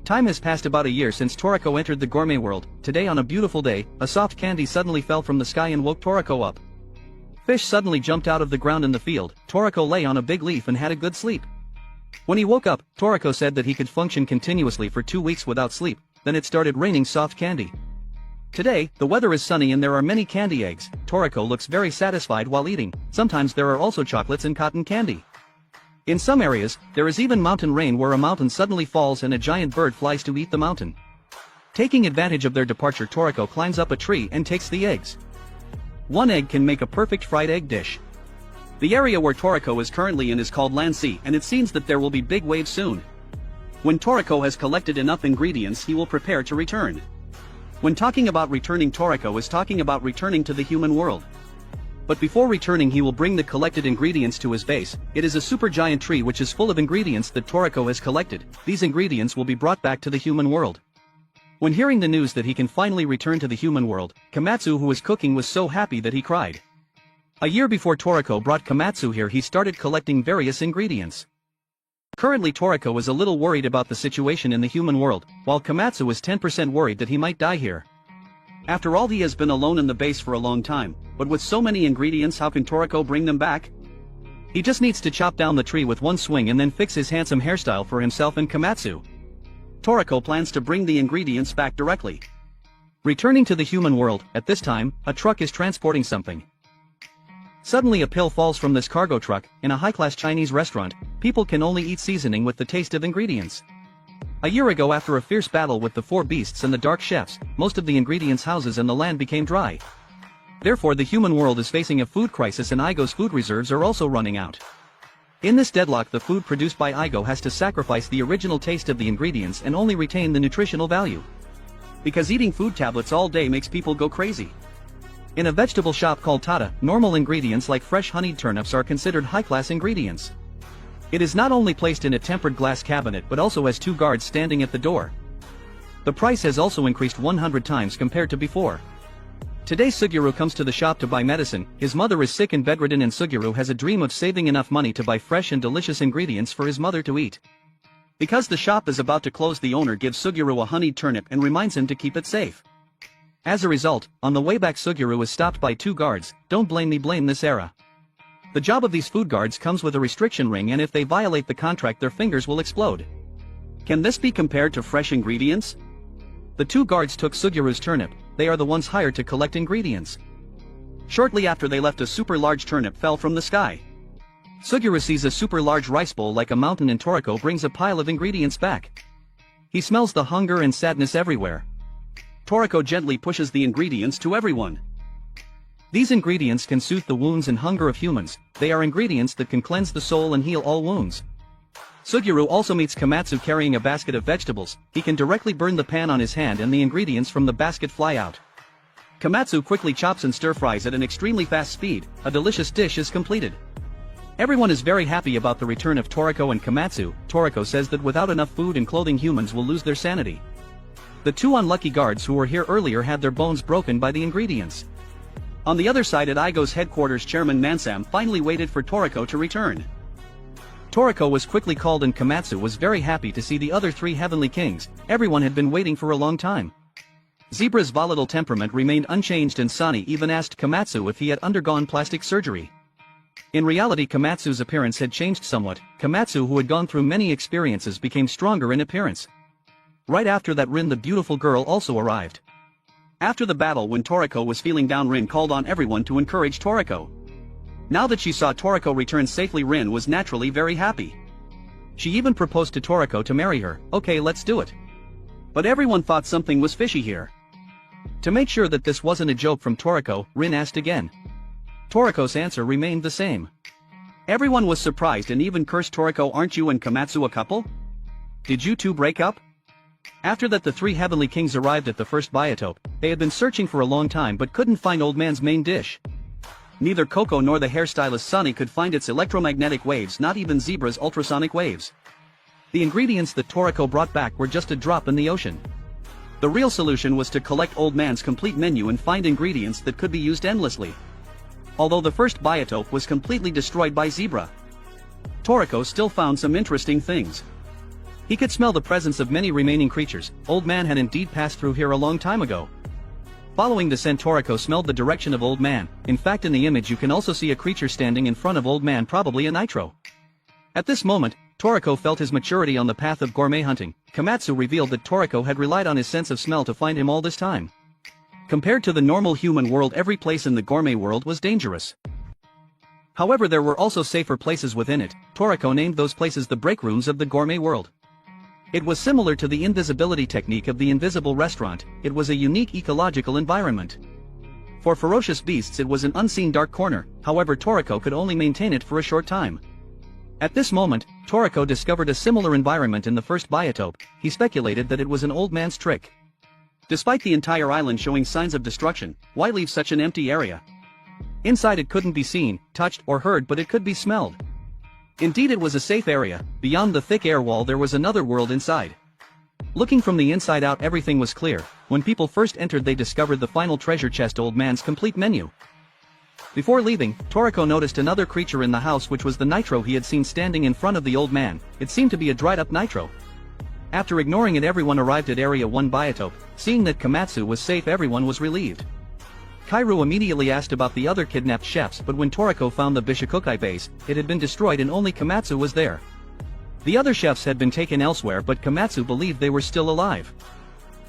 Time has passed about a year since Toriko entered the gourmet world. Today on a beautiful day, a soft candy suddenly fell from the sky and woke Toriko up. Fish suddenly jumped out of the ground in the field. Toriko lay on a big leaf and had a good sleep. When he woke up, Toriko said that he could function continuously for 2 weeks without sleep. Then it started raining soft candy. Today, the weather is sunny and there are many candy eggs. Toriko looks very satisfied while eating. Sometimes there are also chocolates and cotton candy. In some areas, there is even mountain rain where a mountain suddenly falls and a giant bird flies to eat the mountain. Taking advantage of their departure, Toriko climbs up a tree and takes the eggs. One egg can make a perfect fried egg dish. The area where Toriko is currently in is called Land Sea, and it seems that there will be big waves soon. When Toriko has collected enough ingredients, he will prepare to return. When talking about returning, Toriko is talking about returning to the human world. But before returning, he will bring the collected ingredients to his base. It is a super giant tree which is full of ingredients that Toriko has collected. These ingredients will be brought back to the human world. When hearing the news that he can finally return to the human world, Komatsu, who was cooking, was so happy that he cried. A year before Toriko brought Komatsu here, he started collecting various ingredients. Currently Toriko is a little worried about the situation in the human world, while Komatsu is 10% worried that he might die here. After all, he has been alone in the base for a long time, but with so many ingredients, how can Toriko bring them back? He just needs to chop down the tree with one swing and then fix his handsome hairstyle for himself and Komatsu. Toriko plans to bring the ingredients back directly. Returning to the human world, at this time, a truck is transporting something. Suddenly a pill falls from this cargo truck. In a high-class Chinese restaurant, people can only eat seasoning with the taste of ingredients. A year ago, after a fierce battle with the four beasts and the dark chefs, most of the ingredients houses and the land became dry. Therefore the human world is facing a food crisis and Igo's food reserves are also running out. In this deadlock, the food produced by Igo has to sacrifice the original taste of the ingredients and only retain the nutritional value. Because eating food tablets all day makes people go crazy. In a vegetable shop called Tata, normal ingredients like fresh honeyed turnips are considered high-class ingredients. It is not only placed in a tempered glass cabinet but also has 2 guards standing at the door. The price has also increased 100 times compared to before. Today Suguru comes to the shop to buy medicine. His mother is sick and bedridden and Suguru has a dream of saving enough money to buy fresh and delicious ingredients for his mother to eat. Because the shop is about to close, the owner gives Suguru a honeyed turnip and reminds him to keep it safe. As a result, on the way back Suguru is stopped by 2 guards. Don't blame me, blame this era. The job of these food guards comes with a restriction ring, and if they violate the contract their fingers will explode. Can this be compared to fresh ingredients? The 2 guards took Suguru's turnip. They are the ones hired to collect ingredients. Shortly after they left, a super large turnip fell from the sky. Suguru sees a super large rice bowl like a mountain and Toriko brings a pile of ingredients back. He smells the hunger and sadness everywhere. Toriko gently pushes the ingredients to everyone. These ingredients can soothe the wounds and hunger of humans. They are ingredients that can cleanse the soul and heal all wounds. Suguru also meets Komatsu carrying a basket of vegetables. He can directly burn the pan on his hand and the ingredients from the basket fly out. Komatsu quickly chops and stir-fries at an extremely fast speed. A delicious dish is completed. Everyone is very happy about the return of Toriko and Komatsu. Toriko says that without enough food and clothing, humans will lose their sanity. The 2 unlucky guards who were here earlier had their bones broken by the ingredients. On the other side, at Igo's headquarters, Chairman Mansam finally waited for Toriko to return. Toriko was quickly called and Komatsu was very happy to see the other 3 heavenly kings. Everyone had been waiting for a long time. Zebra's volatile temperament remained unchanged and Sani even asked Komatsu if he had undergone plastic surgery. In reality, Komatsu's appearance had changed somewhat. Komatsu, who had gone through many experiences, became stronger in appearance. Right after that, Rin, the beautiful girl, also arrived. After the battle, when Toriko was feeling down, Rin called on everyone to encourage Toriko. Now that she saw Toriko return safely, Rin was naturally very happy. She even proposed to Toriko to marry her. Okay, let's do it. But everyone thought something was fishy here. To make sure that this wasn't a joke from Toriko, Rin asked again. Toriko's answer remained the same. Everyone was surprised and even cursed Toriko. Aren't you and Komatsu a couple? Did you 2 break up? After that, the 3 heavenly kings arrived at the first biotope. They had been searching for a long time but couldn't find Old Man's main dish. Neither Coco nor the hairstylist Sunny could find its electromagnetic waves, not even Zebra's ultrasonic waves. The ingredients that Toriko brought back were just a drop in the ocean. The real solution was to collect Old Man's complete menu and find ingredients that could be used endlessly. Although the first biotope was completely destroyed by Zebra, Toriko still found some interesting things. He could smell the presence of many remaining creatures. Old Man had indeed passed through here a long time ago. Following the scent, Toriko smelled the direction of Old Man. In fact, in the image you can also see a creature standing in front of Old Man, probably a nitro. At this moment, Toriko felt his maturity on the path of gourmet hunting. Komatsu revealed that Toriko had relied on his sense of smell to find him all this time. Compared to the normal human world, every place in the gourmet world was dangerous. However, there were also safer places within it. Toriko named those places the break rooms of the gourmet world. It was similar to the invisibility technique of the invisible restaurant. It was a unique ecological environment. For ferocious beasts it was an unseen dark corner, however Toriko could only maintain it for a short time. At this moment, Toriko discovered a similar environment in the first biotope. He speculated that it was an old man's trick. Despite the entire island showing signs of destruction, why leave such an empty area? Inside it couldn't be seen, touched, or heard, but it could be smelled. Indeed, it was a safe area. Beyond the thick air wall there was another world inside. Looking from the inside out, everything was clear. When people first entered they discovered the final treasure chest, Old Man's complete menu. Before leaving, Toriko noticed another creature in the house, which was the nitro he had seen standing in front of the old man. It seemed to be a dried up nitro. After ignoring it, everyone arrived at Area 1 biotope. Seeing that Komatsu was safe, everyone was relieved. Kairu immediately asked about the other kidnapped chefs, but when Toriko found the Bishokukai base, it had been destroyed and only Komatsu was there. The other chefs had been taken elsewhere, but Komatsu believed they were still alive.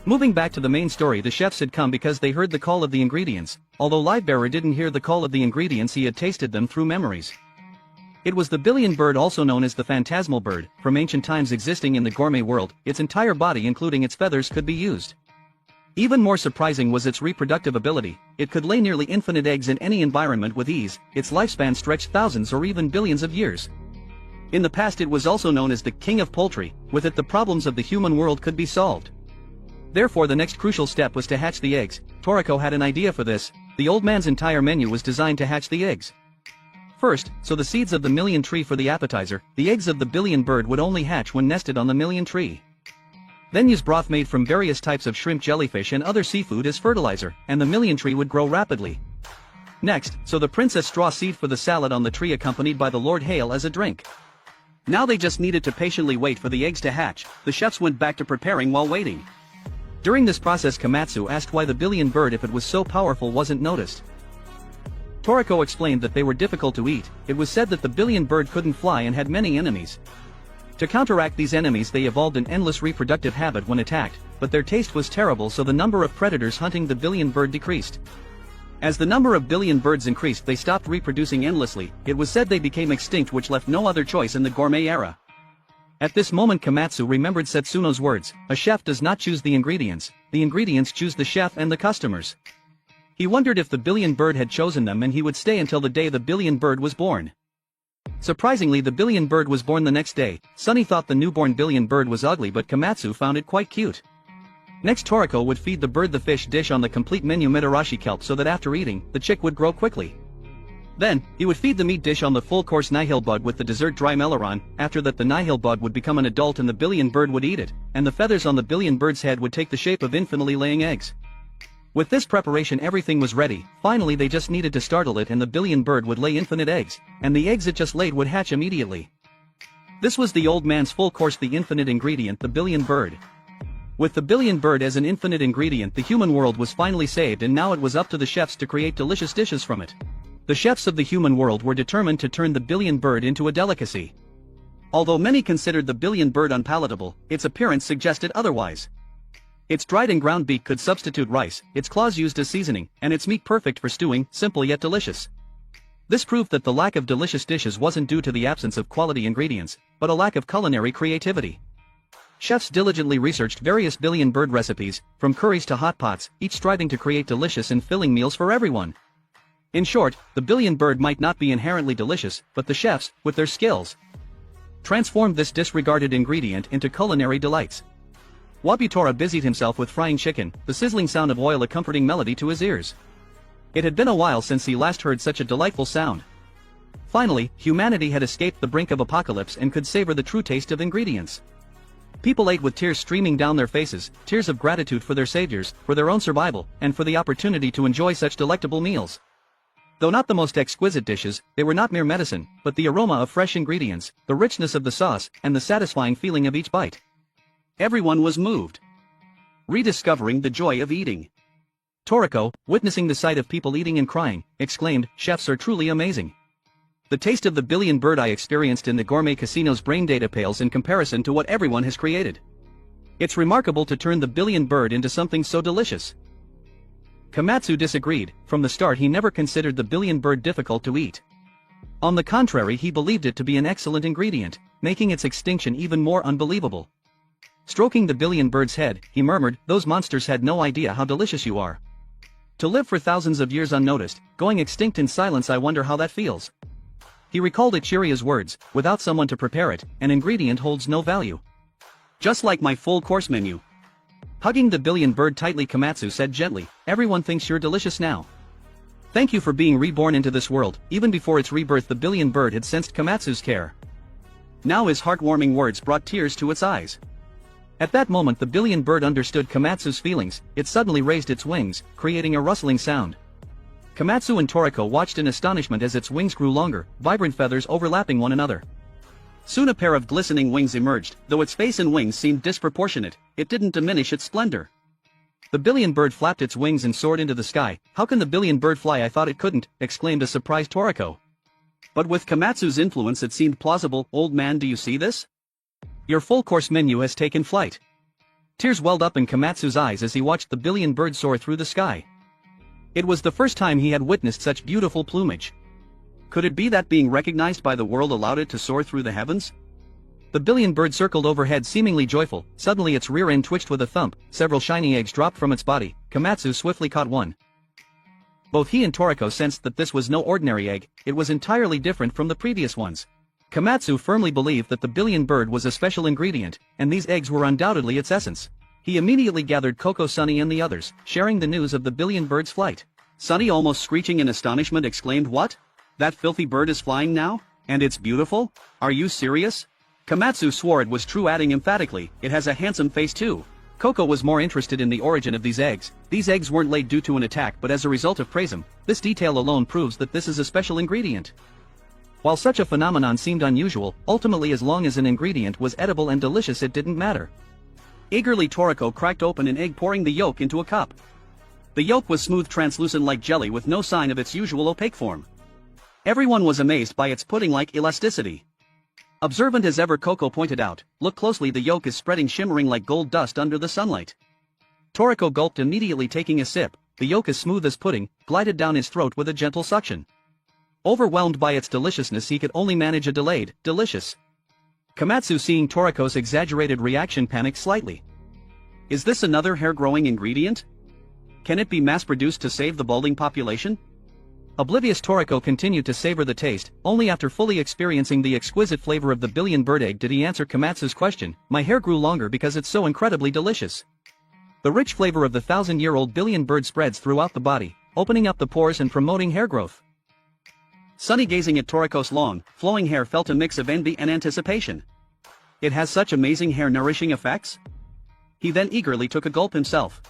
Moving back to the main story, the chefs had come because they heard the call of the ingredients. Although Livebearer didn't hear the call of the ingredients, he had tasted them through memories. It was the billion bird, also known as the phantasmal bird, from ancient times existing in the gourmet world. Its entire body, including its feathers, could be used. Even more surprising was its reproductive ability. It could lay nearly infinite eggs in any environment with ease. Its lifespan stretched thousands or even billions of years. In the past it was also known as the king of poultry. With it the problems of the human world could be solved. Therefore the next crucial step was to hatch the eggs. Toriko had an idea for this. The old man's entire menu was designed to hatch the eggs. First, sow the seeds of the million tree for the appetizer. The eggs of the billion bird would only hatch when nested on the million tree. Then use broth made from various types of shrimp, jellyfish and other seafood as fertilizer, and the million tree would grow rapidly. Next, sow the princess straw seed for the salad on the tree, accompanied by the Lord Hail as a drink. Now they just needed to patiently wait for the eggs to hatch. The chefs went back to preparing while waiting. During this process, Komatsu asked why the billion bird, if it was so powerful, wasn't noticed. Toriko explained that they were difficult to eat. It was said that the billion bird couldn't fly and had many enemies. To counteract these enemies they evolved an endless reproductive habit when attacked, but their taste was terrible, so the number of predators hunting the billion bird decreased. As the number of billion birds increased, they stopped reproducing endlessly. It was said they became extinct, which left no other choice in the gourmet era. At this moment Komatsu remembered Setsuno's words: a chef does not choose the ingredients choose the chef and the customers. He wondered if the billion bird had chosen them, and he would stay until the day the billion bird was born. Surprisingly, the billion bird was born the next day. Sunny thought the newborn billion bird was ugly, but Komatsu found it quite cute. Next, Toriko would feed the bird the fish dish on the complete menu Mitarashi kelp, so that after eating, the chick would grow quickly. Then, he would feed the meat dish on the full course nihil bud with the dessert dry melaron. After that the nihil bud would become an adult and the billion bird would eat it, and the feathers on the billion bird's head would take the shape of infinitely laying eggs. With this preparation everything was ready. Finally they just needed to startle it and the billion bird would lay infinite eggs, and the eggs it just laid would hatch immediately. This was the old man's full course, the infinite ingredient, the billion bird. With the billion bird as an infinite ingredient, the human world was finally saved, and now it was up to the chefs to create delicious dishes from it. The chefs of the human world were determined to turn the billion bird into a delicacy. Although many considered the billion bird unpalatable, its appearance suggested otherwise. Its dried and ground beak could substitute rice, its claws used as seasoning, and its meat perfect for stewing, simple yet delicious. This proved that the lack of delicious dishes wasn't due to the absence of quality ingredients, but a lack of culinary creativity. Chefs diligently researched various billion bird recipes, from curries to hot pots, each striving to create delicious and filling meals for everyone. In short, the billion bird might not be inherently delicious, but the chefs, with their skills, transformed this disregarded ingredient into culinary delights. Wabutora busied himself with frying chicken, the sizzling sound of oil a comforting melody to his ears. It had been a while since he last heard such a delightful sound. Finally, humanity had escaped the brink of apocalypse and could savor the true taste of ingredients. People ate with tears streaming down their faces, tears of gratitude for their saviors, for their own survival, and for the opportunity to enjoy such delectable meals. Though not the most exquisite dishes, they were not mere medicine, but the aroma of fresh ingredients, the richness of the sauce, and the satisfying feeling of each bite. Everyone was moved. Rediscovering the joy of eating. Toriko, witnessing the sight of people eating and crying, exclaimed, "Chefs are truly amazing. The taste of the billion bird I experienced in the gourmet casino's brain data pales in comparison to what everyone has created. It's remarkable to turn the billion bird into something so delicious." Komatsu disagreed. From the start he never considered the billion bird difficult to eat. On the contrary, he believed it to be an excellent ingredient, making its extinction even more unbelievable. Stroking the billion bird's head, he murmured, "Those monsters had no idea how delicious you are. To live for thousands of years unnoticed, going extinct in silence, I wonder how that feels." He recalled Ichiria's words, "Without someone to prepare it, an ingredient holds no value. Just like my full-course menu." Hugging the billion bird tightly, Komatsu said gently, "Everyone thinks you're delicious now. Thank you for being reborn into this world." Even before its rebirth, the billion bird had sensed Komatsu's care. Now his heartwarming words brought tears to its eyes. At that moment the billion bird understood Komatsu's feelings. It suddenly raised its wings, creating a rustling sound. Komatsu and Toriko watched in astonishment as its wings grew longer, vibrant feathers overlapping one another. Soon a pair of glistening wings emerged. Though its face and wings seemed disproportionate, it didn't diminish its splendor. The billion bird flapped its wings and soared into the sky. "How can the billion bird fly? I thought it couldn't," exclaimed a surprised Toriko. But with Komatsu's influence it seemed plausible. "Old man, do you see this? Your full-course menu has taken flight." Tears welled up in Komatsu's eyes as he watched the billion bird soar through the sky. It was the first time he had witnessed such beautiful plumage. Could it be that being recognized by the world allowed it to soar through the heavens? The billion bird circled overhead seemingly joyful. Suddenly its rear end twitched with a thump, several shiny eggs dropped from its body. Komatsu swiftly caught one. Both he and Toriko sensed that this was no ordinary egg, it was entirely different from the previous ones. Komatsu firmly believed that the billion bird was a special ingredient, and these eggs were undoubtedly its essence. He immediately gathered Coco, Sunny and the others, sharing the news of the billion bird's flight. Sunny, almost screeching in astonishment, exclaimed, "What? That filthy bird is flying now? And it's beautiful? Are you serious?" Komatsu swore it was true, adding emphatically, "It has a handsome face too." Coco was more interested in the origin of these eggs. These eggs weren't laid due to an attack but as a result of praisem. This detail alone proves that this is a special ingredient. While such a phenomenon seemed unusual, ultimately as long as an ingredient was edible and delicious it didn't matter. Eagerly Toriko cracked open an egg, pouring the yolk into a cup. The yolk was smooth, translucent like jelly with no sign of its usual opaque form. Everyone was amazed by its pudding-like elasticity. Observant as ever, Coco pointed out, "Look closely, the yolk is spreading, shimmering like gold dust under the sunlight." Toriko gulped, immediately taking a sip. The yolk, as smooth as pudding, glided down his throat with a gentle suction. Overwhelmed by its deliciousness, he could only manage a delayed, "delicious." Komatsu, seeing Toriko's exaggerated reaction, panicked slightly. Is this another hair-growing ingredient? Can it be mass-produced to save the balding population? Oblivious, Toriko continued to savor the taste. Only after fully experiencing the exquisite flavor of the billion bird egg did he answer Komatsu's question. "My hair grew longer because it's so incredibly delicious. The rich flavor of the 1,000-year-old billion bird spreads throughout the body, opening up the pores and promoting hair growth." Sunny, gazing at Toriko's long, flowing hair, felt a mix of envy and anticipation. It has such amazing hair-nourishing effects? He then eagerly took a gulp himself.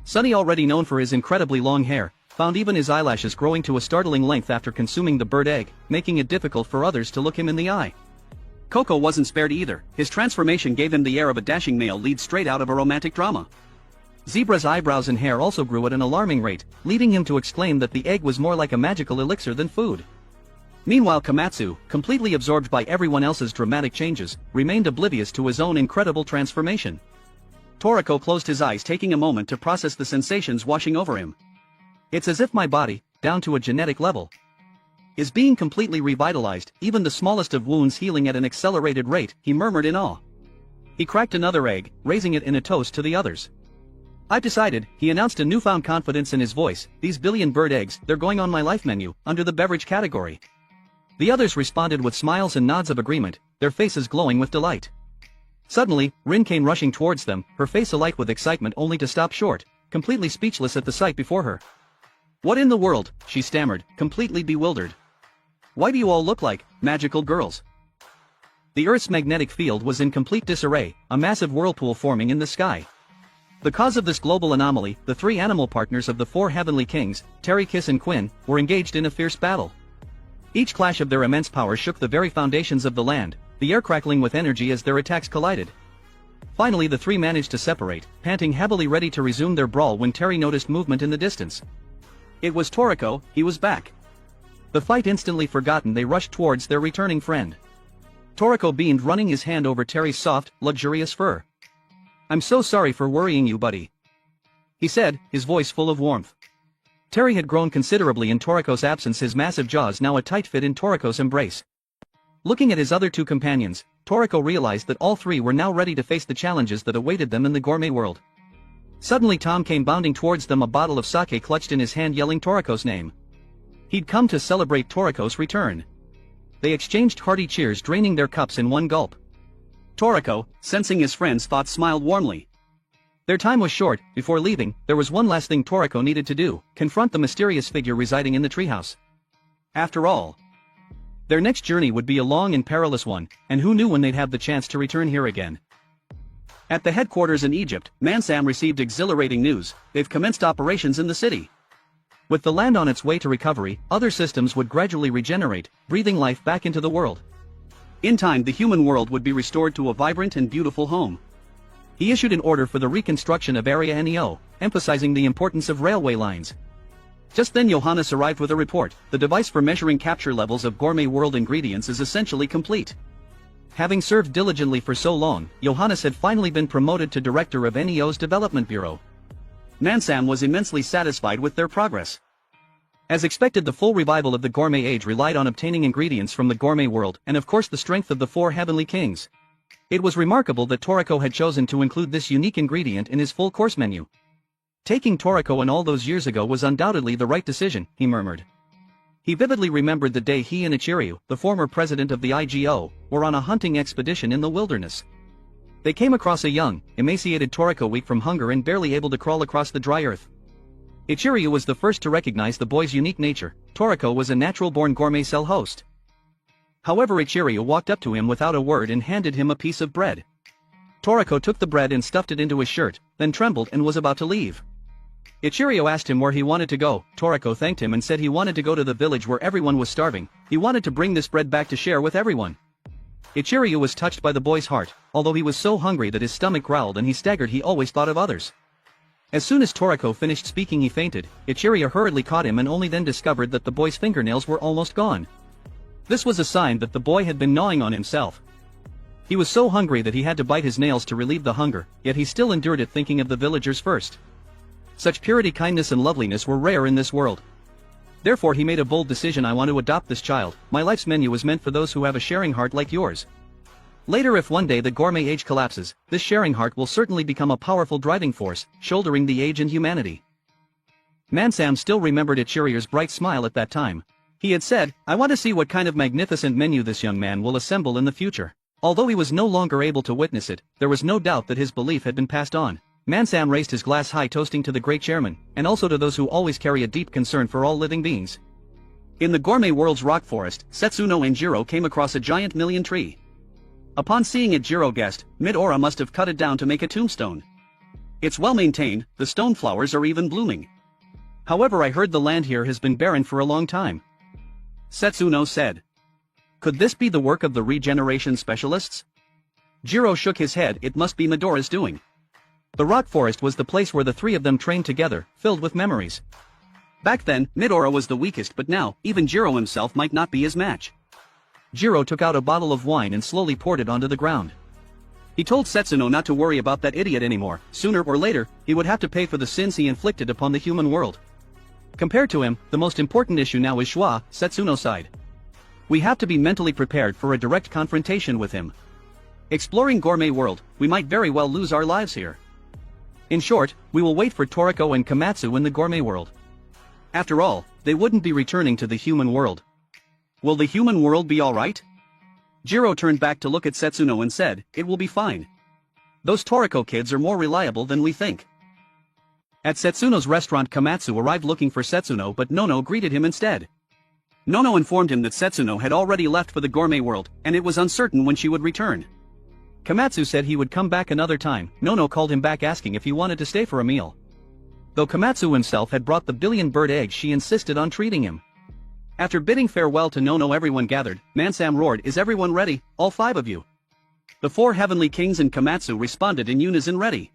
Sunny, already known for his incredibly long hair, found even his eyelashes growing to a startling length after consuming the bird egg, making it difficult for others to look him in the eye. Coco wasn't spared either. His transformation gave him the air of a dashing male lead straight out of a romantic drama. Zebra's eyebrows and hair also grew at an alarming rate, leading him to exclaim that the egg was more like a magical elixir than food. Meanwhile, Komatsu, completely absorbed by everyone else's dramatic changes, remained oblivious to his own incredible transformation. Toriko closed his eyes, taking a moment to process the sensations washing over him. "It's as if my body, down to a genetic level, is being completely revitalized, even the smallest of wounds healing at an accelerated rate," he murmured in awe. He cracked another egg, raising it in a toast to the others. "I've decided," he announced, a newfound confidence in his voice, "these billion bird eggs, they're going on my life menu, under the beverage category." The others responded with smiles and nods of agreement, their faces glowing with delight. Suddenly, Rin came rushing towards them, her face alight with excitement, only to stop short, completely speechless at the sight before her. "What in the world?" she stammered, completely bewildered. "Why do you all look like magical girls?" The Earth's magnetic field was in complete disarray, a massive whirlpool forming in the sky. The cause of this global anomaly, the three animal partners of the four heavenly kings, Terry, Kiss and Quinn, were engaged in a fierce battle. Each clash of their immense power shook the very foundations of the land, the air crackling with energy as their attacks collided. Finally the three managed to separate, panting heavily ready to resume their brawl when Terry noticed movement in the distance. It was Toriko, he was back. The fight instantly forgotten, they rushed towards their returning friend. Toriko beamed, running his hand over Terry's soft, luxurious fur. "I'm so sorry for worrying you, buddy," he said, his voice full of warmth. Terry had grown considerably in Toriko's absence, his massive jaws now a tight fit in Toriko's embrace. Looking at his other two companions, Toriko realized that all three were now ready to face the challenges that awaited them in the gourmet world. Suddenly Tom came bounding towards them, a bottle of sake clutched in his hand, yelling Toriko's name. He'd come to celebrate Toriko's return. They exchanged hearty cheers, draining their cups in one gulp. Toriko, sensing his friend's thoughts, smiled warmly. Their time was short. Before leaving, there was one last thing Toriko needed to do: confront the mysterious figure residing in the treehouse. After all, their next journey would be a long and perilous one, and who knew when they'd have the chance to return here again. At the headquarters in Egypt, Mansam received exhilarating news: they've commenced operations in the city. With the land on its way to recovery, other systems would gradually regenerate, breathing life back into the world. In time the human world would be restored to a vibrant and beautiful home. He issued an order for the reconstruction of Area NEO, emphasizing the importance of railway lines. Just then Johannes arrived with a report: the device for measuring capture levels of gourmet world ingredients is essentially complete. Having served diligently for so long, Johannes had finally been promoted to director of NEO's development bureau. Mansam was immensely satisfied with their progress. As expected, the full revival of the gourmet age relied on obtaining ingredients from the gourmet world, and of course the strength of the four heavenly kings. It was remarkable that Toriko had chosen to include this unique ingredient in his full course menu. Taking Toriko in all those years ago was undoubtedly the right decision, he murmured. He vividly remembered the day he and Ichiryu, the former president of the IGO, were on a hunting expedition in the wilderness. They came across a young, emaciated Toriko, weak from hunger and barely able to crawl across the dry earth. Ichiryu was the first to recognize the boy's unique nature. Toriko was a natural-born gourmet cell host. However, Ichiryu walked up to him without a word and handed him a piece of bread. Toriko took the bread and stuffed it into his shirt, then trembled and was about to leave. Ichiryu asked him where he wanted to go. Toriko thanked him and said he wanted to go to the village where everyone was starving. He wanted to bring this bread back to share with everyone. Ichiryu was touched by the boy's heart, although he was so hungry that his stomach growled and he staggered. He always thought of others. As soon as Toriko finished speaking, he fainted. Ichiryu hurriedly caught him and only then discovered that the boy's fingernails were almost gone. This was a sign that the boy had been gnawing on himself. He was so hungry that he had to bite his nails to relieve the hunger, yet he still endured it, thinking of the villagers first. Such purity, kindness and loveliness were rare in this world. Therefore he made a bold decision: I want to adopt this child. My life's menu is meant for those who have a sharing heart like yours. Later, if one day the gourmet age collapses, this sharing heart will certainly become a powerful driving force, shouldering the age and humanity. Mansam still remembered Ichiryu's bright smile at that time. He had said, I want to see what kind of magnificent menu this young man will assemble in the future. Although he was no longer able to witness it, there was no doubt that his belief had been passed on. Mansam raised his glass high, toasting to the great chairman, and also to those who always carry a deep concern for all living beings. In the gourmet world's rock forest, Setsuno and Jiro came across a giant million tree. Upon seeing it, Jiro guessed, Midora must have cut it down to make a tombstone. It's well maintained, the stone flowers are even blooming. However, I heard the land here has been barren for a long time, Setsuno said. Could this be the work of the regeneration specialists? Jiro shook his head. It must be Midora's doing. The rock forest was the place where the three of them trained together, filled with memories. Back then, Midora was the weakest, but now, even Jiro himself might not be his match. Jiro took out a bottle of wine and slowly poured it onto the ground. He told Setsuno not to worry about that idiot anymore. Sooner or later, he would have to pay for the sins he inflicted upon the human world. Compared to him, the most important issue now is Schwa, Setsuno sighed. We have to be mentally prepared for a direct confrontation with him. Exploring gourmet world, we might very well lose our lives here. In short, we will wait for Toriko and Komatsu in the gourmet world. After all, they wouldn't be returning to the human world. Will the human world be alright? Jiro turned back to look at Setsuno and said, it will be fine. Those Toriko kids are more reliable than we think. At Setsuno's restaurant, Komatsu arrived looking for Setsuno, but Nono greeted him instead. Nono informed him that Setsuno had already left for the gourmet world, and it was uncertain when she would return. Komatsu said he would come back another time. Nono called him back asking if he wanted to stay for a meal. Though Komatsu himself had brought the billion-bird egg, she insisted on treating him. After bidding farewell to Nono, everyone gathered. Mansam roared, is everyone ready, all five of you? The four heavenly kings and Komatsu responded in unison ready.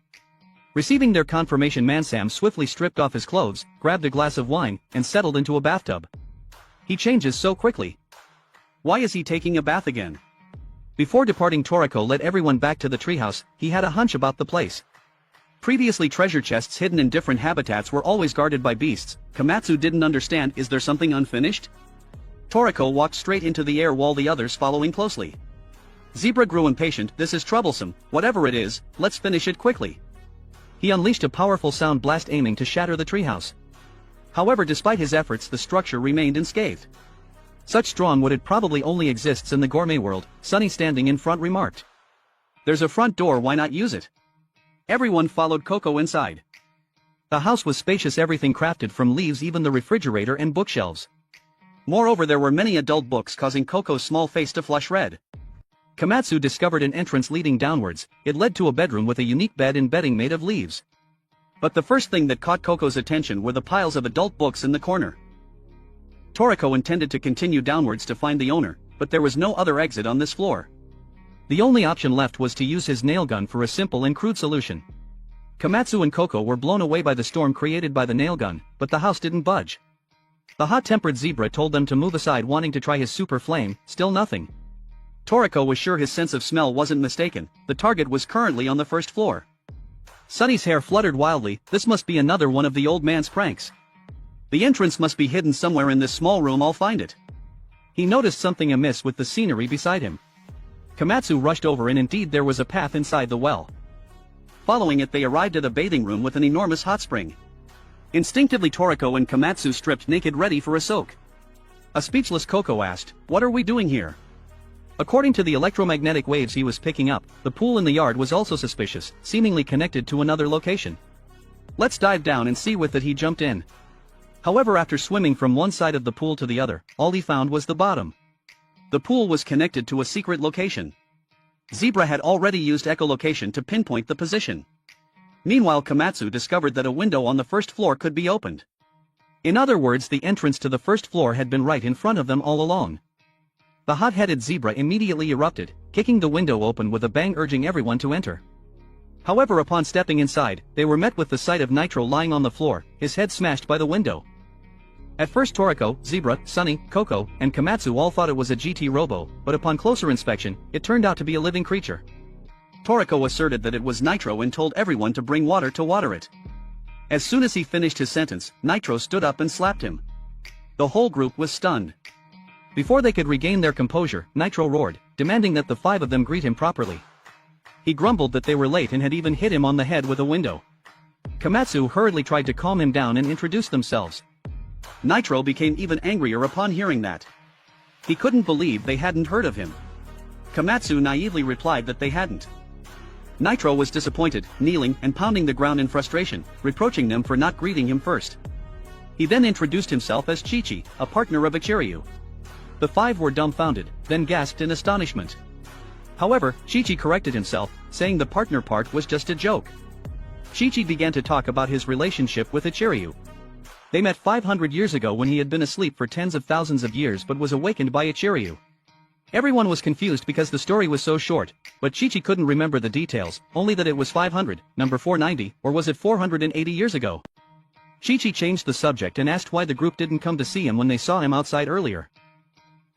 Receiving their confirmation, Mansam swiftly stripped off his clothes, grabbed a glass of wine, and settled into a bathtub. He changes so quickly. Why is he taking a bath again? Before departing, Toriko led everyone back to the treehouse. He had a hunch about the place. Previously, treasure chests hidden in different habitats were always guarded by beasts. Komatsu didn't understand. Is there something unfinished? Toriko walked straight into the air while the others following closely. Zebra grew impatient. This is troublesome. Whatever it is, let's finish it quickly. He unleashed a powerful sound blast aiming to shatter the treehouse. However, despite his efforts, the structure remained unscathed. Such strong wood it probably only exists in the gourmet world, Sunny standing in front remarked. There's a front door, why not use it? Everyone followed Coco inside. The house was spacious, everything crafted from leaves, even the refrigerator and bookshelves. Moreover, there were many adult books, causing Coco's small face to flush red. Komatsu discovered an entrance leading downwards. It led to a bedroom with a unique bed and bedding made of leaves. But the first thing that caught Coco's attention were the piles of adult books in the corner. Toriko intended to continue downwards to find the owner, but there was no other exit on this floor. The only option left was to use his nail gun for a simple and crude solution. Komatsu and Coco were blown away by the storm created by the nail gun, but the house didn't budge. The hot-tempered zebra told them to move aside, wanting to try his super flame. Still nothing. Toriko was sure his sense of smell wasn't mistaken. The target was currently on the first floor. Sunny's hair fluttered wildly. This must be another one of the old man's pranks. The entrance must be hidden somewhere in this small room. I'll find it. He noticed something amiss with the scenery beside him. Komatsu rushed over, and indeed there was a path inside the well. Following it, they arrived at a bathing room with an enormous hot spring. Instinctively, Toriko and Komatsu stripped naked, ready for a soak. A speechless Coco asked, "What are we doing here?" According to the electromagnetic waves he was picking up, the pool in the yard was also suspicious, seemingly connected to another location. "Let's dive down and see." With it, he jumped in. However, after swimming from one side of the pool to the other, all he found was the bottom. The pool was connected to a secret location. Zebra had already used echolocation to pinpoint the position. Meanwhile, Komatsu discovered that a window on the first floor could be opened. In other words, the entrance to the first floor had been right in front of them all along. The hot-headed zebra immediately erupted, kicking the window open with a bang, urging everyone to enter. However, upon stepping inside, they were met with the sight of Nitro lying on the floor, his head smashed by the window. At first, Toriko, Zebra, Sunny, Coco, and Komatsu all thought it was a GT Robo, but upon closer inspection, it turned out to be a living creature. Toriko asserted that it was Nitro and told everyone to bring water to water it. As soon as he finished his sentence, Nitro stood up and slapped him. The whole group was stunned. Before they could regain their composure, Nitro roared, demanding that the five of them greet him properly. He grumbled that they were late and had even hit him on the head with a window. Komatsu hurriedly tried to calm him down and introduce themselves. Nitro became even angrier upon hearing that. He couldn't believe they hadn't heard of him. Komatsu naively replied that they hadn't. Nitro was disappointed, kneeling and pounding the ground in frustration, reproaching them for not greeting him first. He then introduced himself as Chi-Chi, a partner of Ichiryu. The five were dumbfounded, then gasped in astonishment. However, Chi-Chi corrected himself, saying the partner part was just a joke. Chi-Chi began to talk about his relationship with Ichiryu. They met 500 years ago when he had been asleep for tens of thousands of years but was awakened by Ichiryu. Everyone was confused because the story was so short, but Chi-Chi couldn't remember the details, only that it was 500, number 490, or was it 480 years ago? Chi-Chi changed the subject and asked why the group didn't come to see him when they saw him outside earlier.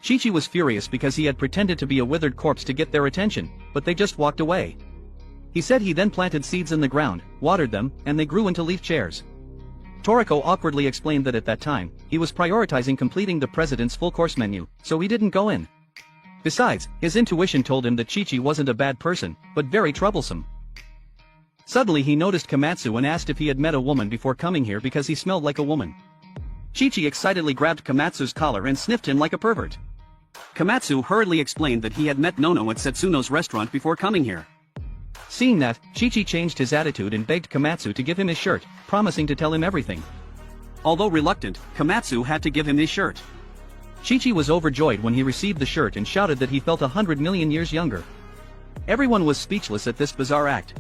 Chi-Chi was furious because he had pretended to be a withered corpse to get their attention, but they just walked away. He said he then planted seeds in the ground, watered them, and they grew into leaf chairs. Toriko awkwardly explained that at that time, he was prioritizing completing the president's full-course menu, so he didn't go in. Besides, his intuition told him that Chi-Chi wasn't a bad person, but very troublesome. Suddenly he noticed Komatsu and asked if he had met a woman before coming here because he smelled like a woman. Chi-Chi excitedly grabbed Komatsu's collar and sniffed him like a pervert. Komatsu hurriedly explained that he had met Nono at Setsuno's restaurant before coming here. Seeing that, Chi-Chi changed his attitude and begged Komatsu to give him his shirt, promising to tell him everything. Although reluctant, Komatsu had to give him his shirt. Chi-Chi was overjoyed when he received the shirt and shouted that he felt 100 million years younger. Everyone was speechless at this bizarre act,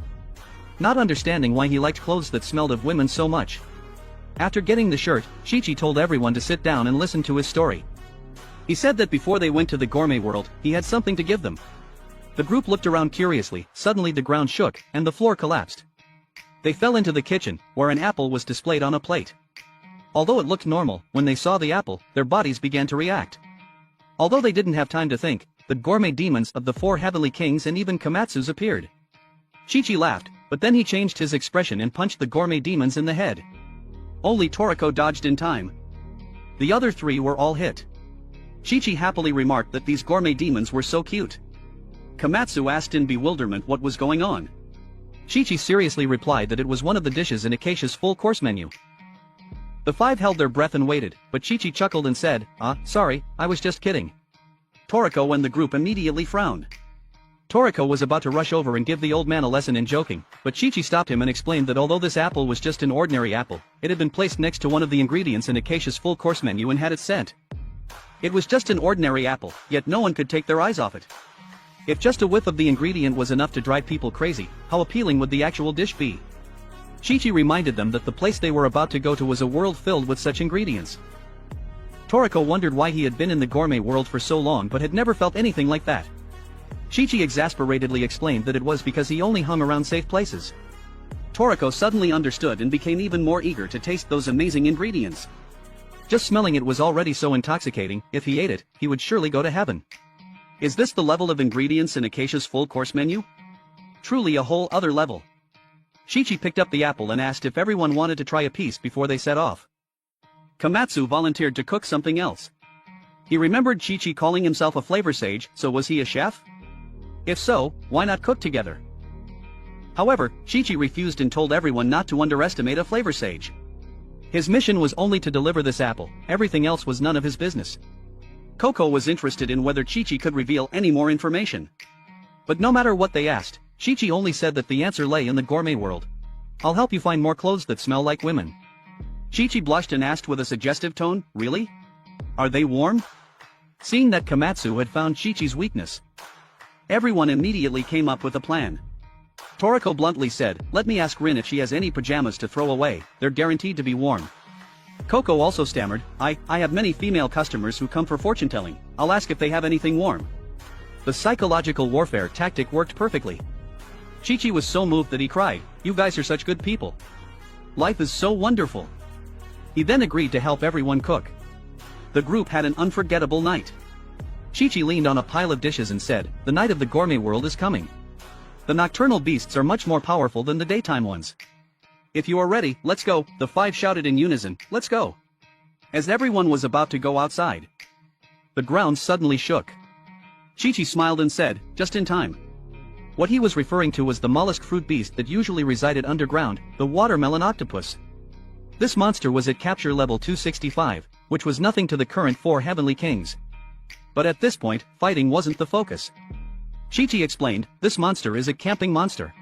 not understanding why he liked clothes that smelled of women so much. After getting the shirt, Chi-Chi told everyone to sit down and listen to his story. He said that before they went to the gourmet world, he had something to give them. The group looked around curiously, suddenly the ground shook, and the floor collapsed. They fell into the kitchen, where an apple was displayed on a plate. Although it looked normal, when they saw the apple, their bodies began to react. Although they didn't have time to think, the gourmet demons of the 4 heavenly kings and even Komatsu's appeared. Chi-Chi laughed, but then he changed his expression and punched the gourmet demons in the head. Only Toriko dodged in time. The other 3 were all hit. Chi-Chi happily remarked that these gourmet demons were so cute. Komatsu asked in bewilderment what was going on. Chi-Chi seriously replied that it was one of the dishes in Acacia's full-course menu. The 5 held their breath and waited, but Chi-Chi chuckled and said, sorry, I was just kidding." Toriko and the group immediately frowned. Toriko was about to rush over and give the old man a lesson in joking, but Chi-Chi stopped him and explained that although this apple was just an ordinary apple, it had been placed next to one of the ingredients in Acacia's full-course menu and had it sent. It was just an ordinary apple, yet no one could take their eyes off it. If just a whiff of the ingredient was enough to drive people crazy, how appealing would the actual dish be? Chi-Chi reminded them that the place they were about to go to was a world filled with such ingredients. Toriko wondered why he had been in the gourmet world for so long but had never felt anything like that. Chi-Chi exasperatedly explained that it was because he only hung around safe places. Toriko suddenly understood and became even more eager to taste those amazing ingredients. Just smelling it was already so intoxicating, if he ate it, he would surely go to heaven. Is this the level of ingredients in Acacia's full-course menu? Truly a whole other level. Chi-Chi picked up the apple and asked if everyone wanted to try a piece before they set off. Komatsu volunteered to cook something else. He remembered Chi-Chi calling himself a flavor sage, so was he a chef? If so, why not cook together? However, Chi-Chi refused and told everyone not to underestimate a flavor sage. His mission was only to deliver this apple, everything else was none of his business. Coco was interested in whether Chi-Chi could reveal any more information. But no matter what they asked, Chi-Chi only said that the answer lay in the gourmet world. "I'll help you find more clothes that smell like women." Chi-Chi blushed and asked with a suggestive tone, "Really? Are they warm?" Seeing that Komatsu had found Chi-Chi's weakness, everyone immediately came up with a plan. Toriko bluntly said, "Let me ask Rin if she has any pajamas to throw away, they're guaranteed to be warm." Coco also stammered, I have many female customers who come for fortune-telling, I'll ask if they have anything warm." The psychological warfare tactic worked perfectly. Chi-Chi was so moved that he cried, "You guys are such good people. Life is so wonderful." He then agreed to help everyone cook. The group had an unforgettable night. Chi-Chi leaned on a pile of dishes and said, "The night of the gourmet world is coming. The nocturnal beasts are much more powerful than the daytime ones. If you are ready, let's go," the 5 shouted in unison, "Let's go." As everyone was about to go outside, the ground suddenly shook. Chi-Chi smiled and said, "Just in time." What he was referring to was the mollusk fruit beast that usually resided underground, the watermelon octopus. This monster was at capture level 265, which was nothing to the current 4 heavenly kings. But at this point, fighting wasn't the focus. Chi-Chi explained, "This monster is a camping monster.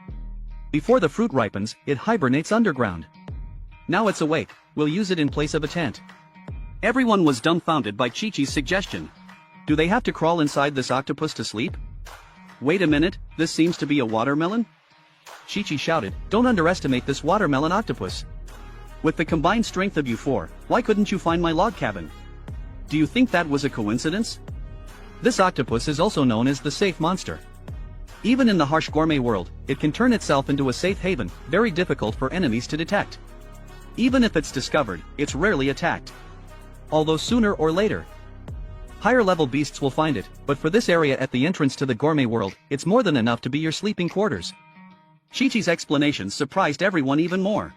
Before the fruit ripens, it hibernates underground. Now it's awake, we'll use it in place of a tent." Everyone was dumbfounded by Chi-Chi's suggestion. Do they have to crawl inside this octopus to sleep? Wait a minute, this seems to be a watermelon? Chi-Chi shouted, "Don't underestimate this watermelon octopus. With the combined strength of you 4, why couldn't you find my log cabin? Do you think that was a coincidence?" This octopus is also known as the safe monster. Even in the harsh gourmet world, it can turn itself into a safe haven, very difficult for enemies to detect. Even if it's discovered, it's rarely attacked. Although sooner or later, higher level beasts will find it, but for this area at the entrance to the gourmet world, it's more than enough to be your sleeping quarters. Chi-Chi's explanations surprised everyone even more.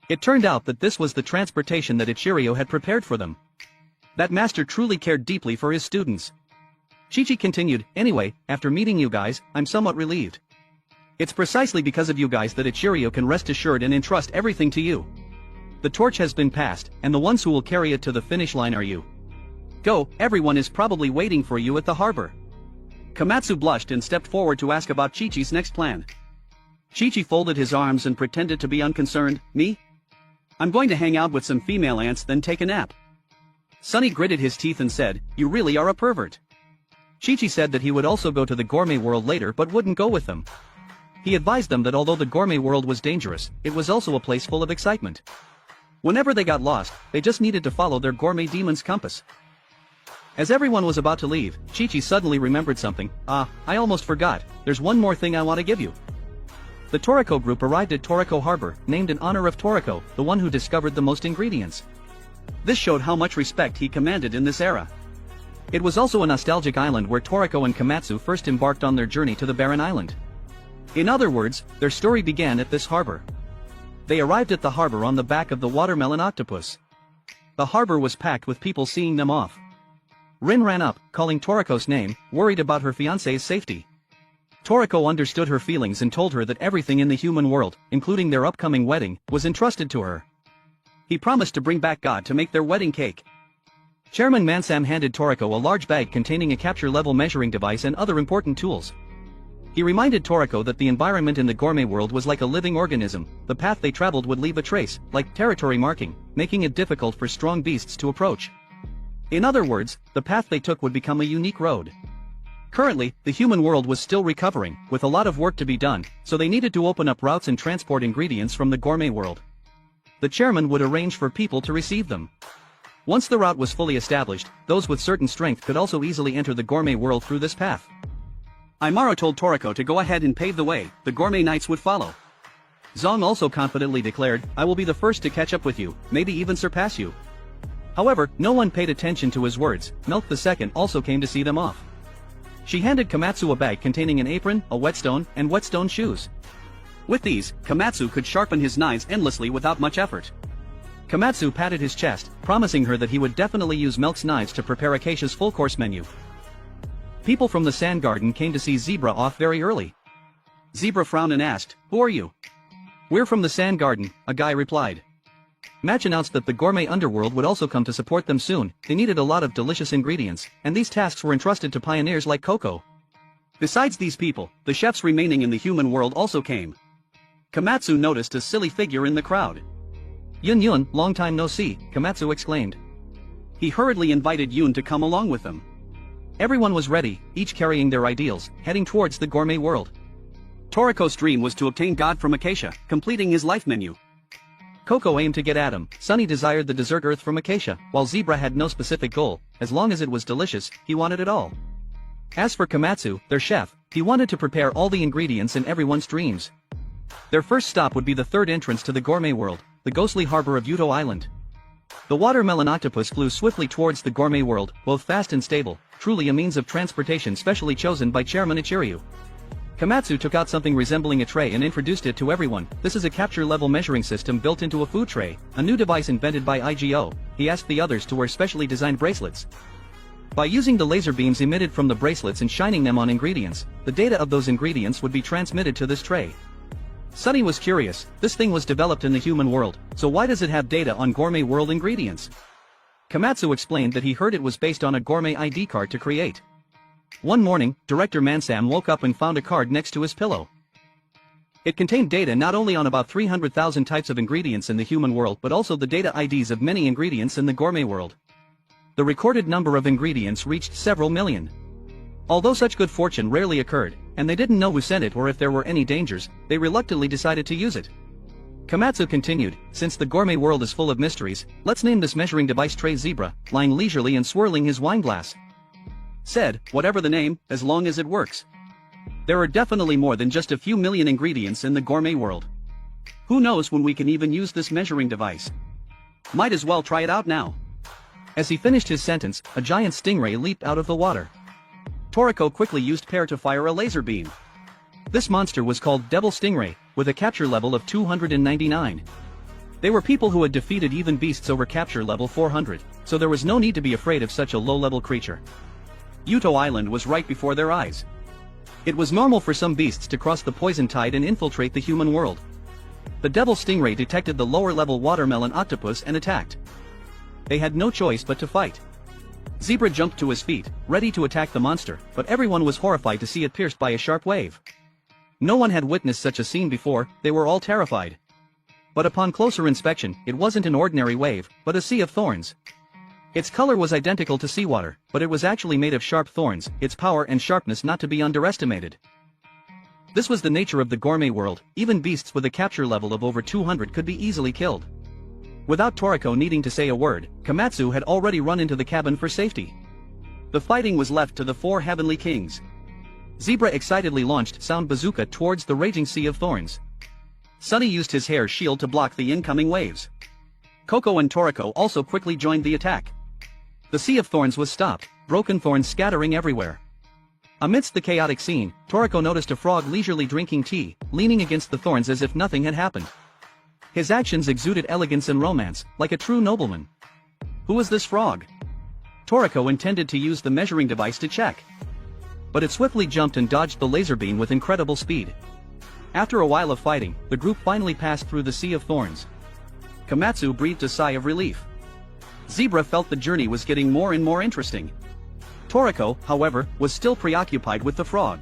It turned out that this was the transportation that Ichirio had prepared for them. That master truly cared deeply for his students. Chi-Chi continued, "Anyway, after meeting you guys, I'm somewhat relieved. It's precisely because of you guys that Ichirio can rest assured and entrust everything to you. The torch has been passed, and the ones who will carry it to the finish line are you. Go, everyone is probably waiting for you at the harbor." Komatsu blushed and stepped forward to ask about Chi-Chi's next plan. Chi-Chi folded his arms and pretended to be unconcerned. "Me? I'm going to hang out with some female ants then take a nap." Sunny gritted his teeth and said, "You really are a pervert." Chi-Chi said that he would also go to the gourmet world later but wouldn't go with them. He advised them that although the gourmet world was dangerous, it was also a place full of excitement. Whenever they got lost, they just needed to follow their gourmet demon's compass. As everyone was about to leave, Chi-Chi suddenly remembered something. I almost forgot, there's one more thing I want to give you. The Toriko group arrived at Toriko Harbor, named in honor of Toriko, the one who discovered the most ingredients. This showed how much respect he commanded in this era. It was also a nostalgic island where Toriko and Komatsu first embarked on their journey to the barren island. In other words, their story began at this harbor. They arrived at the harbor on the back of the watermelon octopus. The harbor was packed with people seeing them off. Rin ran up, calling Toriko's name, worried about her fiancé's safety. Toriko understood her feelings and told her that everything in the human world, including their upcoming wedding, was entrusted to her. He promised to bring back God to make their wedding cake. Chairman Mansam handed Toriko a large bag containing a capture-level measuring device and other important tools. He reminded Toriko that the environment in the gourmet world was like a living organism. The path they traveled would leave a trace, like territory marking, making it difficult for strong beasts to approach. In other words, the path they took would become a unique road. Currently, the human world was still recovering, with a lot of work to be done, so they needed to open up routes and transport ingredients from the gourmet world. The chairman would arrange for people to receive them. Once the route was fully established, those with certain strength could also easily enter the gourmet world through this path. Imaro told Toriko to go ahead and pave the way, the gourmet knights would follow. Zong also confidently declared, I will be the first to catch up with you, maybe even surpass you. However, no one paid attention to his words. Milk II also came to see them off. She handed Komatsu a bag containing an apron, a whetstone, and whetstone shoes. With these, Komatsu could sharpen his knives endlessly without much effort. Komatsu patted his chest, promising her that he would definitely use Milk's knives to prepare Acacia's full-course menu. People from the sand garden came to see Zebra off very early. Zebra frowned and asked, "Who are you?" "We're from the sand garden," a guy replied. Match announced that the gourmet underworld would also come to support them soon. They needed a lot of delicious ingredients, and these tasks were entrusted to pioneers like Coco. Besides these people, the chefs remaining in the human world also came. Komatsu noticed a silly figure in the crowd. "Yun Yun, long time no see," Komatsu exclaimed. He hurriedly invited Yun to come along with them. Everyone was ready, each carrying their ideals, heading towards the gourmet world. Toriko's dream was to obtain God from Acacia, completing his life menu. Coco aimed to get Adam, Sunny desired the dessert earth from Acacia, while Zebra had no specific goal. As long as it was delicious, he wanted it all. As for Komatsu, their chef, he wanted to prepare all the ingredients in everyone's dreams. Their first stop would be the third entrance to the gourmet world, the ghostly harbor of Yuto Island. The watermelon octopus flew swiftly towards the gourmet world, both fast and stable, truly a means of transportation specially chosen by Chairman Ichiryu. Komatsu took out something resembling a tray and introduced it to everyone. This is a capture-level measuring system built into a food tray, a new device invented by IGO. He asked the others to wear specially designed bracelets. By using the laser beams emitted from the bracelets and shining them on ingredients, the data of those ingredients would be transmitted to this tray. Sunny was curious, this thing was developed in the human world, so why does it have data on gourmet world ingredients? Komatsu explained that he heard it was based on a gourmet ID card to create. One morning, Director Mansam woke up and found a card next to his pillow. It contained data not only on about 300,000 types of ingredients in the human world but also the data IDs of many ingredients in the gourmet world. The recorded number of ingredients reached several million. Although such good fortune rarely occurred, and they didn't know who sent it or if there were any dangers, they reluctantly decided to use it. Komatsu continued, since the gourmet world is full of mysteries, let's name this measuring device Tray Zebra, lying leisurely and swirling his wine glass. Said, whatever the name, as long as it works. There are definitely more than just a few million ingredients in the gourmet world. Who knows when we can even use this measuring device? Might as well try it out now. As he finished his sentence, a giant stingray leaped out of the water. Toriko quickly used Pear to fire a laser beam. This monster was called Devil Stingray, with a capture level of 299. They were people who had defeated even beasts over capture level 400, so there was no need to be afraid of such a low-level creature. Yuto Island was right before their eyes. It was normal for some beasts to cross the poison tide and infiltrate the human world. The Devil Stingray detected the lower-level watermelon octopus and attacked. They had no choice but to fight. Zebra jumped to his feet, ready to attack the monster, but everyone was horrified to see it pierced by a sharp wave. No one had witnessed such a scene before, they were all terrified. But upon closer inspection, it wasn't an ordinary wave, but a sea of thorns. Its color was identical to seawater, but it was actually made of sharp thorns, its power and sharpness not to be underestimated. This was the nature of the gourmet world, even beasts with a capture level of over 200 could be easily killed. Without Toriko needing to say a word, Komatsu had already run into the cabin for safety. The fighting was left to the four heavenly kings. Zebra excitedly launched Sound Bazooka towards the raging sea of thorns. Sunny used his hair shield to block the incoming waves. Coco and Toriko also quickly joined the attack. The sea of thorns was stopped, broken thorns scattering everywhere. Amidst the chaotic scene, Toriko noticed a frog leisurely drinking tea, leaning against the thorns as if nothing had happened. His actions exuded elegance and romance, like a true nobleman. Who was this frog? Toriko intended to use the measuring device to check. But it swiftly jumped and dodged the laser beam with incredible speed. After a while of fighting, the group finally passed through the sea of thorns. Komatsu breathed a sigh of relief. Zebra felt the journey was getting more and more interesting. Toriko, however, was still preoccupied with the frog.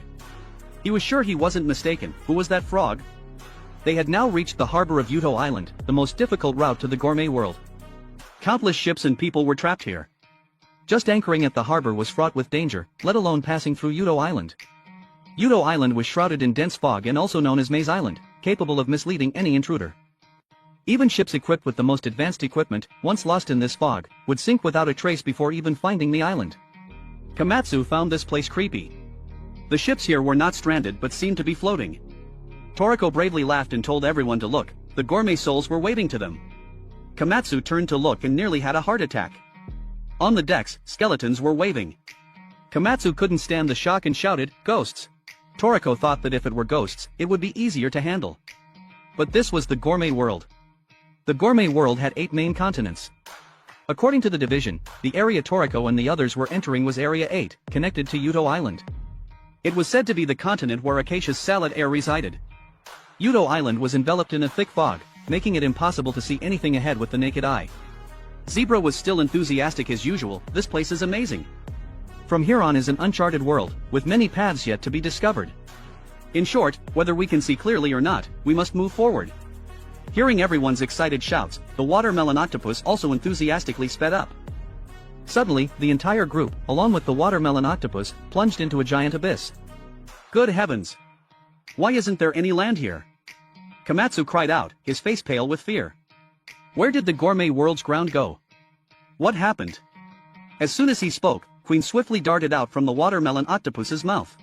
He was sure he wasn't mistaken. Who was that frog? They had now reached the harbor of Yuto Island, the most difficult route to the gourmet world. Countless ships and people were trapped here. Just anchoring at the harbor was fraught with danger, let alone passing through Yuto Island. Yuto Island was shrouded in dense fog and also known as Maze Island, capable of misleading any intruder. Even ships equipped with the most advanced equipment, once lost in this fog, would sink without a trace before even finding the island. Komatsu found this place creepy. The ships here were not stranded but seemed to be floating. Toriko bravely laughed and told everyone to look. The gourmet souls were waving to them. Komatsu turned to look and nearly had a heart attack. On the decks, skeletons were waving. Komatsu couldn't stand the shock and shouted, "Ghosts!" Toriko thought that if it were ghosts, it would be easier to handle. But this was the gourmet world. The gourmet world had 8 main continents. According to the division, the area Toriko and the others were entering was Area 8, connected to Yuto Island. It was said to be the continent where Acacia's salad heir resided. Yuto Island was enveloped in a thick fog, making it impossible to see anything ahead with the naked eye. Zebra was still enthusiastic as usual. This place is amazing. From here on is an uncharted world, with many paths yet to be discovered. In short, whether we can see clearly or not, we must move forward. Hearing everyone's excited shouts, the watermelon octopus also enthusiastically sped up. Suddenly, the entire group, along with the watermelon octopus, plunged into a giant abyss. Good heavens! Why isn't there any land here? Komatsu cried out, his face pale with fear. Where did the gourmet world's ground go? What happened? As soon as he spoke, Queen swiftly darted out from the watermelon octopus's mouth.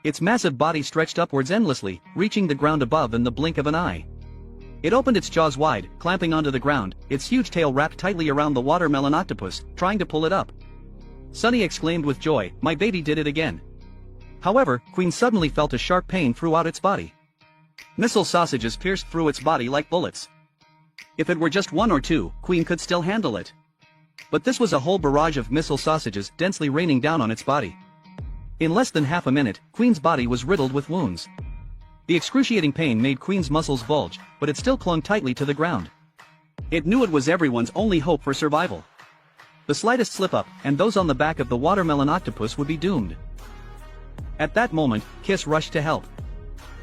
Its massive body stretched upwards endlessly, reaching the ground above in the blink of an eye. It opened its jaws wide, clamping onto the ground, its huge tail wrapped tightly around the watermelon octopus, trying to pull it up. Sunny exclaimed with joy, "My baby did it again." However, Queen suddenly felt a sharp pain throughout its body. Missile sausages pierced through its body like bullets. If it were just 1 or 2, Queen could still handle it. But this was a whole barrage of missile sausages densely raining down on its body. In less than half a minute, Queen's body was riddled with wounds. The excruciating pain made Queen's muscles bulge, but it still clung tightly to the ground. It knew it was everyone's only hope for survival. The slightest slip-up, and those on the back of the watermelon octopus would be doomed. At that moment, Kiss rushed to help.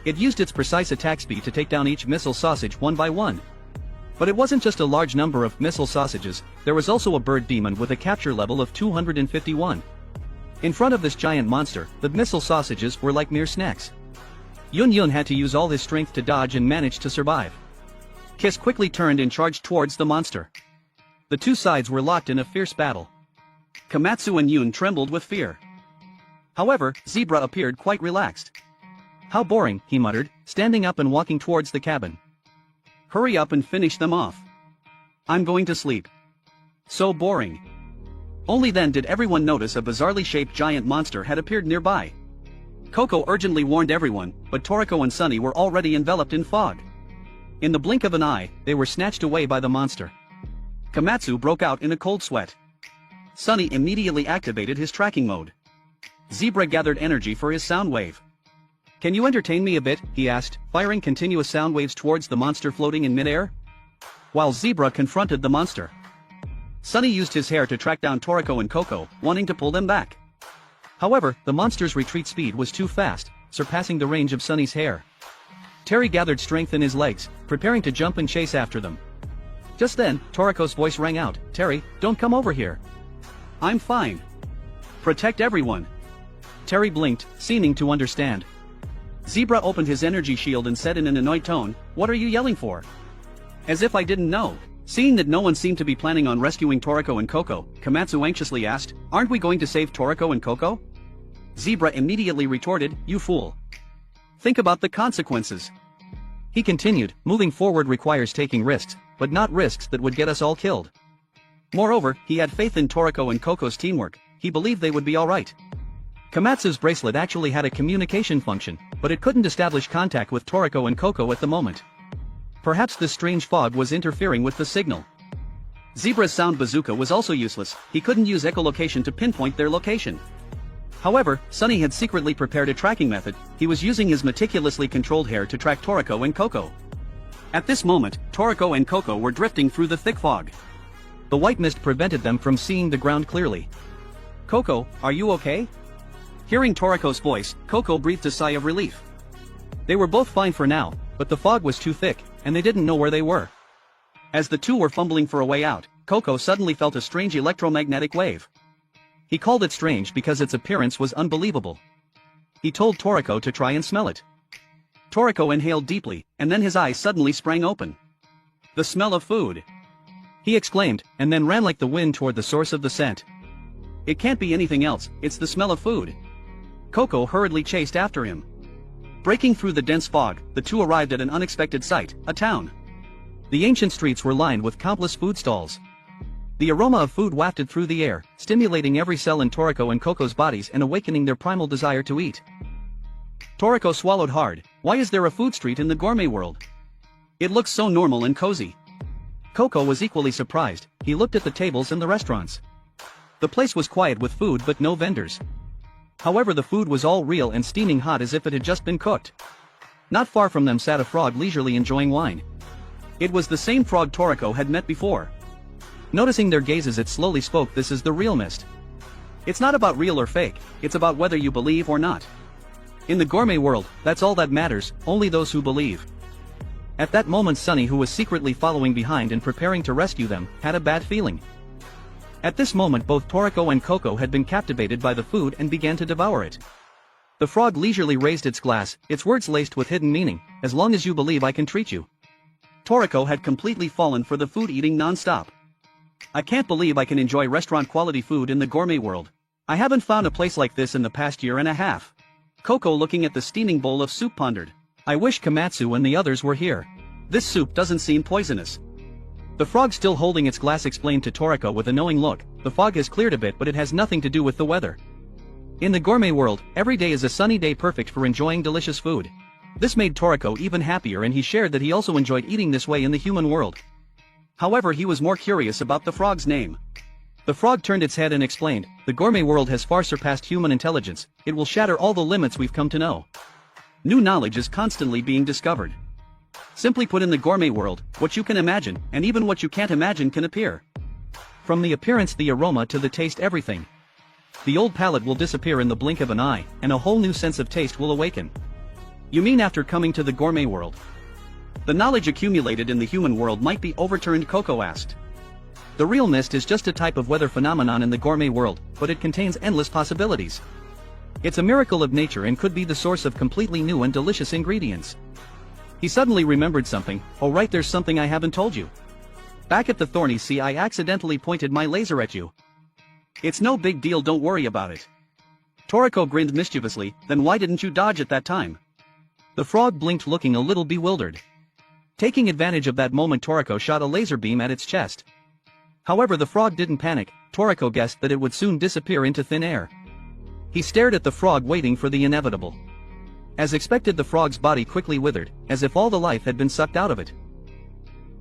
It used its precise attack speed to take down each missile sausage one by one. But it wasn't just a large number of missile sausages, there was also a bird demon with a capture level of 251. In front of this giant monster, the missile sausages were like mere snacks. Yun Yun had to use all his strength to dodge and manage to survive. Kiss quickly turned and charged towards the monster. The two sides were locked in a fierce battle. Komatsu and Yun trembled with fear. However, Zebra appeared quite relaxed. "How boring," he muttered, standing up and walking towards the cabin. "Hurry up and finish them off. I'm going to sleep." So boring. Only then did everyone notice a bizarrely shaped giant monster had appeared nearby. Coco urgently warned everyone, but Toriko and Sunny were already enveloped in fog. In the blink of an eye, they were snatched away by the monster. Komatsu broke out in a cold sweat. Sunny immediately activated his tracking mode. Zebra gathered energy for his sound wave. "Can you entertain me a bit?" he asked, firing continuous sound waves towards the monster floating in midair. While Zebra confronted the monster, Sunny used his hair to track down Toriko and Coco, wanting to pull them back. However, the monster's retreat speed was too fast, surpassing the range of Sunny's hair. Terry gathered strength in his legs, preparing to jump and chase after them. Just then, Toriko's voice rang out, "Terry, don't come over here." "I'm fine. Protect everyone." Terry blinked, seeming to understand. Zebra opened his energy shield and said in an annoyed tone, "What are you yelling for?" "As if I didn't know." Seeing that no one seemed to be planning on rescuing Toriko and Coco, Komatsu anxiously asked, "Aren't we going to save Toriko and Coco?" Zebra immediately retorted, "You fool. Think about the consequences." He continued, "Moving forward requires taking risks, but not risks that would get us all killed." Moreover, he had faith in Toriko and Coco's teamwork. He believed they would be alright. Komatsu's bracelet actually had a communication function, but it couldn't establish contact with Toriko and Coco at the moment. Perhaps this strange fog was interfering with the signal. Zebra's sound bazooka was also useless. He couldn't use echolocation to pinpoint their location. However, Sunny had secretly prepared a tracking method. He was using his meticulously controlled hair to track Toriko and Coco. At this moment, Toriko and Coco were drifting through the thick fog. The white mist prevented them from seeing the ground clearly. "Coco, are you okay?" Hearing Toriko's voice, Coco breathed a sigh of relief. They were both fine for now, but the fog was too thick, and they didn't know where they were. As the two were fumbling for a way out, Coco suddenly felt a strange electromagnetic wave. He called it strange because its appearance was unbelievable. He told Toriko to try and smell it. Toriko inhaled deeply, and then his eyes suddenly sprang open. "The smell of food!" he exclaimed, and then ran like the wind toward the source of the scent. "It can't be anything else, it's the smell of food." Coco hurriedly chased after him. Breaking through the dense fog, the two arrived at an unexpected sight, a town. The ancient streets were lined with countless food stalls. The aroma of food wafted through the air, stimulating every cell in Toriko and Coco's bodies and awakening their primal desire to eat. Toriko swallowed hard. Why is there a food street in the gourmet world? It looks so normal and cozy. Coco was equally surprised. He looked at the tables and the restaurants. The place was quiet with food but no vendors. However, the food was all real and steaming hot as if it had just been cooked. Not far from them sat a frog leisurely enjoying wine. It was the same frog Toriko had met before. Noticing their gazes, it slowly spoke, "This is the real mist. It's not about real or fake, it's about whether you believe or not. In the gourmet world, that's all that matters, only those who believe." At that moment, Sunny, who was secretly following behind and preparing to rescue them, had a bad feeling. At this moment, both Toriko and Coco had been captivated by the food and began to devour it. The frog leisurely raised its glass, its words laced with hidden meaning, "As long as you believe, I can treat you." Toriko had completely fallen for the food eating non-stop. "I can't believe I can enjoy restaurant-quality food in the gourmet world. I haven't found a place like this in the past year and a half." Coco, looking at the steaming bowl of soup, pondered. "I wish Komatsu and the others were here. This soup doesn't seem poisonous." The frog, still holding its glass, explained to Toriko with a knowing look, "The fog has cleared a bit, but it has nothing to do with the weather. In the gourmet world, every day is a sunny day perfect for enjoying delicious food." This made Toriko even happier, and he shared that he also enjoyed eating this way in the human world. However, he was more curious about the frog's name. The frog turned its head and explained, "The gourmet world has far surpassed human intelligence. It will shatter all the limits we've come to know. New knowledge is constantly being discovered. Simply put, in the gourmet world, what you can imagine, and even what you can't imagine, can appear. From the appearance, the aroma, to the taste, everything. The old palate will disappear in the blink of an eye, and a whole new sense of taste will awaken." "You mean after coming to the gourmet world, the knowledge accumulated in the human world might be overturned?" Coco asked. "The real mist is just a type of weather phenomenon in the gourmet world, but it contains endless possibilities. It's a miracle of nature and could be the source of completely new and delicious ingredients." He suddenly remembered something. "Oh right, there's something I haven't told you. Back at the thorny sea, I accidentally pointed my laser at you." "It's no big deal, don't worry about it." Toriko grinned mischievously. "Then why didn't you dodge at that time?" The frog blinked, looking a little bewildered. Taking advantage of that moment, Toriko shot a laser beam at its chest. However, the frog didn't panic. Toriko guessed that it would soon disappear into thin air. He stared at the frog, waiting for the inevitable. As expected, the frog's body quickly withered, as if all the life had been sucked out of it.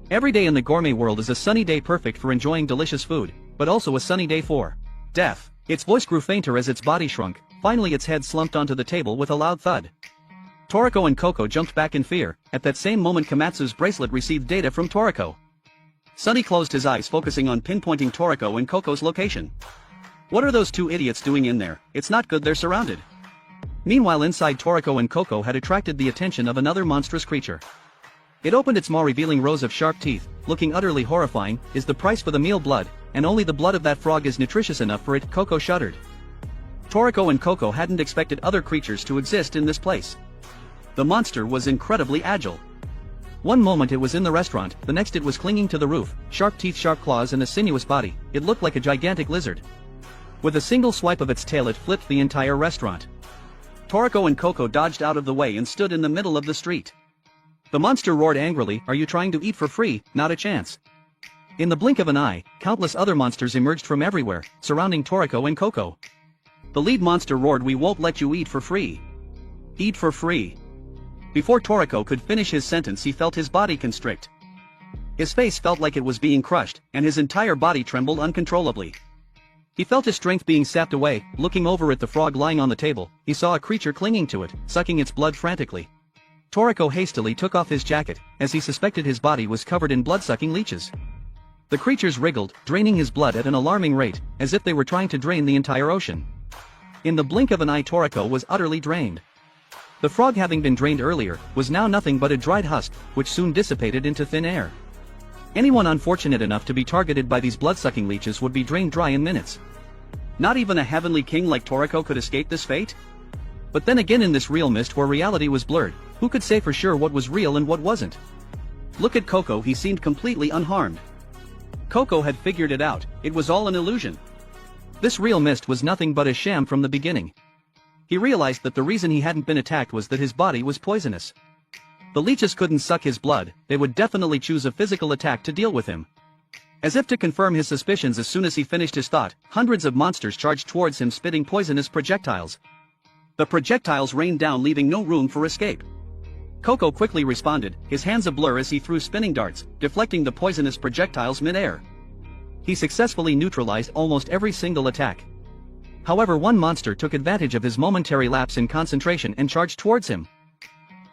Every day in the gourmet world is a sunny day perfect for enjoying delicious food, but also a sunny day for death. Its voice grew fainter as its body shrunk. Finally, its head slumped onto the table with a loud thud. Toriko and Coco jumped back in fear. At that same moment, Komatsu's bracelet received data from Toriko. Sunny closed his eyes, focusing on pinpointing Toriko and Coco's location. "What are those two idiots doing in there? It's not good, they're surrounded." Meanwhile, inside, Toriko and Coco had attracted the attention of another monstrous creature. It opened its maw, revealing rows of sharp teeth. Looking utterly horrifying, "Is the price for the meal blood, and only the blood of that frog is nutritious enough for it?" Coco shuddered. Toriko and Coco hadn't expected other creatures to exist in this place. The monster was incredibly agile. One moment it was in the restaurant, the next it was clinging to the roof, sharp teeth, sharp claws and a sinuous body. It looked like a gigantic lizard. With a single swipe of its tail it flipped the entire restaurant. Toriko and Coco dodged out of the way and stood in the middle of the street. The monster roared angrily, "Are you trying to eat for free? Not a chance." In the blink of an eye, countless other monsters emerged from everywhere, surrounding Toriko and Coco. The lead monster roared, "We won't let you eat for free. Eat for free." Before Toriko could finish his sentence he felt his body constrict. His face felt like it was being crushed, and his entire body trembled uncontrollably. He felt his strength being sapped away. Looking over at the frog lying on the table, he saw a creature clinging to it, sucking its blood frantically. Toriko hastily took off his jacket, as he suspected his body was covered in blood-sucking leeches. The creatures wriggled, draining his blood at an alarming rate, as if they were trying to drain the entire ocean. In the blink of an eye Toriko was utterly drained. The frog, having been drained earlier, was now nothing but a dried husk, which soon dissipated into thin air. Anyone unfortunate enough to be targeted by these blood-sucking leeches would be drained dry in minutes. Not even a heavenly king like Toriko could escape this fate? But then again, in this real mist where reality was blurred, who could say for sure what was real and what wasn't? Look at Coco, he seemed completely unharmed. Coco had figured it out, it was all an illusion. This real mist was nothing but a sham from the beginning. He realized that the reason he hadn't been attacked was that his body was poisonous. The leeches couldn't suck his blood, they would definitely choose a physical attack to deal with him. As if to confirm his suspicions, as soon as he finished his thought, hundreds of monsters charged towards him spitting poisonous projectiles. The projectiles rained down, leaving no room for escape. Coco quickly responded, his hands a blur as he threw spinning darts, deflecting the poisonous projectiles mid-air. He successfully neutralized almost every single attack. However, one monster took advantage of his momentary lapse in concentration and charged towards him.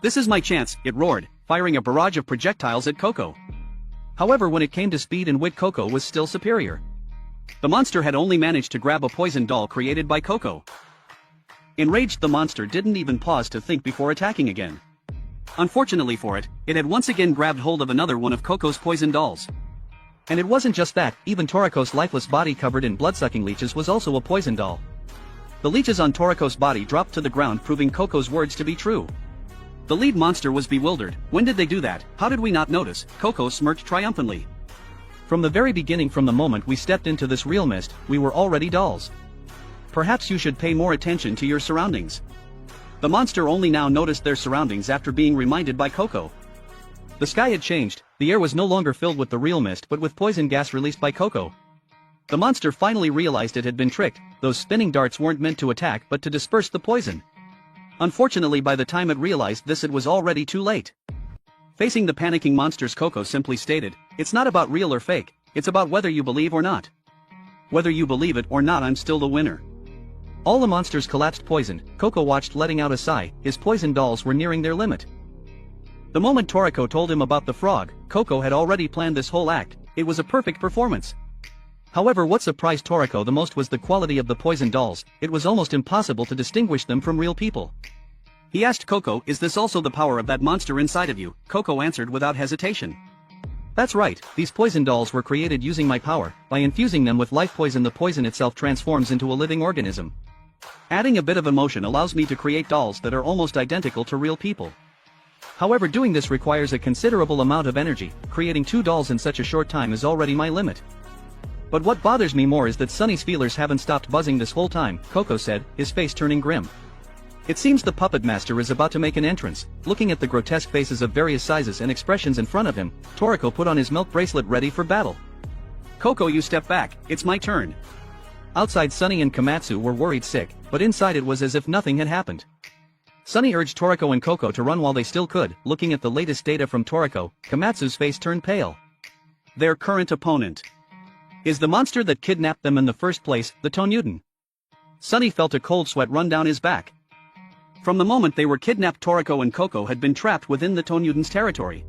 "This is my chance," it roared, firing a barrage of projectiles at Coco. However, when it came to speed and wit, Coco was still superior. The monster had only managed to grab a poison doll created by Coco. Enraged, the monster didn't even pause to think before attacking again. Unfortunately for it, it had once again grabbed hold of another one of Coco's poison dolls. And it wasn't just that, even Toriko's lifeless body covered in blood-sucking leeches was also a poison doll. The leeches on Toriko's body dropped to the ground, proving Coco's words to be true. The lead monster was bewildered. "When did they do that? How did we not notice?" Coco smirked triumphantly. "From the very beginning, from the moment we stepped into this real mist, we were already dolls. Perhaps you should pay more attention to your surroundings." The monster only now noticed their surroundings after being reminded by Coco. The sky had changed, the air was no longer filled with the real mist but with poison gas released by Coco. The monster finally realized it had been tricked. Those spinning darts weren't meant to attack but to disperse the poison. Unfortunately, by the time it realized this, it was already too late. Facing the panicking monsters, Coco simply stated, "It's not about real or fake, it's about whether you believe or not. Whether you believe it or not, I'm still the winner." All the monsters collapsed poisoned. Coco watched, letting out a sigh. His poison dolls were nearing their limit. The moment Toriko told him about the frog, Coco had already planned this whole act. It was a perfect performance. However, what surprised Toriko the most was the quality of the poison dolls. It was almost impossible to distinguish them from real people. He asked Coco, "Is this also the power of that monster inside of you?" Coco answered without hesitation. "That's right, these poison dolls were created using my power. By infusing them with life poison, the poison itself transforms into a living organism. Adding a bit of emotion allows me to create dolls that are almost identical to real people. However, doing this requires a considerable amount of energy. Creating 2 dolls in such a short time is already my limit. But what bothers me more is that Sunny's feelers haven't stopped buzzing this whole time," Coco said, his face turning grim. "It seems the puppet master is about to make an entrance." Looking at the grotesque faces of various sizes and expressions in front of him, Toriko put on his milk bracelet, ready for battle. "Coco, you step back, it's my turn." Outside, Sunny and Komatsu were worried sick, but inside it was as if nothing had happened. Sunny urged Toriko and Coco to run while they still could. Looking at the latest data from Toriko, Komatsu's face turned pale. Their current opponent is the monster that kidnapped them in the first place, the Tonyuden. Sunny felt a cold sweat run down his back. From the moment they were kidnapped, Toriko and Coco had been trapped within the Tonyuden's territory.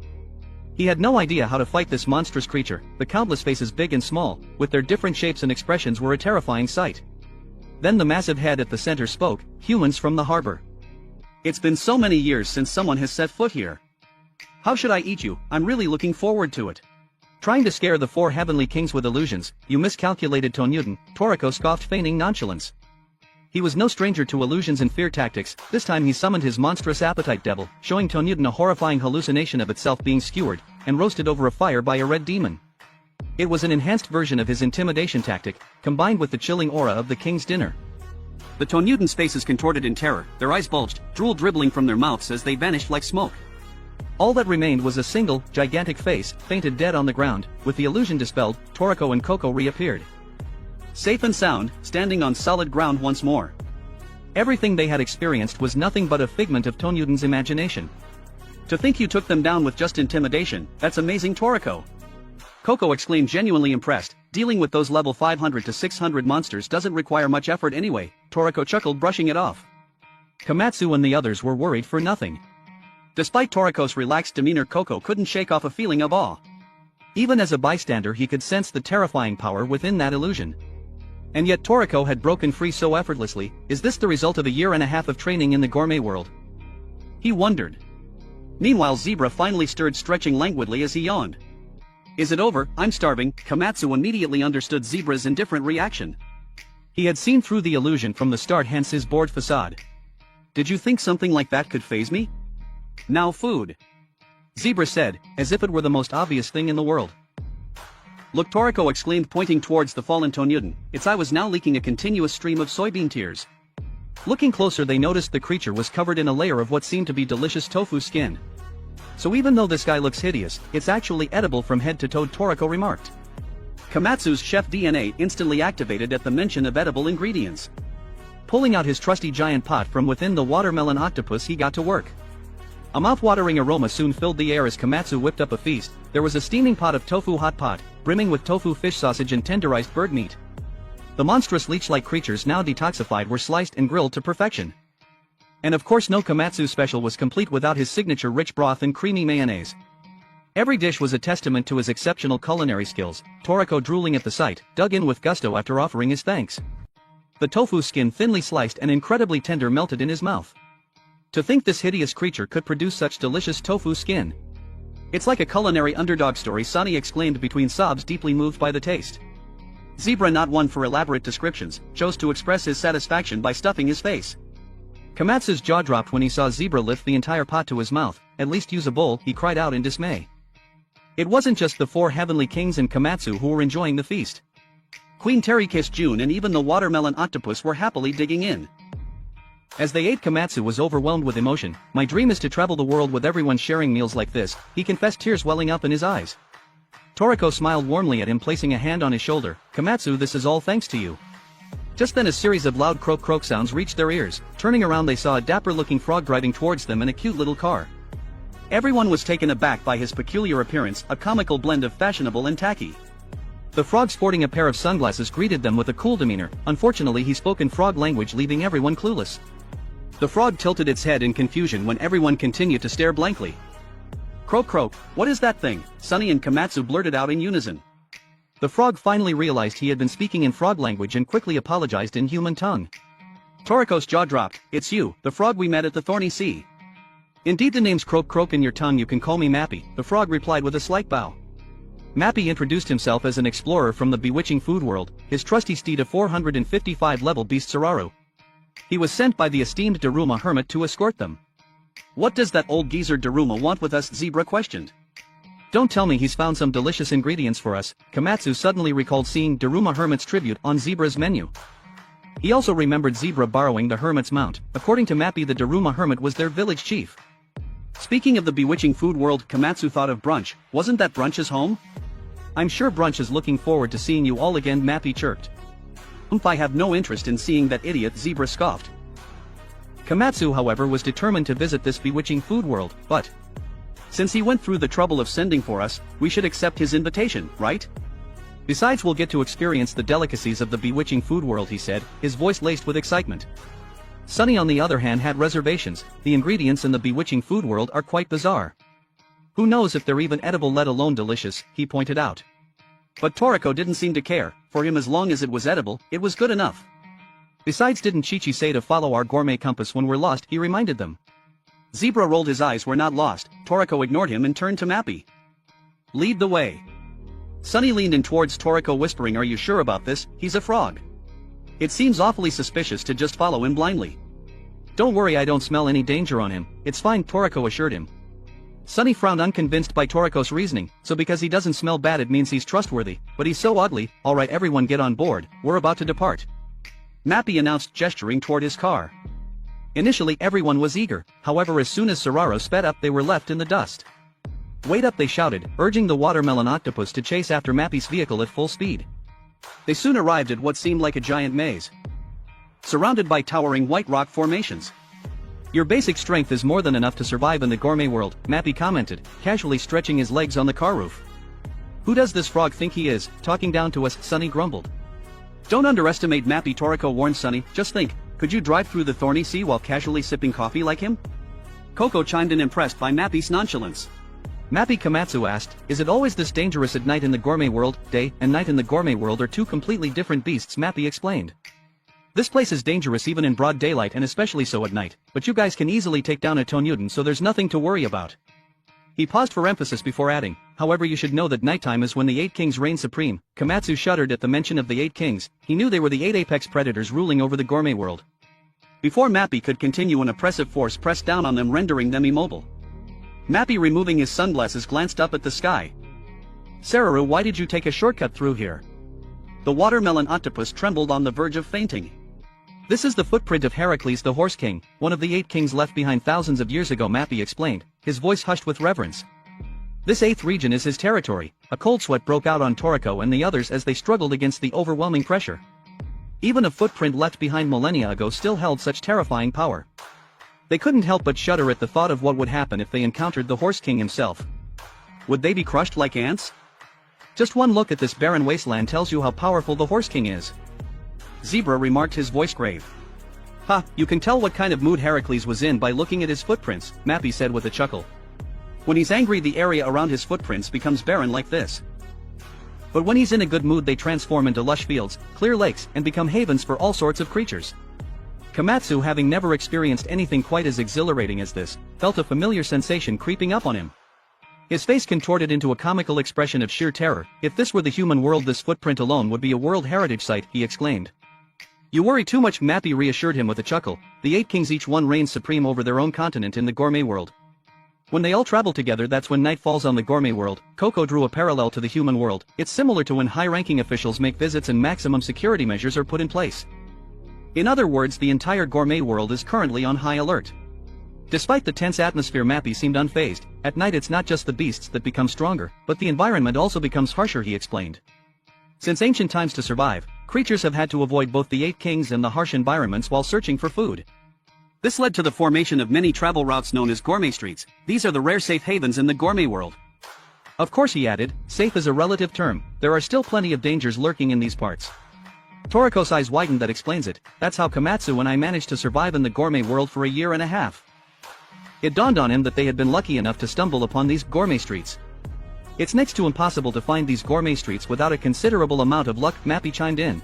He had no idea how to fight this monstrous creature. The countless faces, big and small, with their different shapes and expressions, were a terrifying sight. Then the massive head at the center spoke, "Humans from the harbor. It's been so many years since someone has set foot here. How should I eat you? I'm really looking forward to it." Trying to scare the 4 heavenly kings with illusions, "You miscalculated, Tonyuden," Toriko scoffed, feigning nonchalance. He was no stranger to illusions and fear tactics. This time he summoned his monstrous appetite devil, showing Tonuten a horrifying hallucination of itself being skewered and roasted over a fire by a red demon. It was an enhanced version of his intimidation tactic, combined with the chilling aura of the king's dinner. The Tonutens' faces contorted in terror, their eyes bulged, drool dribbling from their mouths as they vanished like smoke. All that remained was a single, gigantic face, fainted dead on the ground. With the illusion dispelled, Toriko and Coco reappeared. Safe and sound, standing on solid ground once more. Everything they had experienced was nothing but a figment of Tonuten's imagination. To think you took them down with just intimidation, that's amazing, Toriko. Coco exclaimed, genuinely impressed. Dealing with those level 500 to 600 monsters doesn't require much effort anyway. Toriko chuckled, brushing it off. Komatsu and the others were worried for nothing. Despite Toriko's relaxed demeanor, Coco couldn't shake off a feeling of awe. Even as a bystander, he could sense the terrifying power within that illusion. And yet Toriko had broken free so effortlessly. Is this the result of a year and a half of training in the gourmet world? He wondered. Meanwhile, Zebra finally stirred, stretching languidly as he yawned. Is it over? I'm starving. Komatsu immediately understood Zebra's indifferent reaction. He had seen through the illusion from the start, hence his bored facade. Did you think something like that could faze me? Now food. Zebra said, as if it were the most obvious thing in the world. Look, Toriko exclaimed, pointing towards the fallen Tonuten. Its eye was now leaking a continuous stream of soybean tears. Looking closer, they noticed the creature was covered in a layer of what seemed to be delicious tofu skin. So even though this guy looks hideous, it's actually edible from head to toe, Toriko remarked. Komatsu's chef DNA instantly activated at the mention of edible ingredients. Pulling out his trusty giant pot from within the watermelon octopus, he got to work. A mouth-watering aroma soon filled the air as Komatsu whipped up a feast. There was a steaming pot of tofu hot pot, brimming with tofu fish sausage and tenderized bird meat. The monstrous leech-like creatures, now detoxified, were sliced and grilled to perfection. And of course, no Komatsu special was complete without his signature rich broth and creamy mayonnaise. Every dish was a testament to his exceptional culinary skills. Toriko, drooling at the sight, dug in with gusto after offering his thanks. The tofu skin, thinly sliced and incredibly tender, melted in his mouth. To think this hideous creature could produce such delicious tofu skin. It's like a culinary underdog story, Sunny exclaimed between sobs, deeply moved by the taste. Zebra, not one for elaborate descriptions, chose to express his satisfaction by stuffing his face. Komatsu's jaw dropped when he saw Zebra lift the entire pot to his mouth. At least use a bowl, he cried out in dismay. It wasn't just the four heavenly kings and Komatsu who were enjoying the feast. Queen Terikis, June, and even the watermelon octopus were happily digging in. As they ate, Komatsu was overwhelmed with emotion. My dream is to travel the world with everyone sharing meals like this, he confessed, tears welling up in his eyes. Toriko smiled warmly at him, placing a hand on his shoulder. Komatsu, this is all thanks to you. Just then a series of loud croak-croak sounds reached their ears. Turning around, they saw a dapper-looking frog driving towards them in a cute little car. Everyone was taken aback by his peculiar appearance, a comical blend of fashionable and tacky. The frog, sporting a pair of sunglasses, greeted them with a cool demeanor. Unfortunately, he spoke in frog language, leaving everyone clueless. The frog tilted its head in confusion when everyone continued to stare blankly. Croak croak, what is that thing? Sunny and Komatsu blurted out in unison. The frog finally realized he had been speaking in frog language and quickly apologized in human tongue. Toriko's jaw dropped. It's you, the frog we met at the Thorny Sea. Indeed, the name's Croak Croak in your tongue. You can call me Mappy, the frog replied with a slight bow. Mappy introduced himself as an explorer from the bewitching food world, his trusty steed a 455 level beast Sararu. He was sent by the esteemed Daruma hermit to escort them. What does that old geezer Daruma want with us? Zebra questioned. Don't tell me he's found some delicious ingredients for us. Komatsu suddenly recalled seeing Daruma hermit's tribute on Zebra's menu. He also remembered Zebra borrowing the hermit's mount. According to Mappy, the Daruma hermit was their village chief. Speaking of the bewitching food world, Komatsu thought of Brunch. Wasn't that Brunch's home? I'm sure Brunch is looking forward to seeing you all again, Mappy chirped. I have no interest in seeing that idiot, Zebra scoffed. Komatsu, however, was determined to visit this bewitching food world, but since he went through the trouble of sending for us, we should accept his invitation, right? Besides, we'll get to experience the delicacies of the bewitching food world, he said, his voice laced with excitement. Sunny, on the other hand, had reservations. The ingredients in the bewitching food world are quite bizarre. Who knows if they're even edible, let alone delicious, he pointed out. But Toriko didn't seem to care. For him, as long as it was edible, it was good enough. Besides, didn't Chichi say to follow our gourmet compass when we're lost, he reminded them. Zebra rolled his eyes. We're not lost. Toriko ignored him and turned to Mappy. Lead the way. Sunny leaned in towards Toriko, whispering, are you sure about this? He's a frog. It seems awfully suspicious to just follow him blindly. Don't worry, I don't smell any danger on him, it's fine, Toriko assured him. Sunny frowned, unconvinced by Toriko's reasoning, so because he doesn't smell bad it means he's trustworthy, but he's so ugly. Alright everyone, get on board, we're about to depart. Mappy announced, gesturing toward his car. Initially everyone was eager, however as soon as Soraro sped up they were left in the dust. Wait up, they shouted, urging the watermelon octopus to chase after Mappy's vehicle at full speed. They soon arrived at what seemed like a giant maze, surrounded by towering white rock formations. Your basic strength is more than enough to survive in the gourmet world, Mappy commented, casually stretching his legs on the car roof. Who does this frog think he is, talking down to us, Sunny grumbled. Don't underestimate Mappy, Toriko warned Sunny, just think, could you drive through the thorny sea while casually sipping coffee like him? Coco chimed in, impressed by Mappy's nonchalance. Mappy, Komatsu asked, is it always this dangerous at night in the gourmet world? Day and night in the gourmet world are two completely different beasts, Mappy explained. This place is dangerous even in broad daylight and especially so at night, but you guys can easily take down a Tonyuden, so there's nothing to worry about. He paused for emphasis before adding, however you should know that nighttime is when the 8 kings reign supreme. Komatsu shuddered at the mention of the 8 kings. He knew they were the 8 apex predators ruling over the gourmet world. Before Mappy could continue, an oppressive force pressed down on them, rendering them immobile. Mappy, removing his sunglasses, glanced up at the sky. Sararu, why did you take a shortcut through here? The watermelon octopus trembled on the verge of fainting. This is the footprint of Heracles the Horse King, one of the 8 kings left behind thousands of years ago, Mappy explained, his voice hushed with reverence. This 8th region is his territory. A cold sweat broke out on Toriko and the others as they struggled against the overwhelming pressure. Even a footprint left behind millennia ago still held such terrifying power. They couldn't help but shudder at the thought of what would happen if they encountered the Horse King himself. Would they be crushed like ants? Just one look at this barren wasteland tells you how powerful the Horse King is. Zebra remarked, his voice grave. Ha, you can tell what kind of mood Heracles was in by looking at his footprints, Mappy said with a chuckle. When he's angry, the area around his footprints becomes barren like this. But when he's in a good mood they transform into lush fields, clear lakes, and become havens for all sorts of creatures. Komatsu, having never experienced anything quite as exhilarating as this, felt a familiar sensation creeping up on him. His face contorted into a comical expression of sheer terror. If this were the human world, this footprint alone would be a World Heritage Site, he exclaimed. You worry too much, Mappy reassured him with a chuckle. The 8 kings, each one reigns supreme over their own continent in the gourmet world. When they all travel together, that's when night falls on the gourmet world. Coco drew a parallel to the human world. It's similar to when high-ranking officials make visits and maximum security measures are put in place. In other words, the entire gourmet world is currently on high alert. Despite the tense atmosphere, Mappy seemed unfazed. At night it's not just the beasts that become stronger, but the environment also becomes harsher, he explained. Since ancient times, to survive, creatures have had to avoid both the 8 kings and the harsh environments while searching for food. This led to the formation of many travel routes known as gourmet streets. These are the rare safe havens in the gourmet world. Of course, he added, safe is a relative term. There are still plenty of dangers lurking in these parts. Toriko's eyes widened. That explains it. That's how Komatsu and I managed to survive in the gourmet world for a year and a half. It dawned on him that they had been lucky enough to stumble upon these gourmet streets. It's next to impossible to find these gourmet streets without a considerable amount of luck, Mappy chimed in.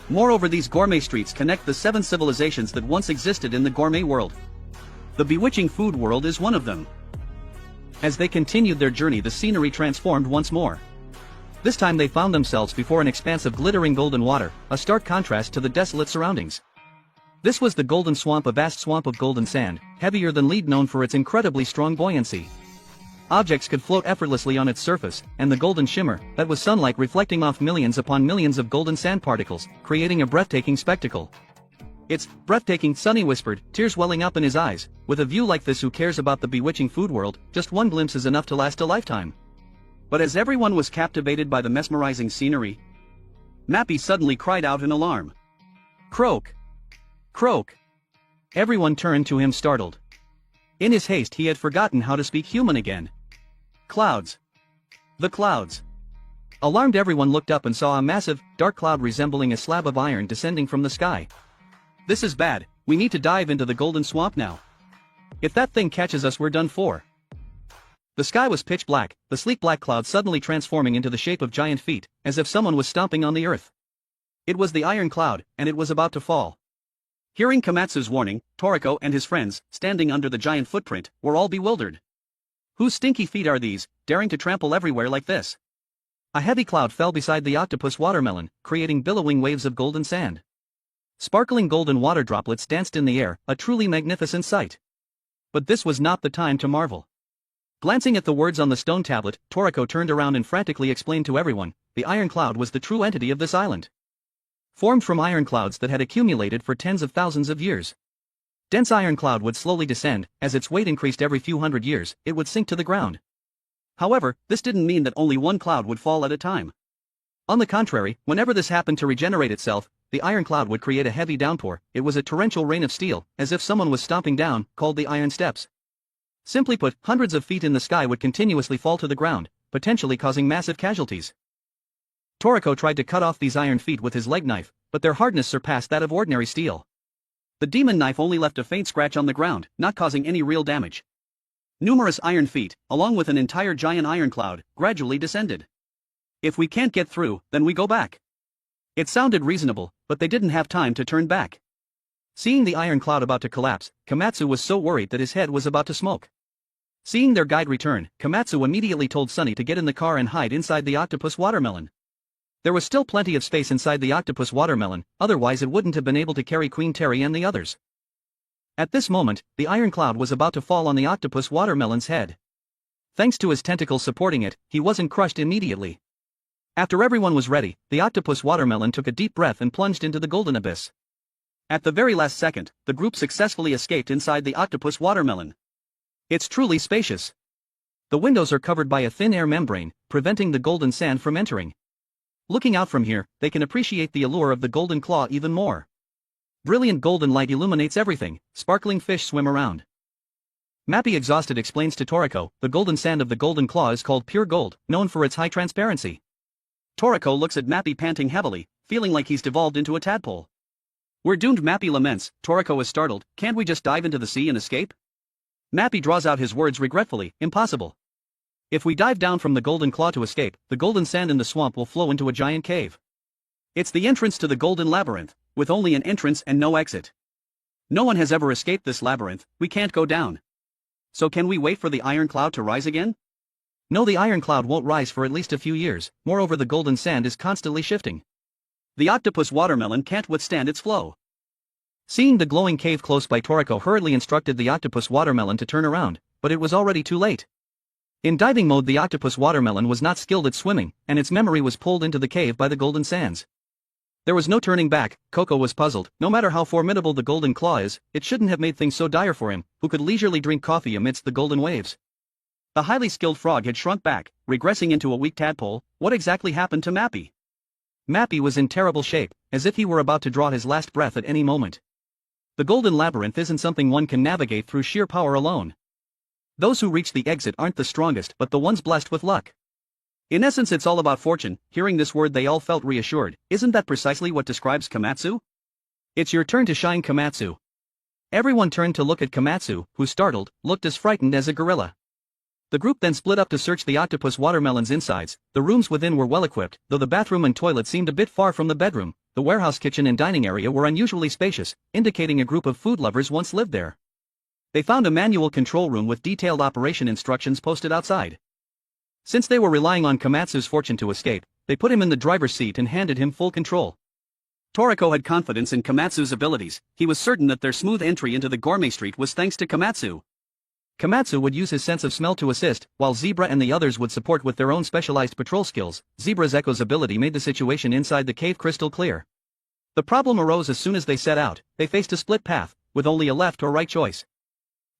Moreover, these gourmet streets connect the 7 civilizations that once existed in the gourmet world. The bewitching food world is one of them. As they continued their journey, the scenery transformed once more. This time they found themselves before an expanse of glittering golden water, a stark contrast to the desolate surroundings. This was the Golden Swamp, a vast swamp of golden sand, heavier than lead, known for its incredibly strong buoyancy. Objects could float effortlessly on its surface, and the golden shimmer, that was sunlight reflecting off millions upon millions of golden sand particles, creating a breathtaking spectacle. It's breathtaking, Sunny whispered, tears welling up in his eyes. With a view like this, who cares about the bewitching food world? Just one glimpse is enough to last a lifetime. But as everyone was captivated by the mesmerizing scenery, Mappy suddenly cried out in alarm. Croak! Croak! Everyone turned to him, startled. In his haste he had forgotten how to speak human again. Clouds! The clouds! Alarmed, everyone looked up and saw a massive, dark cloud resembling a slab of iron descending from the sky. This is bad. We need to dive into the golden swamp now. If that thing catches us, we're done for. The sky was pitch black, the sleek black cloud suddenly transforming into the shape of giant feet, as if someone was stomping on the earth. It was the iron cloud, and it was about to fall. Hearing Komatsu's warning, Toriko and his friends, standing under the giant footprint, were all bewildered. Whose stinky feet are these, daring to trample everywhere like this? A heavy cloud fell beside the octopus watermelon, creating billowing waves of golden sand. Sparkling golden water droplets danced in the air, a truly magnificent sight. But this was not the time to marvel. Glancing at the words on the stone tablet, Toriko turned around and frantically explained to everyone, the iron cloud was the true entity of this island. Formed from iron clouds that had accumulated for tens of thousands of years. Dense iron cloud would slowly descend, as its weight increased every few hundred years, it would sink to the ground. However, this didn't mean that only one cloud would fall at a time. On the contrary, whenever this happened to regenerate itself, the iron cloud would create a heavy downpour. It was a torrential rain of steel, as if someone was stomping down, called the iron steps. Simply put, hundreds of feet in the sky would continuously fall to the ground, potentially causing massive casualties. Toriko tried to cut off these iron feet with his leg knife, but their hardness surpassed that of ordinary steel. The demon knife only left a faint scratch on the ground, not causing any real damage. Numerous iron feet, along with an entire giant iron cloud, gradually descended. If we can't get through, then we go back. It sounded reasonable, but they didn't have time to turn back. Seeing the iron cloud about to collapse, Komatsu was so worried that his head was about to smoke. Seeing their guide return, Komatsu immediately told Sunny to get in the car and hide inside the octopus watermelon. There was still plenty of space inside the octopus watermelon, otherwise it wouldn't have been able to carry Queen Terry and the others. At this moment, the iron cloud was about to fall on the octopus watermelon's head. Thanks to his tentacles supporting it, he wasn't crushed immediately. After everyone was ready, the octopus watermelon took a deep breath and plunged into the golden abyss. At the very last second, the group successfully escaped inside the octopus watermelon. It's truly spacious. The windows are covered by a thin air membrane, preventing the golden sand from entering. Looking out from here, they can appreciate the allure of the golden claw even more. Brilliant golden light illuminates everything, sparkling fish swim around. Mappy exhausted explains to Toriko, the golden sand of the golden claw is called pure gold, known for its high transparency. Toriko looks at Mappy panting heavily, feeling like he's devolved into a tadpole. We're doomed, Mappy laments. Toriko is startled, can't we just dive into the sea and escape? Mappy draws out his words regretfully, impossible. If we dive down from the golden claw to escape, the golden sand in the swamp will flow into a giant cave. It's the entrance to the golden labyrinth, with only an entrance and no exit. No one has ever escaped this labyrinth, we can't go down. So can we wait for the iron cloud to rise again? No, the iron cloud won't rise for at least a few years, moreover the golden sand is constantly shifting. The octopus watermelon can't withstand its flow. Seeing the glowing cave close by, Toriko hurriedly instructed the octopus watermelon to turn around, but it was already too late. In diving mode, the octopus watermelon was not skilled at swimming, and its memory was pulled into the cave by the golden sands. There was no turning back. Coco was puzzled. No matter how formidable the golden claw is, it shouldn't have made things so dire for him, who could leisurely drink coffee amidst the golden waves. The highly skilled frog had shrunk back, regressing into a weak tadpole. What exactly happened to Mappy? Mappy was in terrible shape, as if he were about to draw his last breath at any moment. The golden labyrinth isn't something one can navigate through sheer power alone. Those who reach the exit aren't the strongest but the ones blessed with luck. In essence, it's all about fortune. Hearing this word, they all felt reassured. Isn't that precisely what describes Komatsu? It's your turn to shine, Komatsu. Everyone turned to look at Komatsu, who, startled, looked as frightened as a gorilla. The group then split up to search the octopus watermelon's insides. The rooms within were well equipped, though the bathroom and toilet seemed a bit far from the bedroom. The warehouse kitchen and dining area were unusually spacious, indicating a group of food lovers once lived there. They found a manual control room with detailed operation instructions posted outside. Since they were relying on Komatsu's fortune to escape, they put him in the driver's seat and handed him full control. Toriko had confidence in Komatsu's abilities. He was certain that their smooth entry into the gourmet street was thanks to Komatsu. Komatsu would use his sense of smell to assist, while Zebra and the others would support with their own specialized patrol skills. Zebra's Echo's ability made the situation inside the cave crystal clear. The problem arose as soon as they set out. They faced a split path, with only a left or right choice.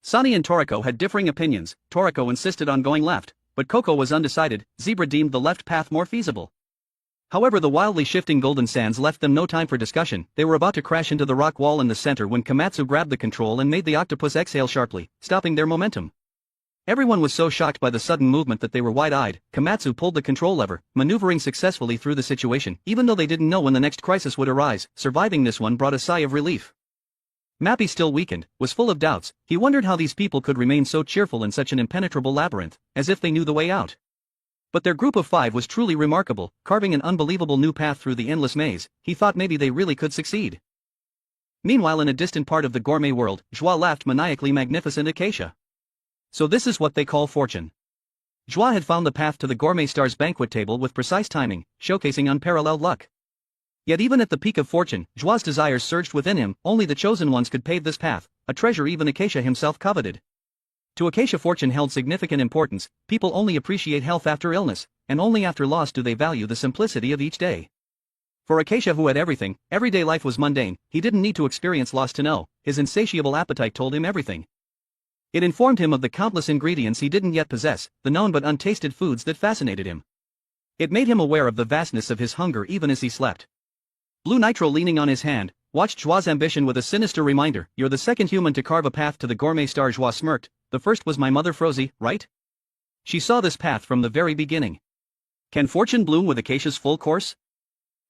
Sunny and Toriko had differing opinions. Toriko insisted on going left, but Coco was undecided. Zebra deemed the left path more feasible. However, the wildly shifting golden sands left them no time for discussion. They were about to crash into the rock wall in the center when Komatsu grabbed the control and made the octopus exhale sharply, stopping their momentum. Everyone was so shocked by the sudden movement that they were wide-eyed. Komatsu pulled the control lever, maneuvering successfully through the situation. Even though they didn't know when the next crisis would arise, surviving this one brought a sigh of relief. Mappy, still weakened, was full of doubts. He wondered how these people could remain so cheerful in such an impenetrable labyrinth, as if they knew the way out. But their group of 5 was truly remarkable, carving an unbelievable new path through the endless maze. He thought maybe they really could succeed. Meanwhile, in a distant part of the gourmet world, Joie laughed maniacally. Magnificent Acacia. So this is what they call fortune. Joie had found the path to the gourmet star's banquet table with precise timing, showcasing unparalleled luck. Yet even at the peak of fortune, Joie's desires surged within him, only the chosen ones could pave this path, a treasure even Acacia himself coveted. To Acacia fortune held significant importance, people only appreciate health after illness, and only after loss do they value the simplicity of each day. For Acacia, who had everything, everyday life was mundane, he didn't need to experience loss to know, his insatiable appetite told him everything. It informed him of the countless ingredients he didn't yet possess, the known but untasted foods that fascinated him. It made him aware of the vastness of his hunger even as he slept. Blue Nitro, leaning on his hand, watched Joie's ambition with a sinister reminder. "You're the second human to carve a path to the gourmet star." Joie smirked. "The first was my mother Frozy, right? She saw this path from the very beginning." "Can fortune bloom with Acacia's full course?"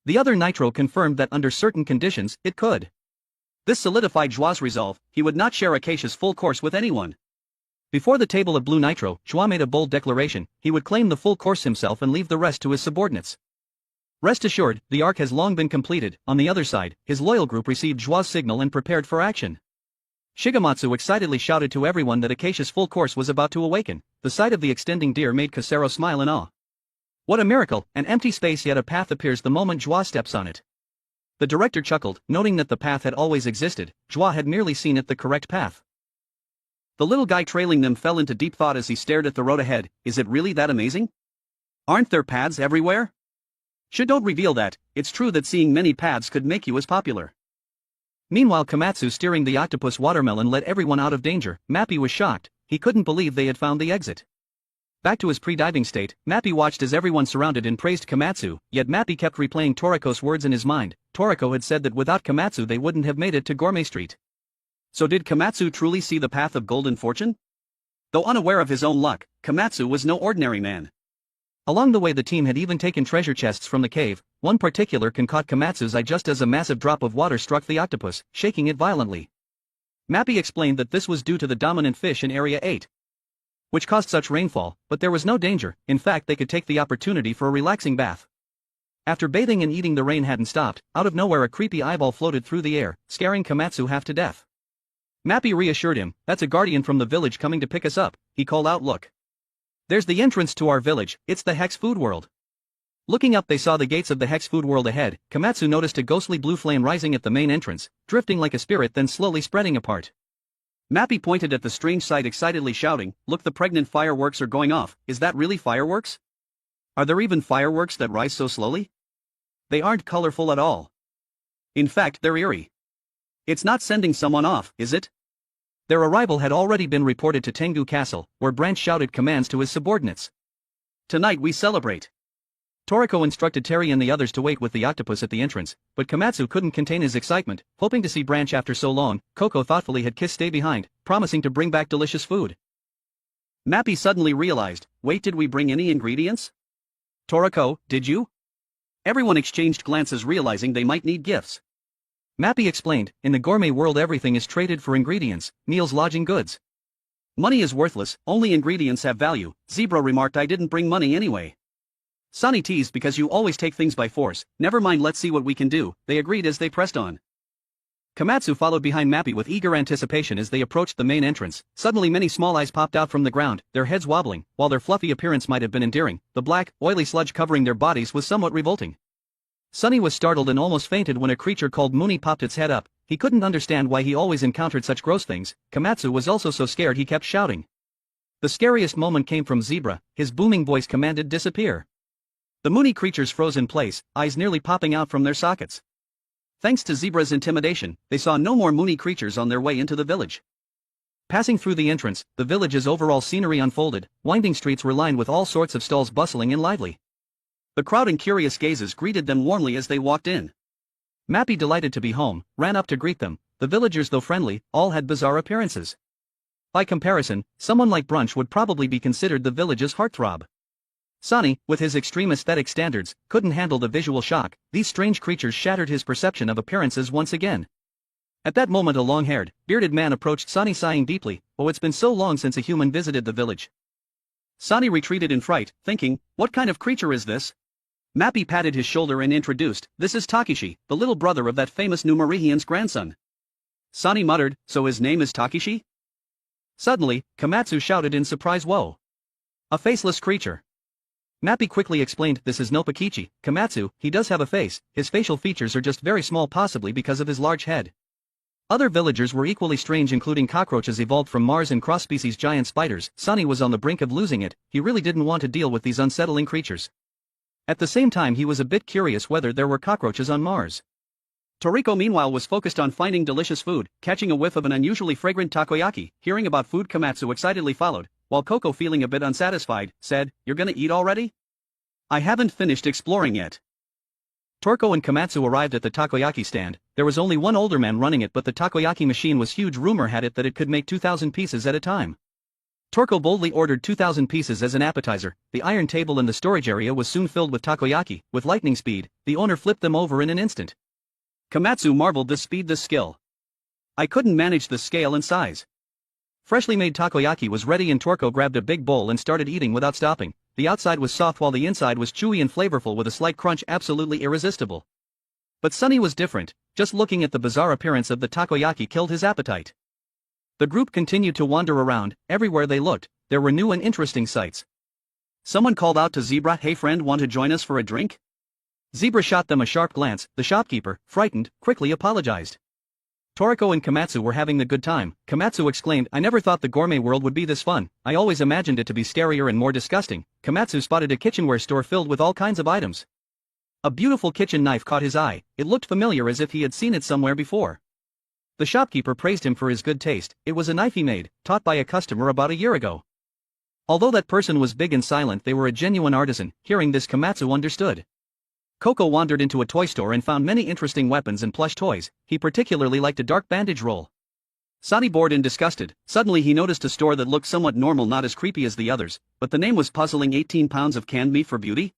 The other Nitro confirmed that under certain conditions, it could. This solidified Joie's resolve. He would not share Acacia's full course with anyone. Before the table of Blue Nitro, Joie made a bold declaration. He would claim the full course himself and leave the rest to his subordinates. Rest assured, the arc has long been completed. On the other side, his loyal group received Joie's signal and prepared for action. Shigematsu excitedly shouted to everyone that Acacia's full course was about to awaken. The sight of the extending deer made Casero smile in awe. What a miracle, an empty space yet a path appears the moment Joie steps on it. The director chuckled, noting that the path had always existed, Joie had merely seen it the correct path. The little guy trailing them fell into deep thought as he stared at the road ahead. Is it really that amazing? Aren't there paths everywhere? Don't reveal that. It's true that seeing many paths could make you as popular. Meanwhile, Komatsu, steering the octopus watermelon, let everyone out of danger. Mappy was shocked. He couldn't believe they had found the exit. Back to his pre-diving state, Mappy watched as everyone surrounded and praised Komatsu, yet Mappy kept replaying Toriko's words in his mind. Toriko had said that without Komatsu they wouldn't have made it to Gourmet Street. So did Komatsu truly see the path of golden fortune? Though unaware of his own luck, Komatsu was no ordinary man. Along the way the team had even taken treasure chests from the cave. One particular can caught Komatsu's eye just as a massive drop of water struck the octopus, shaking it violently. Mappy explained that this was due to the dominant fish in Area 8, which caused such rainfall, but there was no danger. In fact, they could take the opportunity for a relaxing bath. After bathing and eating, the rain hadn't stopped. Out of nowhere a creepy eyeball floated through the air, scaring Komatsu half to death. Mappy reassured him. "That's a guardian from the village coming to pick us up," he called out. "Look. There's the entrance to our village. It's the Hex Food World." Looking up, they saw the gates of the Hex Food World ahead. Komatsu noticed a ghostly blue flame rising at the main entrance, drifting like a spirit then slowly spreading apart. Mappy pointed at the strange sight, excitedly shouting, "Look, the pregnant fireworks are going off." "Is that really fireworks? Are there even fireworks that rise so slowly? They aren't colorful at all. In fact, they're eerie. It's not sending someone off, is it?" Their arrival had already been reported to Tengu Castle, where Branch shouted commands to his subordinates. "Tonight we celebrate." Toriko instructed Terry and the others to wait with the octopus at the entrance, but Komatsu couldn't contain his excitement, hoping to see Branch after so long. Coco thoughtfully had kissed Stay Behind, promising to bring back delicious food. Mappy suddenly realized, "Wait, did we bring any ingredients? Toriko, did you?" Everyone exchanged glances, realizing they might need gifts. Mappy explained, "In the gourmet world everything is traded for ingredients, meals, lodging, goods. Money is worthless, only ingredients have value." Zebra remarked, "I didn't bring money anyway." Sunny teased, "Because you always take things by force." "Never mind, let's see what we can do," they agreed as they pressed on. Komatsu followed behind Mappy with eager anticipation as they approached the main entrance. Suddenly many small eyes popped out from the ground, their heads wobbling. While their fluffy appearance might have been endearing, the black, oily sludge covering their bodies was somewhat revolting. Sunny was startled and almost fainted when a creature called Mooney popped its head up. He couldn't understand why he always encountered such gross things. Komatsu was also so scared he kept shouting. The scariest moment came from Zebra. His booming voice commanded, "Disappear." The Mooney creatures froze in place, eyes nearly popping out from their sockets. Thanks to Zebra's intimidation, they saw no more Mooney creatures on their way into the village. Passing through the entrance, the village's overall scenery unfolded. Winding streets were lined with all sorts of stalls, bustling and lively. The crowd and curious gazes greeted them warmly as they walked in. Mappy, delighted to be home, ran up to greet them. The villagers, though friendly, all had bizarre appearances. By comparison, someone like Brunch would probably be considered the village's heartthrob. Sonny, with his extreme aesthetic standards, couldn't handle the visual shock. These strange creatures shattered his perception of appearances once again. At that moment a long-haired, bearded man approached Sonny, sighing deeply. "Oh, it's been so long since a human visited the village." Sonny retreated in fright, thinking, "What kind of creature is this?" Mappy patted his shoulder and introduced, "This is Takeshi, the little brother of that famous Numerihian's grandson." Sonny muttered, "So his name is Takeshi?" Suddenly, Komatsu shouted in surprise, "Whoa! A faceless creature! Mappy quickly explained, this is Nilpakichi, Komatsu, he does have a face, his facial features are just very small possibly because of his large head. Other villagers were equally strange including cockroaches evolved from Mars and cross-species giant spiders. Sunny was on the brink of losing it, he really didn't want to deal with these unsettling creatures. At the same time he was a bit curious whether there were cockroaches on Mars. Toriko meanwhile was focused on finding delicious food, catching a whiff of an unusually fragrant takoyaki. Hearing about food, Komatsu excitedly followed, while Coco, feeling a bit unsatisfied, said, "You're gonna eat already? I haven't finished exploring yet." Toriko and Komatsu arrived at the takoyaki stand. There was only one older man running it, but the takoyaki machine was huge. Rumor had it that it could make 2,000 pieces at a time. Toriko boldly ordered 2,000 pieces as an appetizer. The iron table in the storage area was soon filled with takoyaki. With lightning speed, the owner flipped them over in an instant. Komatsu marveled, this speed, this skill. I couldn't manage the scale and size. Freshly made takoyaki was ready and Toriko grabbed a big bowl and started eating without stopping. The outside was soft while the inside was chewy and flavorful with a slight crunch, absolutely irresistible. But Sunny was different. Just looking at the bizarre appearance of the takoyaki killed his appetite. The group continued to wander around. Everywhere they looked, there were new and interesting sights. Someone called out to Zebra, "Hey friend, want to join us for a drink?" Zebra shot them a sharp glance. The shopkeeper, frightened, quickly apologized. Toriko and Komatsu were having the good time. Komatsu exclaimed, "I never thought the gourmet world would be this fun. I always imagined it to be scarier and more disgusting." Komatsu spotted a kitchenware store filled with all kinds of items. A beautiful kitchen knife caught his eye. It looked familiar as if he had seen it somewhere before. The shopkeeper praised him for his good taste. It was a knife he made, taught by a customer about a year ago. Although that person was big and silent, they were a genuine artisan. Hearing this, Komatsu understood. Coco wandered into a toy store and found many interesting weapons and plush toys. He particularly liked a dark bandage roll. Sunny, bored and disgusted, suddenly he noticed a store that looked somewhat normal, not as creepy as the others, but the name was puzzling. 18 pounds of canned meat for beauty?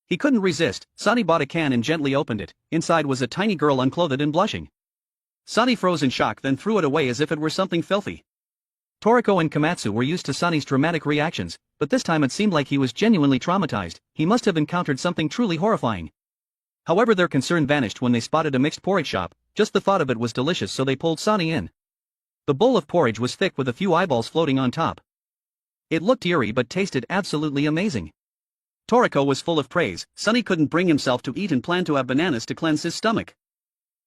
He couldn't resist. Sunny bought a can and gently opened it. Inside was a tiny girl unclothed and blushing. Sunny froze in shock, then threw it away as if it were something filthy. Toriko and Komatsu were used to Sunny's dramatic reactions, but this time it seemed like he was genuinely traumatized. He must have encountered something truly horrifying. However, their concern vanished when they spotted a mixed porridge shop. Just the thought of it was delicious, so they pulled Sunny in. The bowl of porridge was thick with a few eyeballs floating on top. It looked eerie but tasted absolutely amazing. Toriko was full of praise. Sunny couldn't bring himself to eat and planned to have bananas to cleanse his stomach.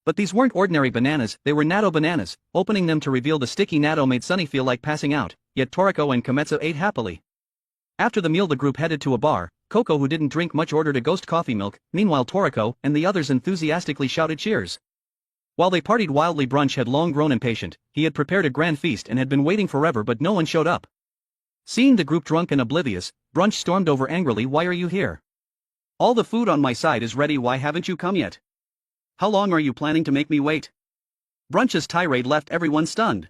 But these weren't ordinary bananas, they were natto bananas. Opening them to reveal the sticky natto made Sunny feel like passing out, yet Toriko and Komatsu ate happily. After the meal the group headed to a bar. Coco, who didn't drink much, ordered a ghost coffee milk. Meanwhile Toriko and the others enthusiastically shouted cheers. While they partied wildly, Brunch had long grown impatient. He had prepared a grand feast and had been waiting forever, but no one showed up. Seeing the group drunk and oblivious, Brunch stormed over angrily, "Why are you here? All the food on my side is ready, why haven't you come yet? How long are you planning to make me wait?" Brunch's tirade left everyone stunned.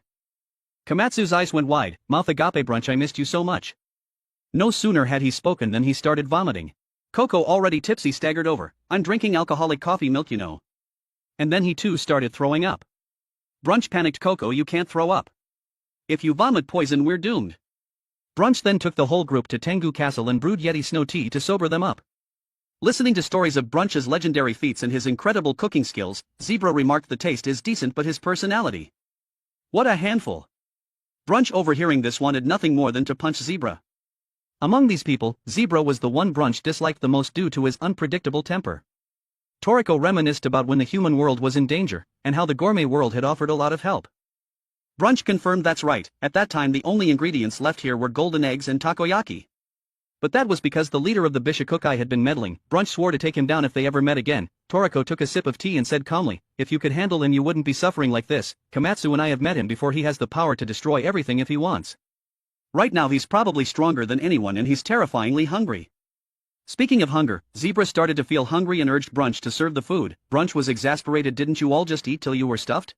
Komatsu's eyes went wide. "Mouth agape, Brunch, I missed you so much." No sooner had he spoken than he started vomiting. Coco, already tipsy, staggered over. "I'm drinking alcoholic coffee milk, you know." And then he too started throwing up. Brunch panicked. "Coco, you can't throw up. If you vomit poison, we're doomed." Brunch then took the whole group to Tengu Castle and brewed Yeti snow tea to sober them up. Listening to stories of Brunch's legendary feats and his incredible cooking skills, Zebra remarked, "The taste is decent, but his personality. What a handful." Brunch, overhearing this, wanted nothing more than to punch Zebra. Among these people, Zebra was the one Brunch disliked the most due to his unpredictable temper. Toriko reminisced about when the human world was in danger, and how the gourmet world had offered a lot of help. Brunch confirmed that's right. At that time the only ingredients left here were golden eggs and takoyaki. But that was because the leader of the Bishokukai had been meddling. Brunch swore to take him down if they ever met again. Toriko took a sip of tea and said calmly, "If you could handle him you wouldn't be suffering like this. Komatsu and I have met him before. He has the power to destroy everything if he wants. Right now he's probably stronger than anyone and he's terrifyingly hungry." Speaking of hunger, Zebra started to feel hungry and urged Brunch to serve the food. Brunch was exasperated. "Didn't you all just eat till you were stuffed?"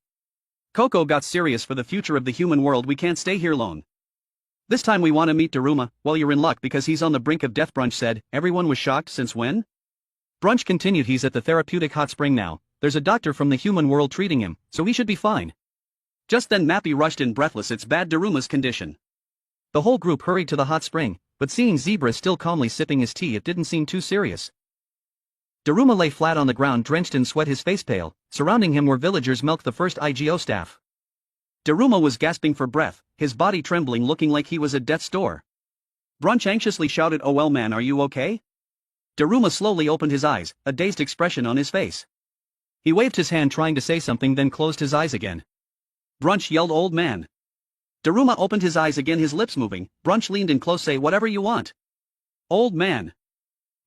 Coco got serious. "For the future of the human world we can't stay here long. This time we want to meet Daruma." "Well, you're in luck because he's on the brink of death," Brunch said. Everyone was shocked. "Since when?" Brunch continued. "He's at the therapeutic hot spring now. There's a doctor from the human world treating him, so he should be fine." Just then Mappy rushed in breathless. "It's bad, Daruma's condition." The whole group hurried to the hot spring, but seeing Zebra still calmly sipping his tea, it didn't seem too serious. Daruma lay flat on the ground, drenched in sweat, his face pale. Surrounding him were villagers milked the first IGO staff. Daruma was gasping for breath, his body trembling, looking like he was at death's door. Brunch anxiously shouted, "Oh well man, are you okay?" Daruma slowly opened his eyes, a dazed expression on his face. He waved his hand trying to say something, then closed his eyes again. Brunch yelled, "Old man." Daruma opened his eyes again, his lips moving. Brunch leaned in close, "Say whatever you want." "Old man."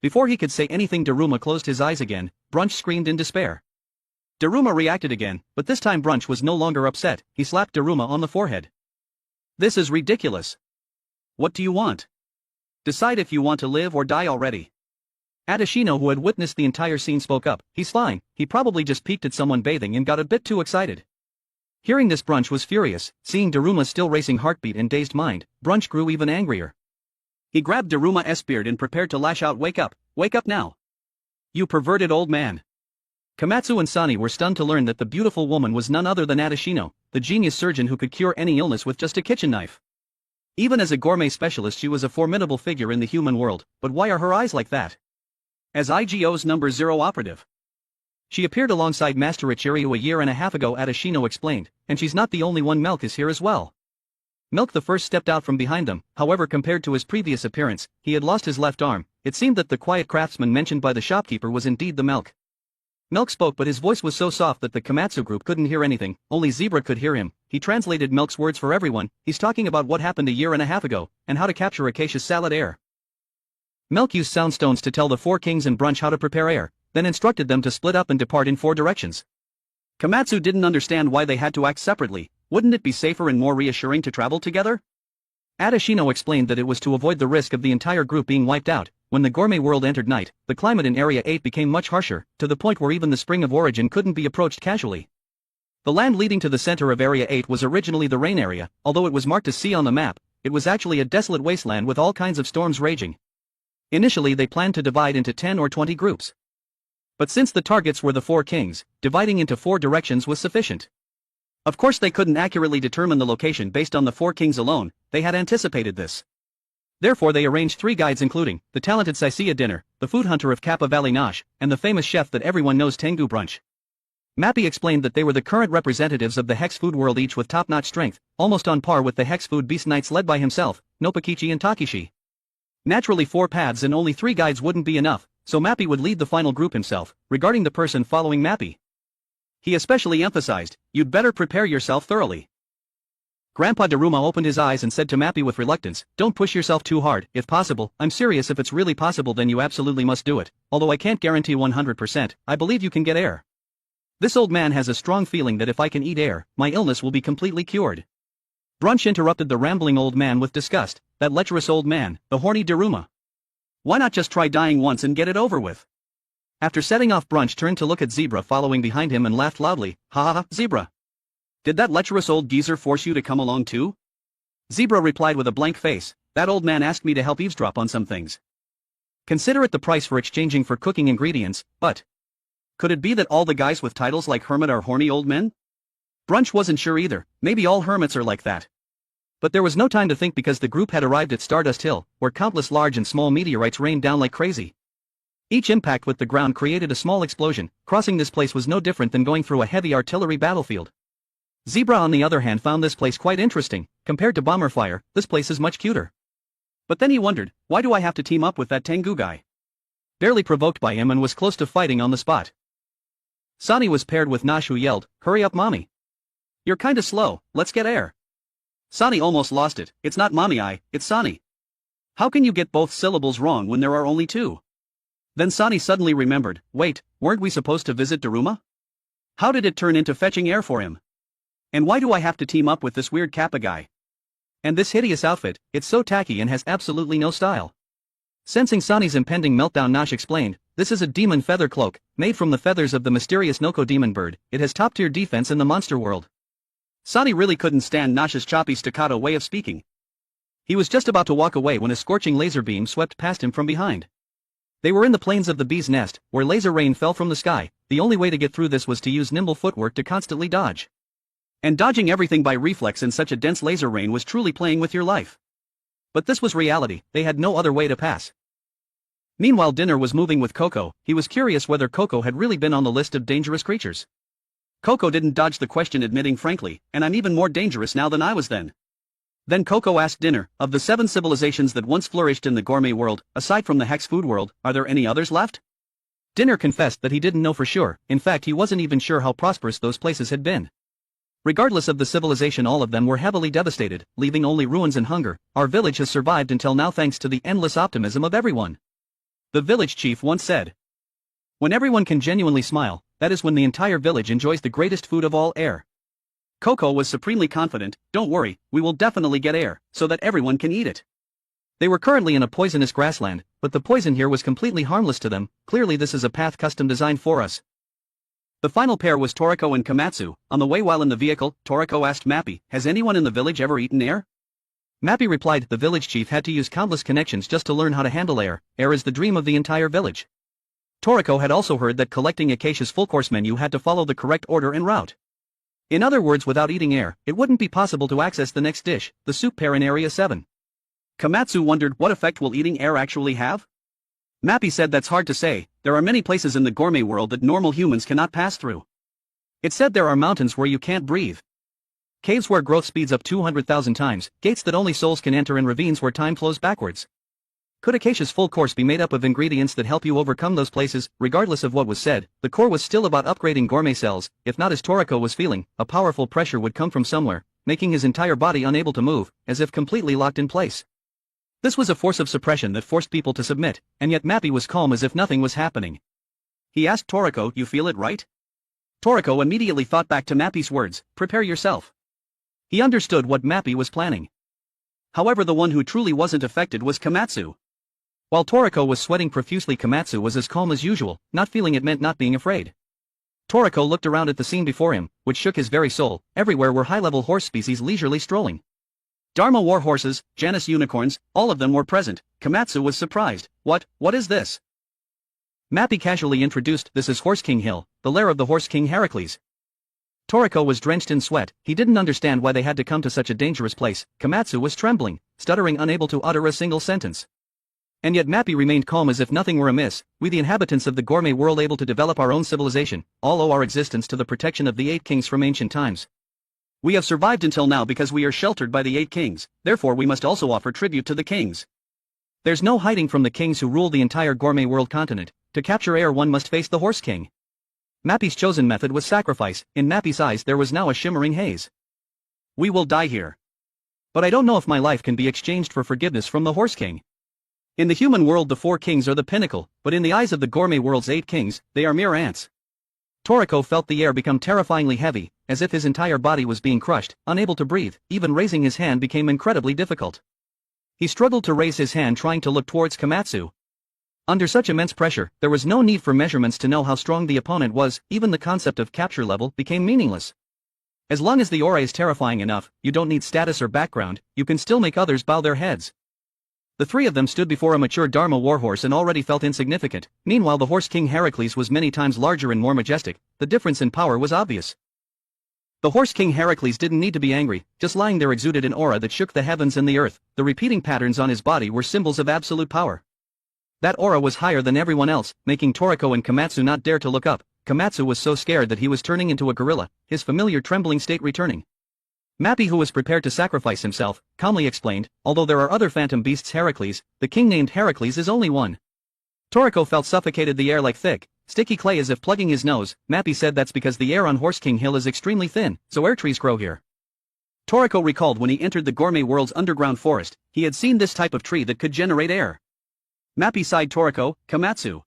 Before he could say anything, Daruma closed his eyes again. Brunch screamed in despair. Daruma reacted again, but this time Brunch was no longer upset. He slapped Daruma on the forehead. "This is ridiculous. What do you want? Decide if you want to live or die already." Adashino, who had witnessed the entire scene, spoke up. "He's fine, he probably just peeked at someone bathing and got a bit too excited." Hearing this, Brunch was furious. Seeing Daruma's still racing heartbeat and dazed mind, Brunch grew even angrier. He grabbed Daruma's beard and prepared to lash out. Wake up now. You perverted old man." Komatsu and Sani were stunned to learn that the beautiful woman was none other than Adashino, the genius surgeon who could cure any illness with just a kitchen knife. Even as a gourmet specialist, she was a formidable figure in the human world, but why are her eyes like that? As IGO's number 0 operative, she appeared alongside Master Ichiryu a year and a half ago, Adashino explained, and she's not the only one. Milk is here as well. Milk the first stepped out from behind them. However, compared to his previous appearance, he had lost his left arm. It seemed that the quiet craftsman mentioned by the shopkeeper was indeed the Milk. Milk spoke, but his voice was so soft that the Komatsu group couldn't hear anything. Only Zebra could hear him. He translated Milk's words for everyone. He's talking about what happened a year and a half ago, and how to capture Acacia's salad air. Milk used soundstones to tell the 4 kings and Brunch how to prepare air, then instructed them to split up and depart in 4 directions. Komatsu didn't understand why they had to act separately. Wouldn't it be safer and more reassuring to travel together? Adashino explained that it was to avoid the risk of the entire group being wiped out. When the gourmet world entered night, the climate in Area 8 became much harsher, to the point where even the spring of origin couldn't be approached casually. The land leading to the center of Area 8 was originally the rain area. Although it was marked as sea on the map, it was actually a desolate wasteland with all kinds of storms raging. Initially they planned to divide into 10 or 20 groups. But since the targets were the 4 kings, dividing into 4 directions was sufficient. Of course they couldn't accurately determine the location based on the 4 kings alone. They had anticipated this. Therefore they arranged 3 guides, including the talented Saisia Dinner, the food hunter of Kappa Valley Nosh, and the famous chef that everyone knows, Tengu Brunch. Mappy explained that they were the current representatives of the Hex Food world, each with top-notch strength, almost on par with the Hex Food Beast Knights led by himself, Nopakichi and Takishi. Naturally 4 paths and only 3 guides wouldn't be enough, so Mappy would lead the final group himself. Regarding the person following Mappy, he especially emphasized, "You'd better prepare yourself thoroughly." Grandpa Daruma opened his eyes and said to Mappy with reluctance, "Don't push yourself too hard, if possible. I'm serious. If it's really possible, then you absolutely must do it. Although I can't guarantee 100%, I believe you can get air. This old man has a strong feeling that if I can eat air, my illness will be completely cured." Brunch interrupted the rambling old man with disgust. That lecherous old man, the horny Daruma. Why not just try dying once and get it over with? After setting off, Brunch turned to look at Zebra following behind him and laughed loudly. "Ha ha ha, Zebra. Did that lecherous old geezer force you to come along too?" Zebra replied with a blank face, "That old man asked me to help eavesdrop on some things. Consider it the price for exchanging for cooking ingredients, but could it be that all the guys with titles like hermit are horny old men?" Brunch wasn't sure either. Maybe all hermits are like that. But there was no time to think because the group had arrived at Stardust Hill, where countless large and small meteorites rained down like crazy. Each impact with the ground created a small explosion. Crossing this place was no different than going through a heavy artillery battlefield. Zebra on the other hand found this place quite interesting. Compared to Bomber Fire, this place is much cuter. But then he wondered, why do I have to team up with that Tengu guy? Barely provoked by him and was close to fighting on the spot. Sani was paired with Nash, who yelled, "Hurry up mommy. You're kinda slow, let's get air." Sani almost lost it. "It's not mommy, it's Sani. How can you get both syllables wrong when there are only 2? Then Sani suddenly remembered, wait, weren't we supposed to visit Daruma? How did it turn into fetching air for him? And why do I have to team up with this weird Kappa guy? And this hideous outfit, it's so tacky and has absolutely no style." Sensing Sani's impending meltdown, Nash explained, "This is a demon feather cloak, made from the feathers of the mysterious Noko demon bird. It has top-tier defense in the monster world." Sani really couldn't stand Nash's choppy staccato way of speaking. He was just about to walk away when a scorching laser beam swept past him from behind. They were in the plains of the bee's nest, where laser rain fell from the sky. The only way to get through this was to use nimble footwork to constantly dodge. And dodging everything by reflex in such a dense laser rain was truly playing with your life. But this was reality, they had no other way to pass. Meanwhile, Dinner was moving with Coco. He was curious whether Coco had really been on the list of dangerous creatures. Coco didn't dodge the question, admitting frankly, "And I'm even more dangerous now than I was then." Then Coco asked Dinner, of the 7 civilizations that once flourished in the gourmet world, aside from the hex food world, are there any others left? Dinner confessed that he didn't know for sure, in fact he wasn't even sure how prosperous those places had been. Regardless of the civilization, all of them were heavily devastated, leaving only ruins and hunger. Our village has survived until now thanks to the endless optimism of everyone. The village chief once said. When everyone can genuinely smile, that is when the entire village enjoys the greatest food of all, air. Coco was supremely confident. Don't worry, we will definitely get air, so that everyone can eat it. They were currently in a poisonous grassland, but the poison here was completely harmless to them. Clearly this is a path custom designed for us. The final pair was Toriko and Komatsu. On the way while in the vehicle, Toriko asked Mappy, has anyone in the village ever eaten air? Mappy replied the village chief had to use countless connections just to learn how to handle air. Air is the dream of the entire village. Toriko had also heard that collecting Acacia's full-course menu had to follow the correct order and route. In other words, without eating air, it wouldn't be possible to access the next dish, the soup pair in Area 7. Komatsu wondered what effect will eating air actually have? Mappy said that's hard to say. There are many places in the gourmet world that normal humans cannot pass through. It said there are mountains where you can't breathe, caves where growth speeds up 200,000 times, gates that only souls can enter, and ravines where time flows backwards. Could Acacia's full course be made up of ingredients that help you overcome those places? Regardless of what was said, the core was still about upgrading gourmet cells. If not as Toriko was feeling, a powerful pressure would come from somewhere, making his entire body unable to move, as if completely locked in place. This was a force of suppression that forced people to submit, and yet Mappy was calm as if nothing was happening. He asked Toriko, you feel it, right? Toriko immediately thought back to Mappy's words, prepare yourself. He understood what Mappy was planning. However, the one who truly wasn't affected was Komatsu. While Toriko was sweating profusely, Komatsu was as calm as usual, not feeling it meant not being afraid. Toriko looked around at the scene before him, which shook his very soul. Everywhere were high-level horse species leisurely strolling. Dharma war horses, Janus unicorns, all of them were present. Komatsu was surprised. What is this? Mappy casually introduced, this is Horse King Hill, the lair of the Horse King Heracles. Toriko was drenched in sweat. He didn't understand why they had to come to such a dangerous place. Komatsu was trembling, stuttering, unable to utter a single sentence. And yet Mappy remained calm as if nothing were amiss. We, the inhabitants of the gourmet world, able to develop our own civilization, all owe our existence to the protection of the 8 kings from ancient times. We have survived until now because we are sheltered by the 8 kings, therefore we must also offer tribute to the kings. There's no hiding from the kings who rule the entire gourmet world continent. To capture air, one must face the Horse King. Mappy's chosen method was sacrifice. In Mappy's eyes there was now a shimmering haze. We will die here. But I don't know if my life can be exchanged for forgiveness from the Horse King. In the human world the 4 kings are the pinnacle, but in the eyes of the gourmet world's 8 kings, they are mere ants. Toriko felt the air become terrifyingly heavy, as if his entire body was being crushed, unable to breathe. Even raising his hand became incredibly difficult. He struggled to raise his hand, trying to look towards Komatsu. Under such immense pressure, there was no need for measurements to know how strong the opponent was. Even the concept of capture level became meaningless. As long as the aura is terrifying enough, you don't need status or background, you can still make others bow their heads. The 3 of them stood before a mature Dharma warhorse and already felt insignificant. Meanwhile the Horse King Heracles was many times larger and more majestic. The difference in power was obvious. The Horse King Heracles didn't need to be angry, just lying there exuded an aura that shook the heavens and the earth. The repeating patterns on his body were symbols of absolute power. That aura was higher than everyone else, making Toriko and Komatsu not dare to look up. Komatsu was so scared that he was turning into a gorilla, his familiar trembling state returning. Mappy, who was prepared to sacrifice himself, calmly explained, although there are other phantom beasts Heracles, the king named Heracles is only one. Toriko felt suffocated, the air like thick, sticky clay as if plugging his nose. Mappy said that's because the air on Horse King Hill is extremely thin, so air trees grow here. Toriko recalled when he entered the gourmet world's underground forest, he had seen this type of tree that could generate air. Mappy sighed. Toriko, Komatsu.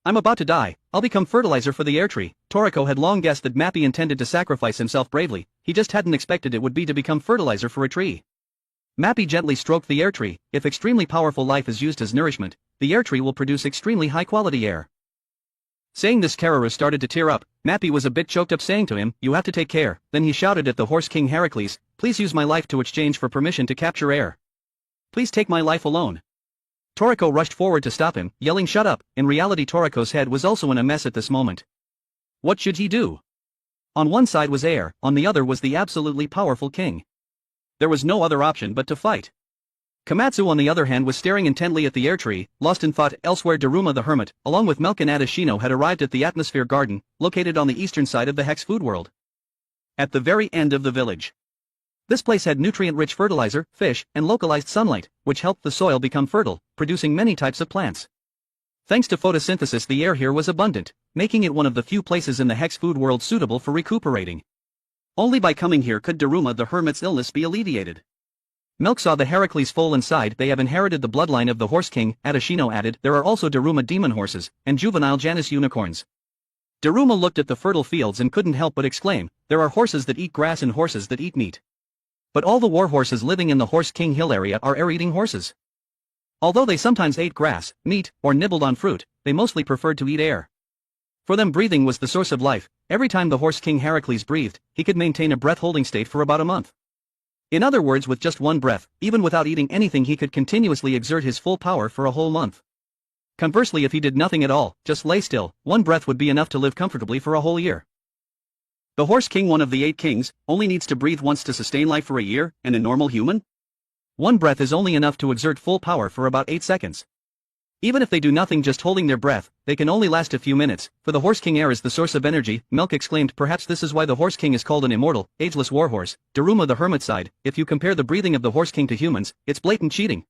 I'm about to die, I'll become fertilizer for the air tree. Toriko had long guessed that Mappy intended to sacrifice himself bravely, he just hadn't expected it would be to become fertilizer for a tree. Mappy gently stroked the air tree. If extremely powerful life is used as nourishment, the air tree will produce extremely high-quality air. Saying this, Kararu started to tear up. Mappy was a bit choked up, saying to him, you have to take care. Then he shouted at the Horse King Heracles, please use my life to exchange for permission to capture air. Please take my life alone. Toriko rushed forward to stop him, yelling shut up. In reality Toriko's head was also in a mess at this moment. What should he do? On one side was air, on the other was the absolutely powerful king. There was no other option but to fight. Komatsu on the other hand was staring intently at the air tree, lost in thought. Elsewhere Daruma the hermit, along with Melk and Adashino, had arrived at the atmosphere garden, located on the eastern side of the Hex food world. At the very end of the village. This place had nutrient-rich fertilizer, fish, and localized sunlight, which helped the soil become fertile, producing many types of plants. Thanks to photosynthesis, the air here was abundant, making it one of the few places in the Hex food world suitable for recuperating. Only by coming here could Daruma the hermit's illness be alleviated. Milk saw the Heracles foal inside. They have inherited the bloodline of the Horse King, Adashino added. There are also Daruma demon horses, and juvenile Janus unicorns. Daruma looked at the fertile fields and couldn't help but exclaim, there are horses that eat grass and horses that eat meat. But all the war horses living in the Horse King Hill area are air-eating horses. Although they sometimes ate grass, meat, or nibbled on fruit, they mostly preferred to eat air. For them, breathing was the source of life. Every time the Horse King Heracles breathed, he could maintain a breath-holding state for about a month. In other words, with just one breath, even without eating anything, he could continuously exert his full power for a whole month. Conversely, if he did nothing at all, just lay still, one breath would be enough to live comfortably for a whole year. The Horse King, one of the 8 kings, only needs to breathe once to sustain life for a year, and a normal human? One breath is only enough to exert full power for about 8 seconds. Even if they do nothing, just holding their breath, they can only last a few minutes, for the Horse King air is the source of energy. Milk exclaimed, perhaps this is why the Horse King is called an immortal, ageless warhorse. Daruma the hermit sighed, if you compare the breathing of the Horse King to humans, it's blatant cheating.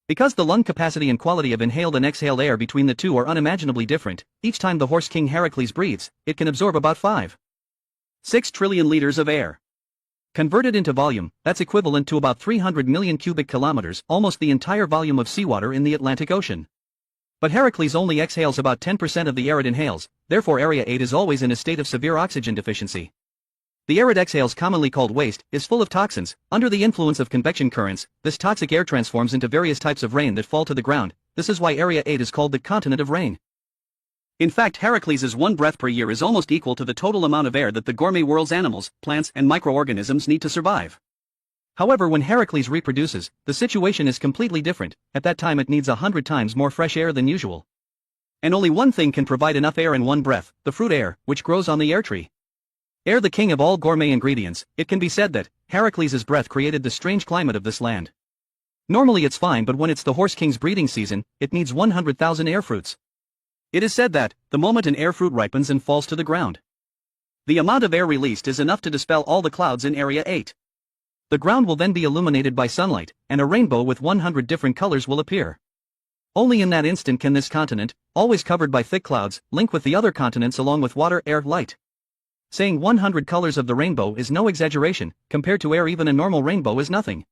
Because the lung capacity and quality of inhaled and exhaled air between the two are unimaginably different, each time the Horse King Heracles breathes, it can absorb about 5.6 trillion liters of air. Converted into volume, that's equivalent to about 300 million cubic kilometers, almost the entire volume of seawater in the Atlantic Ocean. But Heracles only exhales about 10% of the air it inhales, therefore Area 8 is always in a state of severe oxygen deficiency. The air it exhales, commonly called waste, is full of toxins. Under the influence of convection currents, this toxic air transforms into various types of rain that fall to the ground. This is why Area 8 is called the continent of rain. In fact, Heracles' one breath per year is almost equal to the total amount of air that the gourmet world's animals, plants, and microorganisms need to survive. However, when Heracles reproduces, the situation is completely different. At that time it needs 100 times more fresh air than usual. And only one thing can provide enough air in one breath, the fruit air, which grows on the air tree. Air, the king of all gourmet ingredients, it can be said that Heracles' breath created the strange climate of this land. Normally it's fine, but when it's the Horse King's breeding season, it needs 100,000 air fruits. It is said that, the moment an air fruit ripens and falls to the ground, the amount of air released is enough to dispel all the clouds in Area 8. The ground will then be illuminated by sunlight, and a rainbow with 100 different colors will appear. Only in that instant can this continent, always covered by thick clouds, link with the other continents along with water, air, light. Saying 100 colors of the rainbow is no exaggeration. Compared to air, even a normal rainbow is nothing.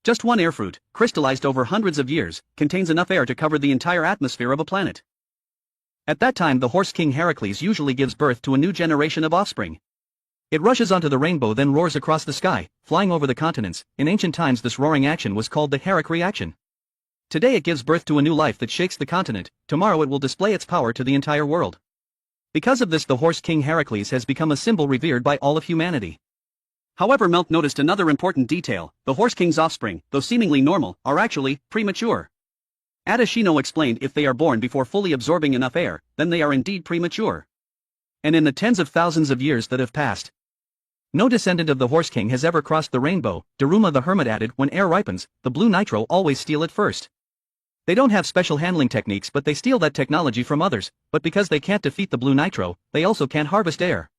Just one air fruit, crystallized over hundreds of years, contains enough air to cover the entire atmosphere of a planet. At that time, the Horse King Heracles usually gives birth to a new generation of offspring. It rushes onto the rainbow, then roars across the sky, flying over the continents. In ancient times, this roaring action was called the Herrick reaction. Today it gives birth to a new life that shakes the continent. Tomorrow it will display its power to the entire world. Because of this, the Horse King Heracles has become a symbol revered by all of humanity. However, Milk noticed another important detail. The Horse King's offspring, though seemingly normal, are actually premature. Adashino explained, if they are born before fully absorbing enough air, then they are indeed premature. And in the tens of thousands of years that have passed, no descendant of the Horse King has ever crossed the rainbow. Daruma the hermit added, when air ripens, the blue nitro always steal it first. They don't have special handling techniques, but they steal that technology from others. But because they can't defeat the blue nitro, they also can't harvest air.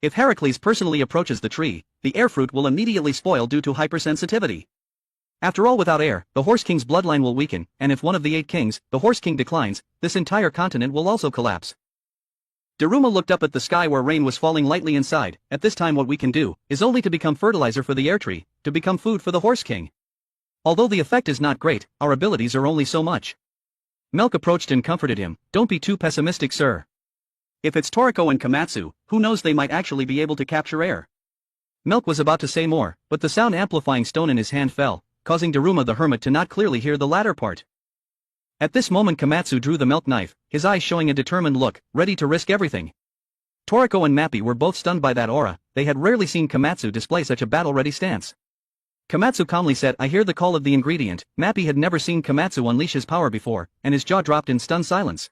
If Heracles personally approaches the tree, the air fruit will immediately spoil due to hypersensitivity. After all, without air, the Horse King's bloodline will weaken, and if one of the 8 kings, the Horse King, declines, this entire continent will also collapse. Daruma looked up at the sky where rain was falling lightly inside. At this time, what we can do is only to become fertilizer for the air tree, to become food for the Horse King. Although the effect is not great, our abilities are only so much. Milk approached and comforted him. Don't be too pessimistic, sir. If it's Toriko and Komatsu, who knows, they might actually be able to capture air. Milk was about to say more, but the sound-amplifying stone in his hand fell, causing Daruma the hermit to not clearly hear the latter part. At this moment, Komatsu drew the milk knife, his eyes showing a determined look, ready to risk everything. Toriko and Mappi were both stunned by that aura. They had rarely seen Komatsu display such a battle-ready stance. Komatsu calmly said, I hear the call of the ingredient. Mappi had never seen Komatsu unleash his power before, and his jaw dropped in stunned silence.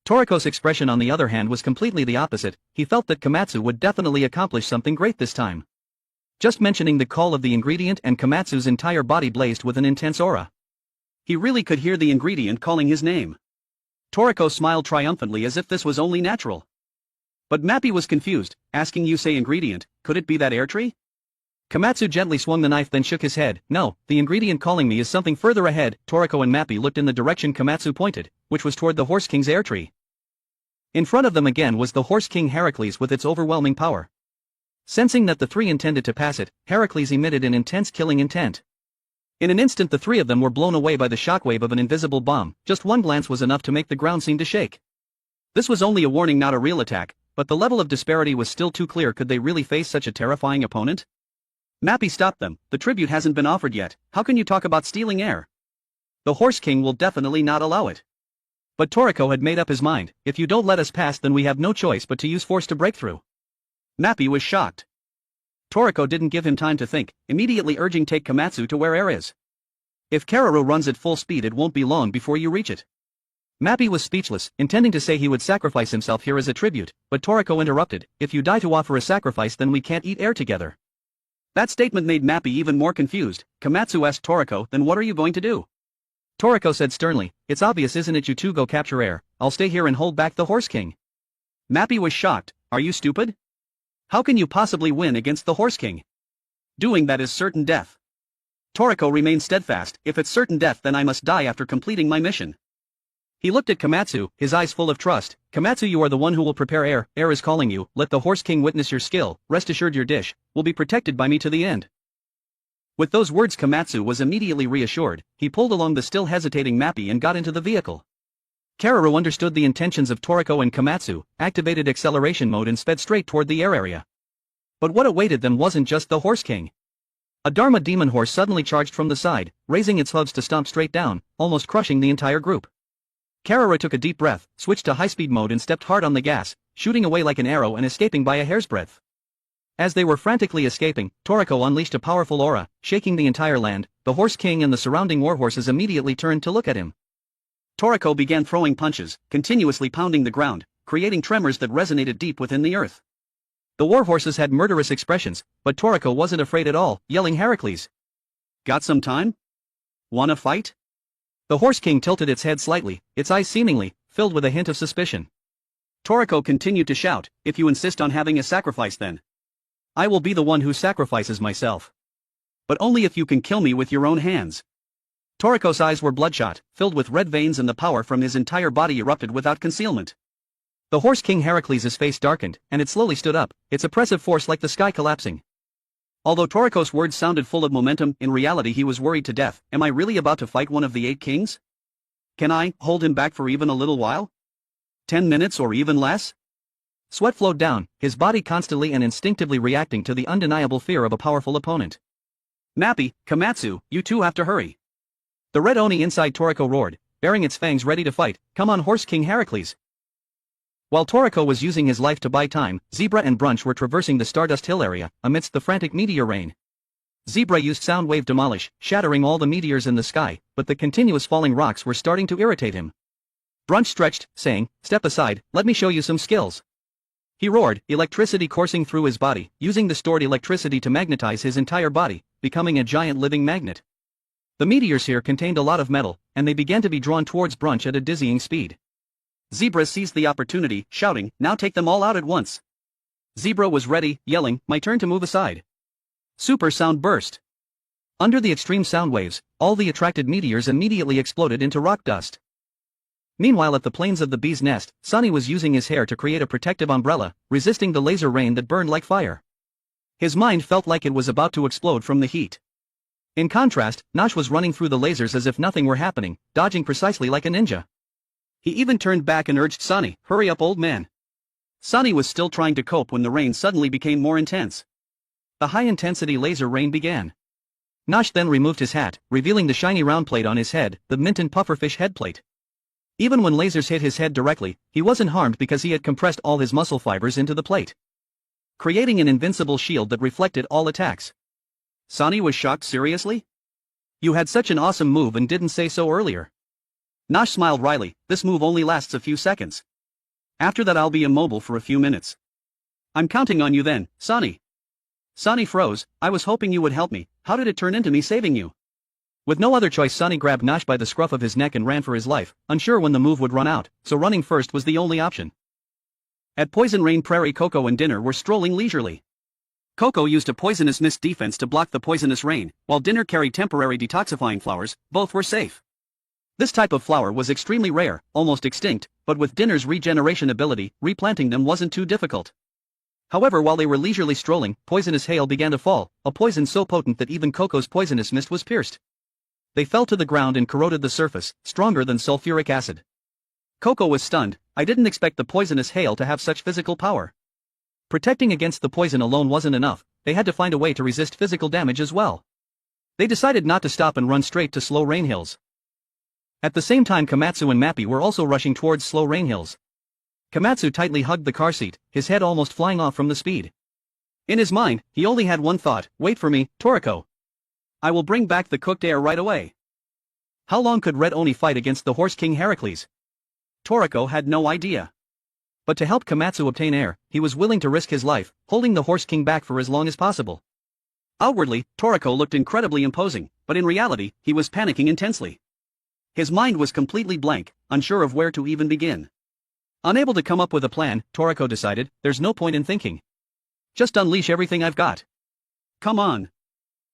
Toriko's expression, on the other hand, was completely the opposite. He felt that Komatsu would definitely accomplish something great this time. Just mentioning the call of the ingredient, and Komatsu's entire body blazed with an intense aura. He really could hear the ingredient calling his name. Toriko smiled triumphantly as if this was only natural. But Mappi was confused, asking, you say ingredient, could it be that air tree? Komatsu gently swung the knife then shook his head. No, the ingredient calling me is something further ahead. Toriko and Mappi looked in the direction Komatsu pointed, which was toward the Horse King's air tree. In front of them again was the Horse King Heracles with its overwhelming power. Sensing that the three intended to pass it, Heracles emitted an intense killing intent. In an instant the three of them were blown away by the shockwave of an invisible bomb. Just one glance was enough to make the ground seem to shake. This was only a warning, not a real attack, but the level of disparity was still too clear. Could they really face such a terrifying opponent? Mappi stopped them. The tribute hasn't been offered yet. How can you talk about stealing air? The Horse King will definitely not allow it. But Toriko had made up his mind. If you don't let us pass, then we have no choice but to use force to break through. Mappi was shocked. Toriko didn't give him time to think, immediately urging take Komatsu to where air is. If Kararu runs at full speed, it won't be long before you reach it. Mappi was speechless, intending to say he would sacrifice himself here as a tribute, but Toriko interrupted. If you die to offer a sacrifice, then we can't eat air together. That statement made Mappi even more confused. Komatsu asked Toriko, then what are you going to do? Toriko said sternly, it's obvious, isn't it? You two go capture air, I'll stay here and hold back the Horse King. Mappi was shocked. Are you stupid? How can you possibly win against the Horse King? Doing that is certain death. Toriko remained steadfast. If it's certain death, then I must die after completing my mission. He looked at Komatsu, his eyes full of trust. Komatsu, you are the one who will prepare air. Air is calling you. Let the Horse King witness your skill. Rest assured your dish will be protected by me to the end. With those words, Komatsu was immediately reassured. He pulled along the still hesitating Mappi and got into the vehicle. Kararu understood the intentions of Toriko and Komatsu, activated acceleration mode and sped straight toward the air area. But what awaited them wasn't just the Horse King. A Dharma demon horse suddenly charged from the side, raising its hooves to stomp straight down, almost crushing the entire group. Kararu took a deep breath, switched to high-speed mode and stepped hard on the gas, shooting away like an arrow and escaping by a hair's breadth. As they were frantically escaping, Toriko unleashed a powerful aura, shaking the entire land. The Horse King and the surrounding warhorses immediately turned to look at him. Toriko began throwing punches, continuously pounding the ground, creating tremors that resonated deep within the earth. The warhorses had murderous expressions, but Toriko wasn't afraid at all, yelling, Heracles. Got some time? Wanna fight? The Horse King tilted its head slightly, its eyes seemingly filled with a hint of suspicion. Toriko continued to shout, if you insist on having a sacrifice, then I will be the one who sacrifices myself. But only if you can kill me with your own hands. Toriko's eyes were bloodshot, filled with red veins, and the power from his entire body erupted without concealment. The Horse King Heracles' face darkened, and it slowly stood up, its oppressive force like the sky collapsing. Although Toriko's words sounded full of momentum, in reality he was worried to death. Am I really about to fight one of the 8 kings? Can I hold him back for even a little while? 10 minutes or even less? Sweat flowed down, his body constantly and instinctively reacting to the undeniable fear of a powerful opponent. Mappi, Komatsu, you two have to hurry. The red Oni inside Toriko roared, baring its fangs ready to fight. Come on, Horse King Heracles. While Toriko was using his life to buy time, Zebra and Brunch were traversing the Stardust Hill area, amidst the frantic meteor rain. Zebra used Soundwave Demolish, shattering all the meteors in the sky, but the continuous falling rocks were starting to irritate him. Brunch stretched, saying, step aside, let me show you some skills. He roared, electricity coursing through his body, using the stored electricity to magnetize his entire body, becoming a giant living magnet. The meteors here contained a lot of metal, and they began to be drawn towards Brunch at a dizzying speed. Zebra seized the opportunity, shouting, now take them all out at once. Zebra was ready, yelling, my turn to move aside. Super sound burst. Under the extreme sound waves, all the attracted meteors immediately exploded into rock dust. Meanwhile, at the plains of the bee's nest, Sunny was using his hair to create a protective umbrella, resisting the laser rain that burned like fire. His mind felt like it was about to explode from the heat. In contrast, Nosh was running through the lasers as if nothing were happening, dodging precisely like a ninja. He even turned back and urged Sunny, hurry up, old man. Sunny was still trying to cope when the rain suddenly became more intense. The high-intensity laser rain began. Nosh then removed his hat, revealing the shiny round plate on his head, the Minton pufferfish head plate. Even when lasers hit his head directly, he wasn't harmed because he had compressed all his muscle fibers into the plate, creating an invincible shield that reflected all attacks. Sunny was shocked. Seriously? You had such an awesome move and didn't say so earlier. Nosh smiled wryly, this move only lasts a few seconds. After that I'll be immobile for a few minutes. I'm counting on you then, Sunny. Sunny froze, I was hoping you would help me. How did it turn into me saving you? With no other choice, Sunny grabbed Nosh by the scruff of his neck and ran for his life, unsure when the move would run out, so running first was the only option. At Poison Rain Prairie, Coco and Dinner were strolling leisurely. Coco used a poisonous mist defense to block the poisonous rain, while Dinner carried temporary detoxifying flowers. Both were safe. This type of flower was extremely rare, almost extinct, but with Dinner's regeneration ability, replanting them wasn't too difficult. However, while they were leisurely strolling, poisonous hail began to fall, a poison so potent that even Coco's poisonous mist was pierced. They fell to the ground and corroded the surface, stronger than sulfuric acid. Coco was stunned. I didn't expect the poisonous hail to have such physical power. Protecting against the poison alone wasn't enough, they had to find a way to resist physical damage as well. They decided not to stop and run straight to Slow Rain Hills. At the same time, Komatsu and Mappy were also rushing towards Slow Rain Hills. Komatsu tightly hugged the car seat, his head almost flying off from the speed. In his mind, he only had one thought: wait for me, Toriko. I will bring back the cooked air right away. How long could Red Oni fight against the Horse King Heracles? Toriko had no idea. But to help Komatsu obtain air, he was willing to risk his life, holding the Horse King back for as long as possible. Outwardly, Toriko looked incredibly imposing, but in reality, he was panicking intensely. His mind was completely blank, unsure of where to even begin. Unable to come up with a plan, Toriko decided, there's no point in thinking. Just unleash everything I've got. Come on.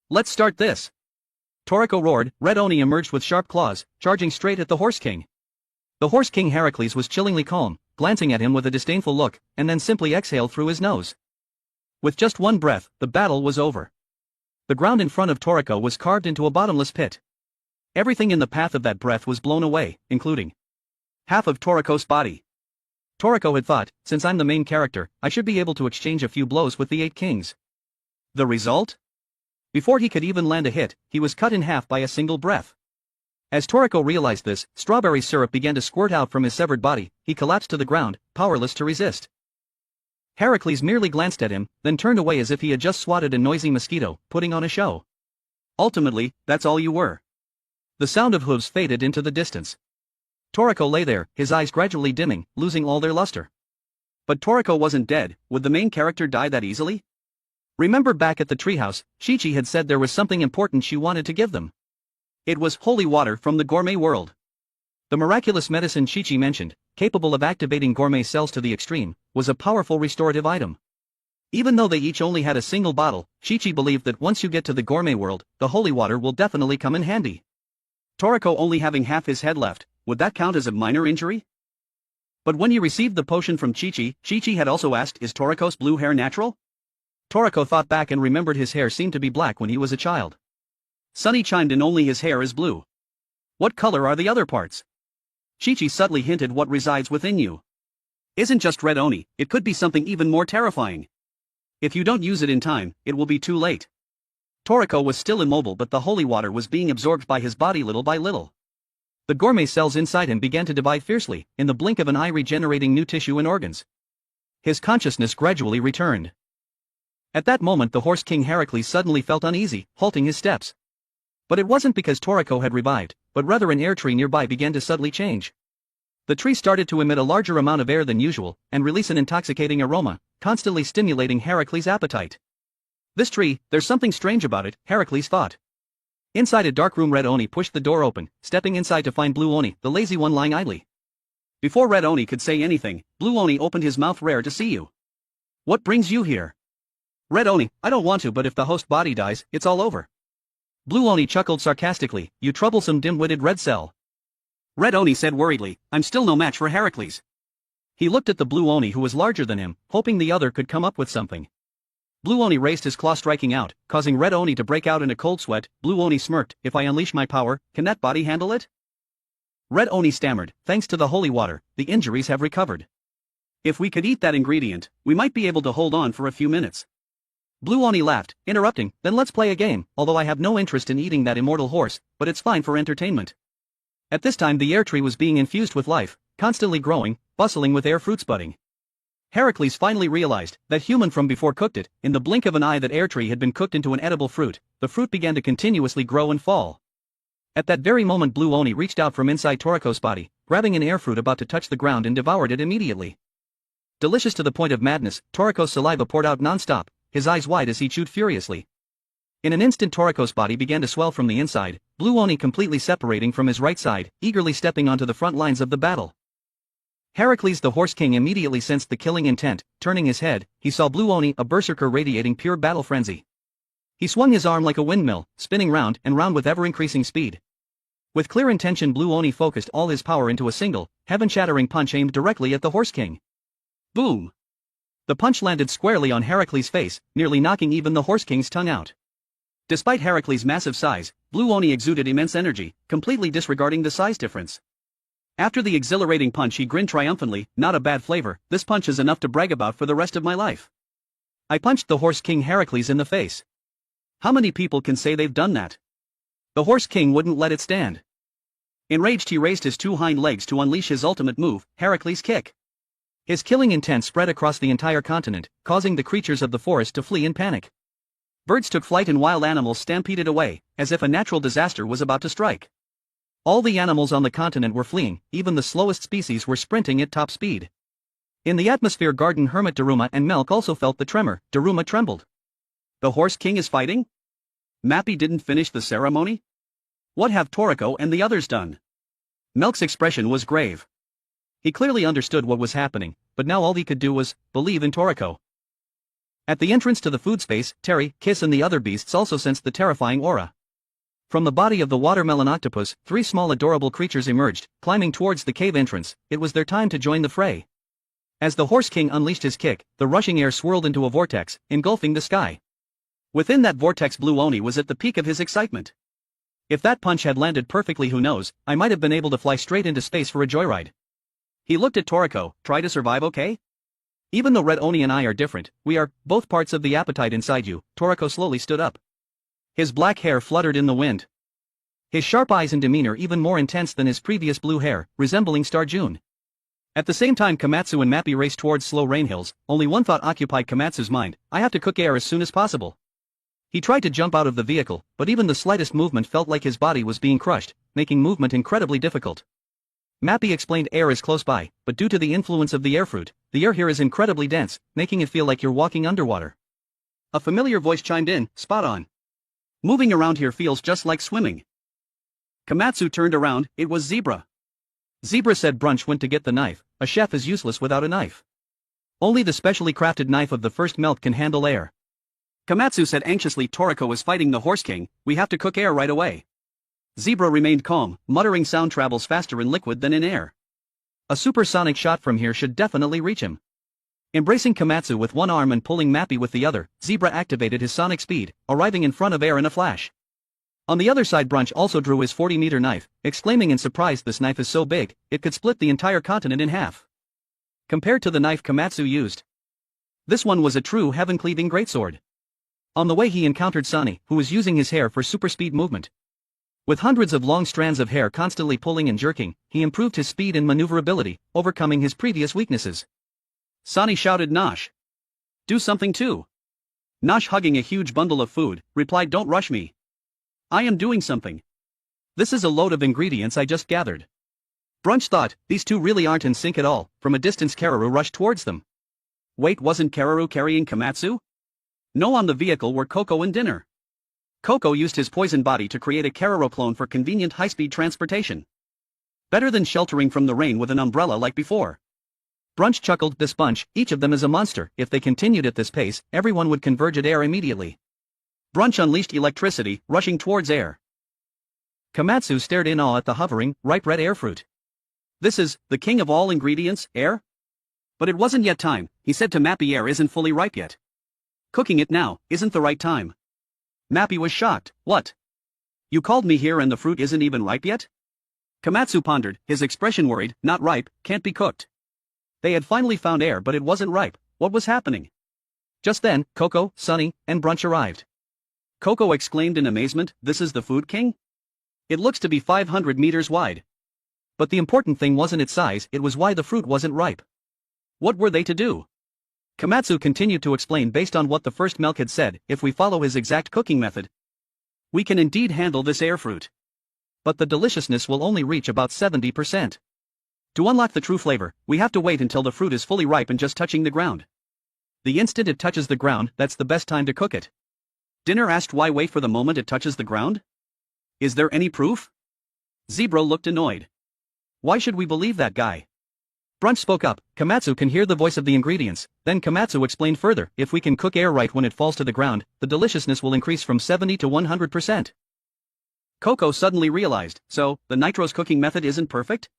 Let's start this. Toriko roared. Red Oni emerged with sharp claws, charging straight at the Horse King. The Horse King Heracles was chillingly calm, glancing at him with a disdainful look, and then simply exhaled through his nose. With just one breath, the battle was over. The ground in front of Toriko was carved into a bottomless pit. Everything in the path of that breath was blown away, including half of Toriko's body. Toriko had thought, since I'm the main character, I should be able to exchange a few blows with the 8 kings. The result? Before he could even land a hit, he was cut in half by a single breath. As Toriko realized this, strawberry syrup began to squirt out from his severed body. He collapsed to the ground, powerless to resist. Heracles merely glanced at him, then turned away as if he had just swatted a noisy mosquito, putting on a show. Ultimately, that's all you were. The sound of hooves faded into the distance. Toriko lay there, his eyes gradually dimming, losing all their luster. But Toriko wasn't dead. Would the main character die that easily? Remember back at the treehouse, Chi-Chi had said there was something important she wanted to give them. It was holy water from the gourmet world. The miraculous medicine Chi-Chi mentioned, capable of activating gourmet cells to the extreme, was a powerful restorative item. Even though they each only had a single bottle, Chi-Chi believed that once you get to the gourmet world, the holy water will definitely come in handy. Toriko only having half his head left, would that count as a minor injury? But when he received the potion from Chi-Chi, Chi-Chi had also asked, is Toriko's blue hair natural? Toriko thought back and remembered his hair seemed to be black when he was a child. Sunny chimed in, only his hair is blue. What color are the other parts? Chi-Chi subtly hinted, what resides within you isn't just Red Oni, it could be something even more terrifying. If you don't use it in time, it will be too late. Toriko was still immobile, but the holy water was being absorbed by his body little by little. The gourmet cells inside him began to divide fiercely, in the blink of an eye regenerating new tissue and organs. His consciousness gradually returned. At that moment the Horse King Heracles suddenly felt uneasy, halting his steps. But it wasn't because Toriko had revived, but rather an air tree nearby began to subtly change. The tree started to emit a larger amount of air than usual, and release an intoxicating aroma, constantly stimulating Heracles' appetite. This tree, there's something strange about it, Heracles thought. Inside a dark room, Red Oni pushed the door open, stepping inside to find Blue Oni, the lazy one, lying idly. Before Red Oni could say anything, Blue Oni opened his mouth. Rare to see you. What brings you here? Red Oni, I don't want to, but if the host body dies, it's all over. Blue Oni chuckled sarcastically, you troublesome dim-witted red cell. Red Oni said worriedly, I'm still no match for Heracles. He looked at the Blue Oni who was larger than him, hoping the other could come up with something. Blue Oni raised his claw, striking out, causing Red Oni to break out in a cold sweat. Blue Oni smirked, if I unleash my power, can that body handle it? Red Oni stammered, thanks to the holy water, the injuries have recovered. If we could eat that ingredient, we might be able to hold on for a few minutes. Blue Oni laughed, interrupting, then let's play a game, although I have no interest in eating that immortal horse, but it's fine for entertainment. At this time the air tree was being infused with life, constantly growing, bustling with air fruits budding. Heracles finally realized that human from before cooked it. In the blink of an eye that air tree had been cooked into an edible fruit, the fruit began to continuously grow and fall. At that very moment Blue Oni reached out from inside Toriko's body, grabbing an air fruit about to touch the ground and devoured it immediately. Delicious to the point of madness, Toriko's saliva poured out non-stop, his eyes wide as he chewed furiously. In an instant Toriko's body began to swell from the inside, Blue Oni completely separating from his right side, eagerly stepping onto the front lines of the battle. Heracles the Horse King immediately sensed the killing intent. Turning his head, he saw Blue Oni, a berserker radiating pure battle frenzy. He swung his arm like a windmill, spinning round and round with ever-increasing speed. With clear intention, Blue Oni focused all his power into a single, heaven-shattering punch aimed directly at the Horse King. Boom! The punch landed squarely on Heracles' face, nearly knocking even the Horse King's tongue out. Despite Heracles' massive size, Blue Oni exuded immense energy, completely disregarding the size difference. After the exhilarating punch, he grinned triumphantly. Not a bad flavor, this punch is enough to brag about for the rest of my life. I punched the Horse King Heracles in the face. How many people can say they've done that? The Horse King wouldn't let it stand. Enraged, he raised his two hind legs to unleash his ultimate move, Heracles' kick. His killing intent spread across the entire continent, causing the creatures of the forest to flee in panic. Birds took flight and wild animals stampeded away, as if a natural disaster was about to strike. All the animals on the continent were fleeing, even the slowest species were sprinting at top speed. In the atmosphere, garden hermit Daruma and Milk also felt the tremor. Daruma trembled. The Horse King is fighting? Mappy didn't finish the ceremony? What have Toriko and the others done? Milk's expression was grave. He clearly understood what was happening, but now all he could do was believe in Toriko. At the entrance to the food space, Terry, Kiss and the other beasts also sensed the terrifying aura. From the body of the watermelon octopus, 3 small adorable creatures emerged, climbing towards the cave entrance. It was their time to join the fray. As the Horse King unleashed his kick, the rushing air swirled into a vortex, engulfing the sky. Within that vortex, Blue Oni was at the peak of his excitement. If that punch had landed perfectly, who knows, I might have been able to fly straight into space for a joyride. He looked at Toriko. Try to survive, okay? Even though Red Oni and I are different, we are both parts of the appetite inside you. Toriko slowly stood up. His black hair fluttered in the wind. His sharp eyes and demeanor even more intense than his previous blue hair, resembling Star June. At the same time, Komatsu and Mappy raced towards Slow Rain Hills. Only one thought occupied Komatsu's mind: I have to cook air as soon as possible. He tried to jump out of the vehicle, but even the slightest movement felt like his body was being crushed, making movement incredibly difficult. Mappy explained air is close by, but due to the influence of the air fruit, the air here is incredibly dense, making it feel like you're walking underwater. A familiar voice chimed in, spot on. Moving around here feels just like swimming. Komatsu turned around, it was Zebra. Zebra said Brunch went to get the knife. A chef is useless without a knife. Only the specially crafted knife of the first milk can handle air. Komatsu said anxiously, Toriko is fighting the Horse King, we have to cook air right away. Zebra remained calm, muttering sound travels faster in liquid than in air. A supersonic shot from here should definitely reach him. Embracing Komatsu with one arm and pulling Mappy with the other, Zebra activated his sonic speed, arriving in front of air in a flash. On the other side, Brunch also drew his 40-meter knife, exclaiming in surprise, this knife is so big, it could split the entire continent in half. Compared to the knife Komatsu used, this one was a true heaven-cleaving greatsword. On the way, he encountered Sani, who was using his hair for super speed movement. With hundreds of long strands of hair constantly pulling and jerking, he improved his speed and maneuverability, overcoming his previous weaknesses. Sani shouted, Nosh, do something too. Nosh, hugging a huge bundle of food, replied, don't rush me. I am doing something. This is a load of ingredients I just gathered. Brunch thought, these two really aren't in sync at all. From a distance, Kararu rushed towards them. Wait, wasn't Kararu carrying Komatsu? No, on the vehicle were Coco and Dinner. Coco used his poison body to create a Kararu clone for convenient high-speed transportation. Better than sheltering from the rain with an umbrella like before. Brunch chuckled, this bunch, each of them is a monster. If they continued at this pace, everyone would converge at air immediately. Brunch unleashed electricity, rushing towards air. Komatsu stared in awe at the hovering, ripe red air fruit. This is the king of all ingredients, air? But it wasn't yet time, he said to Mappy, air isn't fully ripe yet. Cooking it now isn't the right time. Mappy was shocked, what? You called me here and the fruit isn't even ripe yet? Komatsu pondered, his expression worried, not ripe, can't be cooked. They had finally found air, but it wasn't ripe. What was happening? Just then, Coco, Sunny, and Brunch arrived. Coco exclaimed in amazement, this is the food king? It looks to be 500 meters wide. But the important thing wasn't its size, it was why the fruit wasn't ripe. What were they to do? Komatsu continued to explain, based on what the first milk had said, if we follow his exact cooking method, we can indeed handle this air fruit. But the deliciousness will only reach about 70%. To unlock the true flavor, we have to wait until the fruit is fully ripe and just touching the ground. The instant it touches the ground, that's the best time to cook it. Dinner asked, why wait for the moment it touches the ground? Is there any proof? Zebra looked annoyed. Why should we believe that guy? Brunch spoke up. Komatsu can hear the voice of the ingredients. Then Komatsu explained further, if we can cook air right when it falls to the ground, the deliciousness will increase from 70 to 100%. Coco suddenly realized, so, the Nitro's cooking method isn't perfect?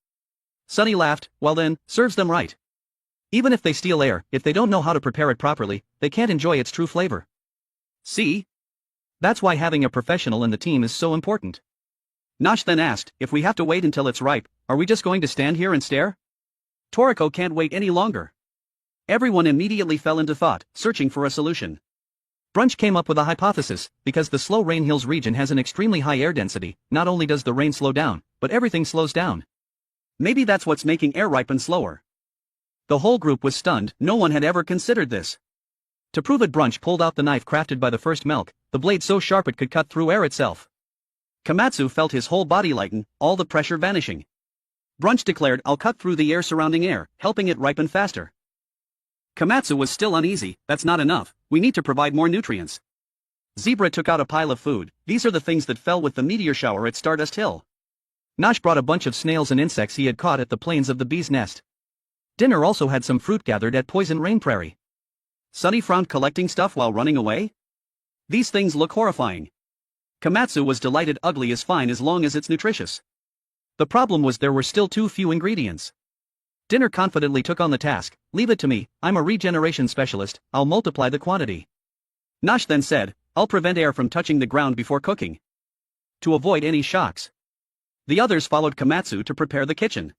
Sunny laughed, well then, serves them right. Even if they steal air, if they don't know how to prepare it properly, they can't enjoy its true flavor. See? That's why having a professional in the team is so important. Nosh then asked, if we have to wait until it's ripe, are we just going to stand here and stare? Toriko can't wait any longer. Everyone immediately fell into thought, searching for a solution. Brunch came up with a hypothesis, because the slow rain hills region has an extremely high air density, not only does the rain slow down, but everything slows down. Maybe that's what's making air ripen slower. The whole group was stunned, no one had ever considered this. To prove it, Brunch pulled out the knife crafted by the first milk, the blade so sharp it could cut through air itself. Komatsu felt his whole body lighten, all the pressure vanishing. Brunch declared, I'll cut through the air surrounding air, helping it ripen faster. Komatsu was still uneasy, that's not enough, we need to provide more nutrients. Zebra took out a pile of food, these are the things that fell with the meteor shower at Stardust Hill. Nosh brought a bunch of snails and insects he had caught at the plains of the bee's nest. Dinner also had some fruit gathered at Poison Rain Prairie. Sunny frowned, collecting stuff while running away? These things look horrifying. Komatsu was delighted. Ugly is fine as long as it's nutritious. The problem was there were still too few ingredients. Dinner confidently took on the task, leave it to me, I'm a regeneration specialist, I'll multiply the quantity. Nosh then said, I'll prevent air from touching the ground before cooking. To avoid any shocks. The others followed Komatsu to prepare the kitchen.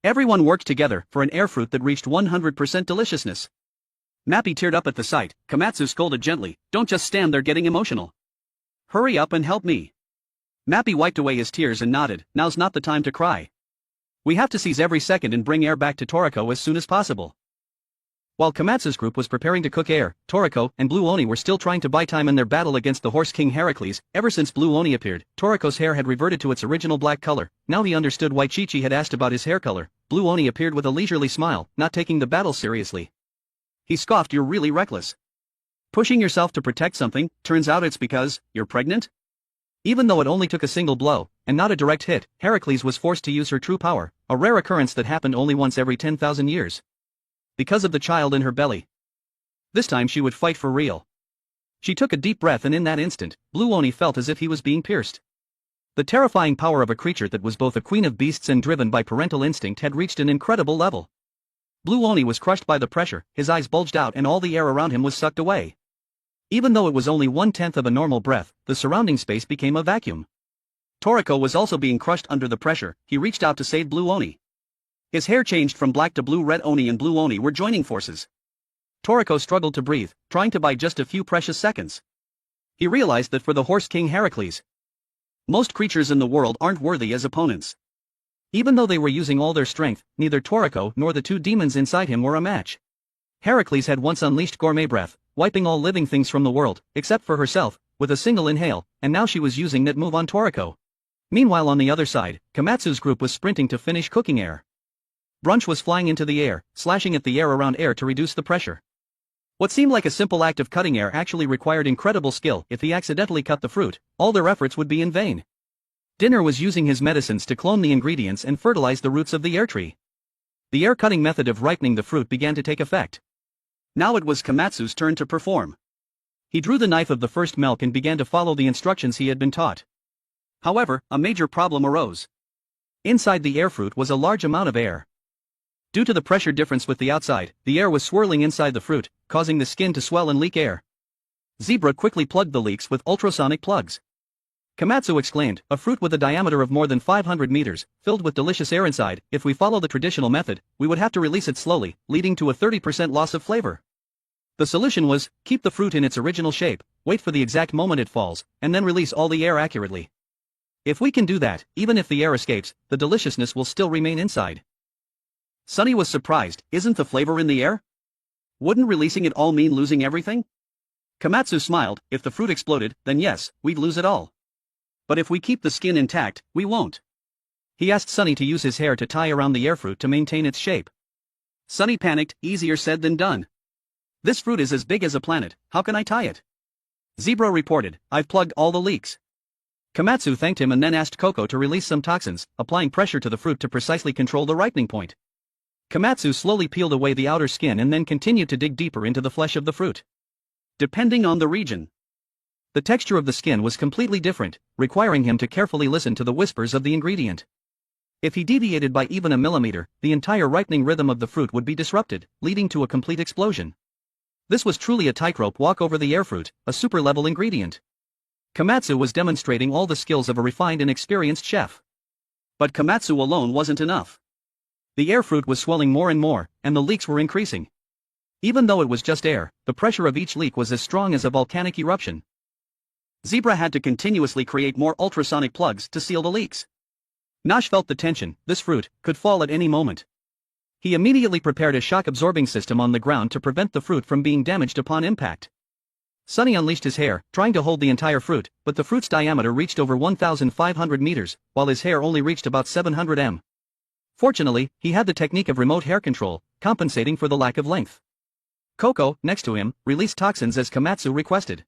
Everyone worked together for an air fruit that reached 100% deliciousness. Mappy teared up at the sight. Komatsu scolded gently, don't just stand there getting emotional. Hurry up and help me. Mappy wiped away his tears and nodded, now's not the time to cry. We have to seize every second and bring air back to Toriko as soon as possible. While Komatsu's group was preparing to cook air, Toriko and Blue Oni were still trying to buy time in their battle against the Horse King Heracles. Ever since Blue Oni appeared, Toriko's hair had reverted to its original black color. Now he understood why Chi-Chi had asked about his hair color. Blue Oni appeared with a leisurely smile, not taking the battle seriously. He scoffed, you're really reckless. Pushing yourself to protect something, turns out it's because you're pregnant? Even though it only took a single blow, and not a direct hit, Heracles was forced to use her true power, a rare occurrence that happened only once every 10,000 years. Because of the child in her belly. This time she would fight for real. She took a deep breath, and in that instant, Blue Oni felt as if he was being pierced. The terrifying power of a creature that was both a queen of beasts and driven by parental instinct had reached an incredible level. Blue Oni was crushed by the pressure, his eyes bulged out and all the air around him was sucked away. Even though it was only 1/10 of a normal breath, the surrounding space became a vacuum. Toriko was also being crushed under the pressure. He reached out to save Blue Oni. His hair changed from black to blue. Red Oni and Blue Oni were joining forces. Toriko struggled to breathe, trying to buy just a few precious seconds. He realized that for the Horse King Heracles, most creatures in the world aren't worthy as opponents. Even though they were using all their strength, neither Toriko nor the two demons inside him were a match. Heracles had once unleashed Gourmet Breath, wiping all living things from the world, except for herself, with a single inhale, and now she was using that move on Toriko. Meanwhile, on the other side, Komatsu's group was sprinting to finish cooking air. Brunch was flying into the air, slashing at the air around air to reduce the pressure. What seemed like a simple act of cutting air actually required incredible skill. If he accidentally cut the fruit, all their efforts would be in vain. Dinner was using his medicines to clone the ingredients and fertilize the roots of the air tree. The air-cutting method of ripening the fruit began to take effect. Now it was Komatsu's turn to perform. He drew the knife of the first milk and began to follow the instructions he had been taught. However, a major problem arose. Inside the air fruit was a large amount of air. Due to the pressure difference with the outside, the air was swirling inside the fruit, causing the skin to swell and leak air. Zebra quickly plugged the leaks with ultrasonic plugs. Komatsu exclaimed, a fruit with a diameter of more than 500 meters, filled with delicious air inside. If we follow the traditional method, we would have to release it slowly, leading to a 30% loss of flavor. The solution was, keep the fruit in its original shape, wait for the exact moment it falls, and then release all the air accurately. If we can do that, even if the air escapes, the deliciousness will still remain inside. Sunny was surprised, isn't the flavor in the air? Wouldn't releasing it all mean losing everything? Komatsu smiled, if the fruit exploded, then yes, we'd lose it all. But if we keep the skin intact, we won't. He asked Sunny to use his hair to tie around the air fruit to maintain its shape. Sunny panicked, easier said than done. This fruit is as big as a planet, how can I tie it? Zebra reported, I've plugged all the leaks. Komatsu thanked him and then asked Coco to release some toxins, applying pressure to the fruit to precisely control the ripening point. Komatsu slowly peeled away the outer skin and then continued to dig deeper into the flesh of the fruit. Depending on the region, the texture of the skin was completely different, requiring him to carefully listen to the whispers of the ingredient. If he deviated by even a millimeter, the entire ripening rhythm of the fruit would be disrupted, leading to a complete explosion. This was truly a tightrope walk over the air fruit, a super-level ingredient. Komatsu was demonstrating all the skills of a refined and experienced chef. But Komatsu alone wasn't enough. The air fruit was swelling more and more, and the leaks were increasing. Even though it was just air, the pressure of each leak was as strong as a volcanic eruption. Zebra had to continuously create more ultrasonic plugs to seal the leaks. Nosh felt the tension. This fruit could fall at any moment. He immediately prepared a shock-absorbing system on the ground to prevent the fruit from being damaged upon impact. Sunny unleashed his hair, trying to hold the entire fruit, but the fruit's diameter reached over 1,500 meters, while his hair only reached about 700 m. Fortunately, he had the technique of remote hair control, compensating for the lack of length. Coco, next to him, released toxins as Komatsu requested.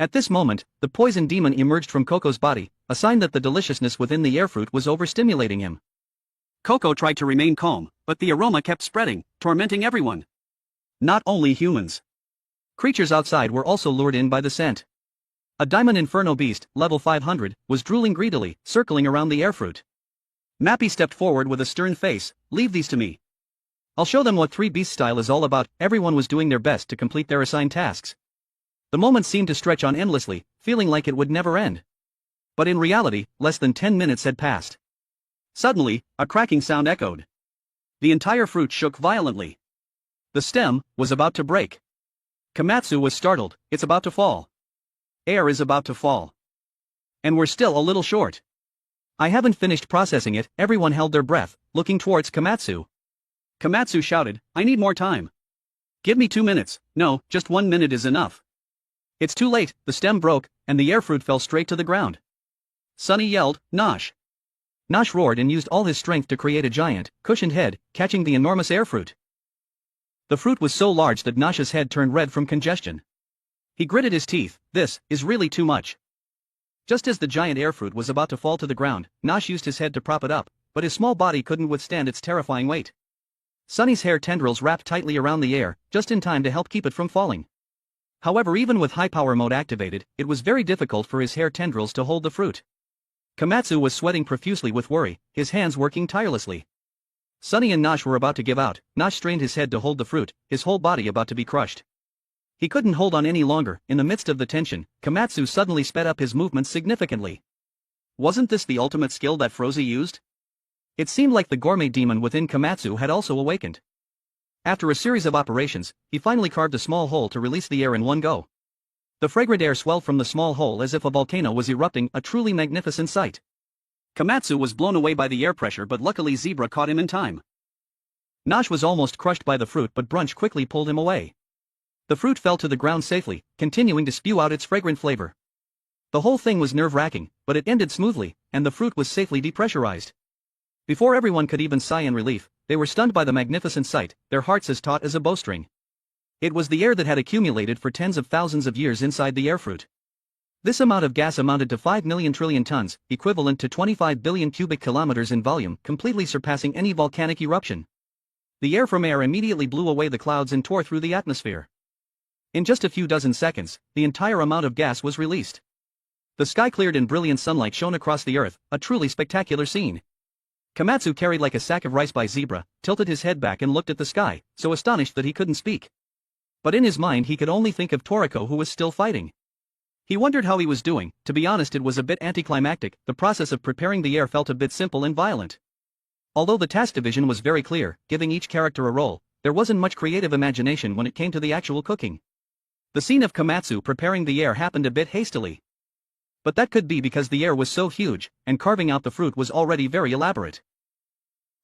At this moment, the poison demon emerged from Coco's body, a sign that the deliciousness within the air fruit was overstimulating him. Coco tried to remain calm, but the aroma kept spreading, tormenting everyone. Not only humans. Creatures outside were also lured in by the scent. A diamond inferno beast, level 500, was drooling greedily, circling around the air fruit. Mappy stepped forward with a stern face. "Leave these to me. I'll show them what 3-beast style is all about." Everyone was doing their best to complete their assigned tasks. The moment seemed to stretch on endlessly, feeling like it would never end. But in reality, less than 10 minutes had passed. Suddenly, a cracking sound echoed. The entire fruit shook violently. The stem was about to break. Komatsu was startled. "It's about to fall. Air is about to fall. And we're still a little short. I haven't finished processing it." Everyone held their breath, looking towards Komatsu. Komatsu shouted, "I need more time. Give me 2 minutes." "No, just 1 minute is enough." It's too late. The stem broke, and the air fruit fell straight to the ground. Sunny yelled, "Nosh!" Nosh roared and used all his strength to create a giant, cushioned head, catching the enormous air fruit. The fruit was so large that Nosh's head turned red from congestion. He gritted his teeth. "This is really too much." Just as the giant air fruit was about to fall to the ground, Nosh used his head to prop it up, but his small body couldn't withstand its terrifying weight. Sunny's hair tendrils wrapped tightly around the air, just in time to help keep it from falling. However, even with high power mode activated, it was very difficult for his hair tendrils to hold the fruit. Komatsu was sweating profusely with worry, his hands working tirelessly. Sunny and Nosh were about to give out. Nosh strained his head to hold the fruit, his whole body about to be crushed. He couldn't hold on any longer. In the midst of the tension, Komatsu suddenly sped up his movements significantly. Wasn't this the ultimate skill that Frozy used? It seemed like the gourmet demon within Komatsu had also awakened. After a series of operations, he finally carved a small hole to release the air in one go. The fragrant air swelled from the small hole as if a volcano was erupting, a truly magnificent sight. Komatsu was blown away by the air pressure, but luckily Zebra caught him in time. Nosh was almost crushed by the fruit, but Brunch quickly pulled him away. The fruit fell to the ground safely, continuing to spew out its fragrant flavor. The whole thing was nerve-wracking, but it ended smoothly, and the fruit was safely depressurized. Before everyone could even sigh in relief, they were stunned by the magnificent sight, their hearts as taut as a bowstring. It was the air that had accumulated for tens of thousands of years inside the air fruit. This amount of gas amounted to 5 million trillion tons, equivalent to 25 billion cubic kilometers in volume, completely surpassing any volcanic eruption. The air from air immediately blew away the clouds and tore through the atmosphere. In just a few dozen seconds, the entire amount of gas was released. The sky cleared and brilliant sunlight shone across the earth, a truly spectacular scene. Komatsu, carried like a sack of rice by Zebra, tilted his head back and looked at the sky, so astonished that he couldn't speak. But in his mind he could only think of Toriko, who was still fighting. He wondered how he was doing. To be honest, it was a bit anticlimactic. The process of preparing the air felt a bit simple and violent. Although the task division was very clear, giving each character a role, there wasn't much creative imagination when it came to the actual cooking. The scene of Komatsu preparing the air happened a bit hastily. But that could be because the air was so huge, and carving out the fruit was already very elaborate.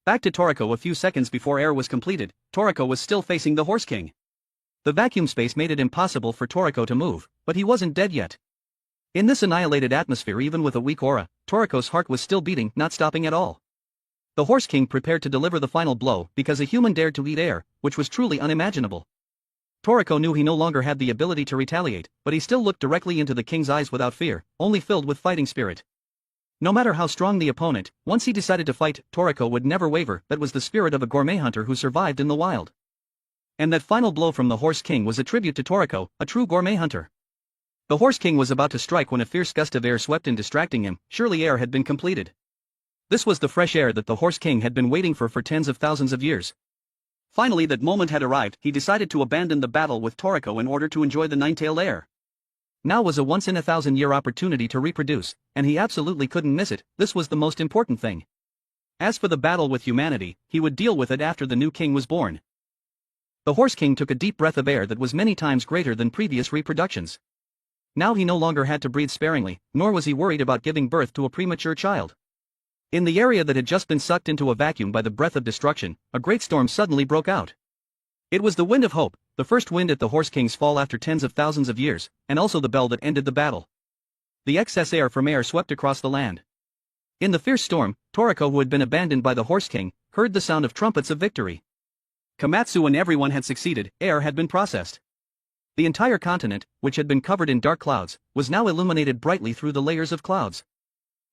Back to Toriko. A few seconds before air was completed, Toriko was still facing the Horse King. The vacuum space made it impossible for Toriko to move, but he wasn't dead yet. In this annihilated atmosphere, even with a weak aura, Toriko's heart was still beating, not stopping at all. The Horse King prepared to deliver the final blow because a human dared to eat air, which was truly unimaginable. Toriko knew he no longer had the ability to retaliate, but he still looked directly into the king's eyes without fear, only filled with fighting spirit. No matter how strong the opponent, once he decided to fight, Toriko would never waver. That was the spirit of a gourmet hunter who survived in the wild. And that final blow from the Horse King was a tribute to Toriko, a true gourmet hunter. The Horse King was about to strike when a fierce gust of air swept in, distracting him. Surely air had been completed. This was the fresh air that the Horse King had been waiting for tens of thousands of years. Finally that moment had arrived. He decided to abandon the battle with Toriko in order to enjoy the nine-tailed air. Now was a once-in-a-thousand-year opportunity to reproduce, and he absolutely couldn't miss it. This was the most important thing. As for the battle with humanity, he would deal with it after the new king was born. The Horse King took a deep breath of air that was many times greater than previous reproductions. Now he no longer had to breathe sparingly, nor was he worried about giving birth to a premature child. In the area that had just been sucked into a vacuum by the breath of destruction, a great storm suddenly broke out. It was the wind of hope, the first wind at the Horse King's fall after tens of thousands of years, and also the bell that ended the battle. The excess air from air swept across the land. In the fierce storm, Toriko, who had been abandoned by the Horse King, heard the sound of trumpets of victory. Komatsu and everyone had succeeded. Air had been processed. The entire continent, which had been covered in dark clouds, was now illuminated brightly through the layers of clouds.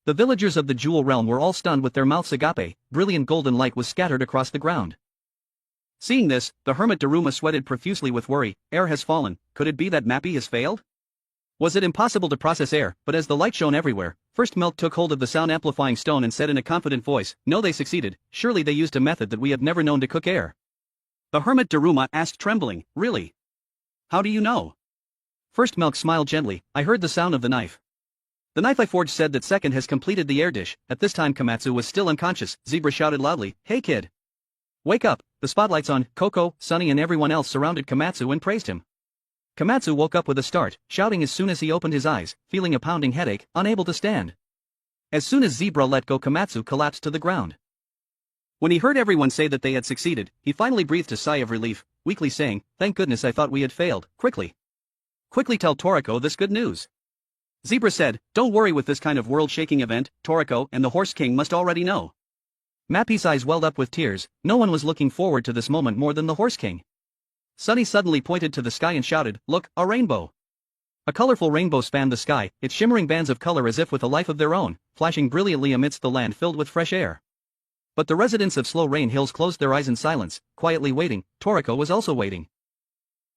The villagers of the Jewel Realm were all stunned with their mouths agape. Brilliant golden light was scattered across the ground. Seeing this, the hermit Daruma sweated profusely with worry. Air has fallen. Could it be that Mappy has failed? Was it impossible to process air? But as the light shone everywhere, First Milk took hold of the sound-amplifying stone and said in a confident voice, "No, they succeeded. Surely they used a method that we have never known to cook air." The hermit Daruma asked, trembling, "Really? How do you know?" First Milk smiled gently, "I heard the sound of the knife. The knife I forged said that second has completed the air dish." At this time Komatsu was still unconscious. Zebra shouted loudly, "Hey kid! Wake up!" The spotlights on, Coco, Sunny and everyone else surrounded Komatsu and praised him. Komatsu woke up with a start, shouting as soon as he opened his eyes, feeling a pounding headache, unable to stand. As soon as Zebra let go, Komatsu collapsed to the ground. When he heard everyone say that they had succeeded, he finally breathed a sigh of relief, weakly saying, "Thank goodness, I thought we had failed." Quickly tell Toriko this good news." Zebra said, "Don't worry, with this kind of world-shaking event, Toriko and the Horse King must already know." Mappy's eyes welled up with tears. No one was looking forward to this moment more than the Horse King. Sunny suddenly pointed to the sky and shouted, "Look, a rainbow!" A colorful rainbow spanned the sky, its shimmering bands of color as if with a life of their own, flashing brilliantly amidst the land filled with fresh air. But the residents of Slow Rain Hills closed their eyes in silence, quietly waiting. Toriko was also waiting.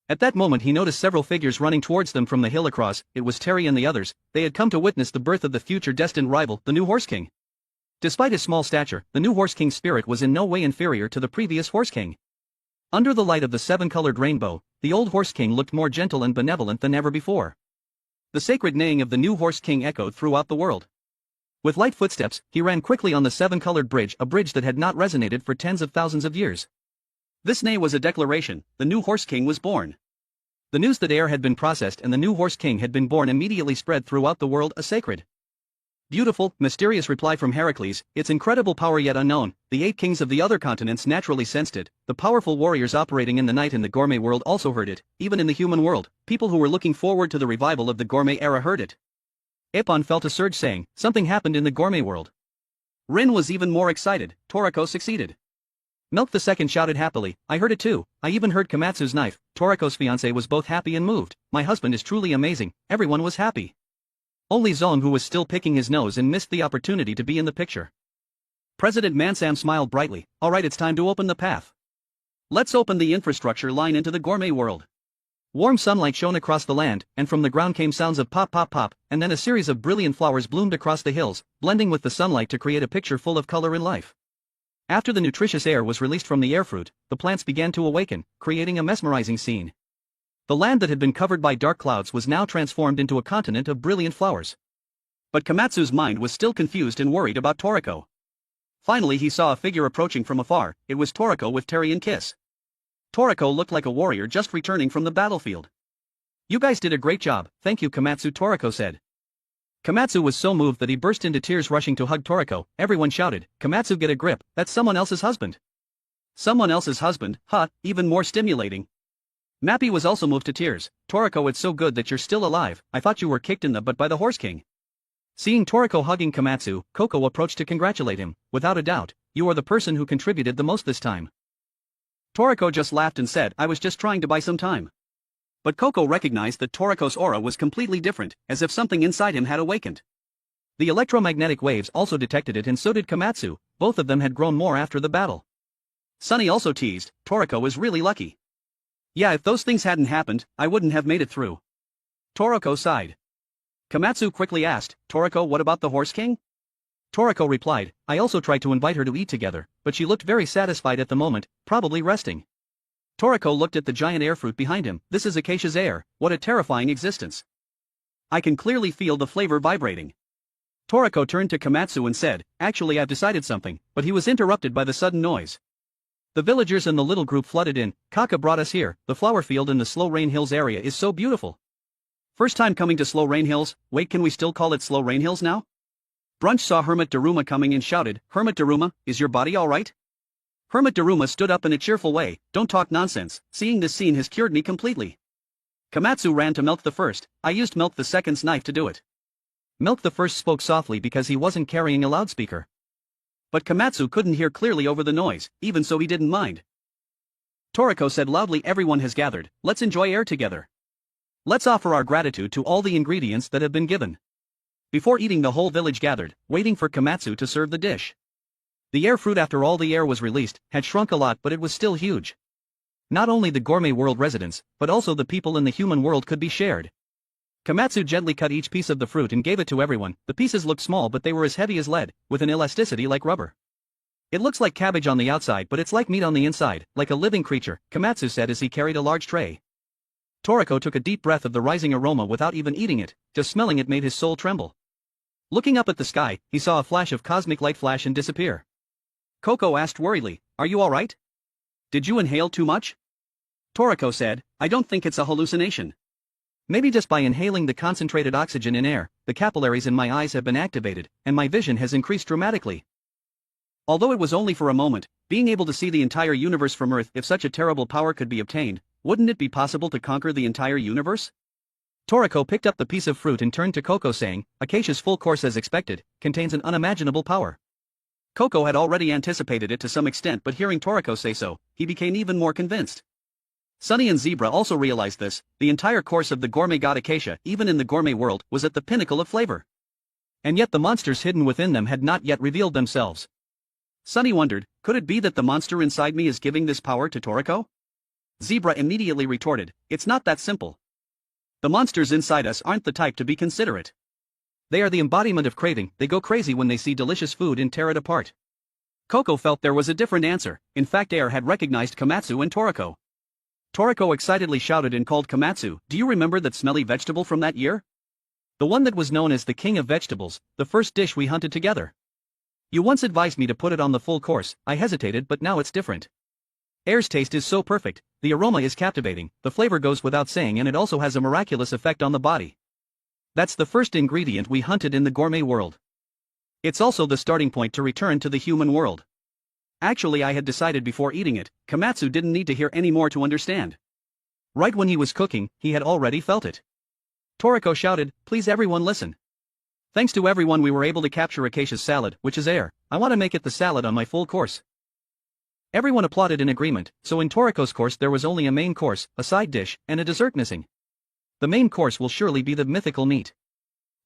At that moment he noticed several figures running towards them from the hill across. It was Terry and the others. They had come to witness the birth of the future destined rival, the new Horse King. Despite his small stature, the new Horse King's spirit was in no way inferior to the previous Horse King. Under the light of the seven-colored rainbow, the old Horse King looked more gentle and benevolent than ever before. The sacred neighing of the new Horse King echoed throughout the world. With light footsteps, he ran quickly on the seven-colored bridge, a bridge that had not resonated for tens of thousands of years. This neigh was a declaration: the new Horse King was born. The news that air had been processed and the new Horse King had been born immediately spread throughout the world, a sacred, beautiful, mysterious reply from Heracles, its incredible power yet unknown. The 8 kings of the other continents naturally sensed it. The powerful warriors operating in the night in the gourmet world also heard it. Even in the human world, people who were looking forward to the revival of the gourmet era heard it. Ippon felt a surge saying, something happened in the gourmet world. Rin was even more excited. Toriko succeeded. Milk the second shouted happily, I heard it too. I even heard Komatsu's knife. Toriko's fiancé was both happy and moved. My husband is truly amazing. Everyone was happy. Only Zong, who was still picking his nose and missed the opportunity to be in the picture. President Mansam smiled brightly. Alright, it's time to open the path. Let's open the infrastructure line into the gourmet world. Warm sunlight shone across the land, and from the ground came sounds of pop pop pop, and then a series of brilliant flowers bloomed across the hills, blending with the sunlight to create a picture full of color and life. After the nutritious air was released from the air fruit, the plants began to awaken, creating a mesmerizing scene. The land that had been covered by dark clouds was now transformed into a continent of brilliant flowers. But Komatsu's mind was still confused and worried about Toriko. Finally he saw a figure approaching from afar. It was Toriko with Terry and Kiss. Toriko looked like a warrior just returning from the battlefield. You guys did a great job, thank you Komatsu, Toriko said. Komatsu was so moved that he burst into tears, rushing to hug Toriko. Everyone shouted, Komatsu, get a grip, that's someone else's husband. Someone else's husband, huh, even more stimulating. Mappy was also moved to tears. Toriko, it's so good that you're still alive. I thought you were kicked in the butt by the Horse King. Seeing Toriko hugging Komatsu, Coco approached to congratulate him. Without a doubt, you are the person who contributed the most this time. Toriko just laughed and said, I was just trying to buy some time. But Coco recognized that Toriko's aura was completely different, as if something inside him had awakened. The electromagnetic waves also detected it and so did Komatsu, both of them had grown more after the battle. Sunny also teased, Toriko is really lucky. Yeah, if those things hadn't happened, I wouldn't have made it through. Toriko sighed. Komatsu quickly asked, Toriko, what about the Horse King? Toriko replied, I also tried to invite her to eat together, but she looked very satisfied at the moment, probably resting. Toriko looked at the giant air fruit behind him. This is Acacia's air, what a terrifying existence. I can clearly feel the flavor vibrating. Toriko turned to Komatsu and said, actually I've decided something, but he was interrupted by the sudden noise. The villagers and the little group flooded in. Kaka brought us here, the flower field in the Slow Rain Hills area is so beautiful. First time coming to Slow Rain Hills, wait, can we still call it Slow Rain Hills now? Brunch saw Hermit Daruma coming and shouted, Hermit Daruma, is your body alright? Hermit Daruma stood up in a cheerful way, don't talk nonsense, seeing this scene has cured me completely. Komatsu ran to Milk the First, I used Milk the Second's knife to do it. Milk the First spoke softly because he wasn't carrying a loudspeaker. But Komatsu couldn't hear clearly over the noise, even so he didn't mind. Toriko said loudly, everyone has gathered, let's enjoy air together. Let's offer our gratitude to all the ingredients that have been given. Before eating, the whole village gathered, waiting for Komatsu to serve the dish. The air fruit, after all the air was released, had shrunk a lot, but it was still huge. Not only the gourmet world residents, but also the people in the human world could be shared. Komatsu gently cut each piece of the fruit and gave it to everyone. The pieces looked small, but they were as heavy as lead, with an elasticity like rubber. It looks like cabbage on the outside, but it's like meat on the inside, like a living creature, Komatsu said as he carried a large tray. Toriko took a deep breath of the rising aroma without even eating it, just smelling it made his soul tremble. Looking up at the sky, he saw a flash of cosmic light flash and disappear. Coco asked worriedly, are you alright? Did you inhale too much? Toriko said, I don't think it's a hallucination. Maybe just by inhaling the concentrated oxygen in air, the capillaries in my eyes have been activated, and my vision has increased dramatically. Although it was only for a moment, being able to see the entire universe from Earth, if such a terrible power could be obtained, wouldn't it be possible to conquer the entire universe? Toriko picked up the piece of fruit and turned to Coco saying, Acacia's full course as expected, contains an unimaginable power. Coco had already anticipated it to some extent, but hearing Toriko say so, he became even more convinced. Sunny and Zebra also realized this, the entire course of the gourmet god Acacia, even in the gourmet world, was at the pinnacle of flavor. And yet the monsters hidden within them had not yet revealed themselves. Sunny wondered, could it be that the monster inside me is giving this power to Toriko? Zebra immediately retorted, it's not that simple. The monsters inside us aren't the type to be considerate. They are the embodiment of craving, they go crazy when they see delicious food and tear it apart. Coco felt there was a different answer, in fact Air had recognized Komatsu and Toriko. Toriko excitedly shouted and called Komatsu, do you remember that smelly vegetable from that year? The one that was known as the king of vegetables, the first dish we hunted together. You once advised me to put it on the full course, I hesitated but now it's different. Air's taste is so perfect, the aroma is captivating, the flavor goes without saying and it also has a miraculous effect on the body. That's the first ingredient we hunted in the gourmet world. It's also the starting point to return to the human world. Actually I had decided before eating it, Komatsu didn't need to hear any more to understand. Right when he was cooking, he had already felt it. Toriko shouted, please everyone listen. Thanks to everyone we were able to capture Acacia's salad, which is air, I want to make it the salad on my full course. Everyone applauded in agreement, so in Toriko's course there was only a main course, a side dish, and a dessert missing. The main course will surely be the mythical meat.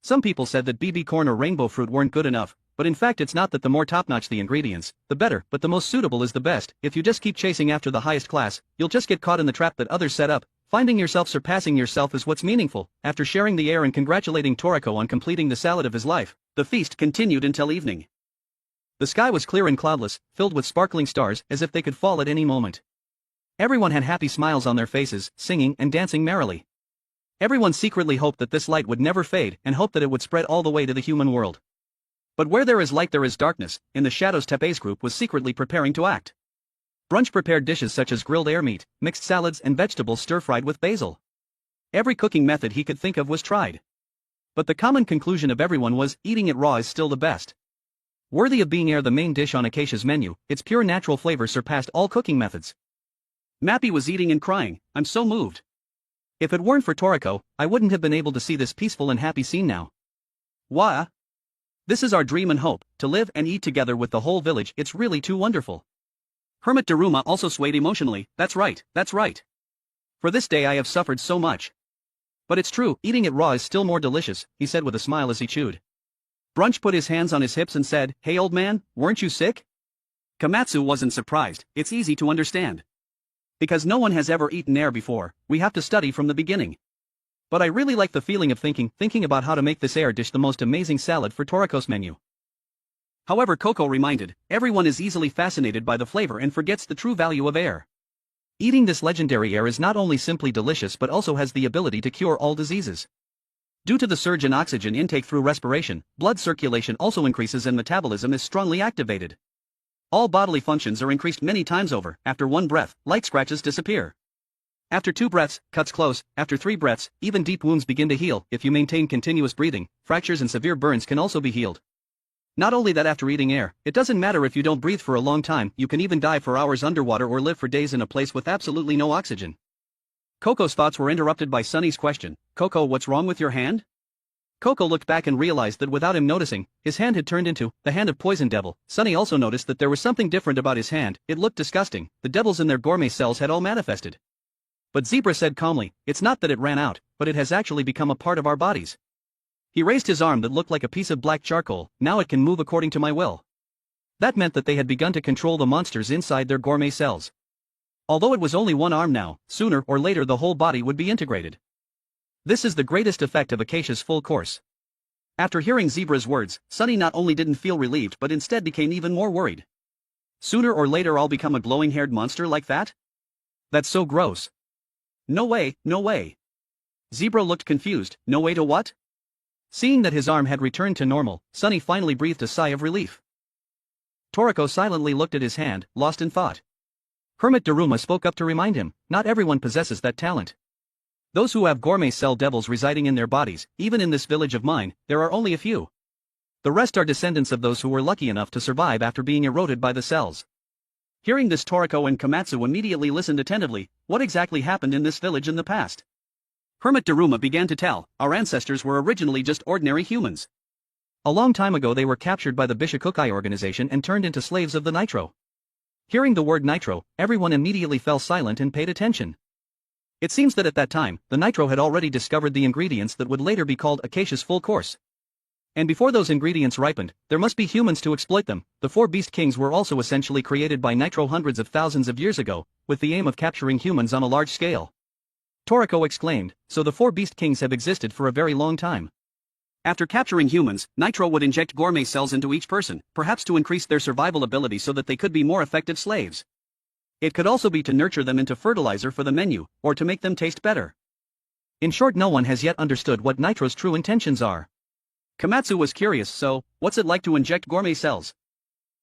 Some people said that BB corn or rainbow fruit weren't good enough, but in fact it's not that the more top-notch the ingredients, the better, but the most suitable is the best. If you just keep chasing after the highest class, you'll just get caught in the trap that others set up. Finding yourself surpassing yourself is what's meaningful. After sharing the air and congratulating Toriko on completing the salad of his life, the feast continued until evening. The sky was clear and cloudless, filled with sparkling stars, as if they could fall at any moment. Everyone had happy smiles on their faces, singing and dancing merrily. Everyone secretly hoped that this light would never fade and hoped that it would spread all the way to the human world. But where there is light there is darkness. In the shadows Tepe's group was secretly preparing to act. Brunch prepared dishes such as grilled air meat, mixed salads and vegetables stir-fried with basil. Every cooking method he could think of was tried. But the common conclusion of everyone was, eating it raw is still the best. Worthy of being air the main dish on Acacia's menu, its pure natural flavor surpassed all cooking methods. Mappy was eating and crying, I'm so moved. If it weren't for Toriko, I wouldn't have been able to see this peaceful and happy scene now. Wah! This is our dream and hope, to live and eat together with the whole village, it's really too wonderful. Hermit Daruma also swayed emotionally, that's right, that's right. For this day I have suffered so much. But it's true, eating it raw is still more delicious, he said with a smile as he chewed. Brunch put his hands on his hips and said, "Hey old man, weren't you sick?" Komatsu wasn't surprised, it's easy to understand. Because no one has ever eaten air before, we have to study from the beginning. But I really like the feeling of thinking about how to make this air dish the most amazing salad for Toriko's menu. However, Coco reminded, everyone is easily fascinated by the flavor and forgets the true value of air. Eating this legendary air is not only simply delicious but also has the ability to cure all diseases. Due to the surge in oxygen intake through respiration, blood circulation also increases and metabolism is strongly activated. All bodily functions are increased many times over. After one breath, light scratches disappear. After 2 breaths, cuts close. After 3 breaths, even deep wounds begin to heal. If you maintain continuous breathing, fractures and severe burns can also be healed. Not only that, after eating air, it doesn't matter if you don't breathe for a long time, you can even dive for hours underwater or live for days in a place with absolutely no oxygen. Coco's thoughts were interrupted by Sunny's question, "Coco, what's wrong with your hand?" Coco looked back and realized that without him noticing, his hand had turned into the hand of Poison Devil. Sunny also noticed that there was something different about his hand. It looked disgusting. The devils in their gourmet cells had all manifested. But Zebra said calmly, "It's not that it ran out, but it has actually become a part of our bodies." He raised his arm that looked like a piece of black charcoal. "Now it can move according to my will." That meant that they had begun to control the monsters inside their gourmet cells. Although it was only one arm now, sooner or later the whole body would be integrated. This is the greatest effect of Acacia's full course. After hearing Zebra's words, Sunny not only didn't feel relieved but instead became even more worried. Sooner or later I'll become a glowing-haired monster like that? That's so gross. No way, no way. Zebra looked confused. No way to what? Seeing that his arm had returned to normal, Sunny finally breathed a sigh of relief. Toriko silently looked at his hand, lost in thought. Hermit Daruma spoke up to remind him, not everyone possesses that talent. Those who have gourmet cell devils residing in their bodies, even in this village of mine, there are only a few. The rest are descendants of those who were lucky enough to survive after being eroded by the cells. Hearing this, Toriko and Komatsu immediately listened attentively. What exactly happened in this village in the past? Hermit Daruma began to tell, our ancestors were originally just ordinary humans. A long time ago they were captured by the Bishokukai organization and turned into slaves of the Nitro. Hearing the word Nitro, everyone immediately fell silent and paid attention. It seems that at that time, the Nitro had already discovered the ingredients that would later be called Acacia's full course. And before those ingredients ripened, there must be humans to exploit them. The 4 Beast Kings were also essentially created by Nitro hundreds of thousands of years ago, with the aim of capturing humans on a large scale. Toriko exclaimed, so the 4 Beast Kings have existed for a very long time. After capturing humans, Nitro would inject gourmet cells into each person, perhaps to increase their survival ability so that they could be more effective slaves. It could also be to nurture them into fertilizer for the menu, or to make them taste better. In short, no one has yet understood what Nitro's true intentions are. Komatsu was curious, so, what's it like to inject gourmet cells?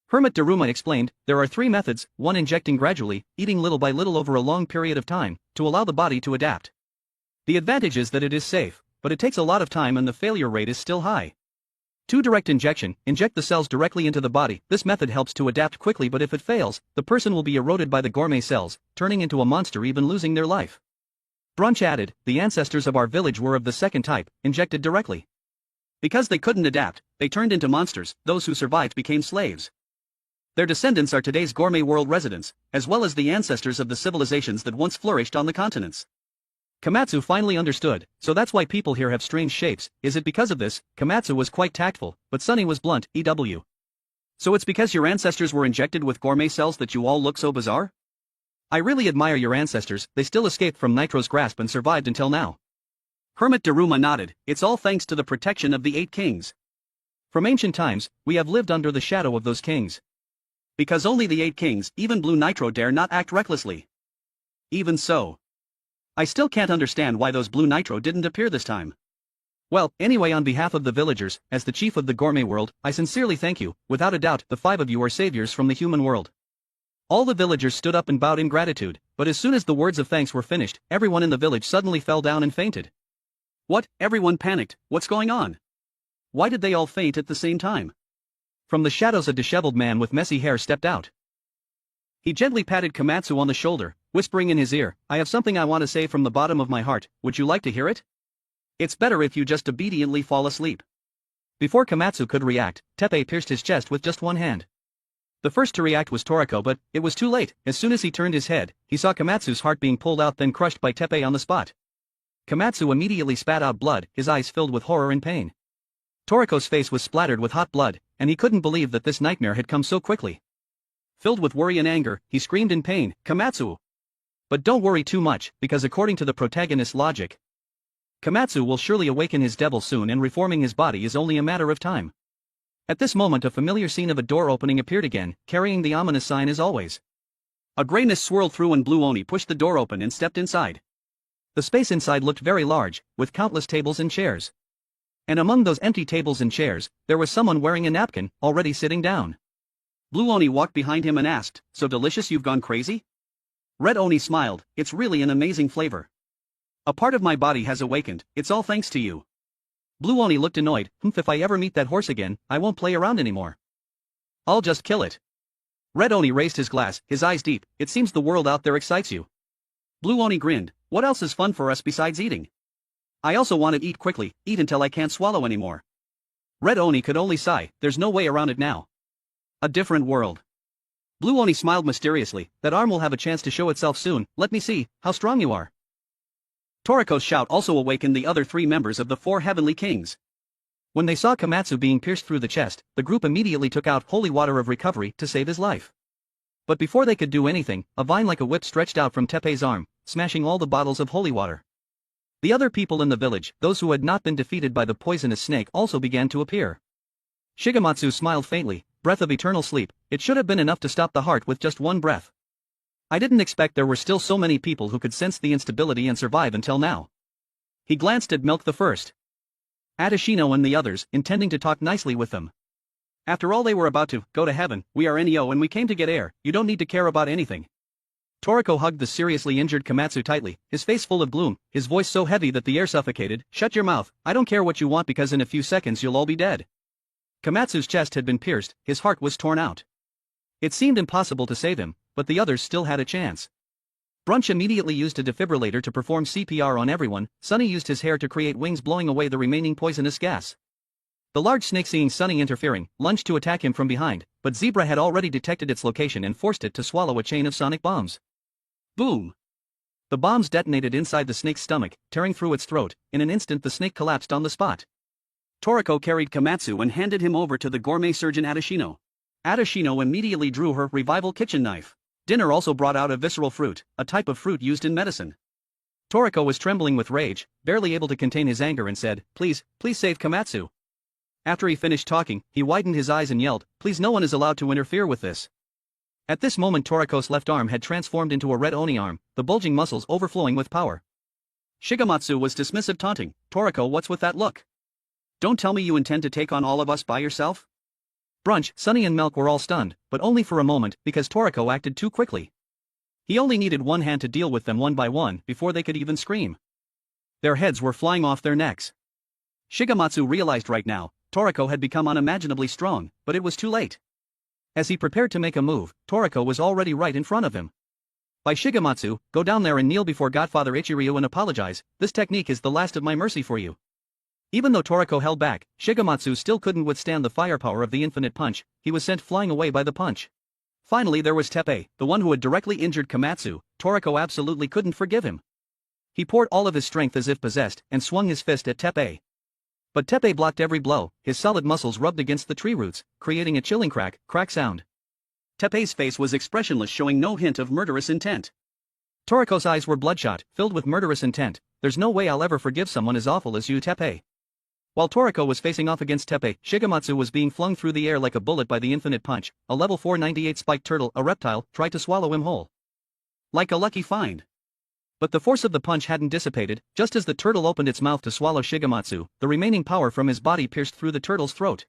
Hermit Daruma explained, there are 3 methods, 1 injecting gradually, eating little by little over a long period of time, to allow the body to adapt. The advantage is that it is safe, but it takes a lot of time and the failure rate is still high. 2 direct injection, inject the cells directly into the body. This method helps to adapt quickly, but if it fails, the person will be eroded by the gourmet cells, turning into a monster, even losing their life. Brunch added, the ancestors of our village were of the second type, injected directly. Because they couldn't adapt, they turned into monsters. Those who survived became slaves. Their descendants are today's gourmet world residents, as well as the ancestors of the civilizations that once flourished on the continents. Komatsu finally understood, so that's why people here have strange shapes. Is it because of this? Komatsu was quite tactful, but Sunny was blunt. EW. So it's because your ancestors were injected with gourmet cells that you all look so bizarre? I really admire your ancestors, they still escaped from Nitro's grasp and survived until now. Hermit Daruma nodded, it's all thanks to the protection of the 8 kings. From ancient times, we have lived under the shadow of those kings. Because only the 8 kings, even Blue Nitro, dare not act recklessly. Even so, I still can't understand why those Blue Nitro didn't appear this time. Well, anyway, on behalf of the villagers, as the chief of the gourmet world, I sincerely thank you. Without a doubt, the 5 of you are saviors from the human world. All the villagers stood up and bowed in gratitude, but as soon as the words of thanks were finished, everyone in the village suddenly fell down and fainted. What? Everyone panicked. What's going on? Why did they all faint at the same time? From the shadows a disheveled man with messy hair stepped out. He gently patted Komatsu on the shoulder, whispering in his ear, I have something I want to say from the bottom of my heart. Would you like to hear it? It's better if you just obediently fall asleep. Before Komatsu could react, Teppei pierced his chest with just one hand. The first to react was Toriko, but it was too late. As soon as he turned his head, he saw Komatsu's heart being pulled out, then crushed by Teppei on the spot. Komatsu immediately spat out blood, his eyes filled with horror and pain. Toriko's face was splattered with hot blood, and he couldn't believe that this nightmare had come so quickly. Filled with worry and anger, he screamed in pain, "Komatsu!" But don't worry too much, because according to the protagonist's logic, Komatsu will surely awaken his devil soon, and reforming his body is only a matter of time. At this moment a familiar scene of a door opening appeared again, carrying the ominous sign as always. A grey mist swirled through and Blue Oni pushed the door open and stepped inside. The space inside looked very large, with countless tables and chairs. And among those empty tables and chairs, there was someone wearing a napkin, already sitting down. Blue Oni walked behind him and asked, "So delicious you've gone crazy?" Red Oni smiled, "It's really an amazing flavor. A part of my body has awakened, it's all thanks to you." Blue Oni looked annoyed, "If I ever meet that horse again, I won't play around anymore. I'll just kill it." Red Oni raised his glass, his eyes deep, "It seems the world out there excites you." Blue Oni grinned, "What else is fun for us besides eating? I also want to eat quickly, eat until I can't swallow anymore." Red Oni could only sigh, "There's no way around it now. A different world." Blue Oni smiled mysteriously, "That arm will have a chance to show itself soon, let me see how strong you are." Toriko's shout also awakened the other 3 members of the 4 heavenly kings. When they saw Komatsu being pierced through the chest, the group immediately took out holy water of recovery to save his life. But before they could do anything, a vine like a whip stretched out from Teppei's arm, smashing all the bottles of holy water. The other people in the village, those who had not been defeated by the poisonous snake, also began to appear. Shigematsu smiled faintly, "Breath of eternal sleep, it should have been enough to stop the heart with just one breath. I didn't expect there were still so many people who could sense the instability and survive until now." He glanced at Milk the First, Adashino and the others, intending to talk nicely with them. "After all, they were about to go to heaven, we are Neo and we came to get air, you don't need to care about anything." Toriko hugged the seriously injured Komatsu tightly, his face full of gloom, his voice so heavy that the air suffocated, "Shut your mouth, I don't care what you want because in a few seconds you'll all be dead." Komatsu's chest had been pierced, his heart was torn out. It seemed impossible to save him, but the others still had a chance. Brunch immediately used a defibrillator to perform CPR on everyone. Sunny used his hair to create wings blowing away the remaining poisonous gas. The large snake, seeing Sunny interfering, lunged to attack him from behind, but Zebra had already detected its location and forced it to swallow a chain of sonic bombs. Boom! The bombs detonated inside the snake's stomach, tearing through its throat. In an instant the snake collapsed on the spot. Toriko carried Komatsu and handed him over to the gourmet surgeon Adashino. Adashino immediately drew her revival kitchen knife. Dinner also brought out a visceral fruit, a type of fruit used in medicine. Toriko was trembling with rage, barely able to contain his anger, and said, please save Komatsu." After he finished talking, he widened his eyes and yelled, "Please, no one is allowed to interfere with this." At this moment Toriko's left arm had transformed into a red Oni arm, the bulging muscles overflowing with power. Shigematsu was dismissive, taunting, "Toriko, what's with that look? Don't tell me you intend to take on all of us by yourself?" Brunch, Sunny and Milk were all stunned, but only for a moment, because Toriko acted too quickly. He only needed one hand to deal with them one by one before they could even scream. Their heads were flying off their necks. Shigematsu realized right now, Toriko had become unimaginably strong, but it was too late. As he prepared to make a move, Toriko was already right in front of him. "By Shigematsu, go down there and kneel before Godfather Ichiryu and apologize. This technique is the last of my mercy for you." Even though Toriko held back, Shigematsu still couldn't withstand the firepower of the infinite punch. He was sent flying away by the punch. Finally there was Teppei, the one who had directly injured Komatsu. Toriko absolutely couldn't forgive him. He poured all of his strength as if possessed, and swung his fist at Teppei. But Teppei blocked every blow, his solid muscles rubbed against the tree roots, creating a chilling crack sound. Teppei's face was expressionless, showing no hint of murderous intent. Toriko's eyes were bloodshot, filled with murderous intent. "There's no way I'll ever forgive someone as awful as you, Teppei." While Toriko was facing off against Teppei, Shigematsu was being flung through the air like a bullet by the infinite punch. A level 498 spiked turtle, a reptile, tried to swallow him whole. Like a lucky find. But the force of the punch hadn't dissipated. Just as the turtle opened its mouth to swallow Shigematsu, the remaining power from his body pierced through the turtle's throat.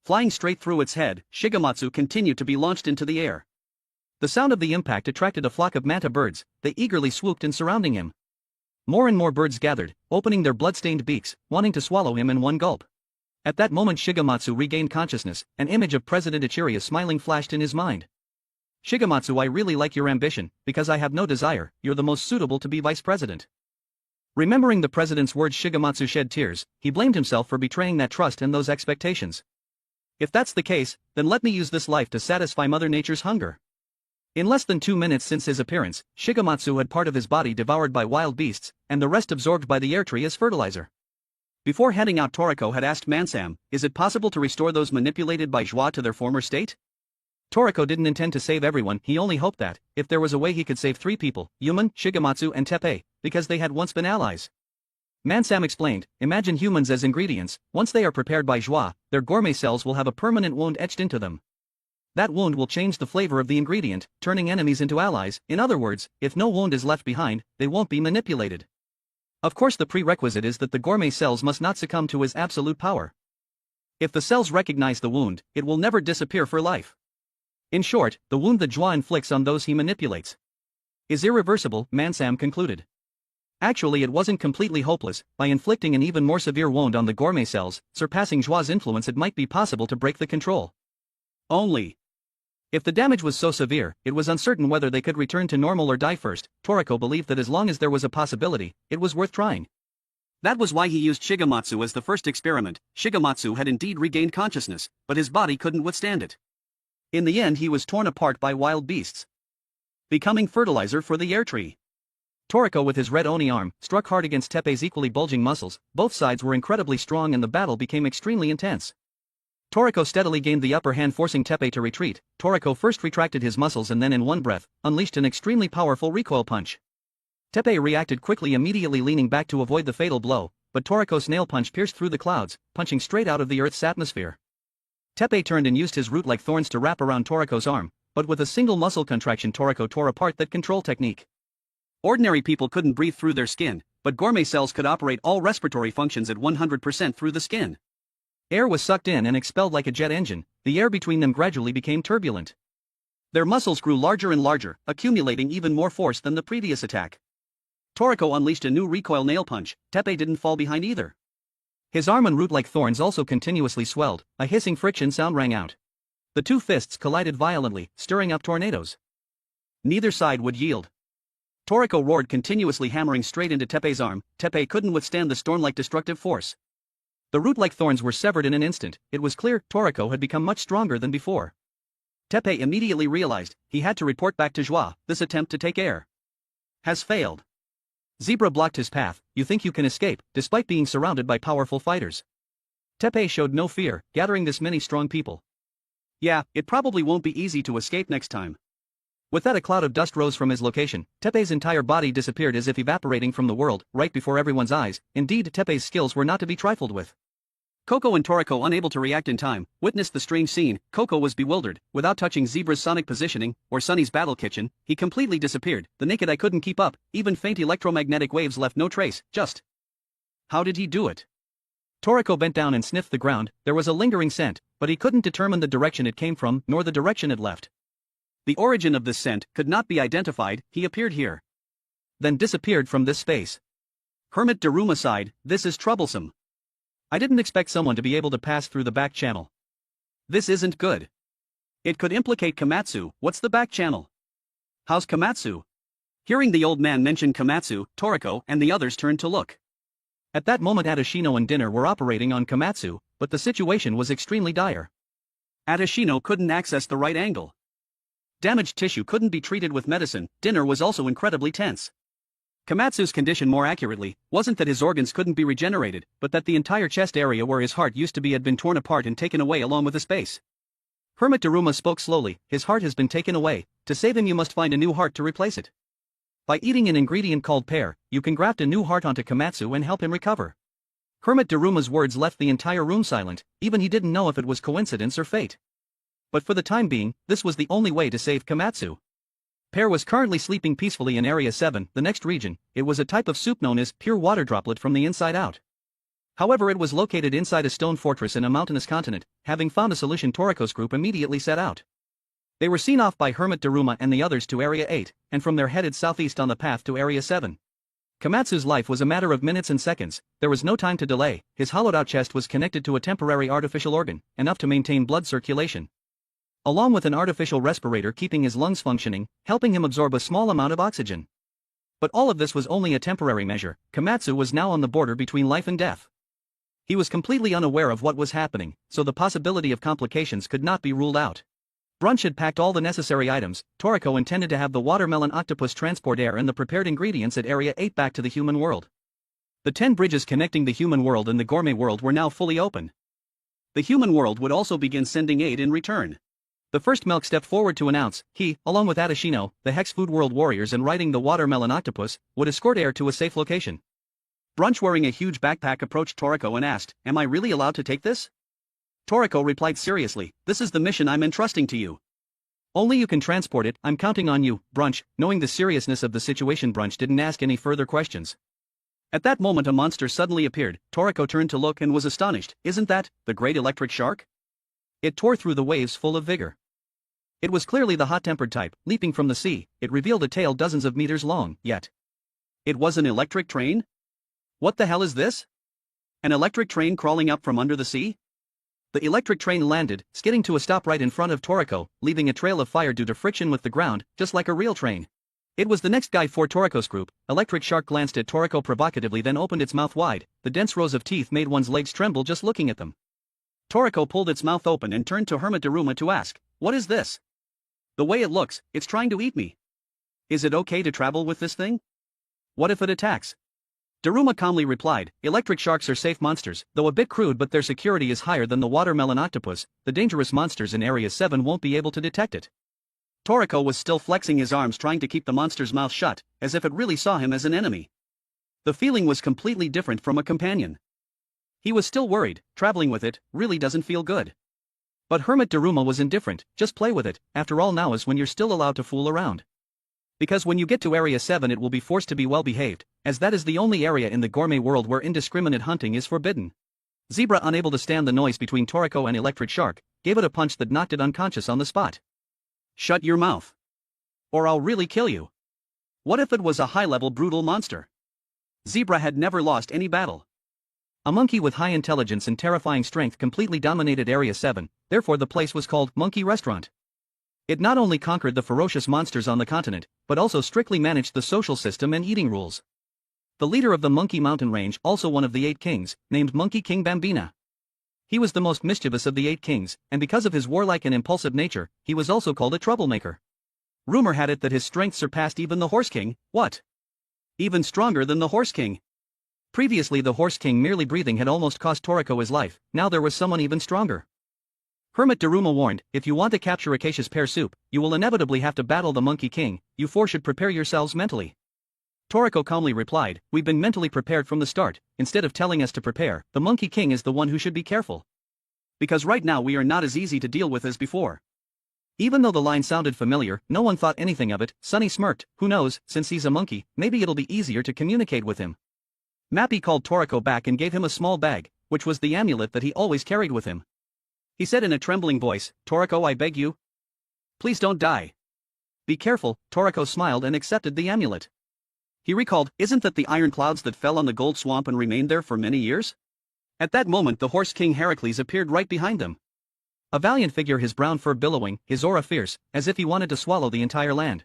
Flying straight through its head, Shigematsu continued to be launched into the air. The sound of the impact attracted a flock of manta birds. They eagerly swooped in surrounding him. More and more birds gathered, opening their blood-stained beaks, wanting to swallow him in one gulp. At that moment Shigematsu regained consciousness. An image of President Ichiryu smiling flashed in his mind. "Shigematsu, I really like your ambition, because I have no desire. You're the most suitable to be vice president." Remembering the president's words, Shigematsu shed tears. He blamed himself for betraying that trust and those expectations. "If that's the case, then let me use this life to satisfy Mother Nature's hunger." In less than 2 minutes since his appearance, Shigematsu had part of his body devoured by wild beasts, and the rest absorbed by the air tree as fertilizer. Before heading out, Toriko had asked Mansam, is it possible to restore those manipulated by Joie to their former state? Toriko didn't intend to save everyone, he only hoped that, if there was a way he could save 3 people, Human, Shigematsu and Teppei, because they had once been allies. Mansam explained, imagine humans as ingredients, once they are prepared by Joie, their gourmet cells will have a permanent wound etched into them. That wound will change the flavor of the ingredient, turning enemies into allies. In other words, if no wound is left behind, they won't be manipulated. Of course, the prerequisite is that the gourmet cells must not succumb to his absolute power. If the cells recognize the wound, it will never disappear for life. In short, the wound that Joie inflicts on those he manipulates is irreversible, Mansam concluded. Actually, it wasn't completely hopeless. By inflicting an even more severe wound on the gourmet cells, surpassing Joie's influence, it might be possible to break the control. Only if the damage was so severe, it was uncertain whether they could return to normal or die first. Toriko believed that as long as there was a possibility, it was worth trying. That was why he used Shigematsu as the first experiment. Shigematsu had indeed regained consciousness, but his body couldn't withstand it. In the end, he was torn apart by wild beasts, becoming fertilizer for the air tree. Toriko, with his red Oni arm, struck hard against Teppei's equally bulging muscles. Both sides were incredibly strong and the battle became extremely intense. Toriko steadily gained the upper hand, forcing Teppei to retreat. Toriko first retracted his muscles and then in one breath, unleashed an extremely powerful recoil punch. Teppei reacted quickly, immediately leaning back to avoid the fatal blow, but Toriko's nail punch pierced through the clouds, punching straight out of the Earth's atmosphere. Teppei turned and used his root-like thorns to wrap around Toriko's arm, but with a single muscle contraction Toriko tore apart that control technique. Ordinary people couldn't breathe through their skin, but gourmet cells could operate all respiratory functions at 100% through the skin. Air was sucked in and expelled like a jet engine. The air between them gradually became turbulent. Their muscles grew larger and larger, accumulating even more force than the previous attack. Toriko unleashed a new recoil nail punch. Teppei didn't fall behind either. His arm and root-like thorns also continuously swelled. A hissing friction sound rang out. The two fists collided violently, stirring up tornadoes. Neither side would yield. Toriko roared, continuously hammering straight into Teppei's arm. Teppei couldn't withstand the storm-like destructive force. The root-like thorns were severed in an instant. It was clear Toriko had become much stronger than before. Teppei immediately realized he had to report back to Joie. This attempt to take air has failed. Zebra blocked his path. You think you can escape, despite being surrounded by powerful fighters? Teppei showed no fear, gathering this many strong people. Yeah, it probably won't be easy to escape next time. With that, a cloud of dust rose from his location. Teppei's entire body disappeared as if evaporating from the world, right before everyone's eyes. Indeed, Teppei's skills were not to be trifled with. Coco and Toriko, unable to react in time, witnessed the strange scene. Coco was bewildered. Without touching Zebra's sonic positioning, or Sunny's battle kitchen, he completely disappeared. The naked eye couldn't keep up. Even faint electromagnetic waves left no trace. Just how did he do it? Toriko bent down and sniffed the ground. There was a lingering scent, but he couldn't determine the direction it came from, nor the direction it left. The origin of this scent could not be identified. He appeared here, then disappeared from this space. Hermit Daruma sighed, this is troublesome. I didn't expect someone to be able to pass through the back channel. This isn't good. It could implicate Komatsu. What's the back channel? How's Komatsu? Hearing the old man mention Komatsu, Toriko and the others turned to look. At that moment, Adashino and Dinner were operating on Komatsu, but the situation was extremely dire. Adashino couldn't access the right angle. Damaged tissue couldn't be treated with medicine. Dinner was also incredibly tense. Komatsu's condition, more accurately, wasn't that his organs couldn't be regenerated, but that the entire chest area where his heart used to be had been torn apart and taken away along with the space. Hermit Daruma spoke slowly, his heart has been taken away. To save him you must find a new heart to replace it. By eating an ingredient called pear, you can graft a new heart onto Komatsu and help him recover. Hermit Daruma's words left the entire room silent. Even he didn't know if it was coincidence or fate. But for the time being, this was the only way to save Komatsu. Pear was currently sleeping peacefully in Area 7, the next region. It was a type of soup known as pure water droplet from the inside out. However, it was located inside a stone fortress in a mountainous continent. Having found a solution, Toriko's group immediately set out. They were seen off by Hermit Daruma and the others to Area 8, and from there headed southeast on the path to Area 7. Komatsu's life was a matter of minutes and seconds. There was no time to delay. His hollowed-out chest was connected to a temporary artificial organ, enough to maintain blood circulation, along with an artificial respirator keeping his lungs functioning, helping him absorb a small amount of oxygen. But all of this was only a temporary measure. Komatsu was now on the border between life and death. He was completely unaware of what was happening, so the possibility of complications could not be ruled out. Brunch had packed all the necessary items. Toriko intended to have the watermelon octopus transport air and the prepared ingredients at Area 8 back to the human world. The 10 bridges connecting the human world and the gourmet world were now fully open. The human world would also begin sending aid in return. The first Milk stepped forward to announce he, along with Adashino, the Hex Food World warriors and riding the watermelon octopus, would escort Air to a safe location. Brunch wearing a huge backpack approached Toriko and asked, "Am I really allowed to take this?" Toriko replied seriously, "This is the mission I'm entrusting to you." "Only you can transport it, I'm counting on you." Brunch, knowing the seriousness of the situation, Brunch didn't ask any further questions. At that moment a monster suddenly appeared. Toriko turned to look and was astonished. Isn't that the great electric shark? It tore through the waves full of vigor. It was clearly the hot-tempered type, leaping from the sea. It revealed a tail dozens of meters long, yet it was an electric train? What the hell is this? An electric train crawling up from under the sea? The electric train landed, skidding to a stop right in front of Toriko, leaving a trail of fire due to friction with the ground, just like a real train. It was the next guy for Toriko's group. Electric Shark glanced at Toriko provocatively, then opened its mouth wide. The dense rows of teeth made one's legs tremble just looking at them. Toriko pulled its mouth open and turned to Hermit Daruma to ask, "What is this? The way it looks, it's trying to eat me. Is it okay to travel with this thing? What if it attacks?" Daruma calmly replied, "Electric sharks are safe monsters, though a bit crude, but their security is higher than the watermelon octopus. The dangerous monsters in Area 7 won't be able to detect it." Toriko was still flexing his arms, trying to keep the monster's mouth shut, as if it really saw him as an enemy. The feeling was completely different from a companion. He was still worried. Traveling with it really doesn't feel good. But Hermit Daruma was indifferent. Just play with it. After all, now is when you're still allowed to fool around. Because when you get to Area 7 it will be forced to be well behaved, as that is the only area in the gourmet world where indiscriminate hunting is forbidden. Zebra, unable to stand the noise between Toriko and Electric Shark, gave it a punch that knocked it unconscious on the spot. "Shut your mouth. Or I'll really kill you." What if it was a high-level brutal monster? Zebra had never lost any battle. A monkey with high intelligence and terrifying strength completely dominated Area 7, therefore the place was called Monkey Restaurant. It not only conquered the ferocious monsters on the continent, but also strictly managed the social system and eating rules. The leader of the Monkey Mountain Range, also one of the 8 kings, named Monkey King Bambina. He was the most mischievous of the 8 kings, and because of his warlike and impulsive nature, he was also called a troublemaker. Rumor had it that his strength surpassed even the Horse King. What? Even stronger than the Horse King. Previously the Horse King merely breathing had almost cost Toriko his life, now there was someone even stronger. Hermit Daruma warned, "If you want to capture Acacia's pear soup, you will inevitably have to battle the Monkey King. You 4 should prepare yourselves mentally." Toriko calmly replied, "We've been mentally prepared from the start. Instead of telling us to prepare, the Monkey King is the one who should be careful. Because right now we are not as easy to deal with as before." Even though the line sounded familiar, no one thought anything of it. Sunny smirked, "Who knows, since he's a monkey, maybe it'll be easier to communicate with him." Mappy called Toriko back and gave him a small bag, which was the amulet that he always carried with him. He said in a trembling voice, "Toriko, I beg you. Please don't die." "Be careful." Toriko smiled and accepted the amulet. He recalled, "Isn't that the iron clouds that fell on the gold swamp and remained there for many years?" At that moment the Horse King Heracles appeared right behind them. A valiant figure, his brown fur billowing, his aura fierce, as if he wanted to swallow the entire land.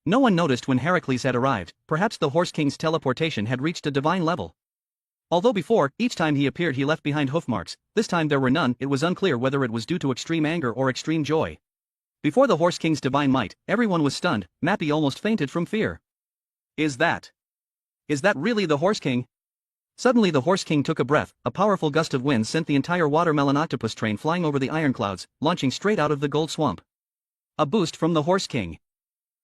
No one noticed when Heracles had arrived. Perhaps the Horse King's teleportation had reached a divine level. Although before, each time he appeared he left behind hoof marks, this time there were none. It was unclear whether it was due to extreme anger or extreme joy. Before the Horse King's divine might, everyone was stunned. Mappy almost fainted from fear. Is that really the Horse King?" Suddenly the Horse King took a breath. A powerful gust of wind sent the entire watermelon octopus train flying over the iron clouds, launching straight out of the gold swamp. A boost from the Horse King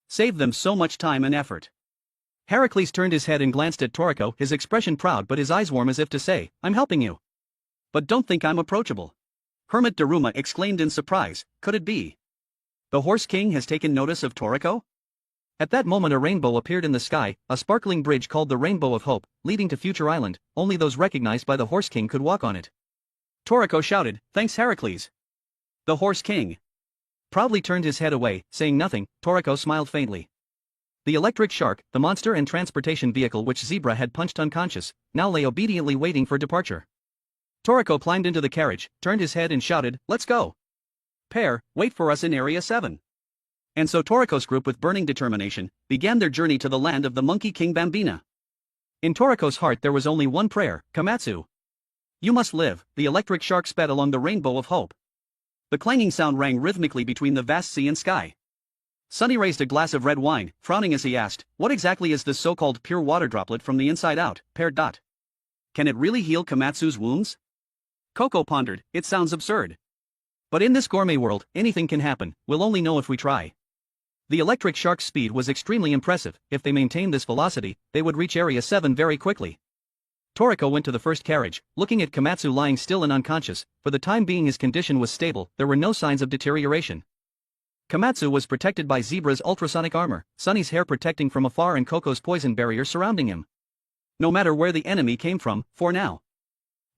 saved them so much time and effort. Heracles turned his head and glanced at Toriko, his expression proud but his eyes warm as if to say, "I'm helping you. But don't think I'm approachable." Hermit Daruma exclaimed in surprise, "Could it be the Horse King has taken notice of Toriko?" At that moment a rainbow appeared in the sky, a sparkling bridge called the Rainbow of Hope, leading to Future Island. Only those recognized by the Horse King could walk on it. Toriko shouted, "Thanks Heracles." The Horse King proudly turned his head away, saying nothing. Toriko smiled faintly. The electric shark, the monster and transportation vehicle which Zebra had punched unconscious, now lay obediently waiting for departure. Toriko climbed into the carriage, turned his head and shouted, "Let's go. Pear, wait for us in Area 7. And so Toriko's group, with burning determination, began their journey to the land of the Monkey King Bambina. In Toriko's heart there was only one prayer, Kamatsu. You must live. The electric shark sped along the Rainbow of Hope. The clanging sound rang rhythmically between the vast sea and sky. Sunny raised a glass of red wine, frowning as he asked, "What exactly is this so-called pure water droplet from the inside out, Pear? Can it really heal Komatsu's wounds? Coco pondered, it sounds absurd. But in this gourmet world, anything can happen, we'll only know if we try. The electric shark's speed was extremely impressive. If they maintained this velocity, they would reach Area 7 very quickly. Toriko went to the first carriage, looking at Komatsu lying still and unconscious. For the time being his condition was stable, there were no signs of deterioration. Komatsu was protected by Zebra's ultrasonic armor, Sunny's hair protecting from afar and Coco's poison barrier surrounding him. No matter where the enemy came from, for now,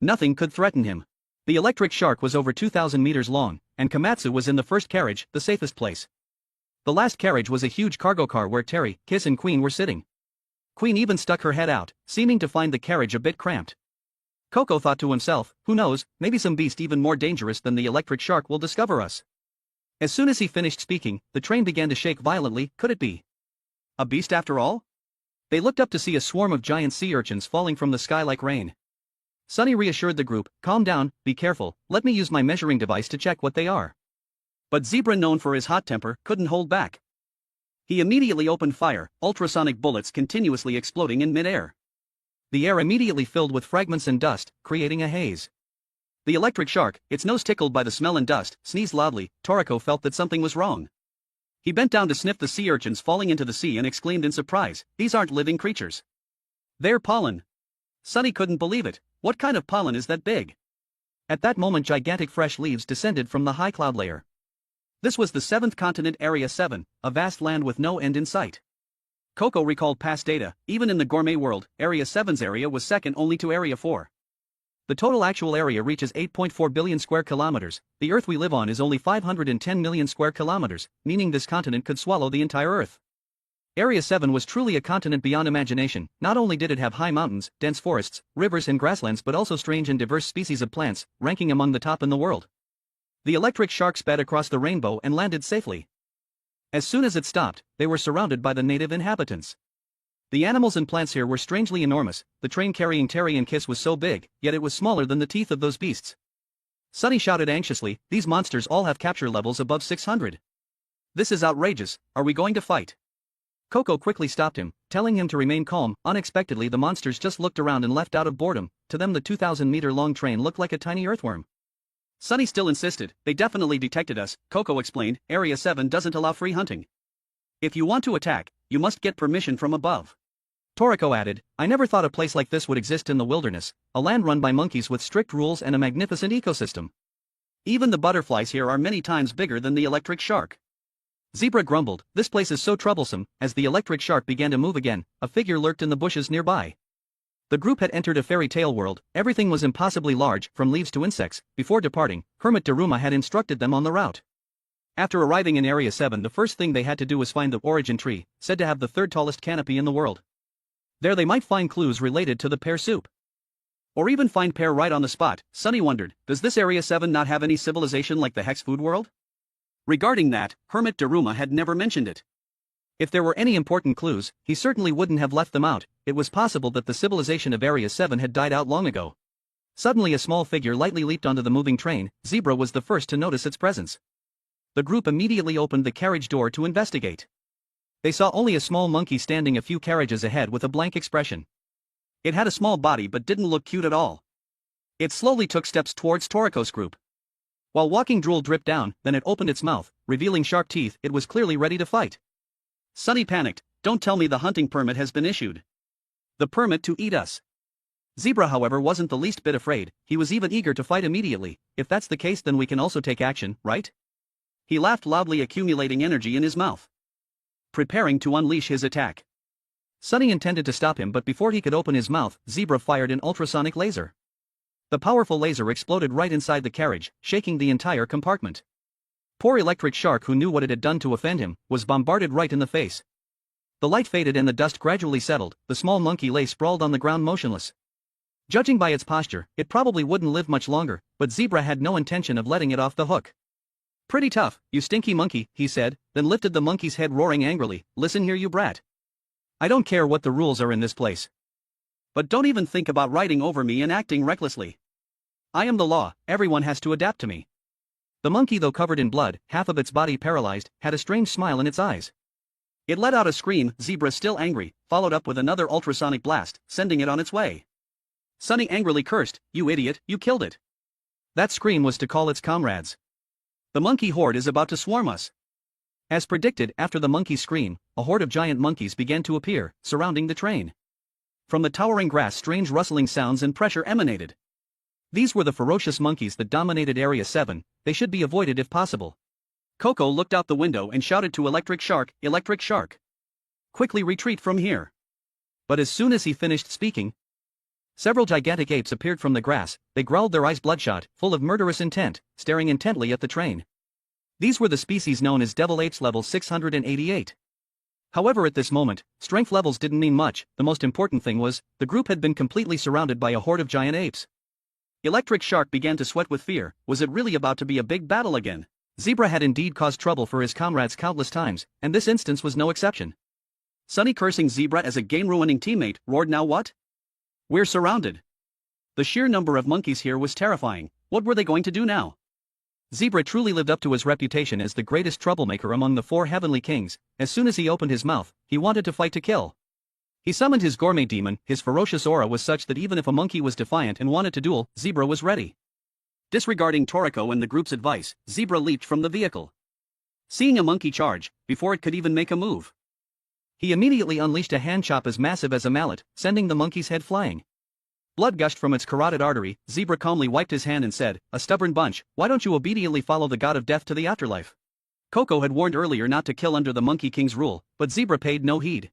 nothing could threaten him. The electric shark was over 2,000 meters long, and Komatsu was in the first carriage, the safest place. The last carriage was a huge cargo car where Terry, Kiss and Queen were sitting. Queen even stuck her head out, seeming to find the carriage a bit cramped. Coco thought to himself, who knows, maybe some beast even more dangerous than the electric shark will discover us. As soon as he finished speaking, the train began to shake violently. Could it be a beast after all? They looked up to see a swarm of giant sea urchins falling from the sky like rain. Sunny reassured the group, calm down, be careful, let me use my measuring device to check what they are. But Zebra, known for his hot temper, couldn't hold back. He immediately opened fire, ultrasonic bullets continuously exploding in mid-air. The air immediately filled with fragments and dust, creating a haze. The electric shark, its nose tickled by the smell and dust, sneezed loudly. Toriko felt that something was wrong. He bent down to sniff the sea urchins falling into the sea and exclaimed in surprise, these aren't living creatures. They're pollen. Sunny couldn't believe it. What kind of pollen is that big? At that moment gigantic fresh leaves descended from the high cloud layer. This was the seventh continent, Area 7, a vast land with no end in sight. Coco recalled past data. Even in the gourmet world, Area 7's area was second only to Area 4. The total actual area reaches 8.4 billion square kilometers. The Earth we live on is only 510 million square kilometers, meaning this continent could swallow the entire Earth. Area 7 was truly a continent beyond imagination. Not only did it have high mountains, dense forests, rivers and grasslands, but also strange and diverse species of plants, ranking among the top in the world. The electric shark sped across the rainbow and landed safely. As soon as it stopped, they were surrounded by the native inhabitants. The animals and plants here were strangely enormous. The train carrying Terry and Kiss was so big, yet it was smaller than the teeth of those beasts. Sunny shouted anxiously, these monsters all have capture levels above 600. This is outrageous, are we going to fight? Coco quickly stopped him, telling him to remain calm. Unexpectedly the monsters just looked around and left out of boredom. To them the 2,000-meter-long train looked like a tiny earthworm. Sunny still insisted, they definitely detected us. Coco explained, Area 7 doesn't allow free hunting. If you want to attack, you must get permission from above. Toriko added, I never thought a place like this would exist in the wilderness, a land run by monkeys with strict rules and a magnificent ecosystem. Even the butterflies here are many times bigger than the electric shark. Zebra grumbled, this place is so troublesome. As the electric shark began to move again, a figure lurked in the bushes nearby. The group had entered a fairy tale world. Everything was impossibly large, from leaves to insects. Before departing, Hermit Daruma had instructed them on the route. After arriving in Area 7, the first thing they had to do was find the origin tree, said to have the third tallest canopy in the world. There they might find clues related to the pear soup. Or even find pear right on the spot. Sunny wondered, does this Area 7 not have any civilization like the Hex food world? Regarding that, Hermit Daruma had never mentioned it. If there were any important clues, he certainly wouldn't have left them out. It was possible that the civilization of Area 7 had died out long ago. Suddenly a small figure lightly leaped onto the moving train. Zebra was the first to notice its presence. The group immediately opened the carriage door to investigate. They saw only a small monkey standing a few carriages ahead with a blank expression. It had a small body but didn't look cute at all. It slowly took steps towards Toriko's group. While walking, drool dripped down, then it opened its mouth, revealing sharp teeth. It was clearly ready to fight. Sunny panicked, don't tell me the hunting permit has been issued. The permit to eat us. Zebra, however, wasn't the least bit afraid. He was even eager to fight immediately. If that's the case, then we can also take action, right? He laughed loudly, accumulating energy in his mouth, preparing to unleash his attack. Sunny intended to stop him, but before he could open his mouth, Zebra fired an ultrasonic laser. The powerful laser exploded right inside the carriage, shaking the entire compartment. Poor electric shark, who knew what it had done to offend him, was bombarded right in the face. The light faded and the dust gradually settled. The small monkey lay sprawled on the ground motionless. Judging by its posture, it probably wouldn't live much longer, but Zebra had no intention of letting it off the hook. Pretty tough, you stinky monkey, he said, then lifted the monkey's head, roaring angrily, listen here, you brat. I don't care what the rules are in this place, but don't even think about riding over me and acting recklessly. I am the law, everyone has to adapt to me. The monkey, though covered in blood, half of its body paralyzed, had a strange smile in its eyes. It let out a scream. Zebra, still angry, followed up with another ultrasonic blast, sending it on its way. Sunny angrily cursed, "You idiot, you killed it." That scream was to call its comrades. "The monkey horde is about to swarm us." As predicted, after the monkey's scream, a horde of giant monkeys began to appear, surrounding the train. From the towering grass strange rustling sounds and pressure emanated. These were the ferocious monkeys that dominated Area 7, they should be avoided if possible. Coco looked out the window and shouted to Electric Shark, "Electric Shark! Quickly retreat from here." But as soon as he finished speaking, several gigantic apes appeared from the grass, they growled, their eyes bloodshot, full of murderous intent, staring intently at the train. These were the species known as Devil Apes level 688. However, at this moment, strength levels didn't mean much, the most important thing was, the group had been completely surrounded by a horde of giant apes. Electric Shark began to sweat with fear, was it really about to be a big battle again? Zebra had indeed caused trouble for his comrades countless times, and this instance was no exception. Sunny, cursing Zebra as a game-ruining teammate, roared, "Now what? We're surrounded." The sheer number of monkeys here was terrifying. What were they going to do now? Zebra truly lived up to his reputation as the greatest troublemaker among the 4 heavenly kings. As soon as he opened his mouth, he wanted to fight to kill. He summoned his gourmet demon, his ferocious aura was such that even if a monkey was defiant and wanted to duel, Zebra was ready. Disregarding Toriko and the group's advice, Zebra leaped from the vehicle. Seeing a monkey charge, before it could even make a move, he immediately unleashed a hand chop as massive as a mallet, sending the monkey's head flying. Blood gushed from its carotid artery. Zebra calmly wiped his hand and said, "A stubborn bunch, why don't you obediently follow the god of death to the afterlife?" Coco had warned earlier not to kill under the Monkey King's rule, but Zebra paid no heed.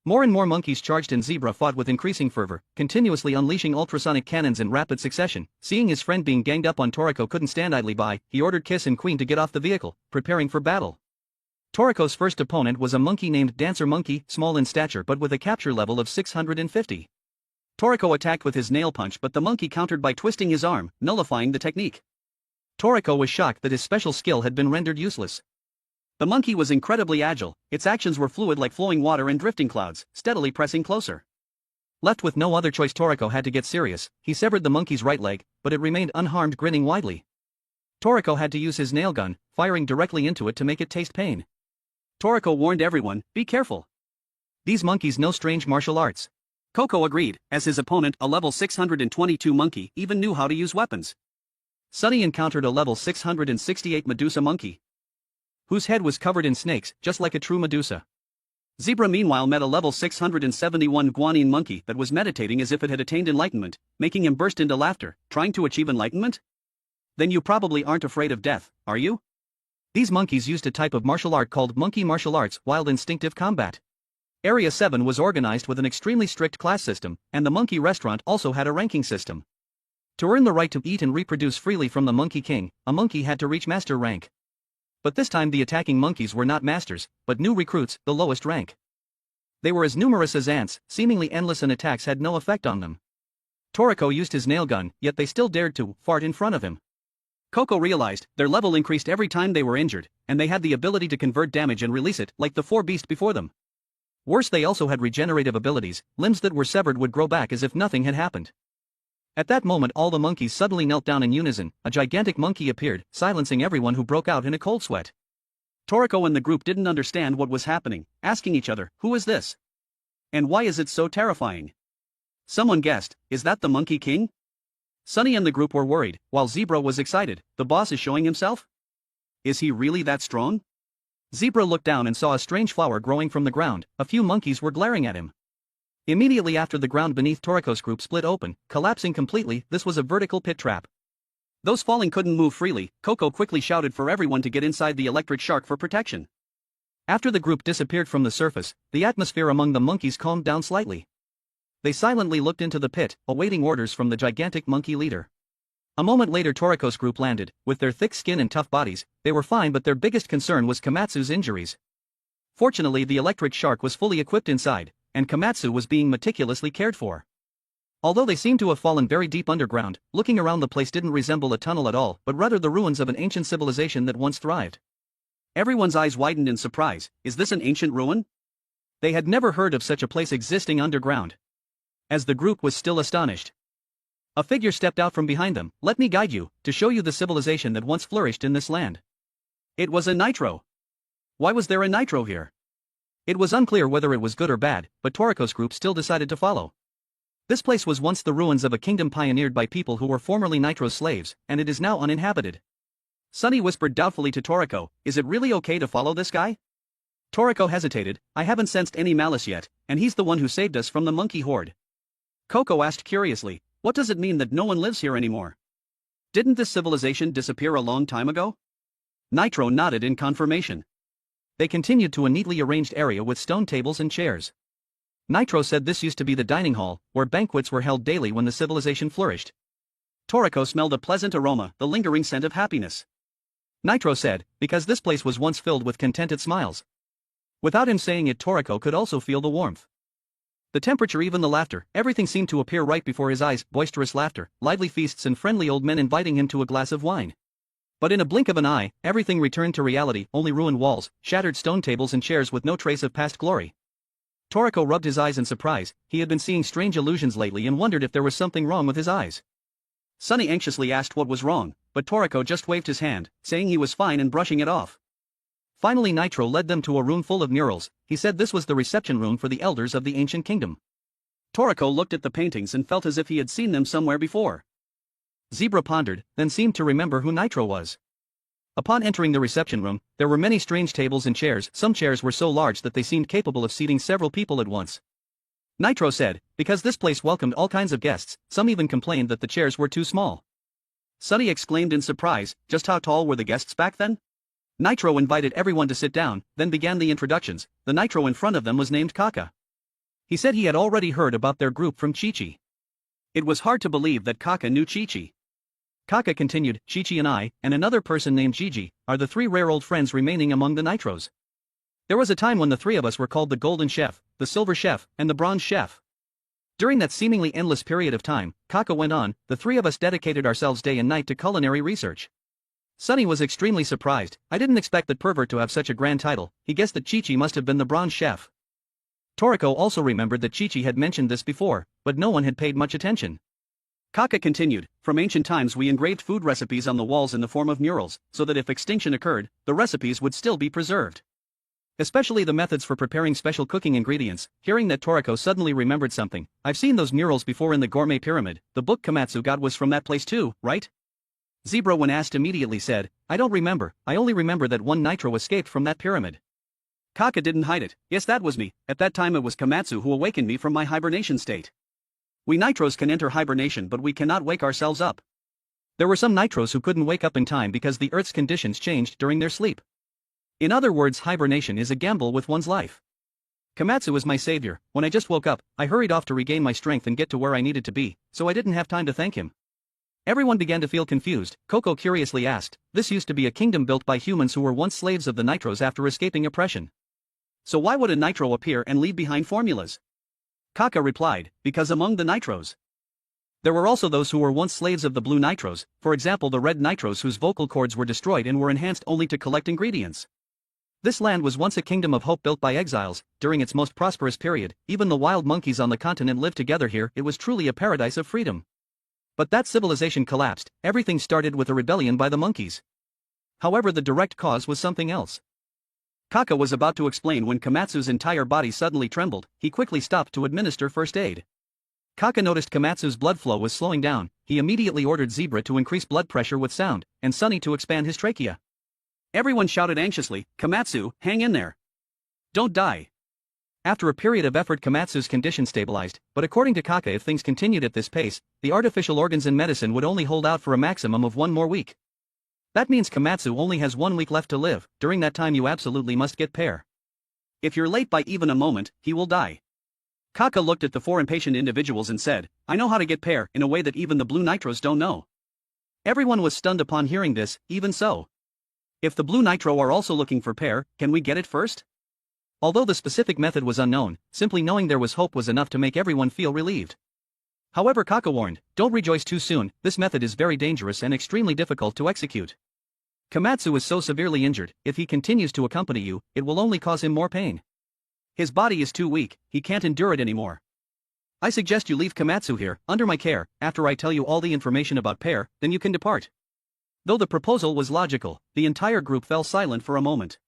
More and more monkeys charged and Zebra fought with increasing fervor, continuously unleashing ultrasonic cannons in rapid succession. Seeing his friend being ganged up on, Toriko couldn't stand idly by, he ordered Kiss and Queen to get off the vehicle, preparing for battle. Toriko's first opponent was a monkey named Dancer Monkey, small in stature but with a capture level of 650. Toriko attacked with his nail punch, but the monkey countered by twisting his arm, nullifying the technique. Toriko was shocked that his special skill had been rendered useless. The monkey was incredibly agile, its actions were fluid like flowing water and drifting clouds, steadily pressing closer. Left with no other choice, Toriko had to get serious. He severed the monkey's right leg, but it remained unharmed, grinning widely. Toriko had to use his nail gun, firing directly into it to make it taste pain. Toriko warned everyone, "Be careful. These monkeys know strange martial arts." Coco agreed, as his opponent, a level 622 monkey, even knew how to use weapons. Sunny encountered a level 668 Medusa monkey, whose head was covered in snakes, just like a true Medusa. Zebra meanwhile met a level 671 Guanine monkey that was meditating as if it had attained enlightenment, making him burst into laughter. "Trying to achieve enlightenment? Then you probably aren't afraid of death, are you?" These monkeys used a type of martial art called monkey martial arts, wild instinctive combat. Area 7 was organized with an extremely strict class system, and the monkey restaurant also had a ranking system. To earn the right to eat and reproduce freely from the Monkey King, a monkey had to reach master rank. But this time the attacking monkeys were not masters, but new recruits, the lowest rank. They were as numerous as ants, seemingly endless, and attacks had no effect on them. Toriko used his nail gun, yet they still dared to fart in front of him. Coco realized their level increased every time they were injured, and they had the ability to convert damage and release it, like the 4 beasts before them. Worse, they also had regenerative abilities, limbs that were severed would grow back as if nothing had happened. At that moment all the monkeys suddenly knelt down in unison, a gigantic monkey appeared, silencing everyone who broke out in a cold sweat. Toriko and the group didn't understand what was happening, asking each other, "Who is this? And why is it so terrifying?" Someone guessed, "Is that the Monkey King?" Sunny and the group were worried, while Zebra was excited. "The boss is showing himself? Is he really that strong?" Zebra looked down and saw a strange flower growing from the ground. A few monkeys were glaring at him. Immediately after, the ground beneath Toriko's group split open, collapsing completely. This was a vertical pit trap. Those falling couldn't move freely. Coco quickly shouted for everyone to get inside the Electric Shark for protection. After the group disappeared from the surface, the atmosphere among the monkeys calmed down slightly. They silently looked into the pit, awaiting orders from the gigantic monkey leader. A moment later Toriko's group landed. With their thick skin and tough bodies, they were fine, but their biggest concern was Komatsu's injuries. Fortunately the Electric Shark was fully equipped inside, and Komatsu was being meticulously cared for. Although they seemed to have fallen very deep underground, looking around the place didn't resemble a tunnel at all, but rather the ruins of an ancient civilization that once thrived. Everyone's eyes widened in surprise. Is this an ancient ruin? They had never heard of such a place existing underground. As the group was still astonished, a figure stepped out from behind them. "Let me guide you, to show you the civilization that once flourished in this land." It was a Nitro. Why was there a Nitro here? It was unclear whether it was good or bad, but Toriko's group still decided to follow. This place was once the ruins of a kingdom pioneered by people who were formerly Nitro's slaves, and it is now uninhabited. Sunny whispered doubtfully to Toriko, "Is it really okay to follow this guy?" Toriko hesitated. "I haven't sensed any malice yet, and he's the one who saved us from the monkey horde." Coco asked curiously, "What does it mean that no one lives here anymore? Didn't this civilization disappear a long time ago?" Nitro nodded in confirmation. They continued to a neatly arranged area with stone tables and chairs. Nitro said this used to be the dining hall, where banquets were held daily when the civilization flourished. Toriko smelled a pleasant aroma, the lingering scent of happiness. Nitro said, because this place was once filled with contented smiles. Without him saying it, Toriko could also feel the warmth. The temperature, even the laughter, everything seemed to appear right before his eyes, boisterous laughter, lively feasts and friendly old men inviting him to a glass of wine. But in a blink of an eye, everything returned to reality, only ruined walls, shattered stone tables and chairs with no trace of past glory. Toriko rubbed his eyes in surprise. He had been seeing strange illusions lately and wondered if there was something wrong with his eyes. Sunny anxiously asked what was wrong, but Toriko just waved his hand, saying he was fine and brushing it off. Finally Nitro led them to a room full of murals. He said this was the reception room for the elders of the ancient kingdom. Toriko looked at the paintings and felt as if he had seen them somewhere before. Zebra pondered, then seemed to remember who Nitro was. Upon entering the reception room, there were many strange tables and chairs. Some chairs were so large that they seemed capable of seating several people at once. Nitro said, because this place welcomed all kinds of guests, some even complained that the chairs were too small. Sunny exclaimed in surprise, just how tall were the guests back then? Nitro invited everyone to sit down, then began the introductions. The Nitro in front of them was named Kaka. He said he had already heard about their group from Chi-Chi. It was hard to believe that Kaka knew Chi-Chi. Kaka continued, Chi-Chi and I, and another person named Gigi, are the three rare old friends remaining among the Nitros. There was a time when the three of us were called the Golden Chef, the Silver Chef, and the Bronze Chef. During that seemingly endless period of time, Kaka went on, the three of us dedicated ourselves day and night to culinary research. Sunny was extremely surprised. I didn't expect that pervert to have such a grand title. He guessed that Chi-Chi must have been the Bronze Chef. Toriko also remembered that Chi-Chi had mentioned this before, but no one had paid much attention. Kaka continued, from ancient times we engraved food recipes on the walls in the form of murals, so that if extinction occurred, the recipes would still be preserved. Especially the methods for preparing special cooking ingredients. Hearing that, Toriko suddenly remembered something. I've seen those murals before in the Gourmet Pyramid. The book Komatsu got was from that place too, right? Zebra, when asked, immediately said, I don't remember. I only remember that one Nitro escaped from that pyramid. Kaka didn't hide it. Yes, that was me. At that time it was Komatsu who awakened me from my hibernation state. We Nitros can enter hibernation, but we cannot wake ourselves up. There were some Nitros who couldn't wake up in time because the Earth's conditions changed during their sleep. In other words, hibernation is a gamble with one's life. Komatsu is my savior. When I just woke up, I hurried off to regain my strength and get to where I needed to be, so I didn't have time to thank him. Everyone began to feel confused. Coco curiously asked, this used to be a kingdom built by humans who were once slaves of the Nitros after escaping oppression. So why would a Nitro appear and leave behind formulas? Kaka replied, because among the Nitros, there were also those who were once slaves of the blue Nitros, for example the red Nitros whose vocal cords were destroyed and were enhanced only to collect ingredients. This land was once a kingdom of hope built by exiles. During its most prosperous period, even the wild monkeys on the continent lived together here. It was truly a paradise of freedom. But that civilization collapsed. Everything started with a rebellion by the monkeys. However, the direct cause was something else. Kaka was about to explain when Komatsu's entire body suddenly trembled. He quickly stopped to administer first aid. Kaka noticed Komatsu's blood flow was slowing down. He immediately ordered Zebra to increase blood pressure with sound, and Sunny to expand his trachea. Everyone shouted anxiously, Komatsu, hang in there. Don't die. After a period of effort, Komatsu's condition stabilized, but according to Kaka, if things continued at this pace, the artificial organs in medicine would only hold out for a maximum of 1 more week. That means Komatsu only has 1 week left to live. During that time you absolutely must get pear. If you're late by even a moment, he will die. Kaka looked at the 4 impatient individuals and said, I know how to get pear in a way that even the blue Nitros don't know. Everyone was stunned upon hearing this. Even so, if the blue Nitro are also looking for pear, can we get it first? Although the specific method was unknown, simply knowing there was hope was enough to make everyone feel relieved. However, Kaka warned, don't rejoice too soon. This method is very dangerous and extremely difficult to execute. Komatsu is so severely injured, if he continues to accompany you, it will only cause him more pain. His body is too weak, he can't endure it anymore. I suggest you leave Komatsu here, under my care. After I tell you all the information about pear, then you can depart. Though the proposal was logical, the entire group fell silent for a moment.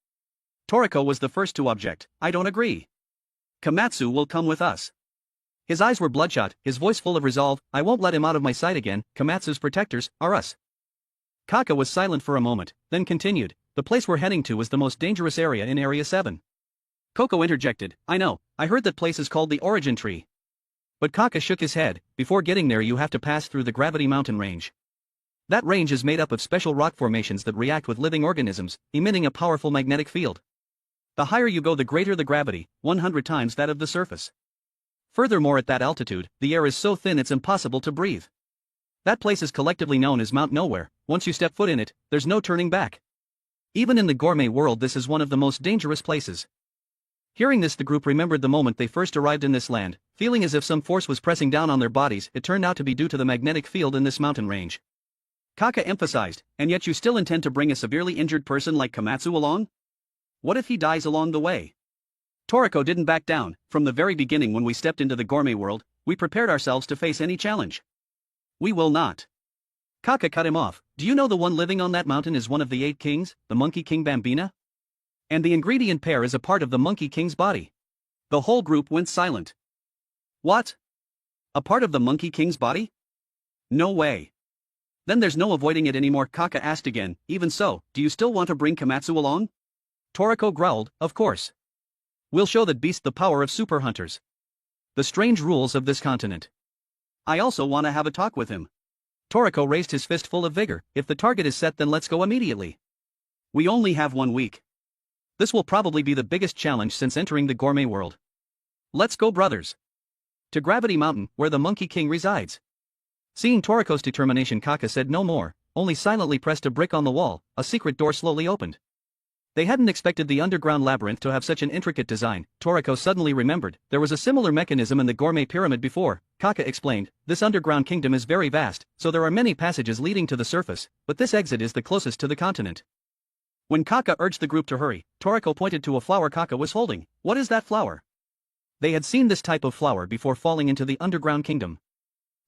Toriko was the first to object. I don't agree. Komatsu will come with us. His eyes were bloodshot, his voice full of resolve. I won't let him out of my sight again. Komatsu's protectors are us. Kaka was silent for a moment, then continued, the place we're heading to is the most dangerous area in Area 7. Coco interjected, I know, I heard that place is called the Origin Tree. But Kaka shook his head, before getting there you have to pass through the Gravity Mountain Range. That range is made up of special rock formations that react with living organisms, emitting a powerful magnetic field. The higher you go the greater the gravity, 100 times that of the surface. Furthermore at that altitude, the air is so thin it's impossible to breathe. That place is collectively known as Mount Nowhere. Once you step foot in it, there's no turning back. Even in the gourmet world this is one of the most dangerous places. Hearing this the group remembered the moment they first arrived in this land, feeling as if some force was pressing down on their bodies. It turned out to be due to the magnetic field in this mountain range. Kaka emphasized, and yet you still intend to bring a severely injured person like Komatsu along? What if he dies along the way? Toriko didn't back down. From the very beginning when we stepped into the gourmet world, we prepared ourselves to face any challenge. We will not. Kaka cut him off. Do you know the one living on that mountain is one of the 8 kings, the Monkey King Bambina? And the ingredient pear is a part of the Monkey King's body. The whole group went silent. What? A part of the Monkey King's body? No way. Then there's no avoiding it anymore. Kaka asked again, even so, do you still want to bring Komatsu along? Toriko growled, of course. We'll show that beast the power of super hunters. The strange rules of this continent. I also want to have a talk with him. Toriko raised his fist full of vigor. If the target is set then let's go immediately. We only have 1 week. This will probably be the biggest challenge since entering the gourmet world. Let's go brothers. To Gravity Mountain, where the Monkey King resides. Seeing Toriko's determination Kaka said no more, only silently pressed a brick on the wall. A secret door slowly opened. They hadn't expected the underground labyrinth to have such an intricate design. Toriko suddenly remembered, there was a similar mechanism in the gourmet pyramid before. Kaka explained, this underground kingdom is very vast, so there are many passages leading to the surface, but this exit is the closest to the continent. When Kaka urged the group to hurry, Toriko pointed to a flower Kaka was holding. What is that flower? They had seen this type of flower before falling into the underground kingdom.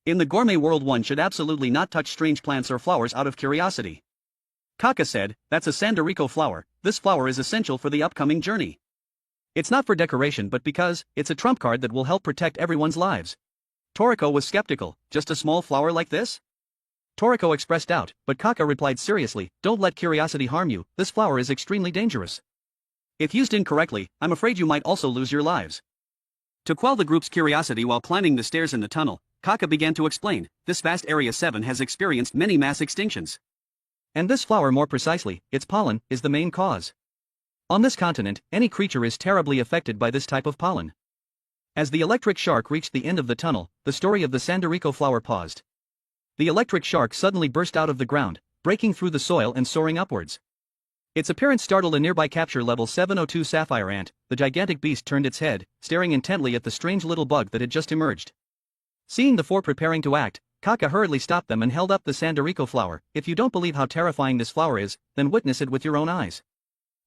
In the gourmet world one should absolutely not touch strange plants or flowers out of curiosity. Kaka said, that's a Sandorico flower. This flower is essential for the upcoming journey. It's not for decoration but because, it's a trump card that will help protect everyone's lives. Toriko was skeptical, just a small flower like this? Toriko expressed doubt, but Kaka replied seriously, don't let curiosity harm you, this flower is extremely dangerous. If used incorrectly, I'm afraid you might also lose your lives. To quell the group's curiosity while climbing the stairs in the tunnel, Kaka began to explain, this vast Area 7 has experienced many mass extinctions. And this flower more precisely, its pollen, is the main cause. On this continent, any creature is terribly affected by this type of pollen. As the electric shark reached the end of the tunnel, the story of the Sandorico flower paused. The electric shark suddenly burst out of the ground, breaking through the soil and soaring upwards. Its appearance startled a nearby capture level 702 sapphire ant. The gigantic beast turned its head, staring intently at the strange little bug that had just emerged. Seeing the 4 preparing to act, Kaka hurriedly stopped them and held up the Sandorico flower. If you don't believe how terrifying this flower is, then witness it with your own eyes.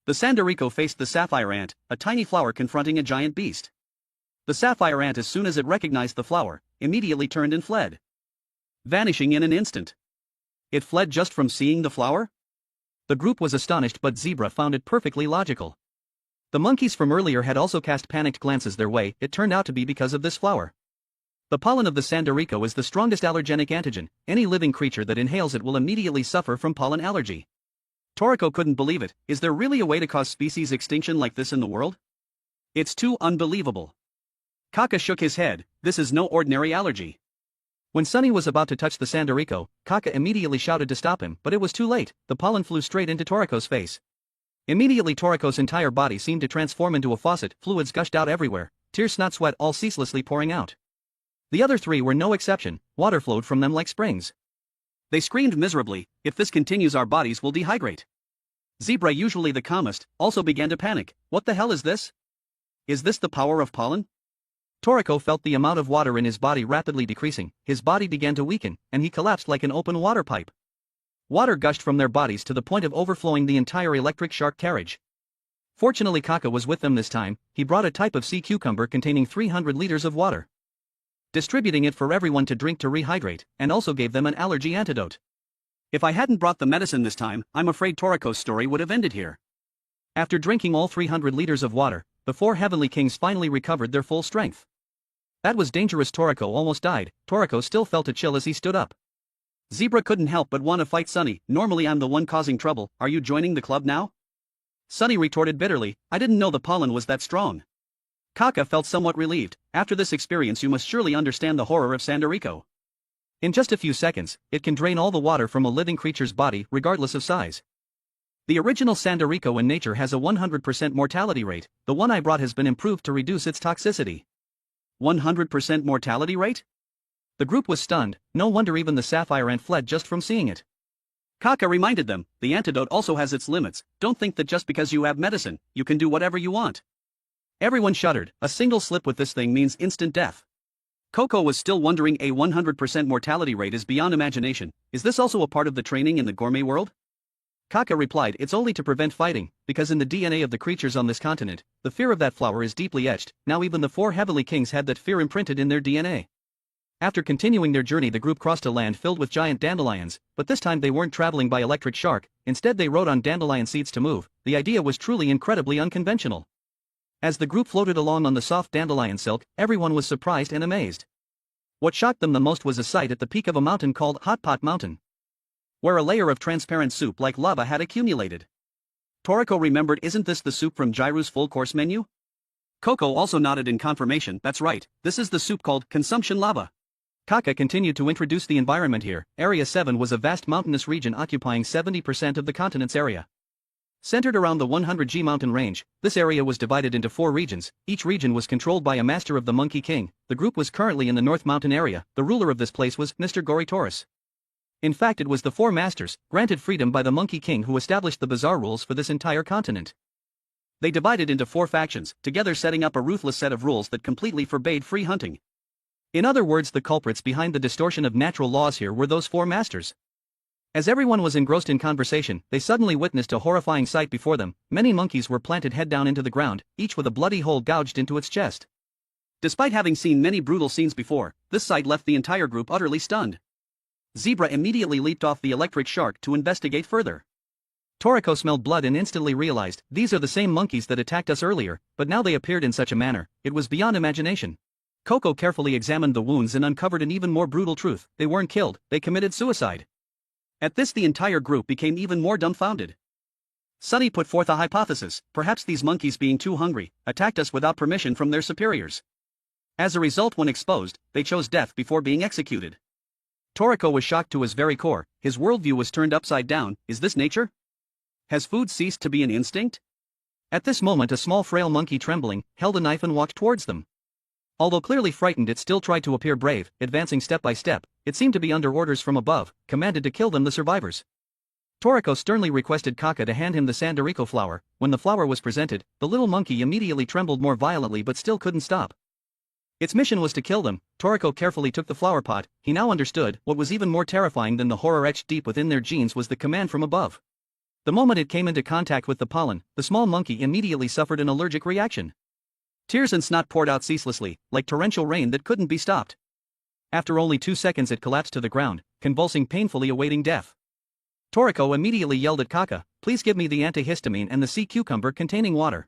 The Sandorico faced the sapphire ant, a tiny flower confronting a giant beast. The sapphire ant, as soon as it recognized the flower, immediately turned and fled, vanishing in an instant. It fled just from seeing the flower? The group was astonished, but Zebra found it perfectly logical. The monkeys from earlier had also cast panicked glances their way. It turned out to be because of this flower. The pollen of the Sandorico is the strongest allergenic antigen. Any living creature that inhales it will immediately suffer from pollen allergy. Toriko couldn't believe it. Is there really a way to cause species extinction like this in the world? It's too unbelievable. Kaka shook his head. This is no ordinary allergy. When Sunny was about to touch the Sandorico, Kaka immediately shouted to stop him, but it was too late. The pollen flew straight into Toriko's face. Immediately Toriko's entire body seemed to transform into a faucet. Fluids gushed out everywhere, tears, snot, sweat all ceaselessly pouring out. The other 3 were no exception. Water flowed from them like springs. They screamed miserably, if this continues our bodies will dehydrate. Zebra, usually the calmest, also began to panic. What the hell is this? Is this the power of pollen? Toriko felt the amount of water in his body rapidly decreasing. His body began to weaken, and he collapsed like an open water pipe. Water gushed from their bodies to the point of overflowing the entire electric shark carriage. Fortunately Kaka was with them this time. He brought a type of sea cucumber containing 300 liters of water, distributing it for everyone to drink to rehydrate, and also gave them an allergy antidote. If I hadn't brought the medicine this time, I'm afraid Toriko's story would have ended here. After drinking all 300 liters of water, the 4 heavenly kings finally recovered their full strength. That was dangerous. Toriko almost died. Toriko still felt a chill as he stood up. Zebra couldn't help but want to fight Sunny. Normally I'm the one causing trouble, are you joining the club now? Sunny retorted bitterly, I didn't know the pollen was that strong. Kaka felt somewhat relieved. After this experience you must surely understand the horror of Sandorico. In just a few seconds, it can drain all the water from a living creature's body, regardless of size. The original Sandorico in nature has a 100% mortality rate. The one I brought has been improved to reduce its toxicity. 100% mortality rate? The group was stunned. No wonder even the sapphire ant fled just from seeing it. Kaka reminded them, the antidote also has its limits. Don't think that just because you have medicine, you can do whatever you want. Everyone shuddered. A single slip with this thing means instant death. Coco was still wondering, a 100% mortality rate is beyond imagination. Is this also a part of the training in the gourmet world? Kaka replied, it's only to prevent fighting, because in the DNA of the creatures on this continent, the fear of that flower is deeply etched. Now even the 4 heavenly kings had that fear imprinted in their DNA. After continuing their journey, the group crossed a land filled with giant dandelions, but this time they weren't traveling by electric shark, instead they rode on dandelion seeds to move. The idea was truly incredibly unconventional. As the group floated along on the soft dandelion silk, everyone was surprised and amazed. What shocked them the most was a sight at the peak of a mountain called Hot Pot Mountain, where a layer of transparent soup like lava had accumulated. Toriko remembered, isn't this the soup from Jiru's full course menu? Coco also nodded in confirmation, that's right, this is the soup called consumption lava. Kaka continued to introduce the environment here. Area 7 was a vast mountainous region occupying 70% of the continent's area. Centered around the 100G mountain range, this area was divided into 4 regions. Each region was controlled by a master of the Monkey King. The group was currently in the North Mountain area. The ruler of this place was Mr. Goritoris. In fact, it was the 4 masters, granted freedom by the Monkey King, who established the bizarre rules for this entire continent. They divided into 4 factions, together setting up a ruthless set of rules that completely forbade free hunting. In other words, the culprits behind the distortion of natural laws here were those 4 masters. As everyone was engrossed in conversation, they suddenly witnessed a horrifying sight before them. Many monkeys were planted head down into the ground, each with a bloody hole gouged into its chest. Despite having seen many brutal scenes before, this sight left the entire group utterly stunned. Zebra immediately leaped off the electric shark to investigate further. Toriko smelled blood and instantly realized, these are the same monkeys that attacked us earlier, but now they appeared in such a manner, it was beyond imagination. Coco carefully examined the wounds and uncovered an even more brutal truth. They weren't killed, they committed suicide. At this, the entire group became even more dumbfounded. Sunny put forth a hypothesis, perhaps these monkeys, being too hungry, attacked us without permission from their superiors. As a result, when exposed, they chose death before being executed. Toriko was shocked to his very core. His worldview was turned upside down. Is this nature? Has food ceased to be an instinct? At this moment, a small frail monkey, trembling, held a knife and walked towards them. Although clearly frightened, it still tried to appear brave, advancing step by step. It seemed to be under orders from above, commanded to kill them, the survivors. Toriko sternly requested Kaka to hand him the Sandorico flower. When the flower was presented, the little monkey immediately trembled more violently but still couldn't stop. Its mission was to kill them. Toriko carefully took the flower pot. He now understood. What was even more terrifying than the horror etched deep within their genes was the command from above. The moment it came into contact with the pollen, the small monkey immediately suffered an allergic reaction. Tears and snot poured out ceaselessly, like torrential rain that couldn't be stopped. After only 2 seconds, it collapsed to the ground, convulsing painfully, awaiting death. Toriko immediately yelled at Kaka, please give me the antihistamine and the sea cucumber containing water.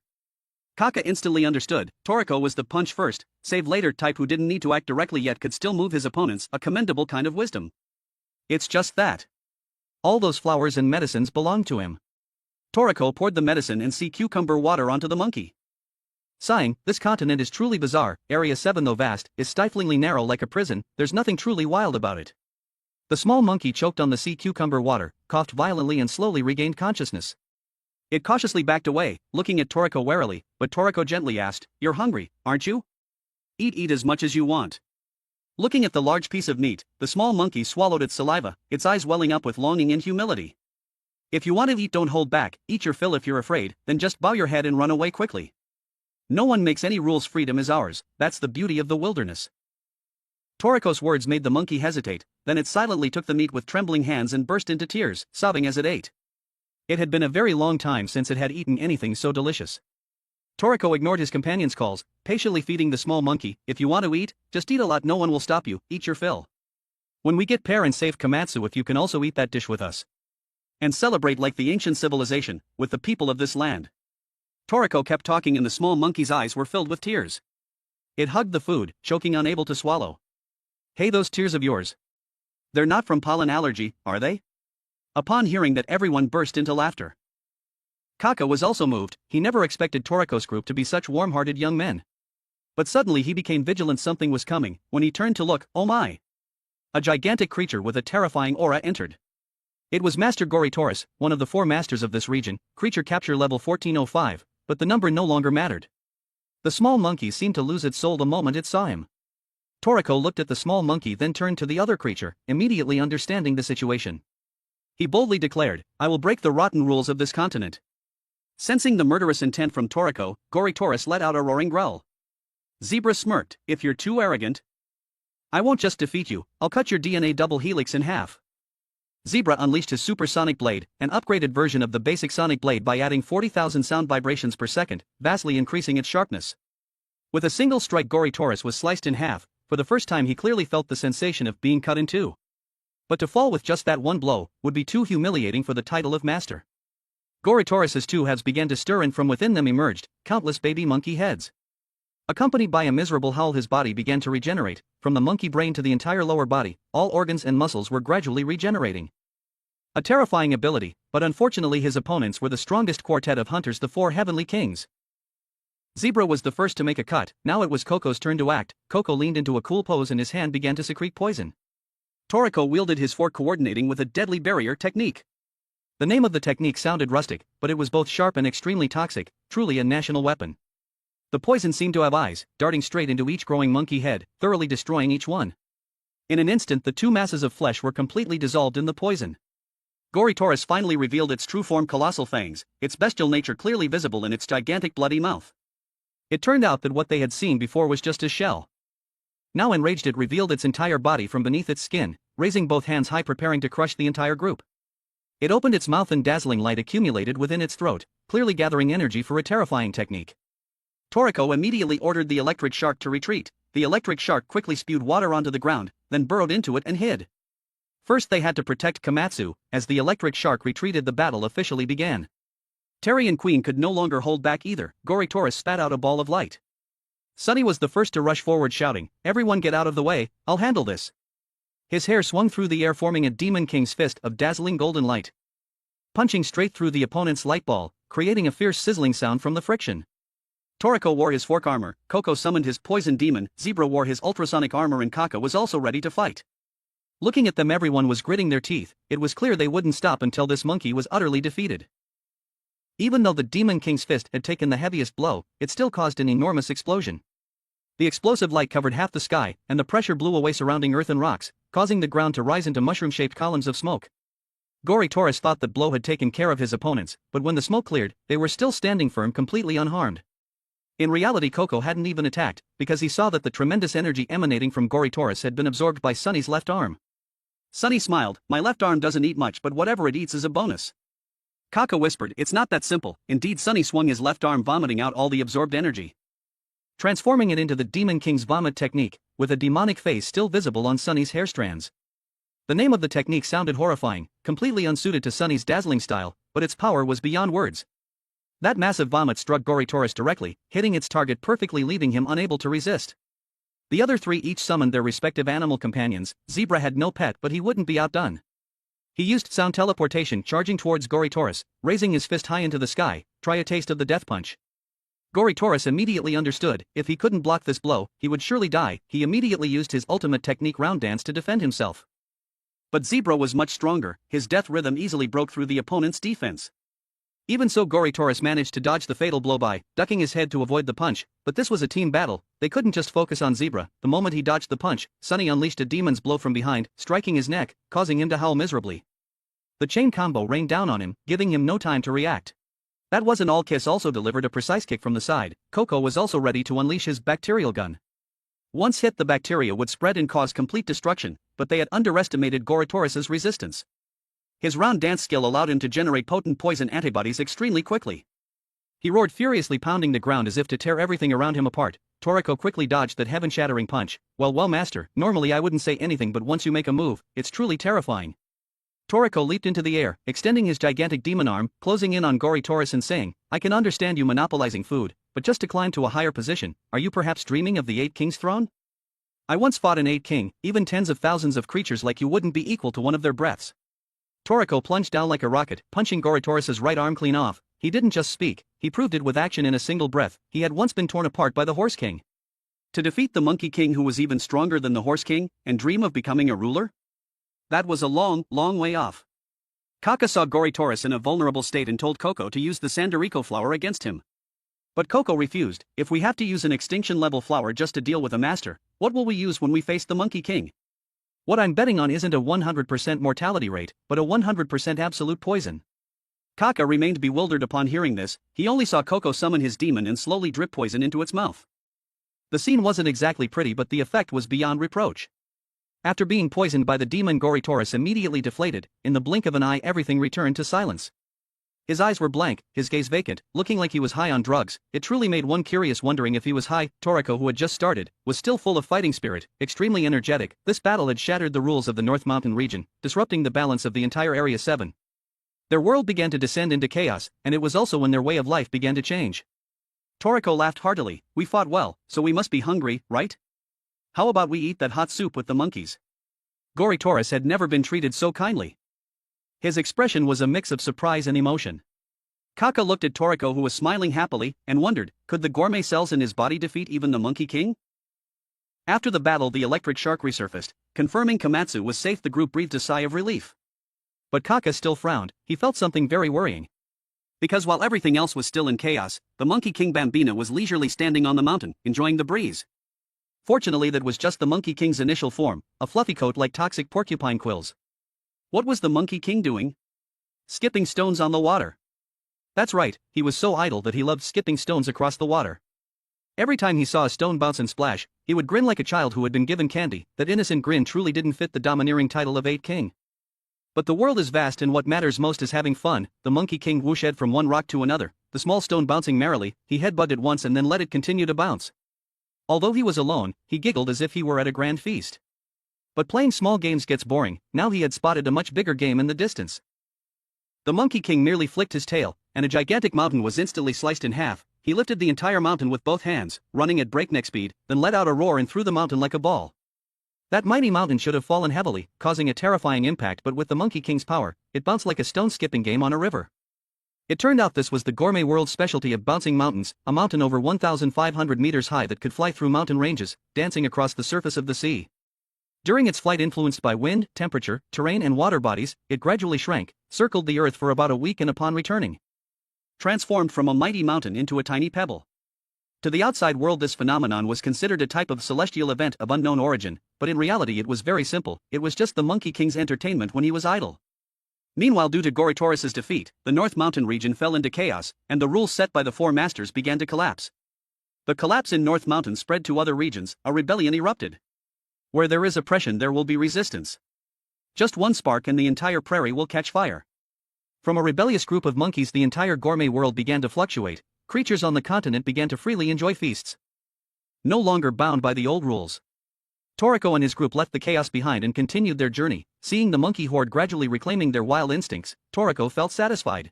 Kaka instantly understood. Toriko was the punch first, save later type who didn't need to act directly yet could still move his opponents, a commendable kind of wisdom. It's just that. All those flowers and medicines belonged to him. Toriko poured the medicine and sea cucumber water onto the monkey. Sighing, this continent is truly bizarre. Area 7, though vast, is stiflingly narrow like a prison. There's nothing truly wild about it. The small monkey choked on the sea cucumber water, coughed violently and slowly regained consciousness. It cautiously backed away, looking at Toriko warily, but Toriko gently asked, you're hungry, aren't you? Eat as much as you want. Looking at the large piece of meat, the small monkey swallowed its saliva, its eyes welling up with longing and humility. If you want to eat, don't hold back, eat your fill. If you're afraid, then just bow your head and run away quickly. No one makes any rules, freedom is ours, that's the beauty of the wilderness. Toriko's words made the monkey hesitate, then it silently took the meat with trembling hands and burst into tears, sobbing as it ate. It had been a very long time since it had eaten anything so delicious. Toriko ignored his companion's calls, patiently feeding the small monkey. If you want to eat, just eat a lot, no one will stop you, eat your fill. When we get pair and safe Komatsu, if you can also eat that dish with us. And celebrate like the ancient civilization, with the people of this land. Toriko kept talking and the small monkey's eyes were filled with tears. It hugged the food, choking unable to swallow. Hey, those tears of yours. They're not from pollen allergy, are they? Upon hearing that, everyone burst into laughter. Kaka was also moved. He never expected Toriko's group to be such warm-hearted young men. But suddenly he became vigilant. Something was coming. When he turned to look, oh my! A gigantic creature with a terrifying aura entered. It was Master Gourmet, one of the 4 masters of this region, creature capture level 1405, but the number no longer mattered. The small monkey seemed to lose its soul the moment it saw him. Toriko looked at the small monkey, then turned to the other creature, immediately understanding the situation. He boldly declared, I will break the rotten rules of this continent. Sensing the murderous intent from Toriko, Gourmet let out a roaring growl. Zebra smirked, if you're too arrogant, I won't just defeat you, I'll cut your DNA double helix in half. Zebra unleashed his supersonic blade, an upgraded version of the basic sonic blade by adding 40,000 sound vibrations per second, vastly increasing its sharpness. With a single strike, Gourmet was sliced in half. For the first time he clearly felt the sensation of being cut in two. But to fall with just that one blow would be too humiliating for the title of master. Gourmet's 2 halves began to stir, and from within them emerged countless baby monkey heads. Accompanied by a miserable howl, his body began to regenerate. From the monkey brain to the entire lower body, all organs and muscles were gradually regenerating. A terrifying ability, but unfortunately his opponents were the strongest quartet of hunters, the 4 heavenly kings. Zebra was the first to make a cut. Now it was Coco's turn to act. Coco leaned into a cool pose and his hand began to secrete poison. Toriko wielded his fork, coordinating with a deadly barrier technique. The name of the technique sounded rustic, but it was both sharp and extremely toxic, truly a national weapon. The poison seemed to have eyes, darting straight into each growing monkey head, thoroughly destroying each one. In an instant the 2 masses of flesh were completely dissolved in the poison. Gourmet finally revealed its true form, colossal fangs, its bestial nature clearly visible in its gigantic bloody mouth. It turned out that what they had seen before was just a shell. Now enraged, it revealed its entire body from beneath its skin, raising both hands high, preparing to crush the entire group. It opened its mouth and dazzling light accumulated within its throat, clearly gathering energy for a terrifying technique. Toriko immediately ordered the electric shark to retreat. The electric shark quickly spewed water onto the ground, then burrowed into it and hid. First they had to protect Komatsu. As the electric shark retreated, the battle officially began. Terry and Queen could no longer hold back either. Gourmet spat out a ball of light. Sunny was the first to rush forward, shouting, everyone get out of the way, I'll handle this. His hair swung through the air, forming a Demon King's fist of dazzling golden light. Punching straight through the opponent's light ball, creating a fierce sizzling sound from the friction. Toriko wore his fork armor, Coco summoned his poison demon, Zebra wore his ultrasonic armor, and Kaka was also ready to fight. Looking at them, everyone was gritting their teeth. It was clear they wouldn't stop until this monkey was utterly defeated. Even though the Demon King's fist had taken the heaviest blow, it still caused an enormous explosion. The explosive light covered half the sky, and the pressure blew away surrounding earth and rocks, causing the ground to rise into mushroom-shaped columns of smoke. Gourmet thought that blow had taken care of his opponents, but when the smoke cleared, they were still standing firm, completely unharmed. In reality, Coco hadn't even attacked, because he saw that the tremendous energy emanating from Gourmet had been absorbed by Sunny's left arm. Sunny smiled, my left arm doesn't eat much, but whatever it eats is a bonus. Kaka whispered, it's not that simple. Indeed, Sunny swung his left arm, vomiting out all the absorbed energy, transforming it into the Demon King's vomit technique, with a demonic face still visible on Sunny's hair strands. The name of the technique sounded horrifying, completely unsuited to Sunny's dazzling style, but its power was beyond words. That massive vomit struck Gourmet directly, hitting its target perfectly, leaving him unable to resist. The other 3 each summoned their respective animal companions. Zebra had no pet, but he wouldn't be outdone. He used sound teleportation, charging towards Gourmet, raising his fist high into the sky. Try a taste of the death punch. Gourmet immediately understood, if he couldn't block this blow, he would surely die. He immediately used his ultimate technique, round dance, to defend himself. But Zebra was much stronger. His death rhythm easily broke through the opponent's defense. Even so, Gourmet managed to dodge the fatal blow by ducking his head to avoid the punch, but this was a team battle. They couldn't just focus on Zebra. The moment he dodged the punch, Sunny unleashed a demon's blow from behind, striking his neck, causing him to howl miserably. The chain combo rained down on him, giving him no time to react. That wasn't all. Kiss also delivered a precise kick from the side. Coco was also ready to unleash his bacterial gun. Once hit, the bacteria would spread and cause complete destruction, but they had underestimated Gourmet's resistance. His round dance skill allowed him to generate potent poison antibodies extremely quickly. He roared furiously, pounding the ground as if to tear everything around him apart. Toriko quickly dodged that heaven-shattering punch. Well, master, normally I wouldn't say anything, but once you make a move, it's truly terrifying. Toriko leaped into the air, extending his gigantic demon arm, closing in on Gourmet and saying, I can understand you monopolizing food, but just to climb to a higher position, are you perhaps dreaming of the 8 Kings throne? I once fought an 8 King, even tens of thousands of creatures like you wouldn't be equal to one of their breaths. Toriko plunged down like a rocket, punching Gourmet right arm clean off. He didn't just speak, he proved it with action in a single breath. He had once been torn apart by the Horse King. To defeat the Monkey King who was even stronger than the Horse King, and dream of becoming a ruler? That was a long, long way off. Kaka saw Gourmet in a vulnerable state and told Coco to use the Sandarico flower against him. But Coco refused. If we have to use an extinction-level flower just to deal with a master, what will we use when we face the Monkey King? What I'm betting on isn't a 100% mortality rate, but a 100% absolute poison. Kaka remained bewildered upon hearing this. He only saw Coco summon his demon and slowly drip poison into its mouth. The scene wasn't exactly pretty, but the effect was beyond reproach. After being poisoned by the demon, Gourmet immediately deflated. In the blink of an eye everything returned to silence. His eyes were blank, his gaze vacant, looking like he was high on drugs. It truly made one curious, wondering if he was high. Toriko, who had just started, was still full of fighting spirit, extremely energetic. This battle had shattered the rules of the North Mountain region, disrupting the balance of the entire Area 7. Their world began to descend into chaos, and it was also when their way of life began to change. Toriko laughed heartily. We fought well, so we must be hungry, right? How about we eat that hot soup with the monkeys? Gourmet had never been treated so kindly. His expression was a mix of surprise and emotion. Kaka looked at Toriko, who was smiling happily, and wondered, could the gourmet cells in his body defeat even the Monkey King? After the battle, the electric shark resurfaced, confirming Komatsu was safe. The group breathed a sigh of relief. But Kaka still frowned. He felt something very worrying. Because while everything else was still in chaos, the Monkey King Bambina was leisurely standing on the mountain, enjoying the breeze. Fortunately, that was just the Monkey King's initial form, a fluffy coat like toxic porcupine quills. What was the Monkey King doing? Skipping stones on the water. That's right, he was so idle that he loved skipping stones across the water. Every time he saw a stone bounce and splash, he would grin like a child who had been given candy. That innocent grin truly didn't fit the domineering title of 8 King. But the world is vast, and what matters most is having fun. The Monkey King whooshed from one rock to another, the small stone bouncing merrily. He headbutted it once and then let it continue to bounce. Although he was alone, he giggled as if he were at a grand feast. But playing small games gets boring. Now he had spotted a much bigger game in the distance. The Monkey King merely flicked his tail, and a gigantic mountain was instantly sliced in half. He lifted the entire mountain with both hands, running at breakneck speed, then let out a roar and threw the mountain like a ball. That mighty mountain should have fallen heavily, causing a terrifying impact, but with the Monkey King's power, it bounced like a stone-skipping game on a river. It turned out this was the Gourmet world's specialty of bouncing mountains, a mountain over 1,500 meters high that could fly through mountain ranges, dancing across the surface of the sea. During its flight, influenced by wind, temperature, terrain and water bodies, it gradually shrank, circled the earth for about a week, and upon returning, transformed from a mighty mountain into a tiny pebble. To the outside world, this phenomenon was considered a type of celestial event of unknown origin, but in reality it was very simple. It was just the Monkey King's entertainment when he was idle. Meanwhile, due to Gourmet's defeat, the North Mountain region fell into chaos, and the rules set by the Four Masters began to collapse. The collapse in North Mountain spread to other regions. A rebellion erupted. Where there is oppression, there will be resistance. Just one spark and the entire prairie will catch fire. From a rebellious group of monkeys, the entire Gourmet world began to fluctuate. Creatures on the continent began to freely enjoy feasts, no longer bound by the old rules. Toriko and his group left the chaos behind and continued their journey. Seeing the monkey horde gradually reclaiming their wild instincts, Toriko felt satisfied.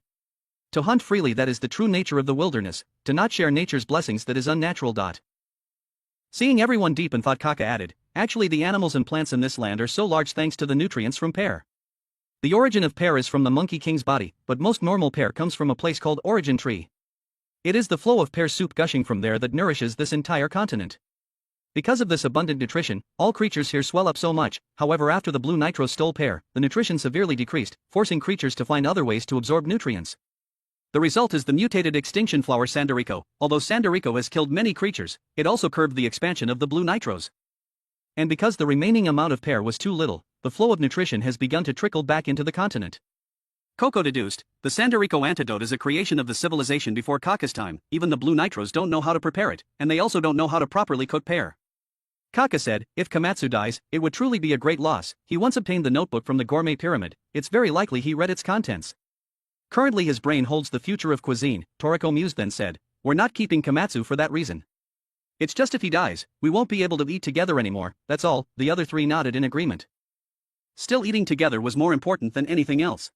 To hunt freely, that is the true nature of the wilderness. To not share nature's blessings, that is unnatural. Seeing everyone deep in thought, Kaka added, actually the animals and plants in this land are so large thanks to the nutrients from pear. The origin of pear is from the Monkey King's body, but most normal pear comes from a place called Origin Tree. It is the flow of pear soup gushing from there that nourishes this entire continent. Because of this abundant nutrition, all creatures here swell up so much. However, after the blue nitro stole pear, the nutrition severely decreased, forcing creatures to find other ways to absorb nutrients. The result is the mutated extinction flower Sandarico. Although Sandarico has killed many creatures, it also curbed the expansion of the blue nitros. And because the remaining amount of pear was too little, the flow of nutrition has begun to trickle back into the continent. Coco deduced, the Sandarico antidote is a creation of the civilization before Kaka's time. Even the blue nitros don't know how to prepare it, and they also don't know how to properly cook pear. Kaka said, if Komatsu dies, it would truly be a great loss. He once obtained the notebook from the Gourmet Pyramid. It's very likely he read its contents. Currently his brain holds the future of cuisine. Toriko mused, then said, we're not keeping Komatsu for that reason. It's just if he dies, we won't be able to eat together anymore, that's all. The other three nodded in agreement. Still, eating together was more important than anything else.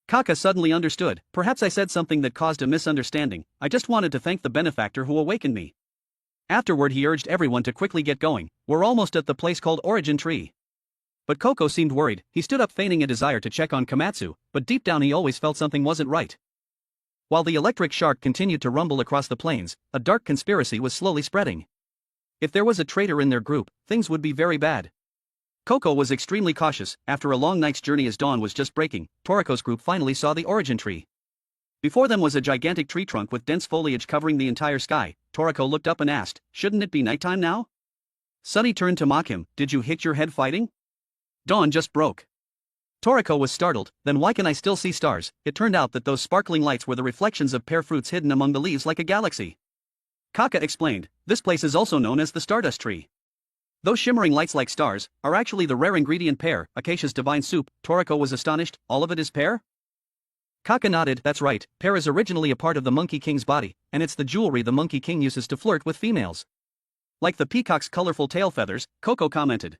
Kaka suddenly understood. Perhaps I said something that caused a misunderstanding. I just wanted to thank the benefactor who awakened me. Afterward, he urged everyone to quickly get going. We're almost at the place called Origin Tree. But Coco seemed worried. He stood up, feigning a desire to check on Komatsu, but deep down he always felt something wasn't right. While the electric shark continued to rumble across the plains, a dark conspiracy was slowly spreading. If there was a traitor in their group, things would be very bad. Coco was extremely cautious. After a long night's journey, as dawn was just breaking, Toriko's group finally saw the Origin Tree. Before them was a gigantic tree trunk with dense foliage covering the entire sky. Toriko looked up and asked, "Shouldn't it be nighttime now?" Sunny turned to mock him. "Did you hit your head fighting? Dawn just broke." Toriko was startled. "Then why can I still see stars?" It turned out that those sparkling lights were the reflections of pear fruits hidden among the leaves like a galaxy. Kaka explained, "This place is also known as the Stardust Tree. Those shimmering lights like stars are actually the rare ingredient pear, Acacia's divine soup." Toriko was astonished. "All of it is pear?" Kaka nodded. "That's right, pear is originally a part of the Monkey King's body, and it's the jewelry the Monkey King uses to flirt with females. Like the peacock's colorful tail feathers," Coco commented.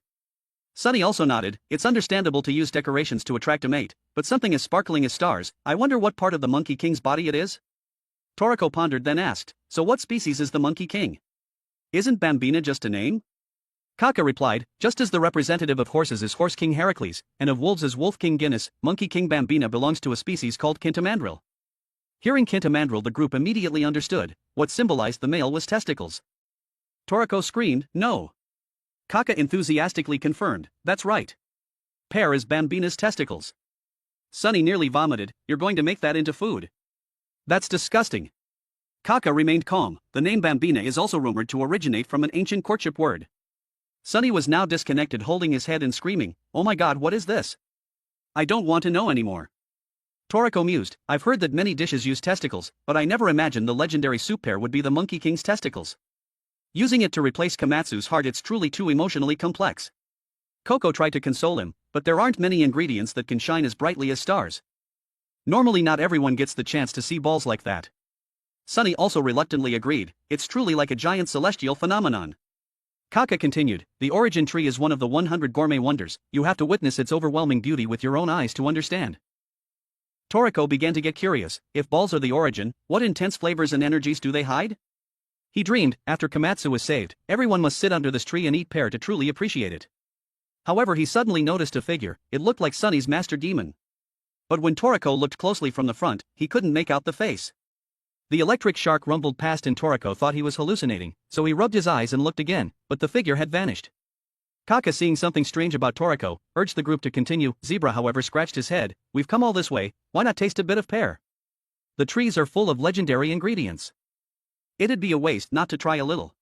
Sunny also nodded. "It's understandable to use decorations to attract a mate, but something as sparkling as stars, I wonder what part of the Monkey King's body it is?" Toriko pondered, then asked, "So what species is the Monkey King? Isn't Bambina just a name?" Kaka replied, "Just as the representative of horses is Horse King Heracles, and of wolves is Wolf King Guinness, Monkey King Bambina belongs to a species called Kintamandril." Hearing Kintamandril, the group immediately understood. What symbolized the male was testicles. Toriko screamed, "No!" Kaka enthusiastically confirmed, "That's right. Pear is Bambina's testicles." Sunny nearly vomited. "You're going to make that into food? That's disgusting." Kaka remained calm. The name Bambina is also rumored to originate from an ancient courtship word. Sunny was now disconnected, holding his head and screaming, "Oh my god, what is this? I don't want to know anymore." Toriko mused, "I've heard that many dishes use testicles, but I never imagined the legendary soup pear would be the Monkey King's testicles. Using it to replace Komatsu's heart, it's truly too emotionally complex." Coco tried to console him, "But there aren't many ingredients that can shine as brightly as stars. Normally not everyone gets the chance to see balls like that." Sunny also reluctantly agreed, "It's truly like a giant celestial phenomenon." Kaka continued, "The Origin Tree is one of the 100 gourmet wonders. You have to witness its overwhelming beauty with your own eyes to understand." Toriko began to get curious. If balls are the origin, what intense flavors and energies do they hide? He dreamed, after Komatsu was saved, everyone must sit under this tree and eat pear to truly appreciate it. However, he suddenly noticed a figure. It looked like Sunny's master demon. But when Toriko looked closely from the front, he couldn't make out the face. The electric shark rumbled past and Toriko thought he was hallucinating, so he rubbed his eyes and looked again, but the figure had vanished. Kaka, seeing something strange about Toriko, urged the group to continue. Zebra, however, scratched his head. "We've come all this way, why not taste a bit of pear? The trees are full of legendary ingredients. It'd be a waste not to try a little."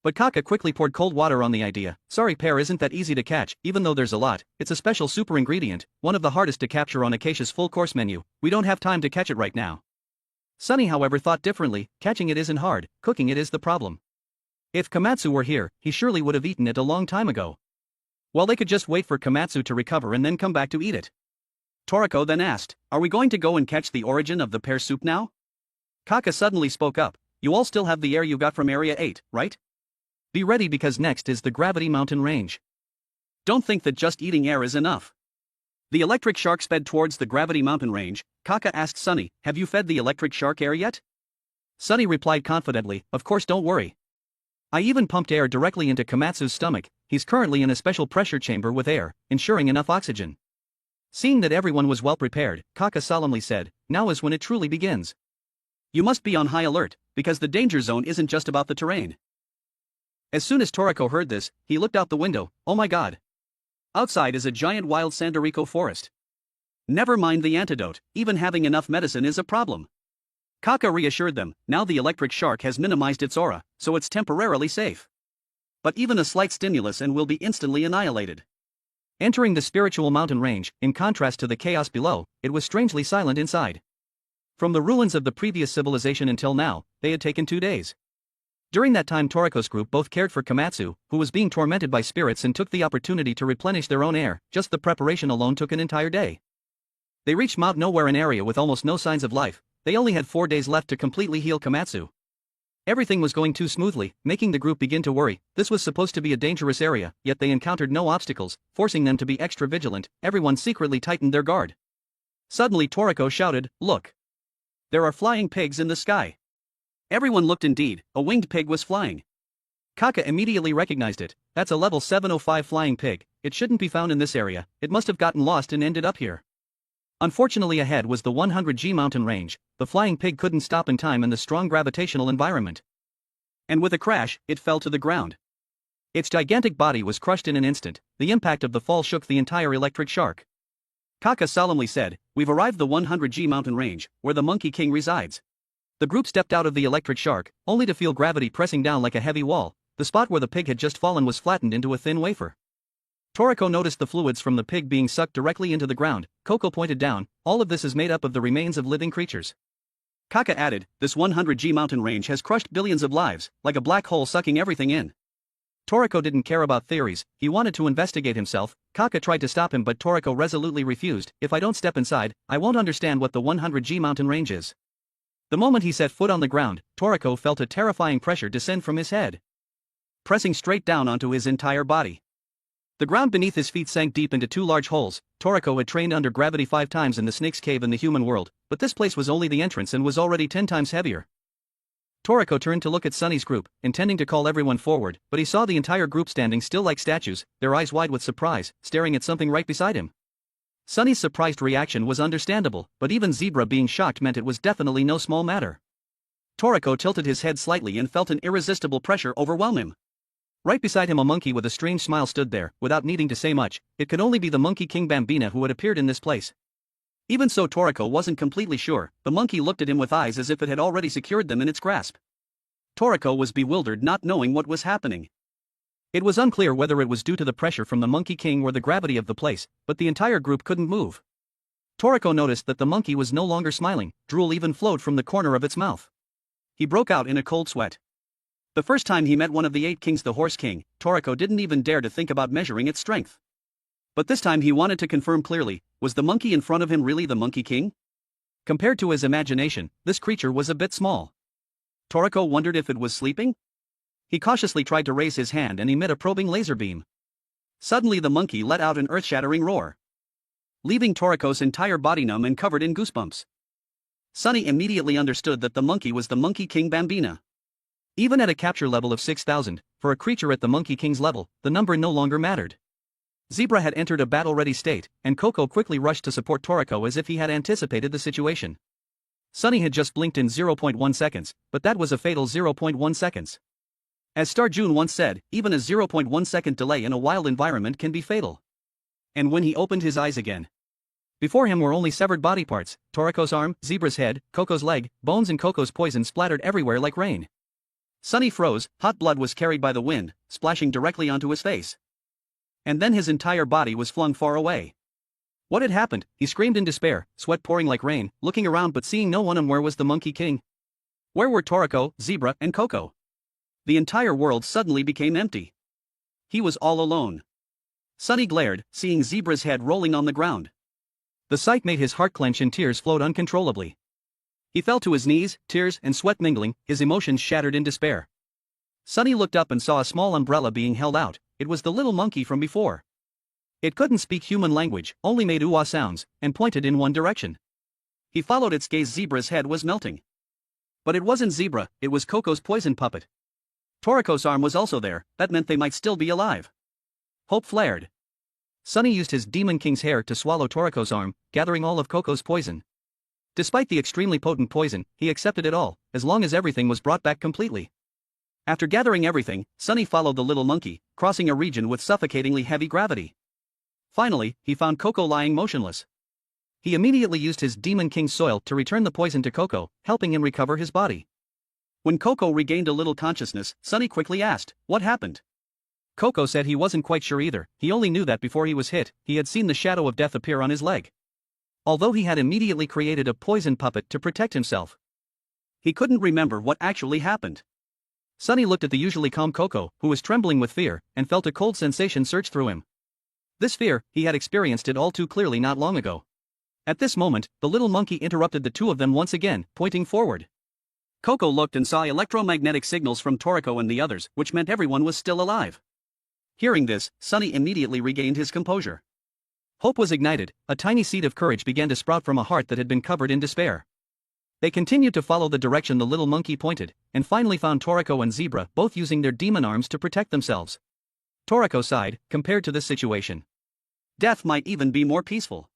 But Kaka quickly poured cold water on the idea. "Sorry, pear isn't that easy to catch, even though there's a lot. It's a special super ingredient, one of the hardest to capture on Acacia's full course menu. We don't have time to catch it right now." Sunny, however, thought differently. Catching it isn't hard, cooking it is the problem. If Komatsu were here, he surely would have eaten it a long time ago. Well, they could just wait for Komatsu to recover and then come back to eat it. Toriko then asked, "Are we going to go and catch the origin of the pear soup now?" Kaka suddenly spoke up, "You all still have the air you got from Area 8, right? Be ready, because next is the Gravity Mountain Range. Don't think that just eating air is enough." The electric shark sped towards the Gravity Mountain Range. Kaka asked Sunny, "Have you fed the electric shark air yet?" Sunny replied confidently, "Of course, don't worry. I even pumped air directly into Komatsu's stomach. He's currently in a special pressure chamber with air, ensuring enough oxygen." Seeing that everyone was well prepared, Kaka solemnly said, "Now is when it truly begins. You must be on high alert, because the danger zone isn't just about the terrain." As soon as Toriko heard this, he looked out the window. "Oh my god. Outside is a giant wild Sandorico forest. Never mind the antidote, even having enough medicine is a problem." Kaka reassured them, now the electric shark has minimized its aura, so it's temporarily safe. But even a slight stimulus and will be instantly annihilated. Entering the spiritual mountain range, in contrast to the chaos below, it was strangely silent inside. From the ruins of the previous civilization until now, they had taken 2 days. During that time, Toriko's group both cared for Komatsu, who was being tormented by spirits, and took the opportunity to replenish their own air. Just the preparation alone took an entire day. They reached Mount Nowhere, an area with almost no signs of life. They only had 4 days left to completely heal Komatsu. Everything was going too smoothly, making the group begin to worry. This was supposed to be a dangerous area, yet they encountered no obstacles, forcing them to be extra vigilant. Everyone secretly tightened their guard. Suddenly Toriko shouted, "Look! There are flying pigs in the sky." Everyone looked indeed, a winged pig was flying. Kaka immediately recognized it. That's a level 705 flying pig. It shouldn't be found in this area. It must have gotten lost and ended up here. Unfortunately ahead was the 100G mountain range. The flying pig couldn't stop in time in the strong gravitational environment. And with a crash, it fell to the ground. Its gigantic body was crushed in an instant. The impact of the fall shook the entire electric shark. Kaka solemnly said, "We've arrived the 100G mountain range, where the Monkey King resides." The group stepped out of the electric shark, only to feel gravity pressing down like a heavy wall. The spot where the pig had just fallen was flattened into a thin wafer. Toriko noticed the fluids from the pig being sucked directly into the ground. Coco pointed down, "All of this is made up of the remains of living creatures." Kaka added, "This 100G mountain range has crushed billions of lives, like a black hole sucking everything in." Toriko didn't care about theories, he wanted to investigate himself. Kaka tried to stop him but Toriko resolutely refused. "If I don't step inside, I won't understand what the 100G mountain range is." The moment he set foot on the ground, Toriko felt a terrifying pressure descend from his head, pressing straight down onto his entire body. The ground beneath his feet sank deep into two large holes. Toriko had trained under gravity 5 times in the snake's cave in the human world, but this place was only the entrance and was already 10 times heavier. Toriko turned to look at Sunny's group, intending to call everyone forward, but he saw the entire group standing still like statues, their eyes wide with surprise, staring at something right beside him. Sunny's surprised reaction was understandable, but even Zebra being shocked meant it was definitely no small matter. Toriko tilted his head slightly and felt an irresistible pressure overwhelm him. Right beside him a monkey with a strange smile stood there. Without needing to say much, it could only be the Monkey King Bambina who had appeared in this place. Even so, Toriko wasn't completely sure. The monkey looked at him with eyes as if it had already secured them in its grasp. Toriko was bewildered, not knowing what was happening. It was unclear whether it was due to the pressure from the Monkey King or the gravity of the place, but the entire group couldn't move. Toriko noticed that the monkey was no longer smiling, drool even flowed from the corner of its mouth. He broke out in a cold sweat. The first time he met one of the 8 kings, the Horse King, Toriko didn't even dare to think about measuring its strength. But this time he wanted to confirm clearly, was the monkey in front of him really the Monkey King? Compared to his imagination, this creature was a bit small. Toriko wondered if it was sleeping? He cautiously tried to raise his hand and emit a probing laser beam. Suddenly the monkey let out an earth-shattering roar, leaving Toriko's entire body numb and covered in goosebumps. Sunny immediately understood that the monkey was the Monkey King Bambina. Even at a capture level of 6,000, for a creature at the Monkey King's level, the number no longer mattered. Zebra had entered a battle-ready state, and Coco quickly rushed to support Toriko as if he had anticipated the situation. Sunny had just blinked in 0.1 seconds, but that was a fatal 0.1 seconds. As Star June once said, even a 0.1 second delay in a wild environment can be fatal. And when he opened his eyes again, before him were only severed body parts: Toriko's arm, Zebra's head, Coco's leg, bones, and Coco's poison splattered everywhere like rain. Sunny froze, hot blood was carried by the wind, splashing directly onto his face. And then his entire body was flung far away. What had happened? He screamed in despair, sweat pouring like rain, looking around but seeing no one. And where was the Monkey King? Where were Toriko, Zebra, and Coco? The entire world suddenly became empty. He was all alone. Sunny glared, seeing Zebra's head rolling on the ground. The sight made his heart clench and tears flowed uncontrollably. He fell to his knees, tears and sweat mingling, his emotions shattered in despair. Sunny looked up and saw a small umbrella being held out. It was the little monkey from before. It couldn't speak human language, only made ooh-ah sounds, and pointed in one direction. He followed its gaze. Zebra's head was melting. But it wasn't Zebra, it was Coco's poison puppet. Toriko's arm was also there, that meant they might still be alive. Hope flared. Sunny used his Demon King's hair to swallow Toriko's arm, gathering all of Coco's poison. Despite the extremely potent poison, he accepted it all, as long as everything was brought back completely. After gathering everything, Sunny followed the little monkey, crossing a region with suffocatingly heavy gravity. Finally, he found Coco lying motionless. He immediately used his Demon King's soil to return the poison to Coco, helping him recover his body. When Coco regained a little consciousness, Sunny quickly asked, "What happened?" Coco said he wasn't quite sure either. He only knew that before he was hit, he had seen the shadow of death appear on his leg. Although he had immediately created a poison puppet to protect himself, he couldn't remember what actually happened. Sunny looked at the usually calm Coco, who was trembling with fear, and felt a cold sensation surge through him. This fear, he had experienced it all too clearly not long ago. At this moment, the little monkey interrupted the two of them once again, pointing forward. Coco looked and saw electromagnetic signals from Toriko and the others, which meant everyone was still alive. Hearing this, Sunny immediately regained his composure. Hope was ignited, a tiny seed of courage began to sprout from a heart that had been covered in despair. They continued to follow the direction the little monkey pointed, and finally found Toriko and Zebra both using their demon arms to protect themselves. Toriko sighed, compared to this situation. Death might even be more peaceful.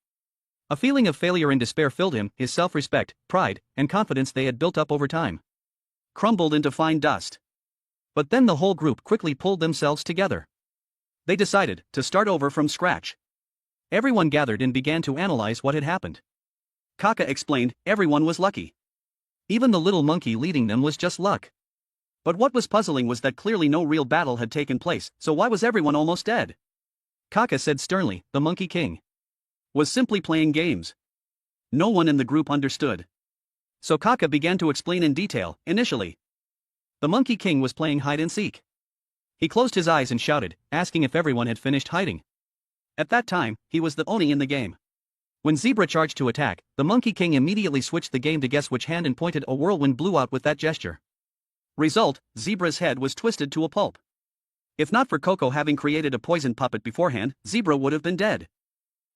A feeling of failure and despair filled him, his self-respect, pride, and confidence they had built up over time crumbled into fine dust. But then the whole group quickly pulled themselves together. They decided to start over from scratch. Everyone gathered and began to analyze what had happened. Kaka explained, everyone was lucky. Even the little monkey leading them was just luck. But what was puzzling was that clearly no real battle had taken place, so why was everyone almost dead? Kaka said sternly, the Monkey King was simply playing games. No one in the group understood. So Kaka began to explain in detail. Initially, the Monkey King was playing hide and seek. He closed his eyes and shouted, asking if everyone had finished hiding. At that time, he was the Oni in the game. When Zebra charged to attack, the Monkey King immediately switched the game to guess which hand and pointed. A whirlwind blew out with that gesture. Result, Zebra's head was twisted to a pulp. If not for Coco having created a poison puppet beforehand, Zebra would have been dead.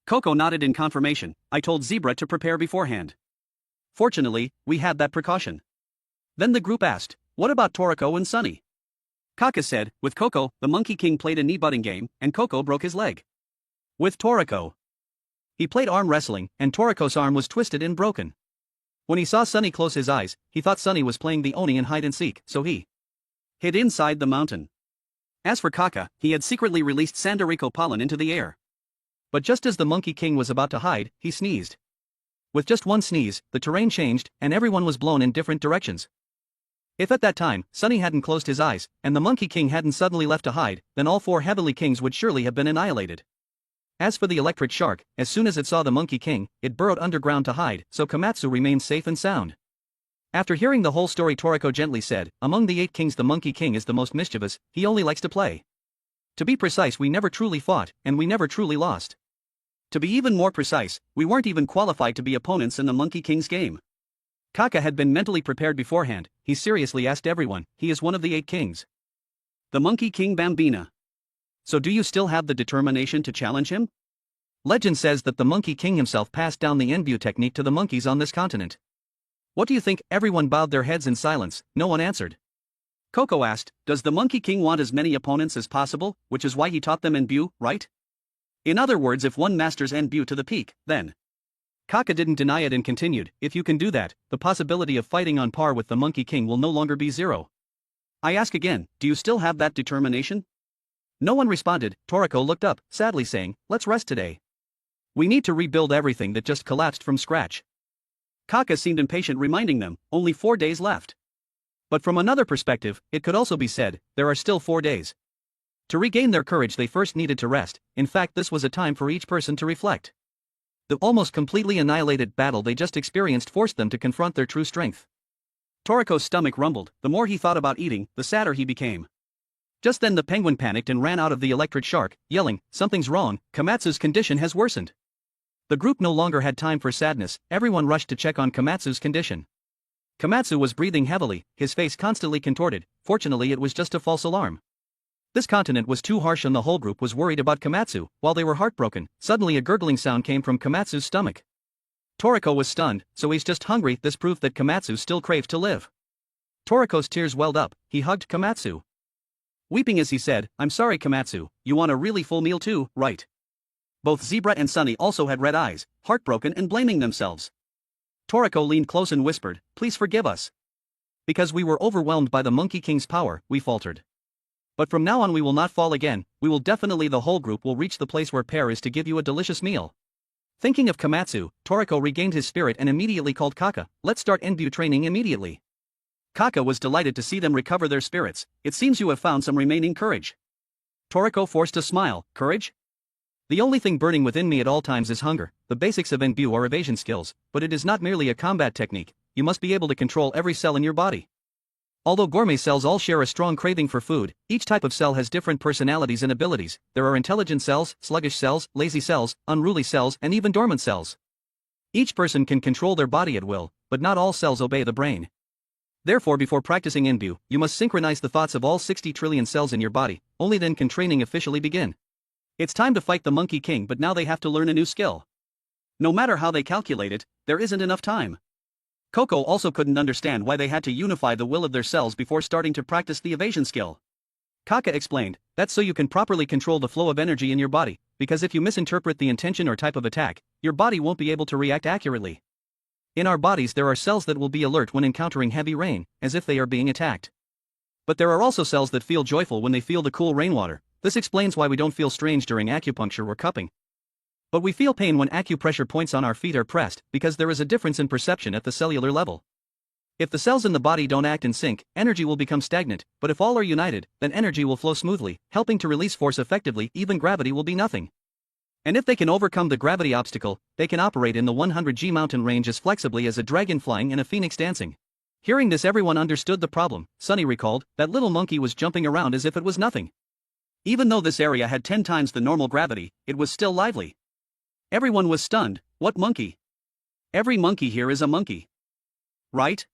Coco nodded in confirmation. I told Zebra to prepare beforehand. Fortunately, we had that precaution. Then the group asked, what about Toriko and Sunny? Kaka said, with Coco, the Monkey King played a knee-butting game, and Coco broke his leg. With Toriko, he played arm wrestling, and Toriko's arm was twisted and broken. When he saw Sunny close his eyes, he thought Sunny was playing the Oni in hide and seek, so he hid inside the mountain. As for Kaka, he had secretly released Sandorico pollen into the air. But just as the Monkey King was about to hide, he sneezed. With just one sneeze, the terrain changed, and everyone was blown in different directions. If at that time, Sunny hadn't closed his eyes, and the Monkey King hadn't suddenly left to hide, then all four Heavenly Kings would surely have been annihilated. As for the electric shark, as soon as it saw the Monkey King, it burrowed underground to hide, so Komatsu remained safe and sound. After hearing the whole story, Toriko gently said, among the 8 kings the Monkey King is the most mischievous, he only likes to play. To be precise, we never truly fought, and we never truly lost. To be even more precise, we weren't even qualified to be opponents in the Monkey King's game. Kaka had been mentally prepared beforehand. He seriously asked everyone, he is one of the 8 kings. The Monkey King Bambina. So do you still have the determination to challenge him? Legend says that the Monkey King himself passed down the Enbu technique to the monkeys on this continent. What do you think? Everyone bowed their heads in silence, no one answered. Coco asked, does the Monkey King want as many opponents as possible, which is why he taught them Enbu, right? In other words, if one masters Enbu to the peak, then... Kaka didn't deny it and continued, if you can do that, the possibility of fighting on par with the Monkey King will no longer be 0. I ask again, do you still have that determination? No one responded. Toriko looked up, sadly saying, let's rest today. We need to rebuild everything that just collapsed from scratch. Kaka seemed impatient, reminding them, only 4 days left. But from another perspective, it could also be said, there are still 4 days. To regain their courage they first needed to rest. In fact, this was a time for each person to reflect. The almost completely annihilated battle they just experienced forced them to confront their true strength. Toriko's stomach rumbled. The more he thought about eating, the sadder he became. Just then the penguin panicked and ran out of the electric shark, yelling, something's wrong, Komatsu's condition has worsened. The group no longer had time for sadness, everyone rushed to check on Komatsu's condition. Komatsu was breathing heavily, his face constantly contorted. Fortunately it was just a false alarm. This continent was too harsh and the whole group was worried about Komatsu. While they were heartbroken, suddenly a gurgling sound came from Komatsu's stomach. Toriko was stunned, so he's just hungry. This proved that Komatsu still craved to live. Toriko's tears welled up, he hugged Komatsu. Weeping as he said, I'm sorry Komatsu, you want a really full meal too, right? Both Zebra and Sunny also had red eyes, heartbroken and blaming themselves. Toriko leaned close and whispered, please forgive us. Because we were overwhelmed by the Monkey King's power, we faltered. But from now on we will not fall again, we will definitely, the whole group will reach the place where Pear is to give you a delicious meal. Thinking of Komatsu, Toriko regained his spirit and immediately called Kaka, let's start Enbu training immediately. Kaka was delighted to see them recover their spirits. It seems you have found some remaining courage. Toriko forced a smile. Courage? The only thing burning within me at all times is hunger. The basics of Enbu are evasion skills, but it is not merely a combat technique. You must be able to control every cell in your body. Although gourmet cells all share a strong craving for food, each type of cell has different personalities and abilities. There are intelligent cells, sluggish cells, lazy cells, unruly cells, and even dormant cells. Each person can control their body at will, but not all cells obey the brain. Therefore, before practicing Inbu, you must synchronize the thoughts of all 60 trillion cells in your body, only then can training officially begin. It's time to fight the Monkey King, but now they have to learn a new skill. No matter how they calculate it, there isn't enough time. Coco also couldn't understand why they had to unify the will of their cells before starting to practice the evasion skill. Kaka explained, that's so you can properly control the flow of energy in your body, because if you misinterpret the intention or type of attack, your body won't be able to react accurately. In our bodies there are cells that will be alert when encountering heavy rain, as if they are being attacked. But there are also cells that feel joyful when they feel the cool rainwater. This explains why we don't feel strange during acupuncture or cupping. But we feel pain when acupressure points on our feet are pressed, because there is a difference in perception at the cellular level. If the cells in the body don't act in sync, energy will become stagnant, but if all are united, then energy will flow smoothly, helping to release force effectively. Even gravity will be nothing. And if they can overcome the gravity obstacle, they can operate in the 100G mountain range as flexibly as a dragon flying and a phoenix dancing. Hearing this, everyone understood the problem. Sunny recalled, that little monkey was jumping around as if it was nothing. Even though this area had 10 times the normal gravity, it was still lively. Everyone was stunned. What monkey? Every monkey here is a monkey. Right?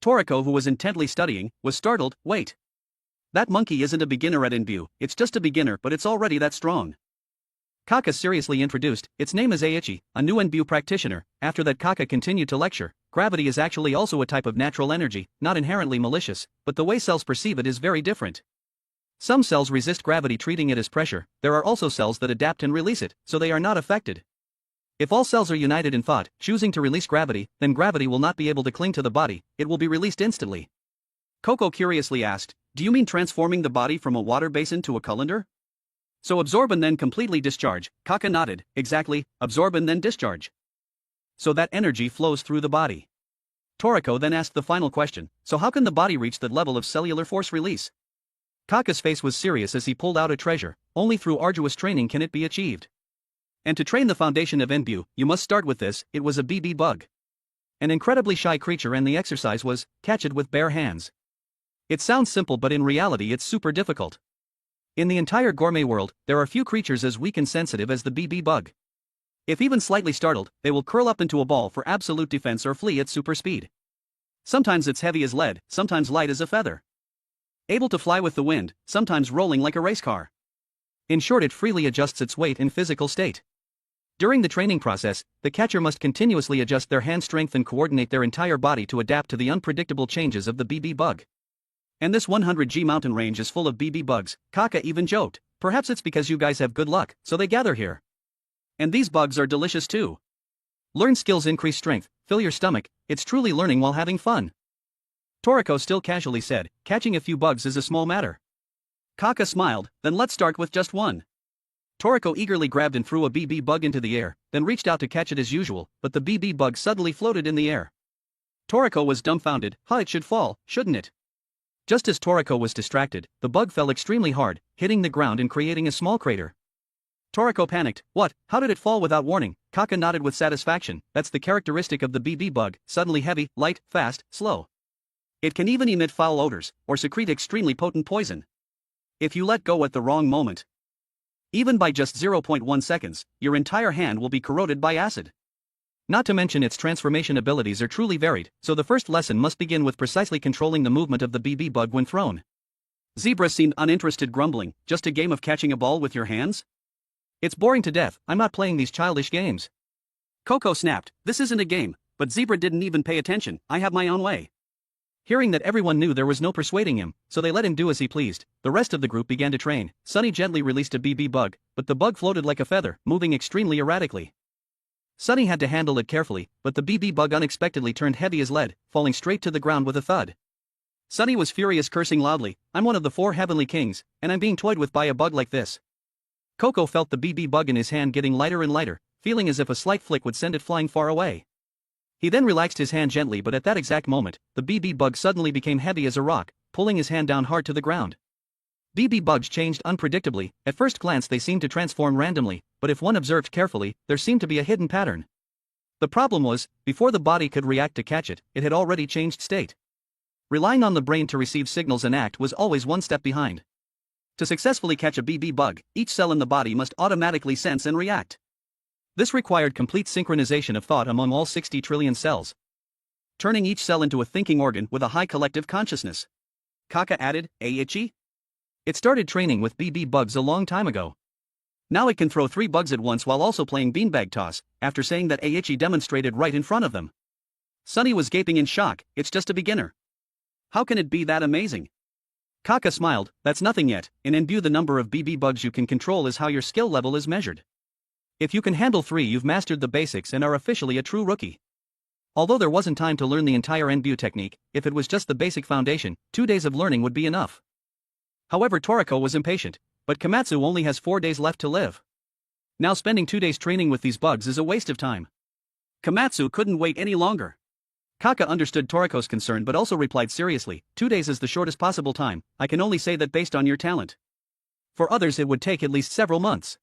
Toriko, who was intently studying, was startled. Wait. That monkey isn't a beginner at Inbu, it's just a beginner, but it's already that strong. Kaka seriously introduced, its name is Aichi, a new Inbu practitioner. After that, Kaka continued to lecture. Gravity is actually also a type of natural energy, not inherently malicious, but the way cells perceive it is very different. Some cells resist gravity, treating it as pressure. There are also cells that adapt and release it, so they are not affected. If all cells are united in thought, choosing to release gravity, then gravity will not be able to cling to the body, it will be released instantly. Coco curiously asked, do you mean transforming the body from a water basin to a colander? So absorb and then completely discharge. Kaka nodded, exactly, absorb and then discharge. So that energy flows through the body. Toriko then asked the final question, so how can the body reach that level of cellular force release? Kaka's face was serious as he pulled out a treasure. Only through arduous training can it be achieved. And to train the foundation of Inbu, you must start with this. It was a BB bug. An incredibly shy creature, and the exercise was, catch it with bare hands. It sounds simple, but in reality it's super difficult. In the entire gourmet world, there are few creatures as weak and sensitive as the BB bug. If even slightly startled, they will curl up into a ball for absolute defense or flee at super speed. Sometimes it's heavy as lead, sometimes light as a feather. Able to fly with the wind, sometimes rolling like a race car. In short, it freely adjusts its weight and physical state. During the training process, the catcher must continuously adjust their hand strength and coordinate their entire body to adapt to the unpredictable changes of the BB bug. And this 100G mountain range is full of BB bugs. Kaka even joked, perhaps it's because you guys have good luck, so they gather here. And these bugs are delicious too. Learn skills, increase strength, fill your stomach. It's truly learning while having fun. Toriko still casually said, catching a few bugs is a small matter. Kaka smiled, then let's start with just one. Toriko eagerly grabbed and threw a BB bug into the air, then reached out to catch it as usual, but the BB bug suddenly floated in the air. Toriko was dumbfounded. It should fall, shouldn't it? Just as Toriko was distracted, the bug fell extremely hard, hitting the ground and creating a small crater. Toriko panicked. What? How did it fall without warning? Kaka nodded with satisfaction. That's the characteristic of the BB bug, suddenly heavy, light, fast, slow. It can even emit foul odors, or secrete extremely potent poison. If you let go at the wrong moment, even by just 0.1 seconds, your entire hand will be corroded by acid. Not to mention its transformation abilities are truly varied, so the first lesson must begin with precisely controlling the movement of the BB bug when thrown. Zebra seemed uninterested, grumbling, just a game of catching a ball with your hands? It's boring to death, I'm not playing these childish games. Coco snapped, this isn't a game, but Zebra didn't even pay attention, I have my own way. Hearing that everyone knew there was no persuading him, so they let him do as he pleased, the rest of the group began to train. Sunny gently released a BB bug, but the bug floated like a feather, moving extremely erratically. Sunny had to handle it carefully, but the BB bug unexpectedly turned heavy as lead, falling straight to the ground with a thud. Sunny was furious, cursing loudly, I'm one of the 4 heavenly kings, and I'm being toyed with by a bug like this. Coco felt the BB bug in his hand getting lighter and lighter, feeling as if a slight flick would send it flying far away. He then relaxed his hand gently, but at that exact moment, the BB bug suddenly became heavy as a rock, pulling his hand down hard to the ground. BB bugs changed unpredictably. At first glance they seemed to transform randomly, but if one observed carefully, there seemed to be a hidden pattern. The problem was, before the body could react to catch it, it had already changed state. Relying on the brain to receive signals and act was always one step behind. To successfully catch a BB bug, each cell in the body must automatically sense and react. This required complete synchronization of thought among all 60 trillion cells. turning each cell into a thinking organ with a high collective consciousness. Kaka added, Aichi? It started training with BB bugs a long time ago. Now it can throw 3 bugs at once while also playing beanbag toss, after saying that Aichi demonstrated right in front of them. Sunny was gaping in shock. It's just a beginner. How can it be that amazing? Kaka smiled. That's nothing yet. In NBU the number of BB bugs you can control is how your skill level is measured. If you can handle 3 you've mastered the basics and are officially a true rookie. Although there wasn't time to learn the entire NBU technique, if it was just the basic foundation, 2 days of learning would be enough. However, Toriko was impatient, but Komatsu only has 4 days left to live. Now spending 2 days training with these bugs is a waste of time. Komatsu couldn't wait any longer. Kaka understood Toriko's concern but also replied seriously, 2 days is the shortest possible time. I can only say that based on your talent. For others it would take at least several months.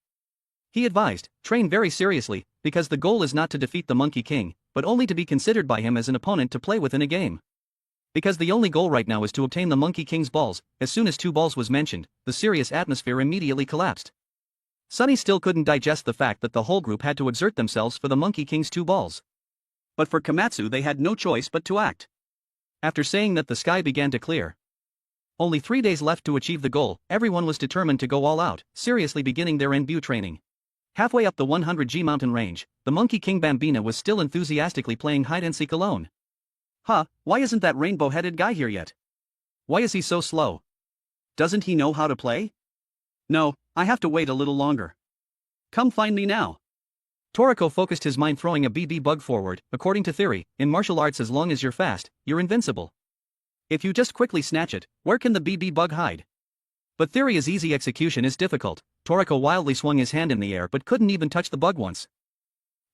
He advised, train very seriously, because the goal is not to defeat the Monkey King, but only to be considered by him as an opponent to play with in a game. Because the only goal right now is to obtain the Monkey King's balls. As soon as 2 balls was mentioned, the serious atmosphere immediately collapsed. Sunny still couldn't digest the fact that the whole group had to exert themselves for the Monkey King's 2 balls. But for Komatsu they had no choice but to act. After saying that the sky began to clear. Only 3 days left to achieve the goal, everyone was determined to go all out, seriously beginning their NBU training. Halfway up the 100G mountain range, the Monkey King Bambina was still enthusiastically playing hide-and-seek alone. Why isn't that rainbow-headed guy here yet? Why is he so slow? Doesn't he know how to play? No, I have to wait a little longer. Come find me now. Toriko focused his mind throwing a BB bug forward. According to theory, in martial arts as long as you're fast, you're invincible. If you just quickly snatch it, where can the BB bug hide? But theory is easy, execution is difficult. Toriko wildly swung his hand in the air but couldn't even touch the bug once.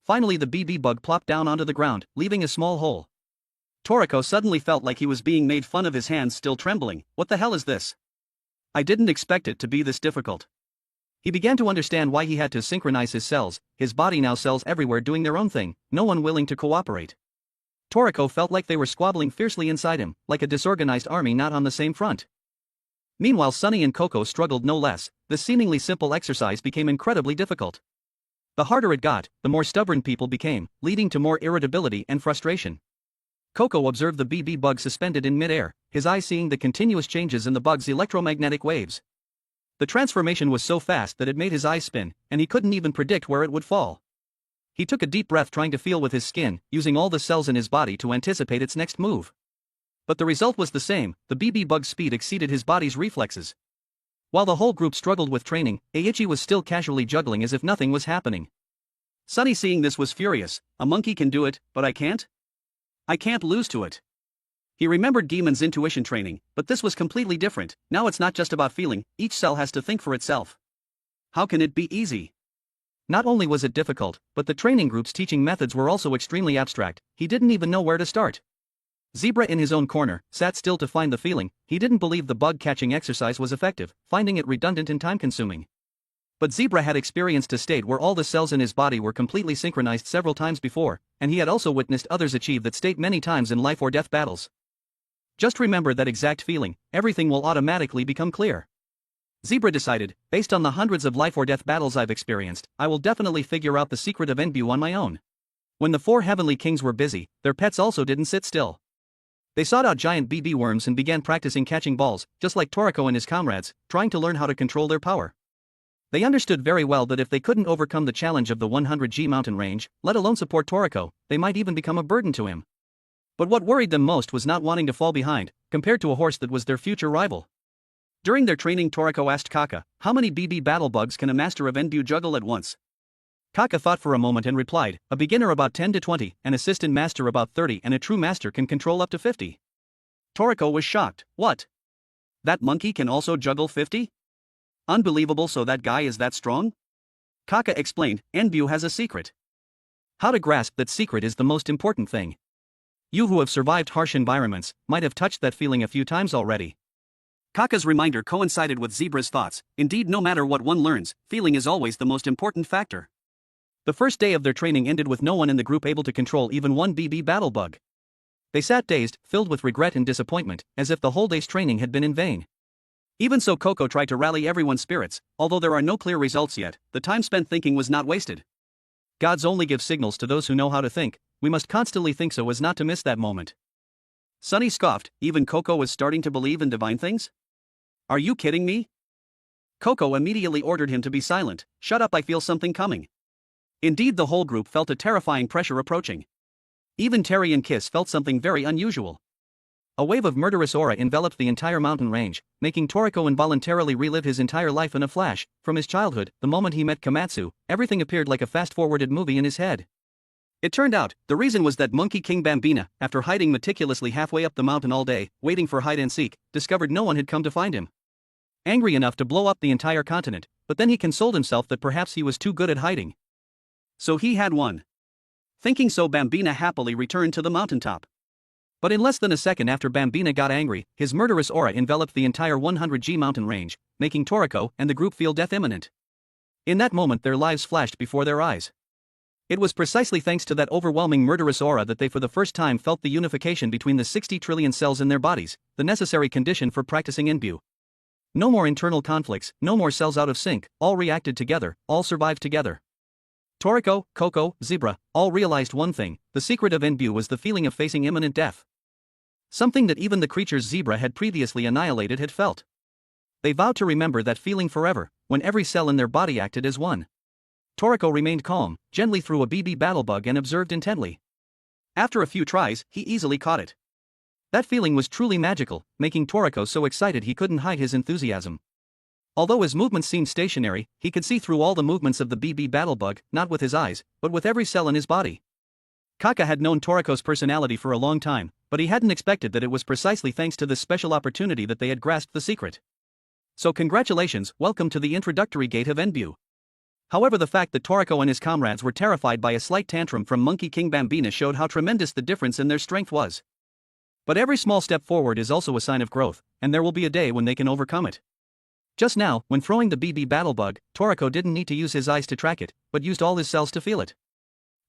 Finally the BB bug plopped down onto the ground, leaving a small hole. Toriko suddenly felt like he was being made fun of, his hands still trembling. What the hell is this? I didn't expect it to be this difficult. He began to understand why he had to synchronize his cells. His body now cells everywhere doing their own thing, no one willing to cooperate. Toriko felt like they were squabbling fiercely inside him, like a disorganized army not on the same front. Meanwhile Sunny and Coco struggled no less. This seemingly simple exercise became incredibly difficult. The harder it got, the more stubborn people became, leading to more irritability and frustration. Coco observed the BB bug suspended in mid-air, his eyes seeing the continuous changes in the bug's electromagnetic waves. The transformation was so fast that it made his eyes spin, and he couldn't even predict where it would fall. He took a deep breath trying to feel with his skin, using all the cells in his body to anticipate its next move. But the result was the same, the BB bug's speed exceeded his body's reflexes. While the whole group struggled with training, Aichi was still casually juggling as if nothing was happening. Sunny seeing this was furious. A monkey can do it, but I can't? I can't lose to it. He remembered Demon's intuition training, but this was completely different. Now it's not just about feeling, each cell has to think for itself. How can it be easy? Not only was it difficult, but the training group's teaching methods were also extremely abstract. He didn't even know where to start. Zebra in his own corner sat still to find the feeling. He didn't believe the bug catching exercise was effective, finding it redundant and time-consuming. But Zebra had experienced a state where all the cells in his body were completely synchronized several times before, and he had also witnessed others achieve that state many times in life or death battles. Just remember that exact feeling, everything will automatically become clear. Zebra decided, based on the hundreds of life or death battles I've experienced, I will definitely figure out the secret of NBU on my own. When the 4 heavenly kings were busy, their pets also didn't sit still. They sought out giant BB worms and began practicing catching balls, just like Toriko and his comrades, trying to learn how to control their power. They understood very well that if they couldn't overcome the challenge of the 100G mountain range, let alone support Toriko, they might even become a burden to him. But what worried them most was not wanting to fall behind, compared to a horse that was their future rival. During their training, Toriko asked Kaka, how many BB battle bugs can a master of NBU juggle at once? Kaka thought for a moment and replied, a beginner about 10 to 20, an assistant master about 30, and a true master can control up to 50. Toriko was shocked. What? That monkey can also juggle 50? Unbelievable, so that guy is that strong? Kaka explained, NBU has a secret. How to grasp that secret is the most important thing. You who have survived harsh environments might have touched that feeling a few times already. Kaka's reminder coincided with Zebra's thoughts. Indeed, no matter what one learns, feeling is always the most important factor. The first day of their training ended with no one in the group able to control even one BB battle bug. They sat dazed, filled with regret and disappointment, as if the whole day's training had been in vain. Even so, Coco tried to rally everyone's spirits. Although there are no clear results yet, the time spent thinking was not wasted. Gods only give signals to those who know how to think. we must constantly think so as not to miss that moment. Sunny scoffed, even Coco was starting to believe in divine things? Are you kidding me? Coco immediately ordered him to be silent. Shut up, I feel something coming. Indeed, the whole group felt a terrifying pressure approaching. Even Terry and Kiss felt something very unusual. A wave of murderous aura enveloped the entire mountain range, making Toriko involuntarily relive his entire life in a flash. From his childhood, the moment he met Komatsu, everything appeared like a fast-forwarded movie in his head. It turned out, the reason was that Monkey King Bambina, after hiding meticulously halfway up the mountain all day, waiting for hide-and-seek, discovered no one had come to find him. Angry enough to blow up the entire continent, but then he consoled himself that perhaps he was too good at hiding. So he had won. Thinking so, Bambina happily returned to the mountaintop. But in less than a second after Bambina got angry, his murderous aura enveloped the entire 100G mountain range, making Toriko and the group feel death imminent. In that moment, their lives flashed before their eyes. It was precisely thanks to that overwhelming murderous aura that they for the first time felt the unification between the 60 trillion cells in their bodies, the necessary condition for practicing Inbu. No more internal conflicts, no more cells out of sync, all reacted together, all survived together. Toriko, Coco, Zebra, all realized one thing: the secret of Inbu was the feeling of facing imminent death. Something that even the creatures Zebra had previously annihilated had felt. They vowed to remember that feeling forever, when every cell in their body acted as one. Toriko remained calm, gently threw a BB battle bug and observed intently. After a few tries, he easily caught it. That feeling was truly magical, making Toriko so excited he couldn't hide his enthusiasm. Although his movements seemed stationary, he could see through all the movements of the BB battle bug, not with his eyes, but with every cell in his body. Kaka had known Toriko's personality for a long time, but he hadn't expected that it was precisely thanks to this special opportunity that they had grasped the secret. So congratulations, welcome to the introductory gate of Enbu. However, the fact that Toriko and his comrades were terrified by a slight tantrum from Monkey King Bambina showed how tremendous the difference in their strength was. But every small step forward is also a sign of growth, and there will be a day when they can overcome it. Just now, when throwing the BB battle bug, Toriko didn't need to use his eyes to track it, but used all his cells to feel it.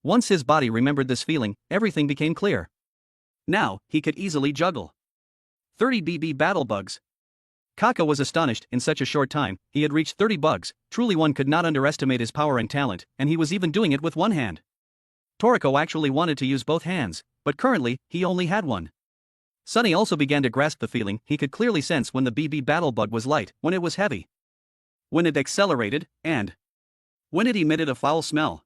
Once his body remembered this feeling, everything became clear. Now, he could easily juggle 30 BB battle bugs. Kaka was astonished. In such a short time, he had reached 30 bugs. Truly, one could not underestimate his power and talent, and he was even doing it with one hand. Toriko actually wanted to use both hands, but currently, he only had one. Sunny also began to grasp the feeling. He could clearly sense when the BB battle bug was light, when it was heavy, when it accelerated, and when it emitted a foul smell.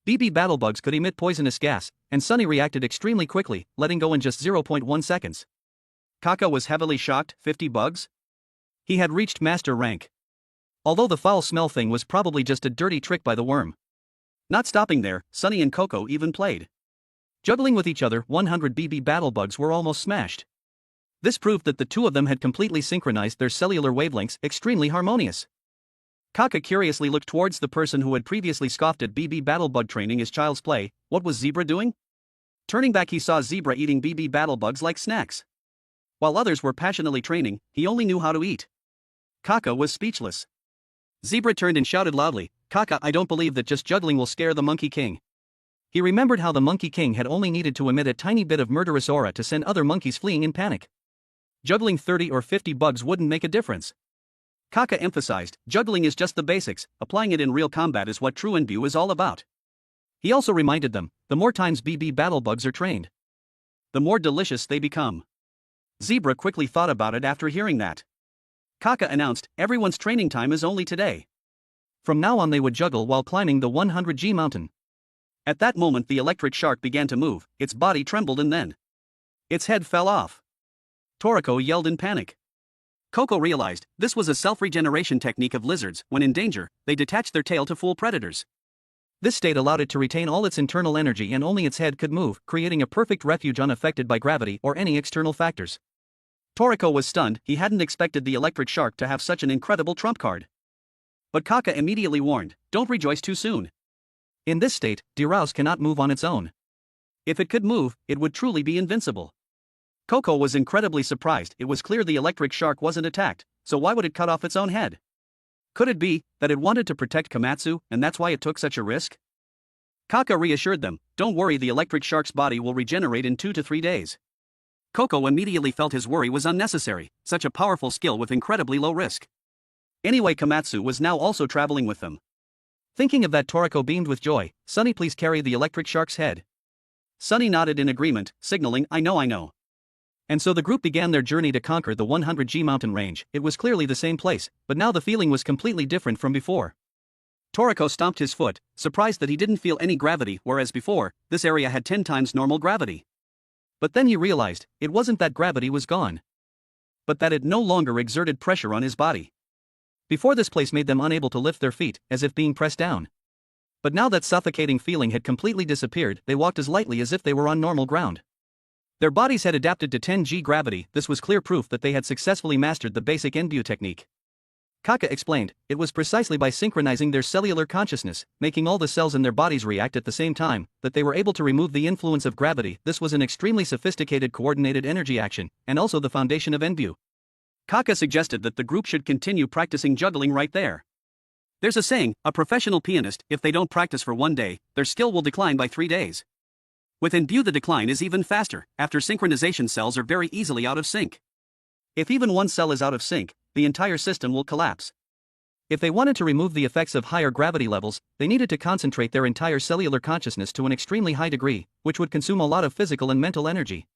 BB battle bugs could emit poisonous gas, and Sunny reacted extremely quickly, letting go in just 0.1 seconds. Kaka was heavily shocked. 50 bugs? He had reached master rank. Although the foul smell thing was probably just a dirty trick by the worm. Not stopping there, Sunny and Coco even played. Juggling with each other, 100 BB battle bugs were almost smashed. This proved that the two of them had completely synchronized their cellular wavelengths, extremely harmonious. Kaka curiously looked towards the person who had previously scoffed at BB battle bug training as child's play. What was Zebra doing? Turning back, he saw Zebra eating BB battle bugs like snacks. While others were passionately training, he only knew how to eat. Kaka was speechless. Zebra turned and shouted loudly, "Kaka, I don't believe that just juggling will scare the Monkey King." He remembered how the Monkey King had only needed to emit a tiny bit of murderous aura to send other monkeys fleeing in panic. Juggling 30 or 50 bugs wouldn't make a difference. Kaka emphasized, juggling is just the basics, applying it in real combat is what true Inbu is all about. He also reminded them, the more times BB battle bugs are trained, the more delicious they become. Zebra quickly thought about it after hearing that. Kaka announced, everyone's training time is only today. From now on they would juggle while climbing the 100G mountain. At that moment the electric shark began to move, its body trembled and then its head fell off. Toriko yelled in panic. Coco realized, this was a self-regeneration technique of lizards. When in danger, they detached their tail to fool predators. This state allowed it to retain all its internal energy and only its head could move, creating a perfect refuge unaffected by gravity or any external factors. Toriko was stunned. He hadn't expected the electric shark to have such an incredible trump card. But Kaka immediately warned, don't rejoice too soon. In this state, Derouse cannot move on its own. If it could move, it would truly be invincible. Coco was incredibly surprised. It was clear the electric shark wasn't attacked, so why would it cut off its own head? Could it be that it wanted to protect Komatsu, and that's why it took such a risk? Kaka reassured them, don't worry, the electric shark's body will regenerate in 2 to 3 days. Coco immediately felt his worry was unnecessary, such a powerful skill with incredibly low risk. Anyway, Komatsu was now also traveling with them. Thinking of that, Toriko beamed with joy. Sunny, please carry the electric shark's head. Sunny nodded in agreement, signaling, I know. And so the group began their journey to conquer the 100G mountain range. It was clearly the same place, but now the feeling was completely different from before. Toriko stomped his foot, surprised that he didn't feel any gravity, whereas before, this area had 10 times normal gravity. But then he realized, it wasn't that gravity was gone, but that it no longer exerted pressure on his body. Before, this place made them unable to lift their feet, as if being pressed down. But now that suffocating feeling had completely disappeared, they walked as lightly as if they were on normal ground. Their bodies had adapted to 10G gravity. This was clear proof that they had successfully mastered the basic Enbu technique. Kaka explained, it was precisely by synchronizing their cellular consciousness, making all the cells in their bodies react at the same time, that they were able to remove the influence of gravity. This was an extremely sophisticated coordinated energy action, and also the foundation of Enbu. Kaka suggested that the group should continue practicing juggling right there. There's a saying, a professional pianist, if they don't practice for 1 day, their skill will decline by 3 days. With Enbu the decline is even faster, after synchronization cells are very easily out of sync. If even one cell is out of sync, the entire system will collapse. If they wanted to remove the effects of higher gravity levels, they needed to concentrate their entire cellular consciousness to an extremely high degree, which would consume a lot of physical and mental energy.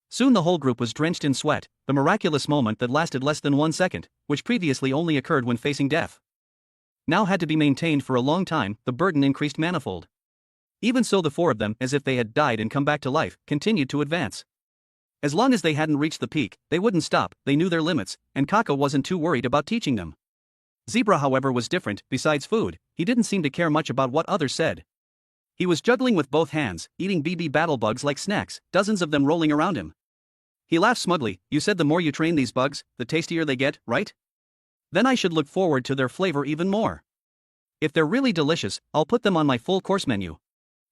Soon the whole group was drenched in sweat, the miraculous moment that lasted less than 1 second, which previously only occurred when facing death, now had to be maintained for a long time. The burden increased manifold. Even so, the 4 of them, as if they had died and come back to life, continued to advance. As long as they hadn't reached the peak, they wouldn't stop. They knew their limits, and Kaka wasn't too worried about teaching them. Zebra, however, was different. Besides food, he didn't seem to care much about what others said. He was juggling with both hands, eating BB battle bugs like snacks, dozens of them rolling around him. He laughed smugly. You said the more you train these bugs, the tastier they get, right? Then I should look forward to their flavor even more. If they're really delicious, I'll put them on my full course menu.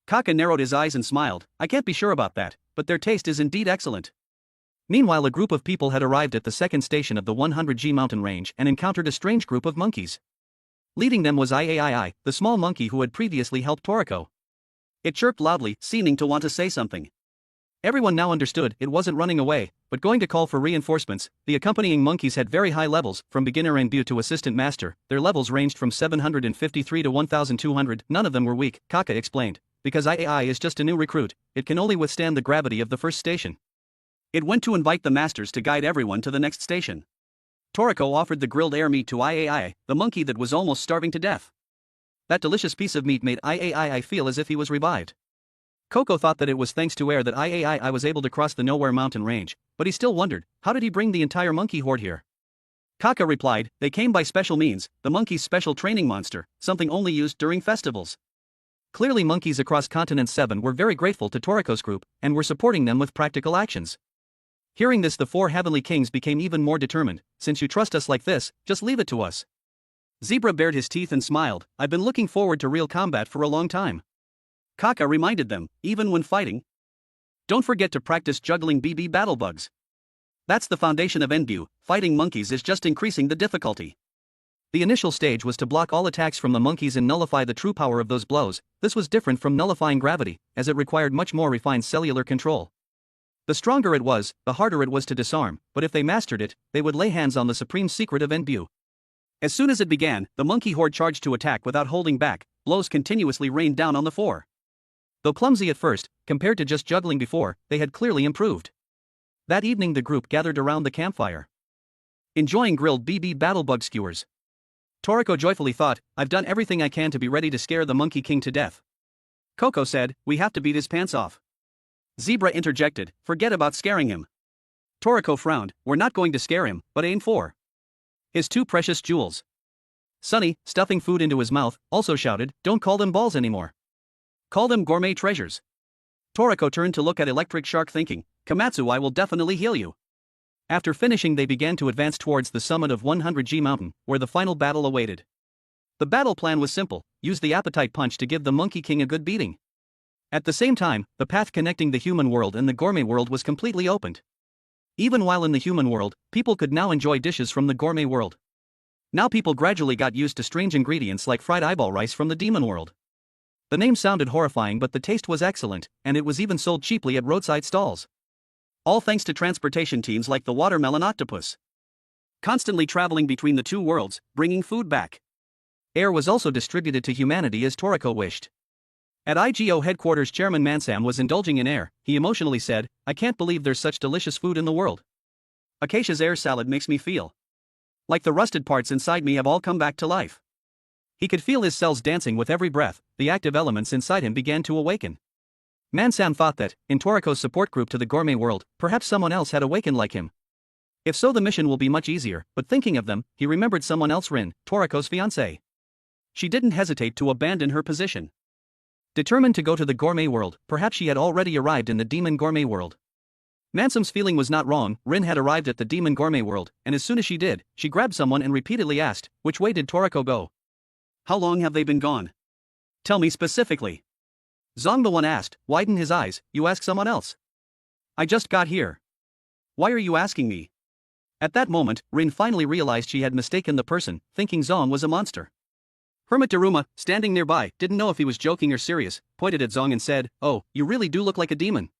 Kaka narrowed his eyes and smiled. I can't be sure about that, but their taste is indeed excellent. Meanwhile, a group of people had arrived at the second station of the 100G mountain range and encountered a strange group of monkeys. Leading them was Iai, the small monkey who had previously helped Toriko. It chirped loudly, seeming to want to say something. Everyone now understood it wasn't running away, but going to call for reinforcements. The accompanying monkeys had very high levels, from beginner Enbu to assistant master. Their levels ranged from 753 to 1200. None of them were weak, Kaka explained. Because Iai is just a new recruit, it can only withstand the gravity of the first station. It went to invite the masters to guide everyone to the next station. Toriko offered the grilled air meat to Iai, the monkey that was almost starving to death. That delicious piece of meat made Iai feel as if he was revived. Coco thought that it was thanks to air that Iai was able to cross the Nowhere mountain range, but he still wondered, how did he bring the entire monkey horde here? Kaka replied, they came by special means, the monkey's special training monster, something only used during festivals. Clearly monkeys across continent 7 were very grateful to Toriko's group, and were supporting them with practical actions. Hearing this, the 4 heavenly kings became even more determined. Since you trust us like this, just leave it to us. Zebra bared his teeth and smiled. I've been looking forward to real combat for a long time. Kaka reminded them, even when fighting, don't forget to practice juggling BB battle bugs. That's the foundation of Enbu. Fighting monkeys is just increasing the difficulty. The initial stage was to block all attacks from the monkeys and nullify the true power of those blows. This was different from nullifying gravity, as it required much more refined cellular control. The stronger it was, the harder it was to disarm, but if they mastered it, they would lay hands on the supreme secret of Enbu. As soon as it began, the monkey horde charged to attack without holding back. Blows continuously rained down on the 4. Though clumsy at first, compared to just juggling before, they had clearly improved. That evening the group gathered around the campfire, enjoying grilled BB battlebug skewers. Toriko joyfully thought, I've done everything I can to be ready to scare the Monkey King to death. Coco said, we have to beat his pants off. Zebra interjected, forget about scaring him. Toriko frowned, we're not going to scare him, but aim for his 2 precious jewels. Sunny, stuffing food into his mouth, also shouted, don't call them balls anymore. Call them gourmet treasures. Toriko turned to look at Electric Shark thinking, Komatsu, I will definitely heal you. After finishing, they began to advance towards the summit of 100G mountain, where the final battle awaited. The battle plan was simple, use the appetite punch to give the Monkey King a good beating. At the same time, the path connecting the human world and the gourmet world was completely opened. Even while in the human world, people could now enjoy dishes from the gourmet world. Now people gradually got used to strange ingredients like fried eyeball rice from the demon world. The name sounded horrifying, but the taste was excellent, and it was even sold cheaply at roadside stalls. All thanks to transportation teams like the watermelon octopus, constantly traveling between the 2 worlds, bringing food back. Air was also distributed to humanity as Toriko wished. At IGO headquarters, Chairman Mansam was indulging in air. He emotionally said, "I can't believe there's such delicious food in the world. Acacia's air salad makes me feel like the rusted parts inside me have all come back to life." He could feel his cells dancing with every breath. The active elements inside him began to awaken. Mansam thought that, in Toriko's support group to the gourmet world, perhaps someone else had awakened like him. If so, the mission will be much easier. But thinking of them, he remembered someone else, Rin, Toriko's fiancée. She didn't hesitate to abandon her position. Determined to go to the gourmet world, perhaps she had already arrived in the demon gourmet world. Mansam's feeling was not wrong. Rin had arrived at the demon gourmet world, and as soon as she did, she grabbed someone and repeatedly asked, "Which way did Toriko go? How long have they been gone? Tell me specifically." Zong the one asked, widen his eyes, "You ask someone else? I just got here. Why are you asking me?" At that moment, Rin finally realized she had mistaken the person, thinking Zong was a monster. Hermit Daruma, standing nearby, didn't know if he was joking or serious, pointed at Zong and said, "Oh, you really do look like a demon.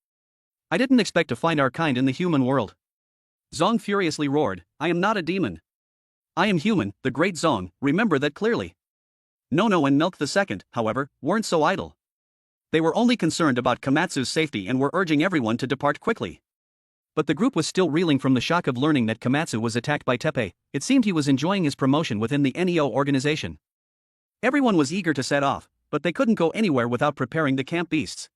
I didn't expect to find our kind in the human world." Zong furiously roared, "I am not a demon. I am human, the great Zong, remember that clearly." Nono and Milk II, however, weren't so idle. They were only concerned about Komatsu's safety and were urging everyone to depart quickly. But the group was still reeling from the shock of learning that Komatsu was attacked by Teppei. It seemed he was enjoying his promotion within the NEO organization. Everyone was eager to set off, but they couldn't go anywhere without preparing the camp beasts.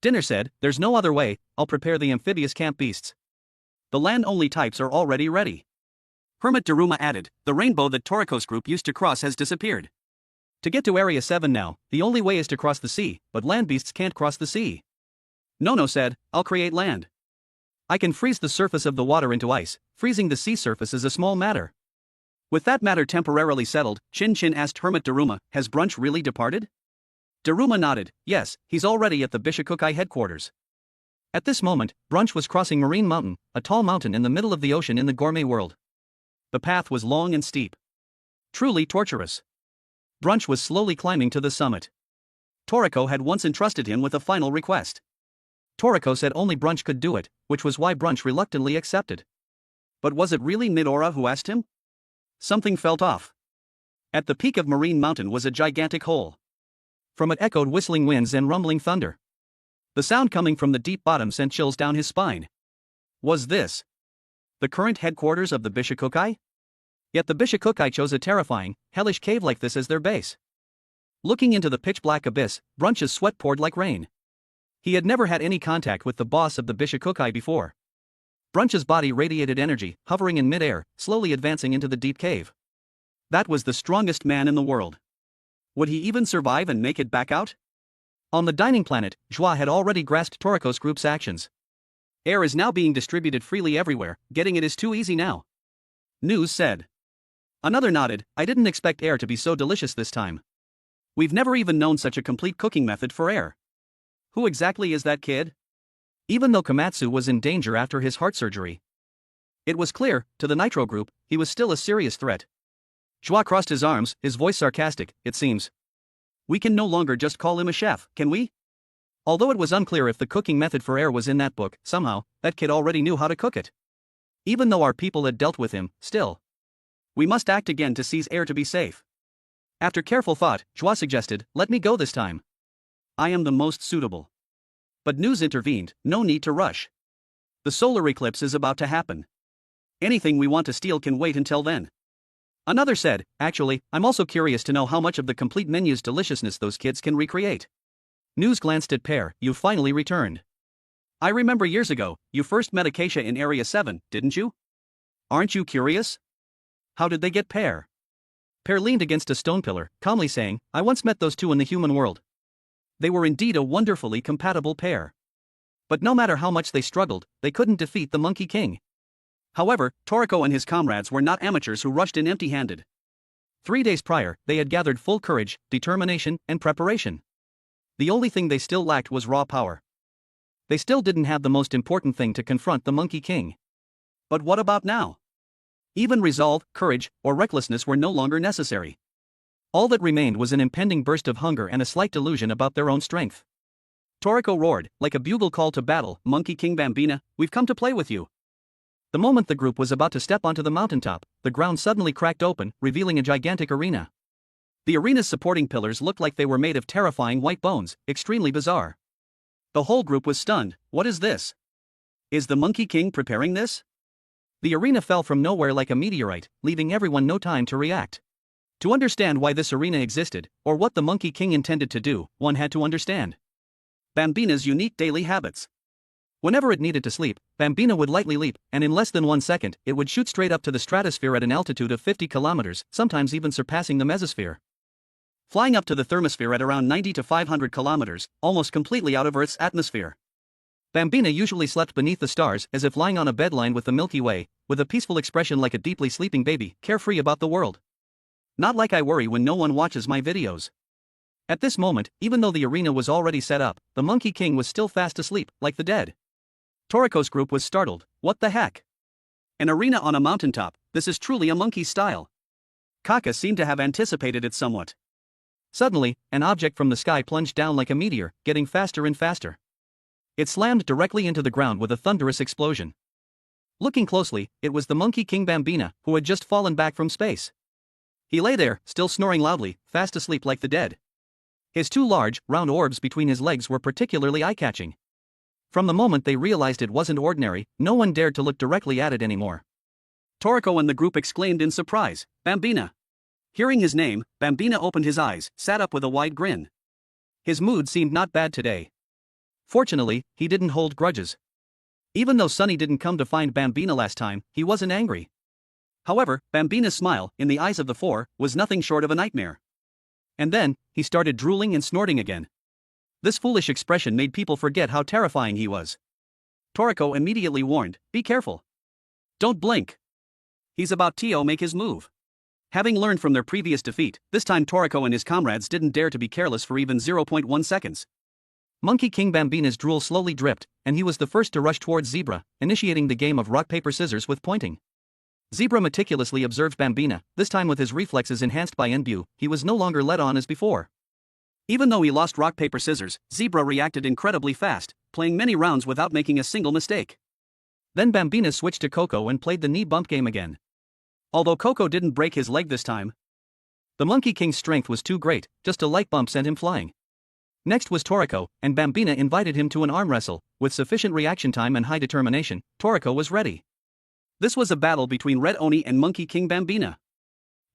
Dinner said, "There's no other way, I'll prepare the amphibious camp beasts. The land-only types are already ready." Hermit Daruma added, "The rainbow that Toriko's group used to cross has disappeared. To get to Area 7 now, the only way is to cross the sea, but land beasts can't cross the sea." Nono said, "I'll create land. I can freeze the surface of the water into ice. Freezing the sea surface is a small matter." With that matter temporarily settled, Chin Chin asked Hermit Daruma, "Has Brunch really departed?" Daruma nodded, "Yes, he's already at the Bishakukai headquarters." At this moment, Brunch was crossing Marine Mountain, a tall mountain in the middle of the ocean in the gourmet world. The path was long and steep. Truly torturous. Brunch was slowly climbing to the summit. Toriko had once entrusted him with a final request. Toriko said only Brunch could do it, which was why Brunch reluctantly accepted. But was it really Midora who asked him? Something felt off. At the peak of Marine Mountain was a gigantic hole. From it echoed whistling winds and rumbling thunder. The sound coming from the deep bottom sent chills down his spine. Was this the current headquarters of the Bishakukai? Yet the Bishakukai chose a terrifying, hellish cave like this as their base. Looking into the pitch-black abyss, Brunch's sweat poured like rain. He had never had any contact with the boss of the Bishakukai before. Brunch's body radiated energy, hovering in mid-air, slowly advancing into the deep cave. That was the strongest man in the world. Would he even survive and make it back out? On the dining planet, Joie had already grasped Toriko's group's actions. Air is now being distributed freely everywhere, getting it is too easy now. News said. Another nodded, "I didn't expect air to be so delicious this time. We've never even known such a complete cooking method for air. Who exactly is that kid?" Even though Komatsu was in danger after his heart surgery, it was clear, to the Nitro group, he was still a serious threat. Joie crossed his arms, his voice sarcastic, "It seems we can no longer just call him a chef, can we?" Although it was unclear if the cooking method for air was in that book, somehow, that kid already knew how to cook it. Even though our people had dealt with him, still. We must act again to seize air to be safe. After careful thought, Joie suggested, "Let me go this time. I am the most suitable." But news intervened, "No need to rush. The solar eclipse is about to happen. Anything we want to steal can wait until then." Another said, "Actually, I'm also curious to know how much of the complete menu's deliciousness those kids can recreate." News glanced at Pear, "You finally returned. I remember years ago, you first met Acacia in Area 7, didn't you? Aren't you curious? How did they get Pear?" Pear leaned against a stone pillar, calmly saying, "I once met those two in the human world. They were indeed a wonderfully compatible pair. But no matter how much they struggled, they couldn't defeat the Monkey King." However, Toriko and his comrades were not amateurs who rushed in empty-handed. 3 days prior, they had gathered full courage, determination, and preparation. The only thing they still lacked was raw power. They still didn't have the most important thing to confront the Monkey King. But what about now? Even resolve, courage, or recklessness were no longer necessary. All that remained was an impending burst of hunger and a slight delusion about their own strength. Toriko roared, like a bugle call to battle, "Monkey King Bambina, we've come to play with you." The moment the group was about to step onto the mountaintop, the ground suddenly cracked open, revealing a gigantic arena. The arena's supporting pillars looked like they were made of terrifying white bones, extremely bizarre. The whole group was stunned. What is this? Is the Monkey King preparing this? The arena fell from nowhere like a meteorite, leaving everyone no time to react. To understand why this arena existed, or what the Monkey King intended to do, one had to understand Bambina's unique daily habits. Whenever it needed to sleep, Bambina would lightly leap, and in less than 1 second, it would shoot straight up to the stratosphere at an altitude of 50 kilometers, sometimes even surpassing the mesosphere. Flying up to the thermosphere at around 90 to 500 kilometers, almost completely out of Earth's atmosphere. Bambina usually slept beneath the stars as if lying on a bed lined with the Milky Way, with a peaceful expression like a deeply sleeping baby, carefree about the world. Not like I worry when no one watches my videos. At this moment, even though the arena was already set up, the Monkey King was still fast asleep, like the dead. Toriko's group was startled. What the heck? An arena on a mountaintop, this is truly a monkey style. Kaka seemed to have anticipated it somewhat. Suddenly, an object from the sky plunged down like a meteor, getting faster and faster. It slammed directly into the ground with a thunderous explosion. Looking closely, it was the Monkey King Bambina, who had just fallen back from space. He lay there, still snoring loudly, fast asleep like the dead. His two large, round orbs between his legs were particularly eye-catching. From the moment they realized it wasn't ordinary, no one dared to look directly at it anymore. Toriko and the group exclaimed in surprise, "Bambina!" Hearing his name, Bambina opened his eyes, sat up with a wide grin. His mood seemed not bad today. Fortunately, he didn't hold grudges. Even though Sunny didn't come to find Bambina last time, he wasn't angry. However, Bambina's smile, in the eyes of the four, was nothing short of a nightmare. And then, he started drooling and snorting again. This foolish expression made people forget how terrifying he was. Toriko immediately warned, "Be careful. Don't blink. He's about to make his move." Having learned from their previous defeat, this time Toriko and his comrades didn't dare to be careless for even 0.1 seconds. Monkey King Bambina's drool slowly dripped, and he was the first to rush towards Zebra, initiating the game of rock-paper-scissors with pointing. Zebra meticulously observed Bambina, this time with his reflexes enhanced by Enbu, he was no longer led on as before. Even though he lost rock-paper-scissors, Zebra reacted incredibly fast, playing many rounds without making a single mistake. Then Bambina switched to Coco and played the knee bump game again. Although Coco didn't break his leg this time, the Monkey King's strength was too great, just a light bump sent him flying. Next was Toriko, and Bambina invited him to an arm wrestle. With sufficient reaction time and high determination, Toriko was ready. This was a battle between Red Oni and Monkey King Bambina.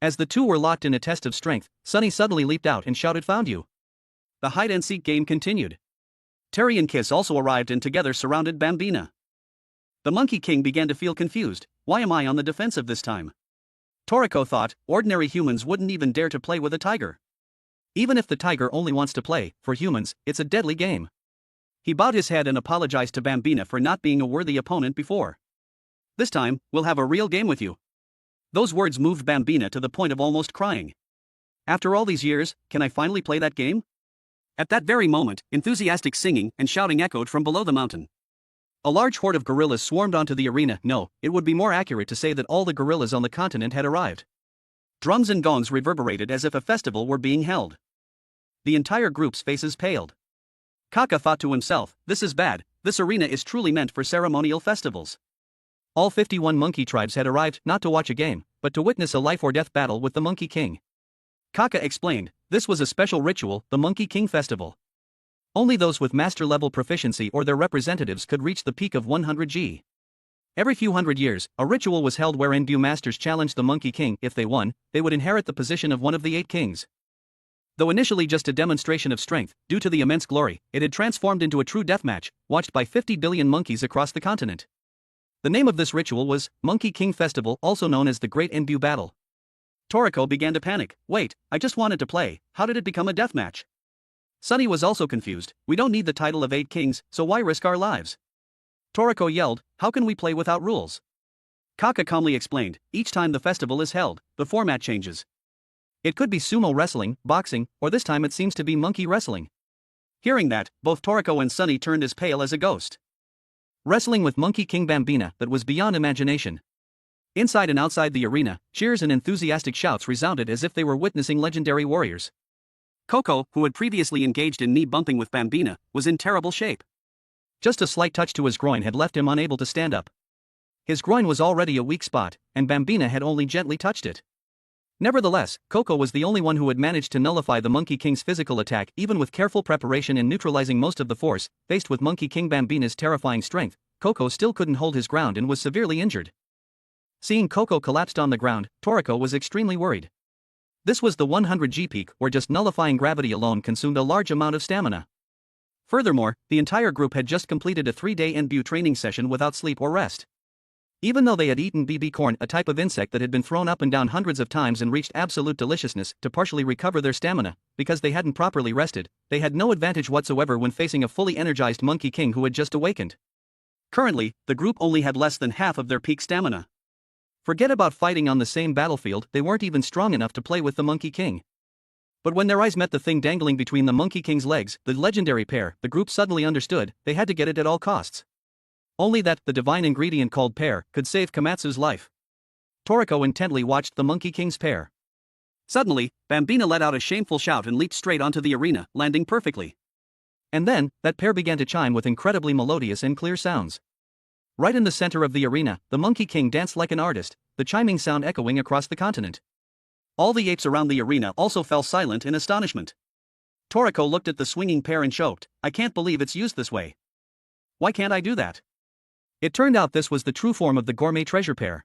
As the two were locked in a test of strength, Sunny suddenly leaped out and shouted, "Found you!" The hide-and-seek game continued. Terry and Kiss also arrived and together surrounded Bambina. The Monkey King began to feel confused. Why am I on the defensive this time? Toriko thought, ordinary humans wouldn't even dare to play with a tiger. Even if the tiger only wants to play, for humans, it's a deadly game. He bowed his head and apologized to Bambina for not being a worthy opponent before. This time, we'll have a real game with you. Those words moved Bambina to the point of almost crying. After all these years, can I finally play that game? At that very moment, enthusiastic singing and shouting echoed from below the mountain. A large horde of gorillas swarmed onto the arena. No, it would be more accurate to say that all the gorillas on the continent had arrived. Drums and gongs reverberated as if a festival were being held. The entire group's faces paled. Kaka thought to himself, this is bad, this arena is truly meant for ceremonial festivals. All 51 monkey tribes had arrived not to watch a game, but to witness a life-or-death battle with the Monkey King. Kaka explained, this was a special ritual, the Monkey King Festival. Only those with master-level proficiency or their representatives could reach the peak of 100 G. Every few hundred years, a ritual was held where Enbu masters challenged the Monkey King. If they won, they would inherit the position of one of the 8 kings. Though initially just a demonstration of strength, due to the immense glory, it had transformed into a true deathmatch, watched by 50 billion monkeys across the continent. The name of this ritual was Monkey King Festival, also known as the Great Enbu Battle. Toriko began to panic. Wait, I just wanted to play, how did it become a deathmatch? Sunny was also confused. We don't need the title of 8 kings, so why risk our lives? Toriko yelled, how can we play without rules? Kaka calmly explained, each time the festival is held, the format changes. It could be sumo wrestling, boxing, or this time it seems to be monkey wrestling. Hearing that, both Toriko and Sunny turned as pale as a ghost. Wrestling with Monkey King Bambina, that was beyond imagination. Inside and outside the arena, cheers and enthusiastic shouts resounded as if they were witnessing legendary warriors. Coco, who had previously engaged in knee bumping with Bambina, was in terrible shape. Just a slight touch to his groin had left him unable to stand up. His groin was already a weak spot, and Bambina had only gently touched it. Nevertheless, Coco was the only one who had managed to nullify the Monkey King's physical attack even with careful preparation and neutralizing most of the force. Faced with Monkey King Bambina's terrifying strength, Coco still couldn't hold his ground and was severely injured. Seeing Coco collapsed on the ground, Toriko was extremely worried. This was the 100G peak where just nullifying gravity alone consumed a large amount of stamina. Furthermore, the entire group had just completed a 3-day NBU training session without sleep or rest. Even though they had eaten BB corn, a type of insect that had been thrown up and down hundreds of times and reached absolute deliciousness, to partially recover their stamina, because they hadn't properly rested, they had no advantage whatsoever when facing a fully energized Monkey King who had just awakened. Currently, the group only had less than half of their peak stamina. Forget about fighting on the same battlefield, they weren't even strong enough to play with the Monkey King. But when their eyes met the thing dangling between the Monkey King's legs, the legendary pear, the group suddenly understood they had to get it at all costs. Only that, the divine ingredient called pear, could save Komatsu's life. Toriko intently watched the Monkey King's pear. Suddenly, Bambina let out a shameful shout and leaped straight onto the arena, landing perfectly. And then, that pear began to chime with incredibly melodious and clear sounds. Right in the center of the arena, the Monkey King danced like an artist, the chiming sound echoing across the continent. All the apes around the arena also fell silent in astonishment. Toriko looked at the swinging pear and choked, "I can't believe it's used this way. Why can't I do that?" It turned out this was the true form of the gourmet treasure pear.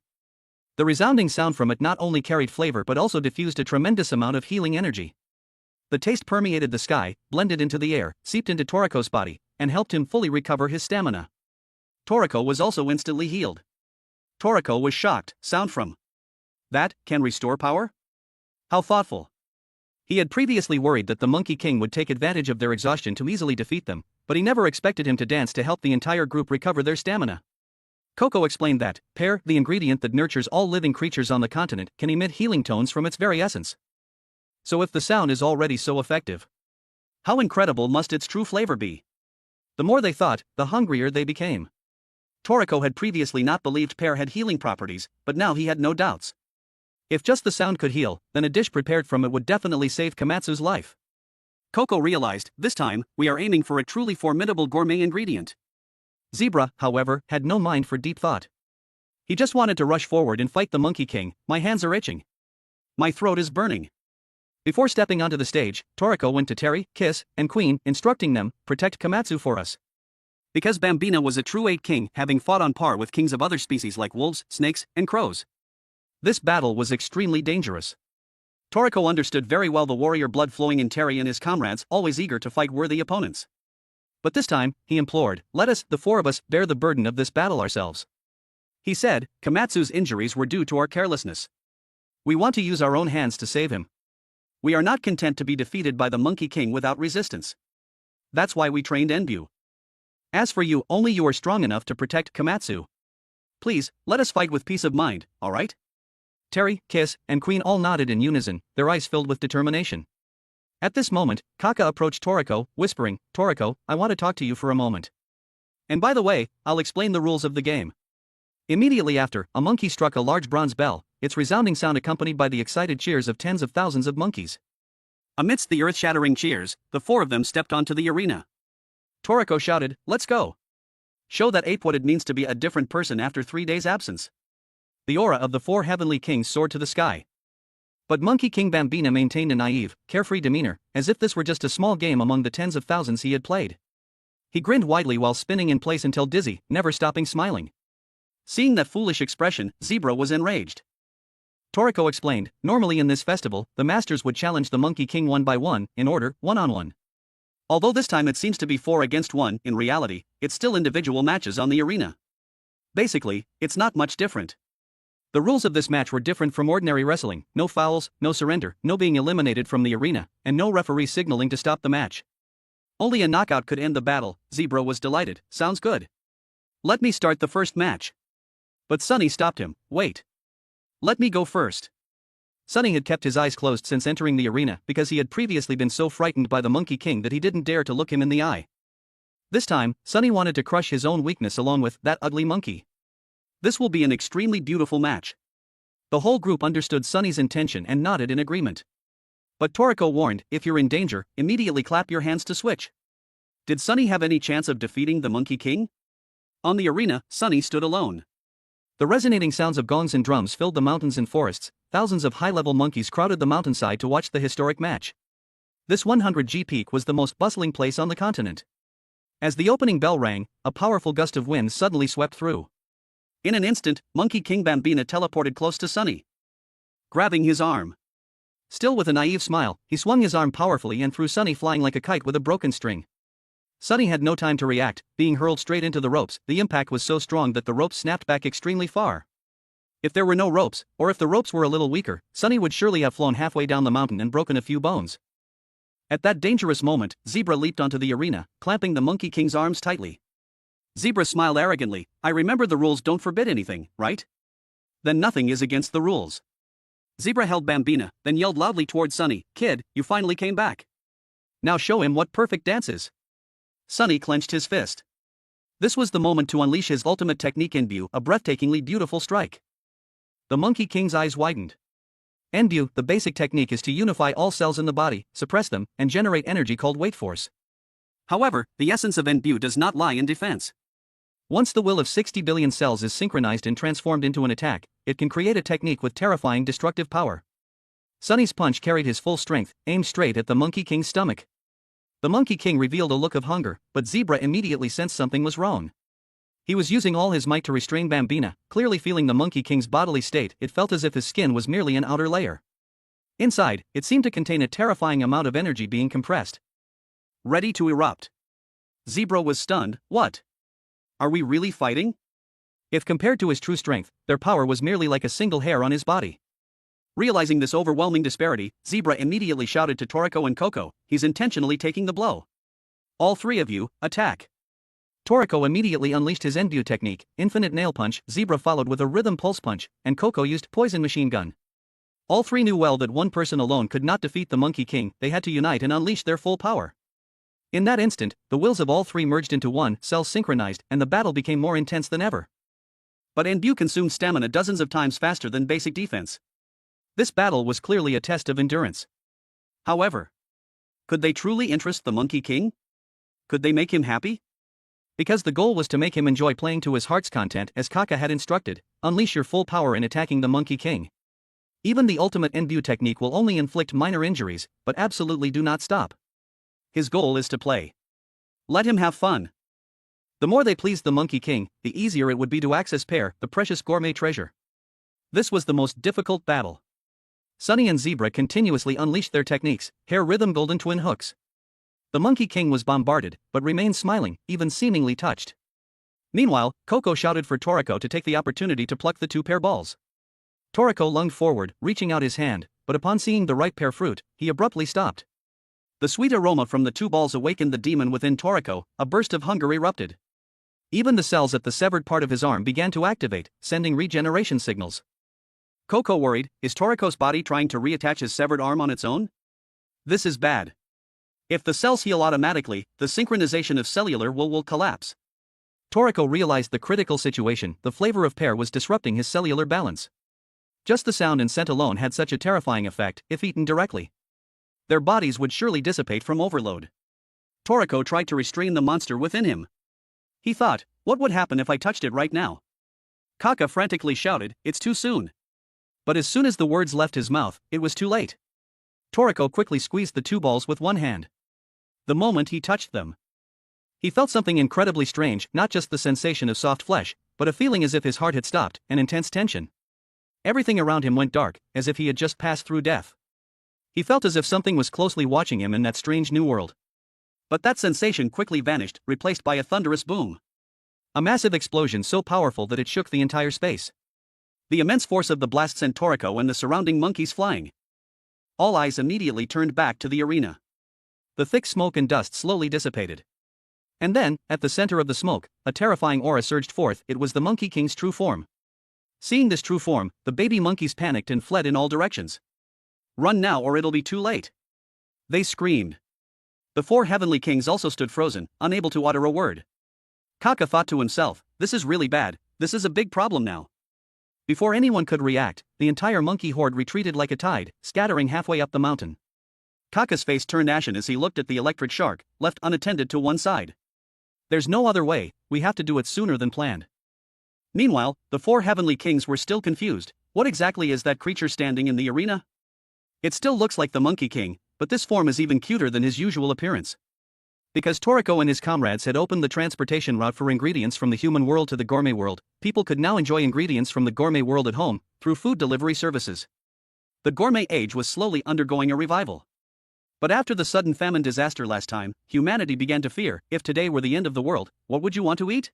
The resounding sound from it not only carried flavor but also diffused a tremendous amount of healing energy. The taste permeated the sky, blended into the air, seeped into Toriko's body, and helped him fully recover his stamina. Toriko was also instantly healed. Toriko was shocked. Sound from that can restore power? How thoughtful. He had previously worried that the Monkey King would take advantage of their exhaustion to easily defeat them, but he never expected him to dance to help the entire group recover their stamina. Coco explained that pear, the ingredient that nurtures all living creatures on the continent, can emit healing tones from its very essence. So if the sound is already so effective, how incredible must its true flavor be? The more they thought, the hungrier they became. Toriko had previously not believed pear had healing properties, but now he had no doubts. If just the sound could heal, then a dish prepared from it would definitely save Komatsu's life. Coco realized, this time, we are aiming for a truly formidable gourmet ingredient. Zebra, however, had no mind for deep thought. He just wanted to rush forward and fight the Monkey King. "My hands are itching. My throat is burning." Before stepping onto the stage, Toriko went to Terry, Kiss, and Queen, instructing them, "Protect Komatsu for us." Because Bambina was a true ape king, having fought on par with kings of other species like wolves, snakes, and crows. This battle was extremely dangerous. Toriko understood very well the warrior blood flowing in Terry and his comrades, always eager to fight worthy opponents. But this time, he implored, "Let us, the four of us, bear the burden of this battle ourselves." He said, "Komatsu's injuries were due to our carelessness. We want to use our own hands to save him. We are not content to be defeated by the Monkey King without resistance. That's why we trained Enbu. As for you, only you are strong enough to protect Komatsu. Please, let us fight with peace of mind, alright?" Terry, Kiss, and Queen all nodded in unison, their eyes filled with determination. At this moment, Kaka approached Toriko, whispering, "Toriko, I want to talk to you for a moment. And by the way, I'll explain the rules of the game." Immediately after, a monkey struck a large bronze bell, its resounding sound accompanied by the excited cheers of tens of thousands of monkeys. Amidst the earth-shattering cheers, the four of them stepped onto the arena. Toriko shouted, "Let's go. Show that ape what it means to be a different person after 3 days' absence." The aura of the four heavenly kings soared to the sky. But Monkey King Bambina maintained a naive, carefree demeanor, as if this were just a small game among the tens of thousands he had played. He grinned widely while spinning in place until dizzy, never stopping smiling. Seeing that foolish expression, Zebra was enraged. Toriko explained, "Normally in this festival, the masters would challenge the Monkey King one by one, in order, one-on-one. Although this time it seems to be 4 against 1, in reality, it's still individual matches on the arena. Basically, it's not much different. The rules of this match were different from ordinary wrestling: no fouls, no surrender, no being eliminated from the arena, and no referee signaling to stop the match. Only a knockout could end the battle." Zebra was delighted. "Sounds good. Let me start the first match." But Sunny stopped him. "Wait. Let me go first." Sunny had kept his eyes closed since entering the arena because he had previously been so frightened by the Monkey King that he didn't dare to look him in the eye. This time, Sunny wanted to crush his own weakness along with that ugly monkey. This will be an extremely beautiful match. The whole group understood Sunny's intention and nodded in agreement. But Toriko warned, "If you're in danger, immediately clap your hands to switch." Did Sunny have any chance of defeating the Monkey King? On the arena, Sunny stood alone. The resonating sounds of gongs and drums filled the mountains and forests, thousands of high-level monkeys crowded the mountainside to watch the historic match. This 100G peak was the most bustling place on the continent. As the opening bell rang, a powerful gust of wind suddenly swept through. In an instant, Monkey King Bambina teleported close to Sunny, grabbing his arm. Still with a naive smile, he swung his arm powerfully and threw Sunny flying like a kite with a broken string. Sunny had no time to react, being hurled straight into the ropes. The impact was so strong that the ropes snapped back extremely far. If there were no ropes, or if the ropes were a little weaker, Sunny would surely have flown halfway down the mountain and broken a few bones. At that dangerous moment, Zebra leaped onto the arena, clamping the Monkey King's arms tightly. Zebra smiled arrogantly. I remember the rules don't forbid anything, right? Then nothing is against the rules. Zebra held Bambina, then yelled loudly toward Sunny, Kid, you finally came back. Now show him what perfect dance is. Sunny clenched his fist. This was the moment to unleash his ultimate technique Enbu, a breathtakingly beautiful strike. The Monkey King's eyes widened. Enbu, the basic technique is to unify all cells in the body, suppress them, and generate energy called weight force. However, the essence of Enbu does not lie in defense. Once the will of 60 billion cells is synchronized and transformed into an attack, it can create a technique with terrifying destructive power. Sunny's punch carried his full strength, aimed straight at the Monkey King's stomach. The Monkey King revealed a look of hunger, but Zebra immediately sensed something was wrong. He was using all his might to restrain Bambina, clearly feeling the Monkey King's bodily state. It felt as if his skin was merely an outer layer. Inside, it seemed to contain a terrifying amount of energy being compressed. Ready to erupt. Zebra was stunned. What? Are we really fighting? If compared to his true strength, their power was merely like a single hair on his body. Realizing this overwhelming disparity, Zebra immediately shouted to Toriko and Coco, he's intentionally taking the blow. All three of you, attack. Toriko immediately unleashed his Enbu technique, Infinite Nail Punch. Zebra followed with a Rhythm Pulse Punch, and Coco used Poison Machine Gun. All three knew well that one person alone could not defeat the Monkey King. They had to unite and unleash their full power. In that instant, the wills of all three merged into one, cells synchronized, and the battle became more intense than ever. But Enbu consumed stamina dozens of times faster than basic defense. This battle was clearly a test of endurance. However, could they truly interest the Monkey King? Could they make him happy? Because the goal was to make him enjoy playing to his heart's content as Kaka had instructed, unleash your full power in attacking the Monkey King. Even the ultimate Enbu technique will only inflict minor injuries, but absolutely do not stop. His goal is to play. Let him have fun. The more they pleased the Monkey King, the easier it would be to access Pear, the precious gourmet treasure. This was the most difficult battle. Sunny and Zebra continuously unleashed their techniques, hair rhythm golden twin hooks. The Monkey King was bombarded, but remained smiling, even seemingly touched. Meanwhile, Coco shouted for Toriko to take the opportunity to pluck the two pear balls. Toriko lunged forward, reaching out his hand, but upon seeing the ripe pear fruit, he abruptly stopped. The sweet aroma from the two balls awakened the demon within Toriko. A burst of hunger erupted. Even the cells at the severed part of his arm began to activate, sending regeneration signals. Coco worried, is Toriko's body trying to reattach his severed arm on its own? This is bad. If the cells heal automatically, the synchronization of cellular will collapse. Toriko realized the critical situation. The flavor of pear was disrupting his cellular balance. Just the sound and scent alone had such a terrifying effect, if eaten directly. Their bodies would surely dissipate from overload. Toriko tried to restrain the monster within him. He thought, what would happen if I touched it right now? Kaka frantically shouted, it's too soon. But as soon as the words left his mouth, it was too late. Toriko quickly squeezed the two balls with one hand. The moment he touched them, he felt something incredibly strange, not just the sensation of soft flesh, but a feeling as if his heart had stopped, an intense tension. Everything around him went dark, as if he had just passed through death. He felt as if something was closely watching him in that strange new world. But that sensation quickly vanished, replaced by a thunderous boom. A massive explosion so powerful that it shook the entire space. The immense force of the blast sent Toriko and the surrounding monkeys flying. All eyes immediately turned back to the arena. The thick smoke and dust slowly dissipated. And then, at the center of the smoke, a terrifying aura surged forth. It was the Monkey King's true form. Seeing this true form, the baby monkeys panicked and fled in all directions. Run now or it'll be too late. They screamed. The four heavenly kings also stood frozen, unable to utter a word. Kaka thought to himself, this is really bad, this is a big problem now. Before anyone could react, the entire monkey horde retreated like a tide, scattering halfway up the mountain. Kaka's face turned ashen as he looked at the electric shark, left unattended to one side. There's no other way, we have to do it sooner than planned. Meanwhile, the four heavenly kings were still confused. What exactly is that creature standing in the arena? It still looks like the Monkey King, but this form is even cuter than his usual appearance. Because Toriko and his comrades had opened the transportation route for ingredients from the human world to the gourmet world, people could now enjoy ingredients from the gourmet world at home, through food delivery services. The gourmet age was slowly undergoing a revival. But after the sudden famine disaster last time, humanity began to fear, if today were the end of the world, what would you want to eat?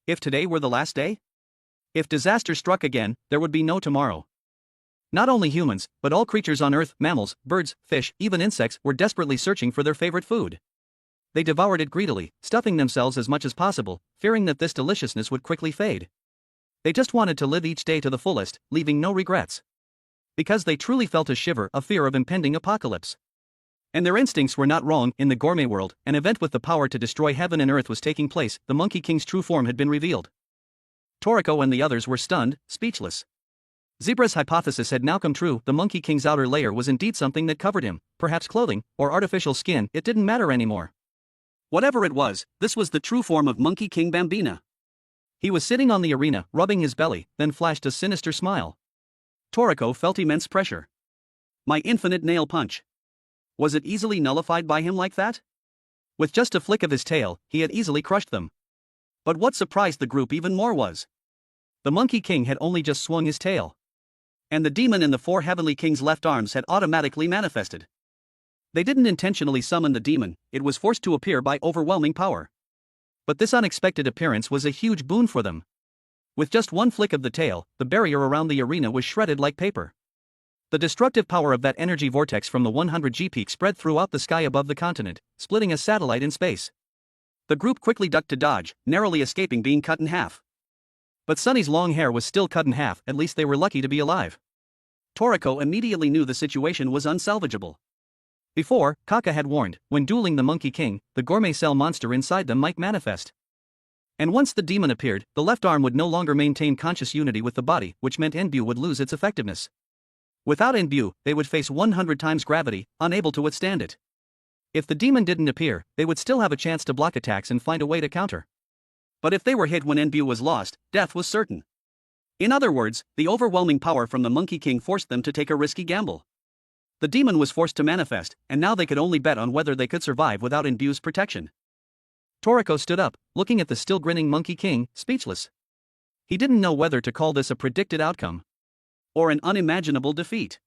If today were the last day? If disaster struck again, there would be no tomorrow. Not only humans, but all creatures on Earth, mammals, birds, fish, even insects, were desperately searching for their favorite food. They devoured it greedily, stuffing themselves as much as possible, fearing that this deliciousness would quickly fade. They just wanted to live each day to the fullest, leaving no regrets. Because they truly felt a shiver of fear of impending apocalypse. And their instincts were not wrong. In the gourmet world, an event with the power to destroy heaven and earth was taking place. The Monkey King's true form had been revealed. Toriko and the others were stunned, speechless. Zebra's hypothesis had now come true. The Monkey King's outer layer was indeed something that covered him, perhaps clothing, or artificial skin. It didn't matter anymore. Whatever it was, this was the true form of Monkey King Bambina. He was sitting on the arena, rubbing his belly, then flashed a sinister smile. Toriko felt immense pressure. My infinite nail punch. Was it easily nullified by him like that? With just a flick of his tail, he had easily crushed them. But what surprised the group even more was the Monkey King had only just swung his tail. And the demon in the four heavenly kings' left arms had automatically manifested. They didn't intentionally summon the demon, it was forced to appear by overwhelming power. But this unexpected appearance was a huge boon for them. With just one flick of the tail, the barrier around the arena was shredded like paper. The destructive power of that energy vortex from the 100G peak spread throughout the sky above the continent, splitting a satellite in space. The group quickly ducked to dodge, narrowly escaping being cut in half. But Sunny's long hair was still cut in half. At least they were lucky to be alive. Toriko immediately knew the situation was unsalvageable. Before, Kaka had warned, when dueling the Monkey King, the gourmet cell monster inside them might manifest. And once the demon appeared, the left arm would no longer maintain conscious unity with the body, which meant Enbu would lose its effectiveness. Without Enbu, they would face 100 times gravity, unable to withstand it. If the demon didn't appear, they would still have a chance to block attacks and find a way to counter. But if they were hit when Enbu was lost, death was certain. In other words, the overwhelming power from the Monkey King forced them to take a risky gamble. The demon was forced to manifest, and now they could only bet on whether they could survive without Enbu's protection. Toriko stood up, looking at the still grinning Monkey King, speechless. He didn't know whether to call this a predicted outcome or an unimaginable defeat.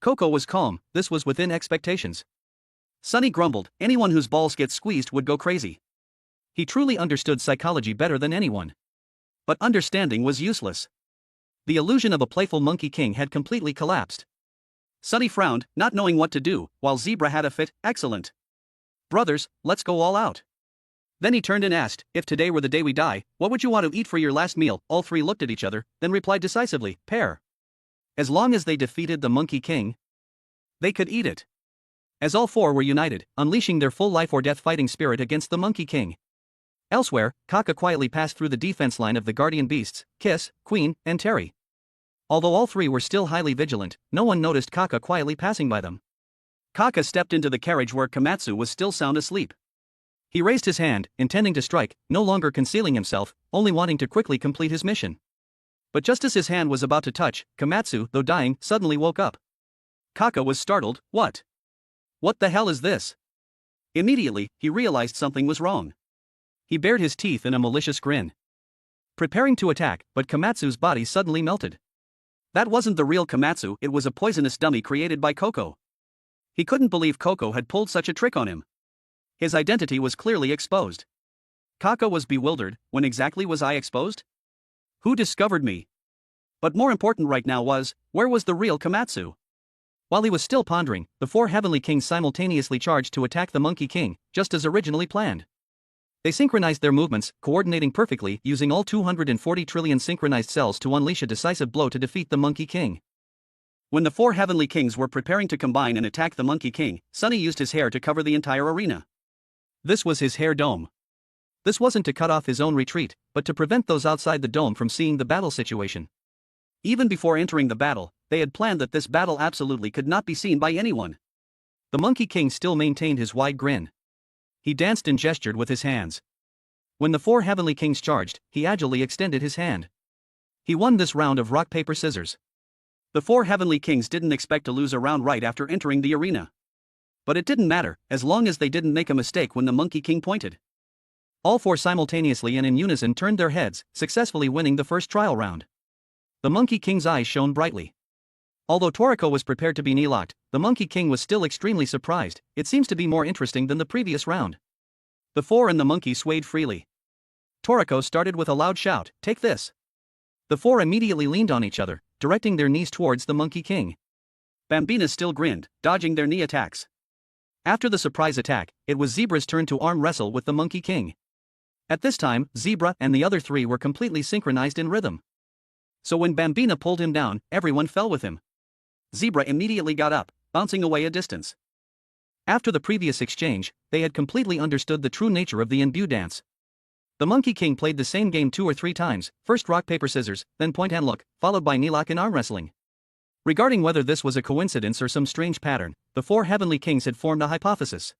Coco was calm, this was within expectations. Sunny grumbled, anyone whose balls get squeezed would go crazy. He truly understood psychology better than anyone. But understanding was useless. The illusion of a playful Monkey King had completely collapsed. Sunny frowned, not knowing what to do, while Zebra had a fit. Excellent. Brothers, let's go all out. Then he turned and asked, if today were the day we die, what would you want to eat for your last meal? All three looked at each other, then replied decisively, pear. As long as they defeated the Monkey King, they could eat it. As all four were united, unleashing their full life or death fighting spirit against the Monkey King. Elsewhere, Kaka quietly passed through the defense line of the guardian beasts, Kiss, Queen, and Terry. Although all three were still highly vigilant, no one noticed Kaka quietly passing by them. Kaka stepped into the carriage where Komatsu was still sound asleep. He raised his hand, intending to strike, no longer concealing himself, only wanting to quickly complete his mission. But just as his hand was about to touch, Komatsu, though dying, suddenly woke up. Kaka was startled. What? What the hell is this? Immediately, he realized something was wrong. He bared his teeth in a malicious grin, preparing to attack, but Komatsu's body suddenly melted. That wasn't the real Komatsu, it was a poisonous dummy created by Coco. He couldn't believe Coco had pulled such a trick on him. His identity was clearly exposed. Kaka was bewildered. When exactly was I exposed? Who discovered me? But more important right now was, where was the real Komatsu? While he was still pondering, the four heavenly kings simultaneously charged to attack the Monkey King, just as originally planned. They synchronized their movements, coordinating perfectly, using all 240 trillion synchronized cells to unleash a decisive blow to defeat the Monkey King. When the four heavenly kings were preparing to combine and attack the Monkey King, Sunny used his hair to cover the entire arena. This was his hair dome. This wasn't to cut off his own retreat, but to prevent those outside the dome from seeing the battle situation. Even before entering the battle, they had planned that this battle absolutely could not be seen by anyone. The Monkey King still maintained his wide grin. He danced and gestured with his hands. When the four heavenly kings charged, he agilely extended his hand. He won this round of rock paper scissors. The four heavenly kings didn't expect to lose a round right after entering the arena. But it didn't matter, as long as they didn't make a mistake when the Monkey King pointed. All four simultaneously and in unison turned their heads, successfully winning the first trial round. The Monkey King's eyes shone brightly. Although Toriko was prepared to be knee-locked, the Monkey King was still extremely surprised. It seems to be more interesting than the previous round. The four and the monkey swayed freely. Toriko started with a loud shout, "Take this!" The four immediately leaned on each other, directing their knees towards the Monkey King. Bambina still grinned, dodging their knee attacks. After the surprise attack, it was Zebra's turn to arm wrestle with the Monkey King. At this time, Zebra and the other three were completely synchronized in rhythm. So when Bambina pulled him down, everyone fell with him. Zebra immediately got up, bouncing away a distance. After the previous exchange, they had completely understood the true nature of the imbue dance. The Monkey King played the same game 2 or 3 times, first rock paper scissors, then point and look, followed by knee lock and arm wrestling. Regarding whether this was a coincidence or some strange pattern, the four heavenly kings had formed a hypothesis.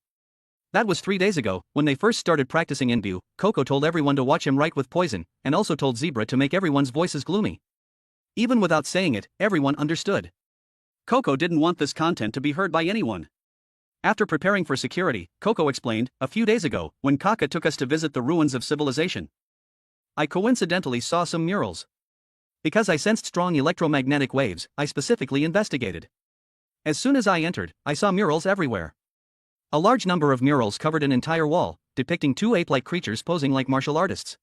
That was 3 days ago, when they first started practicing imbue. Coco told everyone to watch him write with poison, and also told Zebra to make everyone's voices gloomy. Even without saying it, everyone understood. Coco didn't want this content to be heard by anyone. After preparing for security, Coco explained, "A few days ago, when Kaka took us to visit the ruins of civilization, I coincidentally saw some murals. Because I sensed strong electromagnetic waves, I specifically investigated. As soon as I entered, I saw murals everywhere. A large number of murals covered an entire wall, depicting 2 ape-like creatures posing like martial artists.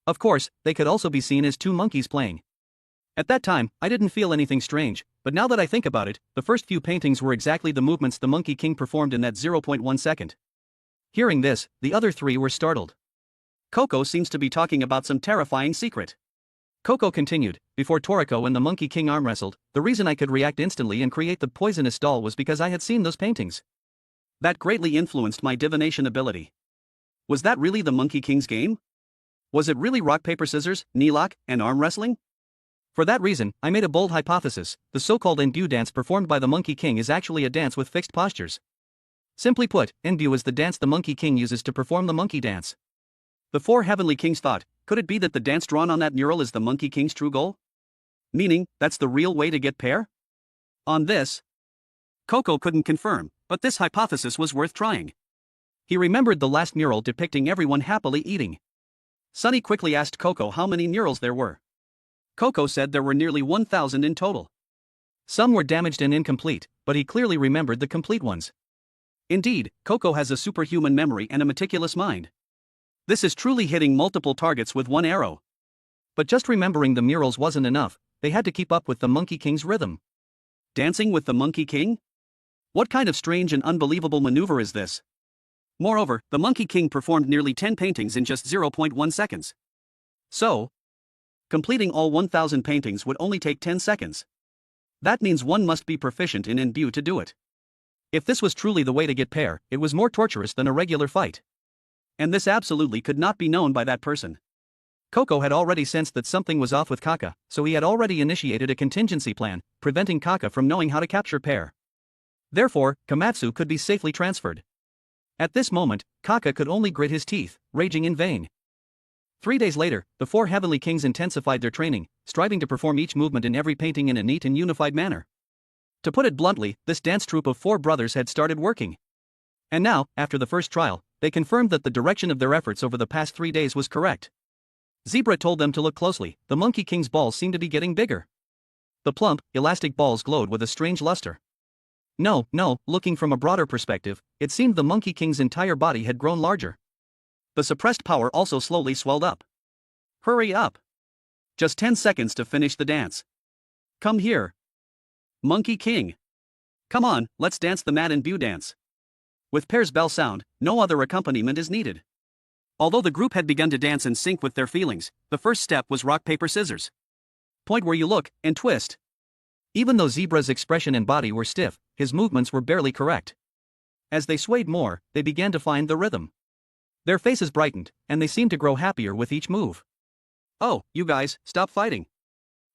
Of course, they could also be seen as 2 monkeys playing. At that time, I didn't feel anything strange, but now that I think about it, the first few paintings were exactly the movements the Monkey King performed in that 0.1 second. Hearing this, the other 3 were startled. Coco seems to be talking about some terrifying secret. Coco continued, "Before Toriko and the Monkey King arm wrestled, the reason I could react instantly and create the poisonous doll was because I had seen those paintings. That greatly influenced my divination ability." Was that really the Monkey King's game? Was it really rock paper scissors, knee lock, and arm wrestling? For that reason, I made a bold hypothesis: the so-called imbue dance performed by the Monkey King is actually a dance with fixed postures. Simply put, imbue is the dance the Monkey King uses to perform the monkey dance. The four heavenly kings thought, could it be that the dance drawn on that mural is the Monkey King's true goal? Meaning, that's the real way to get pair? On this, Coco couldn't confirm, but this hypothesis was worth trying. He remembered the last mural depicting everyone happily eating. Sunny quickly asked Coco how many murals there were. Coco said there were nearly 1,000 in total. Some were damaged and incomplete, but he clearly remembered the complete ones. Indeed, Coco has a superhuman memory and a meticulous mind. This is truly hitting multiple targets with one arrow. But just remembering the murals wasn't enough, they had to keep up with the Monkey King's rhythm. Dancing with the Monkey King? What kind of strange and unbelievable maneuver is this? Moreover, the Monkey King performed nearly 10 paintings in just 0.1 seconds. So, completing all 1,000 paintings would only take 10 seconds. That means one must be proficient in imbue to do it. If this was truly the way to get pair, it was more torturous than a regular fight. And this absolutely could not be known by that person. Coco had already sensed that something was off with Kaka, so he had already initiated a contingency plan, preventing Kaka from knowing how to capture pair. Therefore, Komatsu could be safely transferred. At this moment, Kaka could only grit his teeth, raging in vain. 3 days later, the four heavenly kings intensified their training, striving to perform each movement in every painting in a neat and unified manner. To put it bluntly, this dance troupe of 4 brothers had started working. And now, after the first trial, they confirmed that the direction of their efforts over the past 3 days was correct. Zebra told them to look closely. The Monkey King's balls seemed to be getting bigger. The plump, elastic balls glowed with a strange luster. No, looking from a broader perspective, it seemed the Monkey King's entire body had grown larger. The suppressed power also slowly swelled up. Hurry up! Just 10 seconds to finish the dance. Come here, Monkey King. Come on, let's dance the mad imbue dance. With Pear's bell sound, no other accompaniment is needed. Although the group had begun to dance in sync with their feelings, the first step was rock paper scissors. Point where you look, and twist. Even though Zebra's expression and body were stiff, his movements were barely correct. As they swayed more, they began to find the rhythm. Their faces brightened, and they seemed to grow happier with each move. Oh, you guys, stop fighting.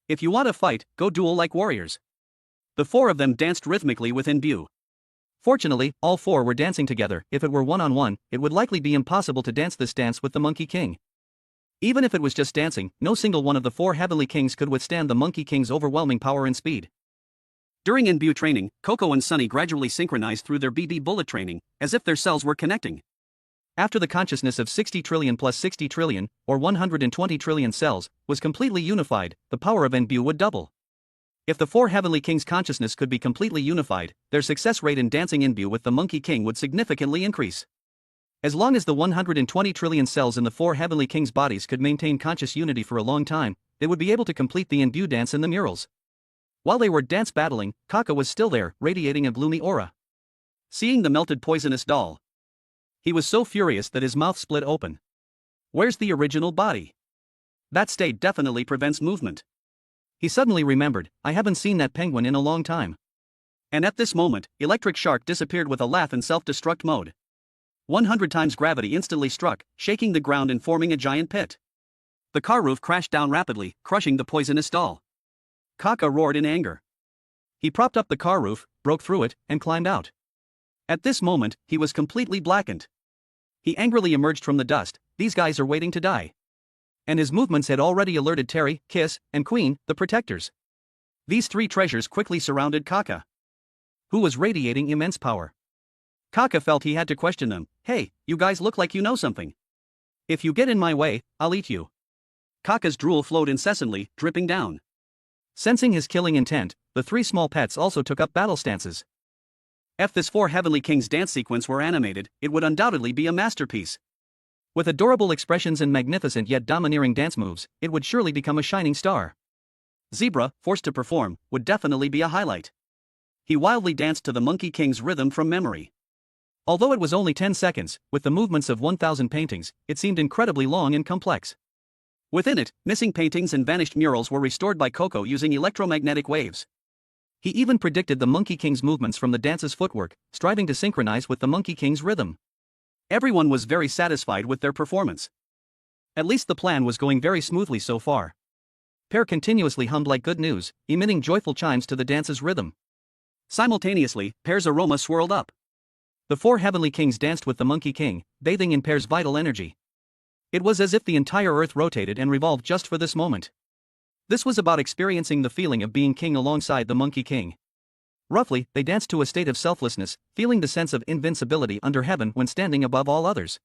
If you want to fight, go duel like warriors. The 4 of them danced rhythmically with imbue. Fortunately, all 4 were dancing together. If it were one-on-one, it would likely be impossible to dance this dance with the Monkey King. Even if it was just dancing, no single one of the 4 heavenly kings could withstand the Monkey King's overwhelming power and speed. During imbue training, Coco and Sunny gradually synchronized through their BB bullet training, as if their cells were connecting. After the consciousness of 60 trillion plus 60 trillion, or 120 trillion cells, was completely unified, the power of imbue would double. If the four Heavenly Kings' consciousness could be completely unified, their success rate in dancing imbue with the Monkey King would significantly increase. As long as the 120 trillion cells in the four Heavenly Kings' bodies could maintain conscious unity for a long time, they would be able to complete the imbue dance in the murals. While they were dance battling, Kaka was still there, radiating a gloomy aura. Seeing the melted poisonous doll, he was so furious that his mouth split open. Where's the original body? That state definitely prevents movement. He suddenly remembered, I haven't seen that penguin in a long time. And at this moment, Electric Shark disappeared with a laugh in self-destruct mode. 100 times gravity instantly struck, shaking the ground and forming a giant pit. The car roof crashed down rapidly, crushing the poisonous doll. Kaka roared in anger. He propped up the car roof, broke through it, and climbed out. At this moment, he was completely blackened. He angrily emerged from the dust. These guys are waiting to die. And his movements had already alerted Terry, Kiss, and Queen, the protectors. These three treasures quickly surrounded Kaka, who was radiating immense power. Kaka felt he had to question them. Hey, you guys look like you know something. If you get in my way, I'll eat you. Kaka's drool flowed incessantly, dripping down. Sensing his killing intent, the three small pets also took up battle stances. If this four Heavenly Kings dance sequence were animated, it would undoubtedly be a masterpiece. With adorable expressions and magnificent yet domineering dance moves, it would surely become a shining star. Zebra, forced to perform, would definitely be a highlight. He wildly danced to the Monkey King's rhythm from memory. Although it was only 10 seconds, with the movements of 1,000 paintings, it seemed incredibly long and complex. Within it, missing paintings and vanished murals were restored by Coco using electromagnetic waves. He even predicted the Monkey King's movements from the dance's footwork, striving to synchronize with the Monkey King's rhythm. Everyone was very satisfied with their performance. At least the plan was going very smoothly so far. Pear continuously hummed like good news, emitting joyful chimes to the dance's rhythm. Simultaneously, Pear's aroma swirled up. The four Heavenly Kings danced with the Monkey King, bathing in Pear's vital energy. It was as if the entire earth rotated and revolved just for this moment. This was about experiencing the feeling of being king alongside the Monkey King. Roughly, they danced to a state of selflessness, feeling the sense of invincibility under heaven when standing above all others.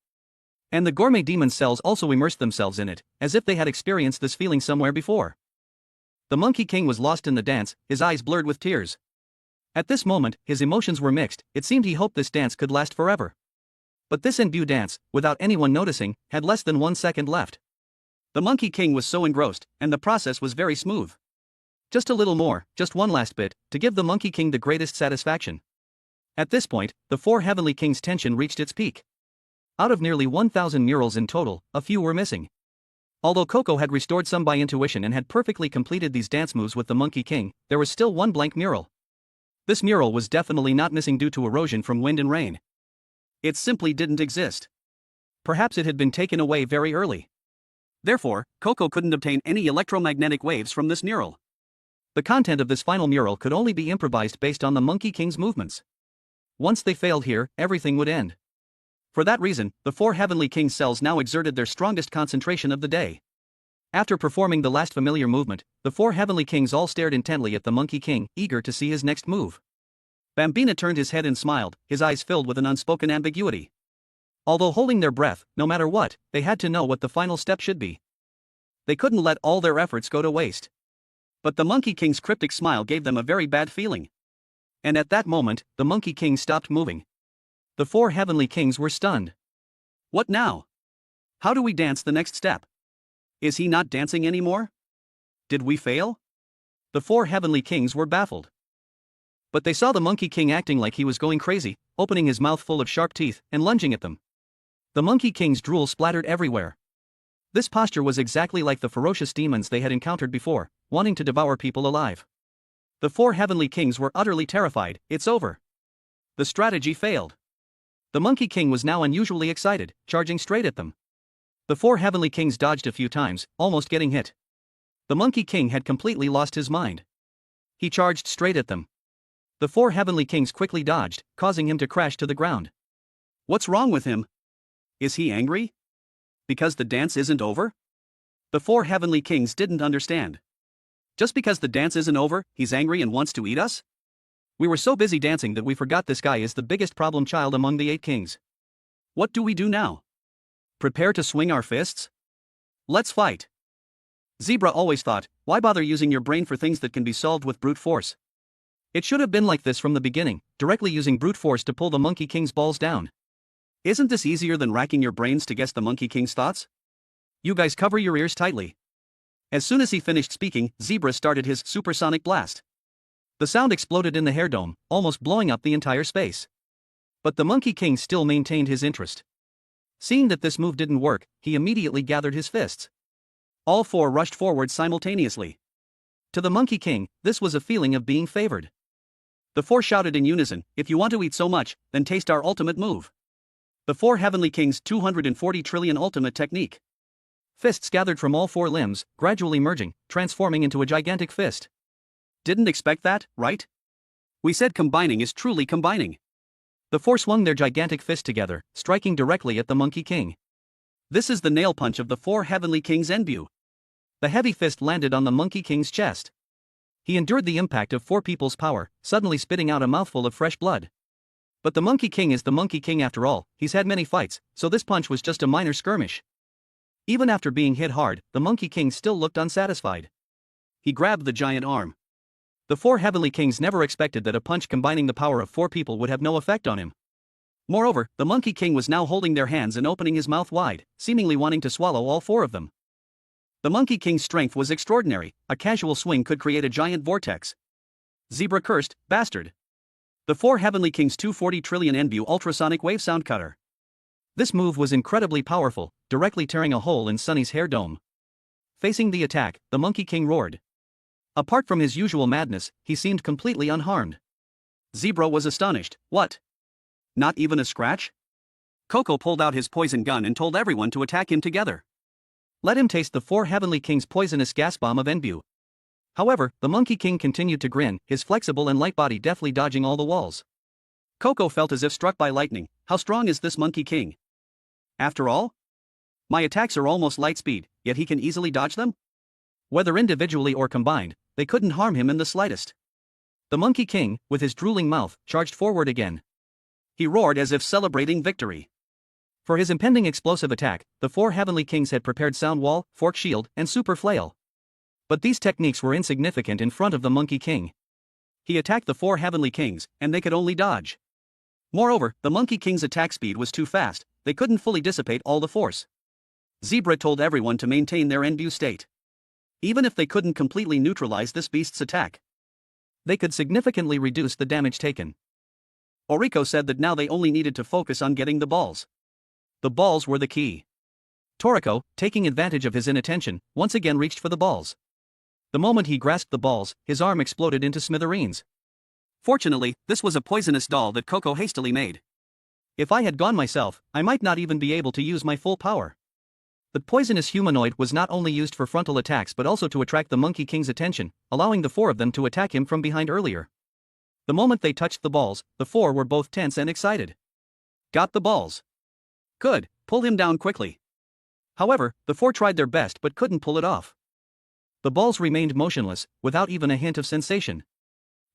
And the gourmet demon cells also immersed themselves in it, as if they had experienced this feeling somewhere before. The Monkey King was lost in the dance, his eyes blurred with tears. At this moment, his emotions were mixed. It seemed he hoped this dance could last forever. But this imbue dance, without anyone noticing, had less than 1 second left. The Monkey King was so engrossed, and the process was very smooth. Just a little more, just one last bit, to give the Monkey King the greatest satisfaction. At this point, the four Heavenly Kings' tension reached its peak. Out of nearly 1,000 murals in total, a few were missing. Although Coco had restored some by intuition and had perfectly completed these dance moves with the Monkey King, there was still one blank mural. This mural was definitely not missing due to erosion from wind and rain. It simply didn't exist. Perhaps it had been taken away very early. Therefore, Coco couldn't obtain any electromagnetic waves from this mural. The content of this final mural could only be improvised based on the Monkey King's movements. Once they failed here, everything would end. For that reason, the four Heavenly King's cells now exerted their strongest concentration of the day. After performing the last familiar movement, the four Heavenly Kings all stared intently at the Monkey King, eager to see his next move. Bambina turned his head and smiled, his eyes filled with an unspoken ambiguity. Although holding their breath, no matter what, they had to know what the final step should be. They couldn't let all their efforts go to waste. But the Monkey King's cryptic smile gave them a very bad feeling. And at that moment, the Monkey King stopped moving. The four Heavenly Kings were stunned. What now? How do we dance the next step? Is he not dancing anymore? Did we fail? The four Heavenly Kings were baffled. But they saw the Monkey King acting like he was going crazy, opening his mouth full of sharp teeth and lunging at them. The Monkey King's drool splattered everywhere. This posture was exactly like the ferocious demons they had encountered before, wanting to devour people alive. The four Heavenly Kings were utterly terrified. It's over. The strategy failed. The Monkey King was now unusually excited, charging straight at them. The four Heavenly Kings dodged a few times, almost getting hit. The Monkey King had completely lost his mind. He charged straight at them. The four Heavenly Kings quickly dodged, causing him to crash to the ground. What's wrong with him? Is he angry? Because the dance isn't over? The four Heavenly Kings didn't understand. Just because the dance isn't over, he's angry and wants to eat us? We were so busy dancing that we forgot this guy is the biggest problem child among the 8 kings. What do we do now? Prepare to swing our fists? Let's fight. Zebra always thought, why bother using your brain for things that can be solved with brute force? It should have been like this from the beginning, directly using brute force to pull the Monkey King's balls down. Isn't this easier than racking your brains to guess the Monkey King's thoughts? You guys cover your ears tightly. As soon as he finished speaking, Zebra started his supersonic blast. The sound exploded in the hair dome, almost blowing up the entire space. But the Monkey King still maintained his interest. Seeing that this move didn't work, he immediately gathered his fists. All 4 rushed forward simultaneously. To the Monkey King, this was a feeling of being favored. The 4 shouted in unison, if you want to eat so much, then taste our ultimate move. The 4 Heavenly Kings' 240 trillion ultimate technique. Fists gathered from all 4 limbs, gradually merging, transforming into a gigantic fist. Didn't expect that, right? We said combining is truly combining. The 4 swung their gigantic fist together, striking directly at the Monkey King. This is the nail punch of the 4 Heavenly Kings' Enbu. The heavy fist landed on the Monkey King's chest. He endured the impact of 4 people's power, suddenly spitting out a mouthful of fresh blood. But the Monkey King is the Monkey King after all, he's had many fights, so this punch was just a minor skirmish. Even after being hit hard, the Monkey King still looked unsatisfied. He grabbed the giant arm. The 4 Heavenly Kings never expected that a punch combining the power of 4 people would have no effect on him. Moreover, the Monkey King was now holding their hands and opening his mouth wide, seemingly wanting to swallow all 4 of them. The Monkey King's strength was extraordinary, a casual swing could create a giant vortex. Zebra cursed, bastard. The 4 Heavenly Kings' 240 trillion Enbu ultrasonic wave sound cutter. This move was incredibly powerful, directly tearing a hole in Sunny's hair dome. Facing the attack, the Monkey King roared. Apart from his usual madness, he seemed completely unharmed. Zebra was astonished. What? Not even a scratch? Coco pulled out his poison gun and told everyone to attack him together. Let him taste the 4 Heavenly Kings' poisonous gas bomb of Enbu. However, the Monkey King continued to grin, his flexible and light body deftly dodging all the walls. Coco felt as if struck by lightning. How strong is this Monkey King? After all? My attacks are almost light speed, yet he can easily dodge them? Whether individually or combined, they couldn't harm him in the slightest. The Monkey King, with his drooling mouth, charged forward again. He roared as if celebrating victory. For his impending explosive attack, the 4 Heavenly Kings had prepared Sound Wall, Fork Shield, and Super Flail. But these techniques were insignificant in front of the Monkey King. He attacked the 4 Heavenly Kings, and they could only dodge. Moreover, the Monkey King's attack speed was too fast, they couldn't fully dissipate all the force. Zebra told everyone to maintain their Enbu state. Even if they couldn't completely neutralize this beast's attack, they could significantly reduce the damage taken. Toriko said that now they only needed to focus on getting the balls. The balls were the key. Toriko, taking advantage of his inattention, once again reached for the balls. The moment he grasped the balls, his arm exploded into smithereens. Fortunately, this was a poisonous doll that Coco hastily made. If I had gone myself, I might not even be able to use my full power. The poisonous humanoid was not only used for frontal attacks but also to attract the Monkey King's attention, allowing the 4 of them to attack him from behind earlier. The moment they touched the balls, the 4 were both tense and excited. Got the balls. Good, pull him down quickly. However, the 4 tried their best but couldn't pull it off. The balls remained motionless, without even a hint of sensation.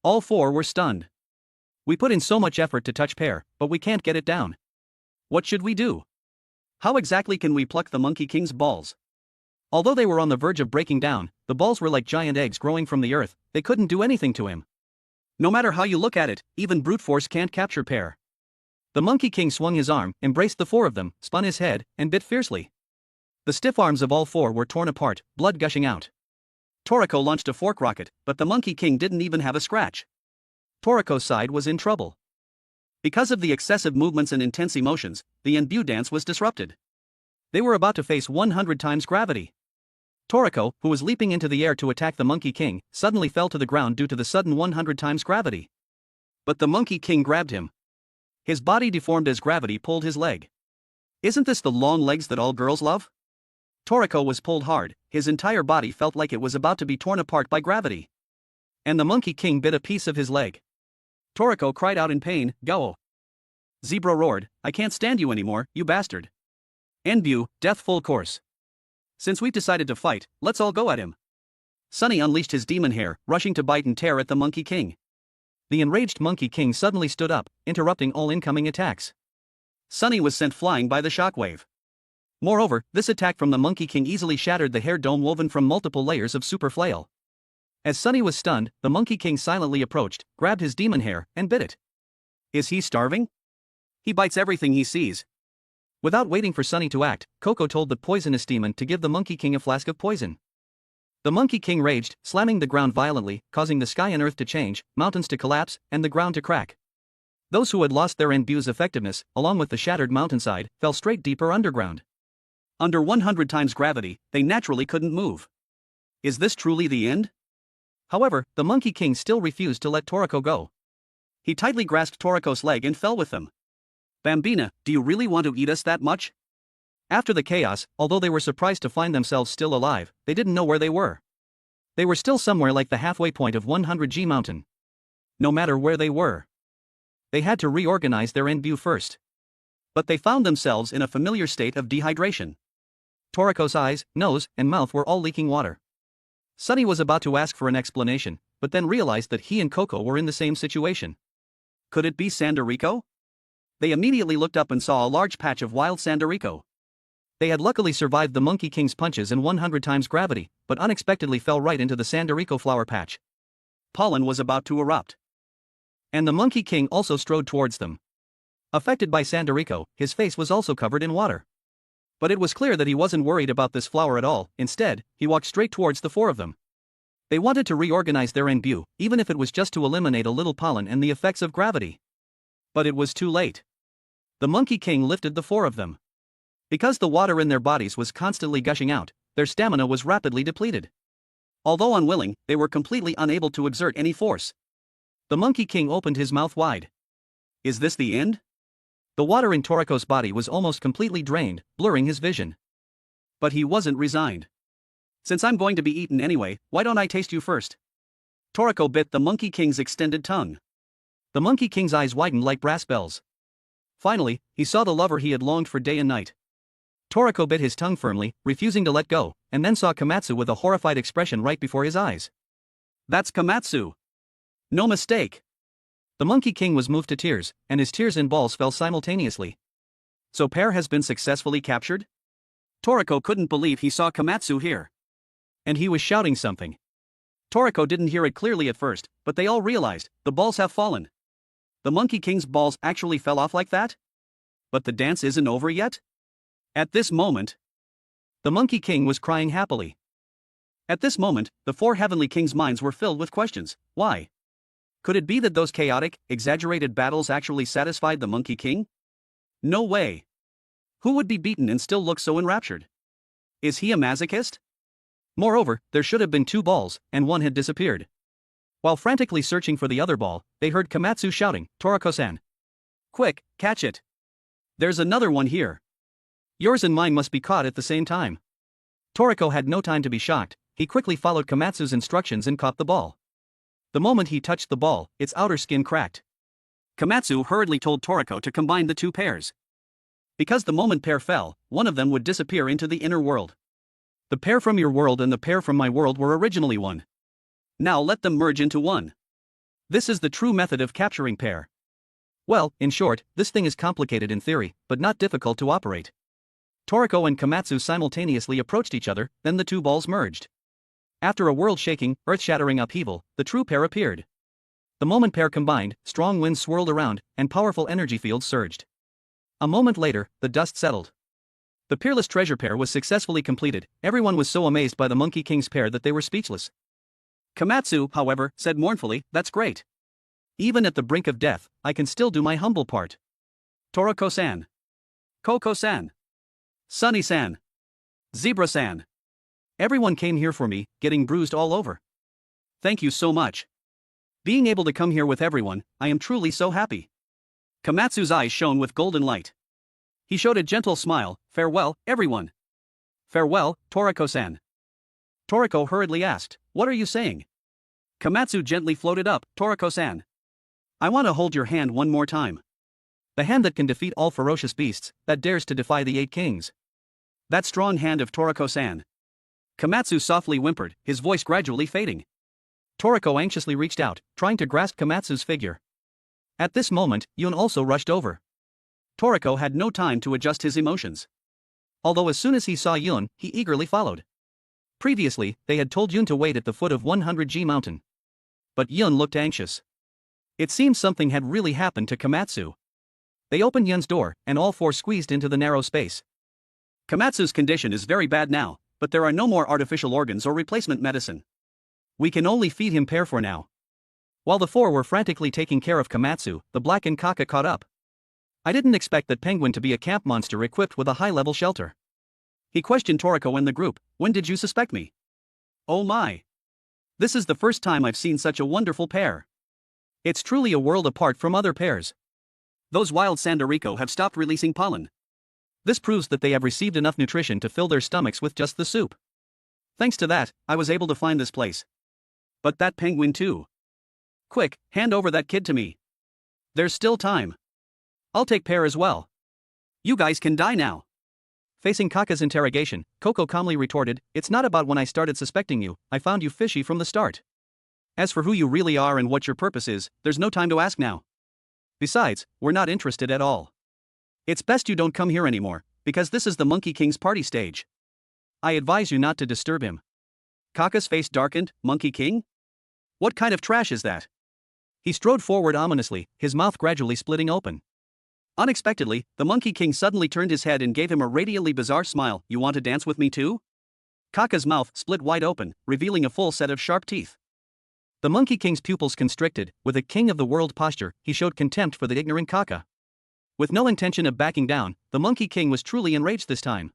All 4 were stunned. We put in so much effort to touch Pear, but we can't get it down. What should we do? How exactly can we pluck the Monkey King's balls? Although they were on the verge of breaking down, the balls were like giant eggs growing from the earth, they couldn't do anything to him. No matter how you look at it, even brute force can't capture Pear. The Monkey King swung his arm, embraced the 4 of them, spun his head, and bit fiercely. The stiff arms of all 4 were torn apart, blood gushing out. Toriko launched a fork rocket, but the Monkey King didn't even have a scratch. Toriko's side was in trouble. Because of the excessive movements and intense emotions, the Enbu dance was disrupted. They were about to face 100 times gravity. Toriko, who was leaping into the air to attack the Monkey King, suddenly fell to the ground due to the sudden 100 times gravity. But the Monkey King grabbed him. His body deformed as gravity pulled his leg. Isn't this the long legs that all girls love? Toriko was pulled hard, his entire body felt like it was about to be torn apart by gravity. And the Monkey King bit a piece of his leg. Toriko cried out in pain, "Go!" Zebra roared, "I can't stand you anymore, you bastard. Enbu, death full course. Since we've decided to fight, let's all go at him." Sunny unleashed his demon hair, rushing to bite and tear at the Monkey King. The enraged Monkey King suddenly stood up, interrupting all incoming attacks. Sunny was sent flying by the shockwave. Moreover, this attack from the Monkey King easily shattered the hair dome woven from multiple layers of super flail. As Sunny was stunned, the Monkey King silently approached, grabbed his demon hair, and bit it. Is he starving? He bites everything he sees. Without waiting for Sunny to act, Coco told the poisonous demon to give the Monkey King a flask of poison. The Monkey King raged, slamming the ground violently, causing the sky and earth to change, mountains to collapse, and the ground to crack. Those who had lost their imbue's effectiveness, along with the shattered mountainside, fell straight deeper underground. Under 100 times gravity, they naturally couldn't move. Is this truly the end? However, the Monkey King still refused to let Toriko go. He tightly grasped Toriko's leg and fell with them. Bambina, do you really want to eat us that much? After the chaos, although they were surprised to find themselves still alive, they didn't know where they were. They were still somewhere like the halfway point of 100G Mountain. No matter where they were, they had to reorganize their imbue first. But they found themselves in a familiar state of dehydration. Toriko's eyes, nose, and mouth were all leaking water. Sunny was about to ask for an explanation, but then realized that he and Coco were in the same situation. Could it be Sandorico? They immediately looked up and saw a large patch of wild Sandorico. They had luckily survived the Monkey King's punches and 100 times gravity, but unexpectedly fell right into the Sandorico flower patch. Pollen was about to erupt. And the Monkey King also strode towards them. Affected by Sandorico, his face was also covered in water. But it was clear that he wasn't worried about this flower at all. Instead, he walked straight towards the four of them. They wanted to reorganize their imbue, even if it was just to eliminate a little pollen and the effects of gravity. But it was too late. The Monkey King lifted the four of them. Because the water in their bodies was constantly gushing out, their stamina was rapidly depleted. Although unwilling, they were completely unable to exert any force. The Monkey King opened his mouth wide. Is this the end? The water in Toriko's body was almost completely drained, blurring his vision. But he wasn't resigned. Since I'm going to be eaten anyway, why don't I taste you first? Toriko bit the Monkey King's extended tongue. The Monkey King's eyes widened like brass bells. Finally, he saw the lover he had longed for day and night. Toriko bit his tongue firmly, refusing to let go, and then saw Komatsu with a horrified expression right before his eyes. That's Komatsu. No mistake. The Monkey King was moved to tears, and his tears and balls fell simultaneously. So Pear has been successfully captured? Toriko couldn't believe he saw Komatsu here. And he was shouting something. Toriko didn't hear it clearly at first, but they all realized, the balls have fallen. The Monkey King's balls actually fell off like that? But the dance isn't over yet? At this moment, the Monkey King was crying happily. At this moment, the four Heavenly Kings' minds were filled with questions. Why? Could it be that those chaotic, exaggerated battles actually satisfied the Monkey King? No way. Who would be beaten and still look so enraptured? Is he a masochist? Moreover, there should have been two balls, and one had disappeared. While frantically searching for the other ball, they heard Komatsu shouting, "Toriko-san! Quick, catch it! There's another one here. Yours and mine must be caught at the same time." Toriko had no time to be shocked. He quickly followed Komatsu's instructions and caught the ball. The moment he touched the ball, its outer skin cracked. Komatsu hurriedly told Toriko to combine the two pairs. Because the moment Pear fell, one of them would disappear into the inner world. The pair from your world and the pair from my world were originally one. Now let them merge into one. This is the true method of capturing Pear. Well, in short, this thing is complicated in theory, but not difficult to operate. Toriko and Komatsu simultaneously approached each other, then the two balls merged. After a world-shaking, earth-shattering upheaval, the true pair appeared. The moment pair combined, strong winds swirled around, and powerful energy fields surged. A moment later, the dust settled. The peerless treasure pair was successfully completed. Everyone was so amazed by the Monkey King's pair that they were speechless. Komatsu, however, said mournfully, "That's great. Even at the brink of death, I can still do my humble part. Toriko-san. Coco-san. Sunny-san. Zebra-san. Everyone came here for me, getting bruised all over. Thank you so much. Being able to come here with everyone, I am truly so happy." Komatsu's eyes shone with golden light. He showed a gentle smile. "Farewell, everyone." "Farewell, Toriko-san." Toriko hurriedly asked, "What are you saying?" Komatsu gently floated up, "Toriko-san. I want to hold your hand one more time. The hand that can defeat all ferocious beasts, that dares to defy the 8 kings. That strong hand of Toriko-san." Komatsu softly whimpered, his voice gradually fading. Toriko anxiously reached out, trying to grasp Komatsu's figure. At this moment, Yun also rushed over. Toriko had no time to adjust his emotions. Although as soon as he saw Yun, he eagerly followed. Previously, they had told Yun to wait at the foot of 100G mountain. But Yun looked anxious. It seems something had really happened to Komatsu. They opened Yun's door, and all four squeezed into the narrow space. Komatsu's condition is very bad now, but there are no more artificial organs or replacement medicine. We can only feed him pear for now. While the four were frantically taking care of Komatsu, the blackened Kaka caught up. I didn't expect that penguin to be a camp monster equipped with a high-level shelter. He questioned Toriko and the group, "When did you suspect me?" "Oh my. This is the first time I've seen such a wonderful pear. It's truly a world apart from other pears. Those wild Sandorico have stopped releasing pollen. This proves that they have received enough nutrition to fill their stomachs with just the soup. Thanks to that, I was able to find this place. But that penguin too. Quick, hand over that kid to me. There's still time. I'll take pear as well. You guys can die now." Facing Kaka's interrogation, Coco calmly retorted, "It's not about when I started suspecting you, I found you fishy from the start. As for who you really are and what your purpose is, there's no time to ask now. Besides, we're not interested at all. It's best you don't come here anymore, because this is the Monkey King's party stage. I advise you not to disturb him." Kaka's face darkened. Monkey King? What kind of trash is that? He strode forward ominously, his mouth gradually splitting open. Unexpectedly, the Monkey King suddenly turned his head and gave him a radiantly bizarre smile. "You want to dance with me too?" Kaka's mouth split wide open, revealing a full set of sharp teeth. The Monkey King's pupils constricted. With a king of the world posture, he showed contempt for the ignorant Kaka. With no intention of backing down, the Monkey King was truly enraged this time.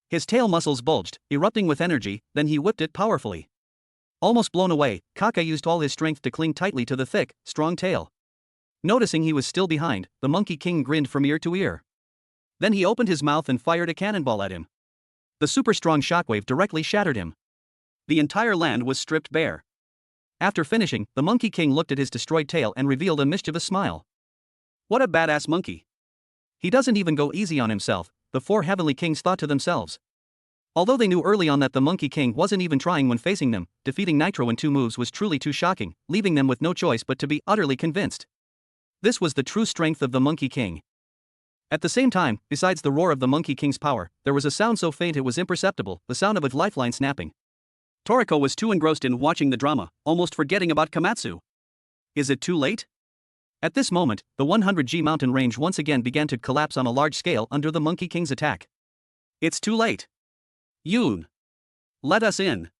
His tail muscles bulged, erupting with energy, then he whipped it powerfully. Almost blown away, Kaka used all his strength to cling tightly to the thick, strong tail. Noticing he was still behind, the Monkey King grinned from ear to ear. Then he opened his mouth and fired a cannonball at him. The super strong shockwave directly shattered him. The entire land was stripped bare. After finishing, the Monkey King looked at his destroyed tail and revealed a mischievous smile. "What a badass monkey. He doesn't even go easy on himself," the four heavenly kings thought to themselves. Although they knew early on that the Monkey King wasn't even trying when facing them, defeating Nitro in 2 moves was truly too shocking, leaving them with no choice but to be utterly convinced. This was the true strength of the Monkey King. At the same time, besides the roar of the Monkey King's power, there was a sound so faint it was imperceptible, the sound of a lifeline snapping. Toriko was too engrossed in watching the drama, almost forgetting about Komatsu. Is it too late? At this moment, the 100G mountain range once again began to collapse on a large scale under the Monkey King's attack. It's too late. Yun. Let us in.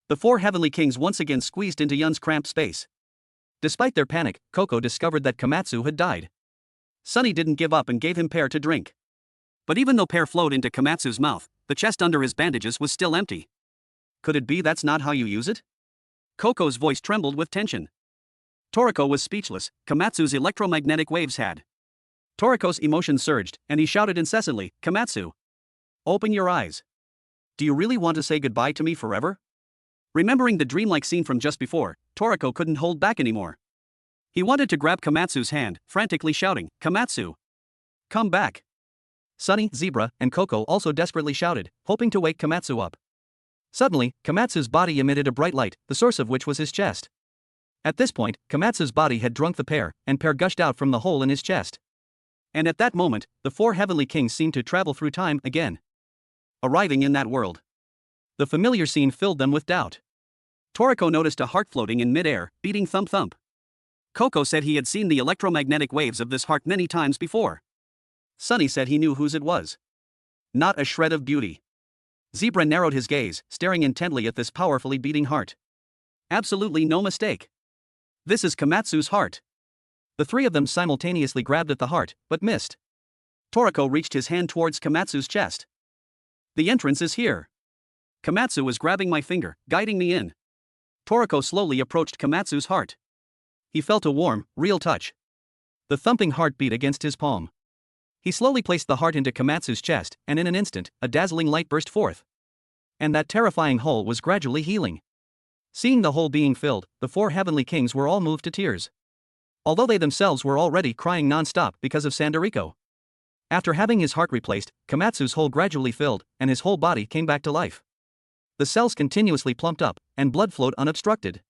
The four heavenly kings once again squeezed into Yun's cramped space. Despite their panic, Coco discovered that Komatsu had died. Sunny didn't give up and gave him pear to drink. But even though pear flowed into Komatsu's mouth, the chest under his bandages was still empty. Could it be that's not how you use it? Coco's voice trembled with tension. Toriko was speechless. Komatsu's electromagnetic waves had. Toriko's emotions surged, and he shouted incessantly, "Komatsu! Open your eyes. Do you really want to say goodbye to me forever?" Remembering the dreamlike scene from just before, Toriko couldn't hold back anymore. He wanted to grab Komatsu's hand, frantically shouting, "Komatsu! Come back!" Sunny, Zebra, and Coco also desperately shouted, hoping to wake Komatsu up. Suddenly, Komatsu's body emitted a bright light, the source of which was his chest. At this point, Komatsu's body had drunk the pear, and pear gushed out from the hole in his chest. And at that moment, the four heavenly kings seemed to travel through time again. Arriving in that world. The familiar scene filled them with doubt. Toriko noticed a heart floating in mid-air, beating thump-thump. Coco said he had seen the electromagnetic waves of this heart many times before. Sunny said he knew whose it was. Not a shred of beauty. Zebra narrowed his gaze, staring intently at this powerfully beating heart. Absolutely no mistake. This is Komatsu's heart. The three of them simultaneously grabbed at the heart, but missed. Toriko reached his hand towards Komatsu's chest. "The entrance is here." Komatsu was grabbing my finger, guiding me in. Toriko slowly approached Komatsu's heart. He felt a warm, real touch. The thumping heart beat against his palm. He slowly placed the heart into Komatsu's chest, and in an instant, a dazzling light burst forth. And that terrifying hole was gradually healing. Seeing the hole being filled, the four heavenly kings were all moved to tears. Although they themselves were already crying non-stop because of Sandorico. After having his heart replaced, Komatsu's hole gradually filled, and his whole body came back to life. The cells continuously plumped up, and blood flowed unobstructed.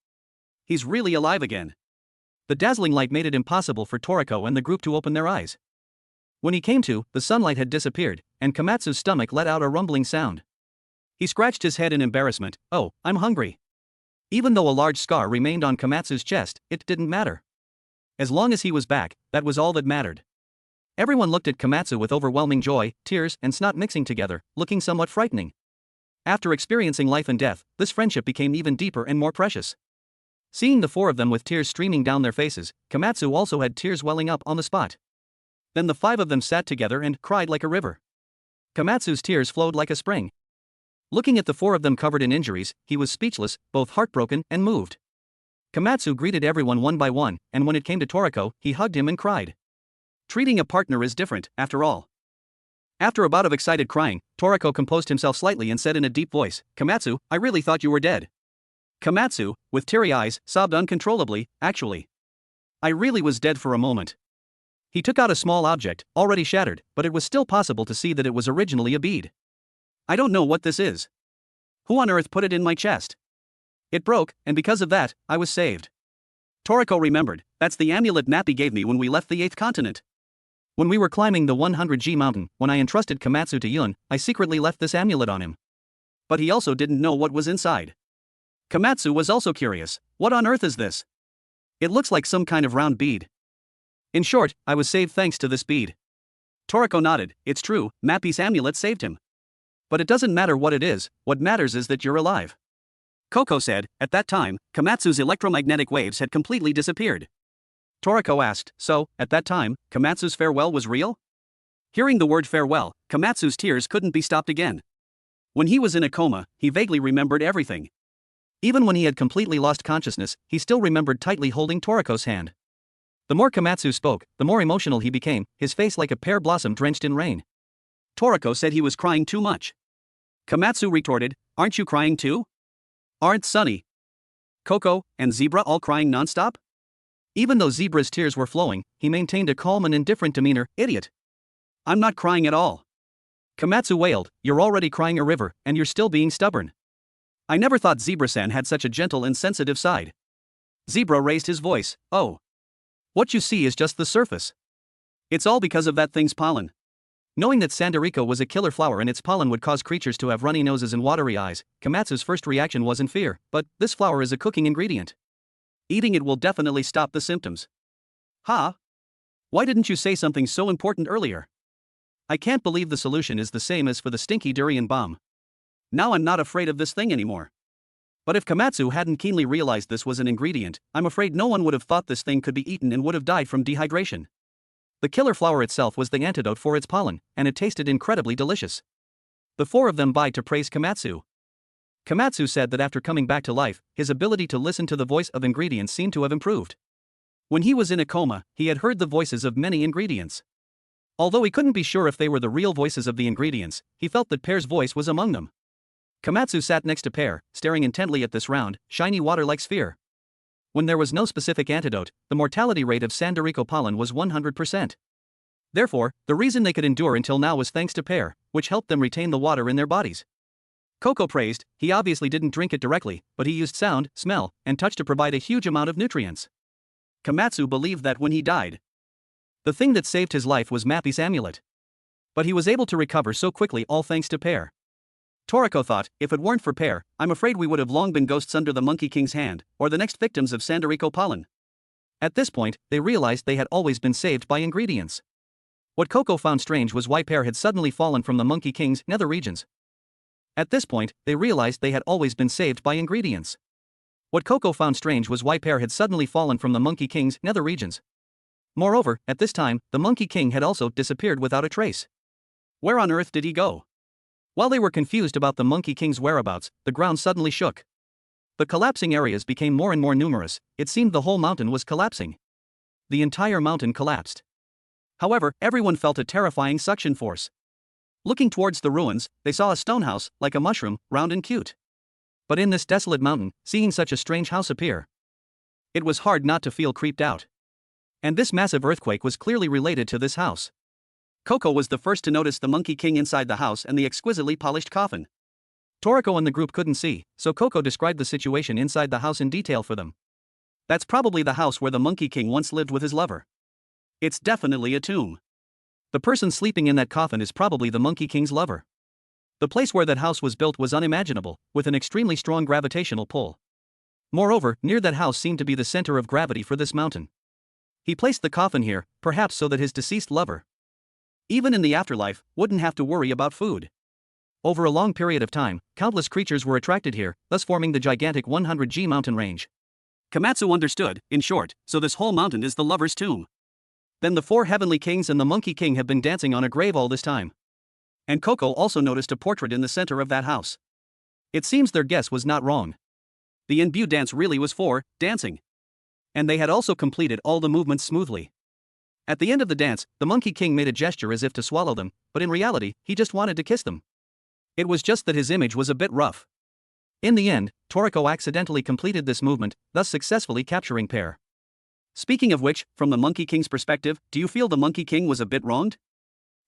He's really alive again. The dazzling light made it impossible for Toriko and the group to open their eyes. When he came to, the sunlight had disappeared, and Komatsu's stomach let out a rumbling sound. He scratched his head in embarrassment. Oh, I'm hungry. Even though a large scar remained on Komatsu's chest, it didn't matter. As long as he was back, that was all that mattered. Everyone looked at Komatsu with overwhelming joy, tears and snot mixing together, looking somewhat frightening. After experiencing life and death, this friendship became even deeper and more precious. Seeing the four of them with tears streaming down their faces, Komatsu also had tears welling up on the spot. Then the five of them sat together and cried like a river. Komatsu's tears flowed like a spring. Looking at the four of them covered in injuries, he was speechless, both heartbroken and moved. Komatsu greeted everyone one by one, and when it came to Toriko, he hugged him and cried. Treating a partner is different, after all. After a bout of excited crying, Toriko composed himself slightly and said in a deep voice, "Komatsu, I really thought you were dead." Komatsu, with teary eyes, sobbed uncontrollably, "Actually, I really was dead for a moment." He took out a small object, already shattered, but it was still possible to see that it was originally a bead. "I don't know what this is. Who on earth put it in my chest? It broke, and because of that, I was saved." Toriko remembered, "That's the amulet Mappy gave me when we left the 8th continent. When we were climbing the 100G mountain, when I entrusted Komatsu to Yun, I secretly left this amulet on him." But he also didn't know what was inside. Komatsu was also curious. "What on earth is this? It looks like some kind of round bead." "In short, I was saved thanks to this bead." Toriko nodded. "It's true, Mappy's amulet saved him. But it doesn't matter what it is, what matters is that you're alive." Coco said. At that time, Komatsu's electromagnetic waves had completely disappeared. Toriko asked, "So, at that time, Komatsu's farewell was real?" Hearing the word farewell, Komatsu's tears couldn't be stopped again. When he was in a coma, he vaguely remembered everything. Even when he had completely lost consciousness, he still remembered tightly holding Toriko's hand. The more Komatsu spoke, the more emotional he became, his face like a pear blossom drenched in rain. Toriko said he was crying too much. Komatsu retorted, "Aren't you crying too? Aren't Sunny, Coco, and Zebra all crying nonstop?" Even though Zebra's tears were flowing, he maintained a calm and indifferent demeanor. "Idiot. I'm not crying at all." Komatsu wailed, "You're already crying a river, and you're still being stubborn. I never thought Zebra-san had such a gentle and sensitive side." Zebra raised his voice, "Oh. What you see is just the surface. It's all because of that thing's pollen." Knowing that Sandarico was a killer flower and its pollen would cause creatures to have runny noses and watery eyes, Komatsu's first reaction was in fear, but this flower is a cooking ingredient. Eating it will definitely stop the symptoms. "Huh? Why didn't you say something so important earlier? I can't believe the solution is the same as for the stinky durian bomb. Now I'm not afraid of this thing anymore." But if Komatsu hadn't keenly realized this was an ingredient, I'm afraid no one would have thought this thing could be eaten and would have died from dehydration. The killer flower itself was the antidote for its pollen, and it tasted incredibly delicious. The four of them bowed to praise Komatsu. Komatsu said that after coming back to life, his ability to listen to the voice of ingredients seemed to have improved. When he was in a coma, he had heard the voices of many ingredients. Although he couldn't be sure if they were the real voices of the ingredients, he felt that Pear's voice was among them. Komatsu sat next to Pear, staring intently at this round, shiny water-like sphere. When there was no specific antidote, the mortality rate of Sandarico pollen was 100%. Therefore, the reason they could endure until now was thanks to Pear, which helped them retain the water in their bodies. Coco praised, he obviously didn't drink it directly, but he used sound, smell, and touch to provide a huge amount of nutrients. Komatsu believed that when he died, the thing that saved his life was Mappy's amulet. But he was able to recover so quickly all thanks to Pear. Toriko thought, if it weren't for Pear, I'm afraid we would have long been ghosts under the Monkey King's hand, or the next victims of Sandarico pollen. At this point, they realized they had always been saved by ingredients. What Coco found strange was why Pear had suddenly fallen from the Monkey King's nether regions. At this point, they realized they had always been saved by ingredients. What Coco found strange was why Pear had suddenly fallen from the Monkey King's nether regions. Moreover, at this time, the Monkey King had also disappeared without a trace. Where on earth did he go? While they were confused about the Monkey King's whereabouts, the ground suddenly shook. The collapsing areas became more and more numerous. It seemed the whole mountain was collapsing. The entire mountain collapsed. However, everyone felt a terrifying suction force. Looking towards the ruins, they saw a stone house, like a mushroom, round and cute. But in this desolate mountain, seeing such a strange house appear, it was hard not to feel creeped out. And this massive earthquake was clearly related to this house. Coco was the first to notice the Monkey King inside the house and the exquisitely polished coffin. Toriko and the group couldn't see, so Coco described the situation inside the house in detail for them. That's probably the house where the Monkey King once lived with his lover. It's definitely a tomb. The person sleeping in that coffin is probably the Monkey King's lover. The place where that house was built was unimaginable, with an extremely strong gravitational pull. Moreover, near that house seemed to be the center of gravity for this mountain. He placed the coffin here, perhaps so that his deceased lover, even in the afterlife, wouldn't have to worry about food. Over a long period of time, countless creatures were attracted here, thus forming the gigantic 100G mountain range. Komatsu understood, in short, so this whole mountain is the lover's tomb. Then the 4 heavenly kings and the Monkey King have been dancing on a grave all this time. And Coco also noticed a portrait in the center of that house. It seems their guess was not wrong. The in-view dance really was for dancing. And they had also completed all the movements smoothly. At the end of the dance, the Monkey King made a gesture as if to swallow them, but in reality, he just wanted to kiss them. It was just that his image was a bit rough. In the end, Toriko accidentally completed this movement, thus successfully capturing pair. Speaking of which, from the Monkey King's perspective, do you feel the Monkey King was a bit wronged?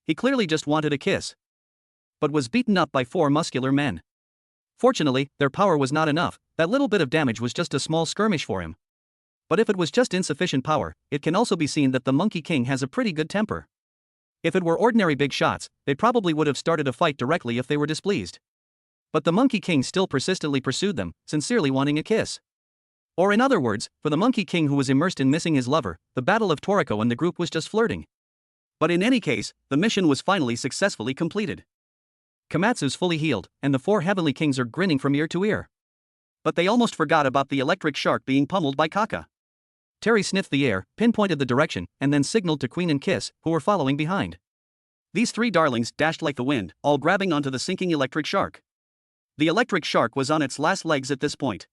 He clearly just wanted a kiss, but was beaten up by 4 muscular men. Fortunately, their power was not enough. That little bit of damage was just a small skirmish for him. But if it was just insufficient power, it can also be seen that the Monkey King has a pretty good temper. If it were ordinary big shots, they probably would have started a fight directly if they were displeased. But the Monkey King still persistently pursued them, sincerely wanting a kiss. Or in other words, for the Monkey King who was immersed in missing his lover, the battle of Toriko and the group was just flirting. But in any case, the mission was finally successfully completed. Komatsu's fully healed, and the 4 heavenly kings are grinning from ear to ear. But they almost forgot about the electric shark being pummeled by Kaka. Terry sniffed the air, pinpointed the direction, and then signaled to Queen and Kiss, who were following behind. These 3 darlings dashed like the wind, all grabbing onto the sinking electric shark. The electric shark was on its last legs at this point.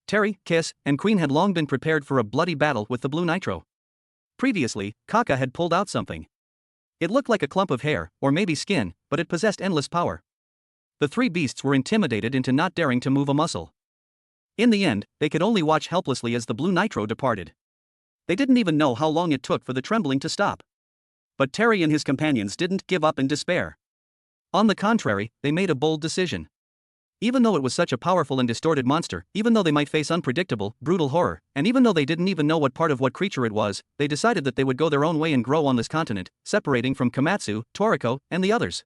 Terry, Kiss, and Queen had long been prepared for a bloody battle with the blue nitro. Previously, Kaka had pulled out something. It looked like a clump of hair, or maybe skin, but it possessed endless power. The 3 beasts were intimidated into not daring to move a muscle. In the end, they could only watch helplessly as the blue nitro departed. They didn't even know how long it took for the trembling to stop. But Terry and his companions didn't give up in despair. On the contrary, they made a bold decision. Even though it was such a powerful and distorted monster, even though they might face unpredictable, brutal horror, and even though they didn't even know what part of what creature it was, they decided that they would go their own way and grow on this continent, separating from Komatsu, Toriko, and the others.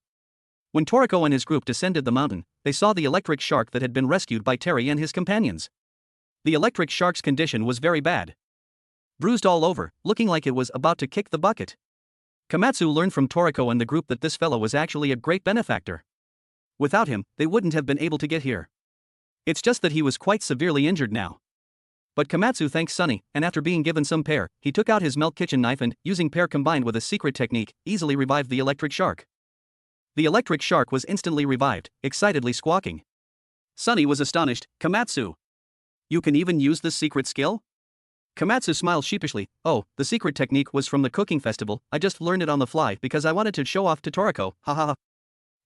When Toriko and his group descended the mountain, they saw the electric shark that had been rescued by Terry and his companions. The electric shark's condition was very bad. Bruised all over, looking like it was about to kick the bucket. Komatsu learned from Toriko and the group that this fellow was actually a great benefactor. Without him, they wouldn't have been able to get here. It's just that he was quite severely injured now. But Komatsu thanked Sunny, and after being given some pear, he took out his melt kitchen knife and, using pear combined with a secret technique, easily revived the electric shark. The electric shark was instantly revived, excitedly squawking. Sunny was astonished. Komatsu, you can even use this secret skill? Komatsu smiled sheepishly. Oh, the secret technique was from the cooking festival. I just learned it on the fly because I wanted to show off to Toriko, ha ha ha.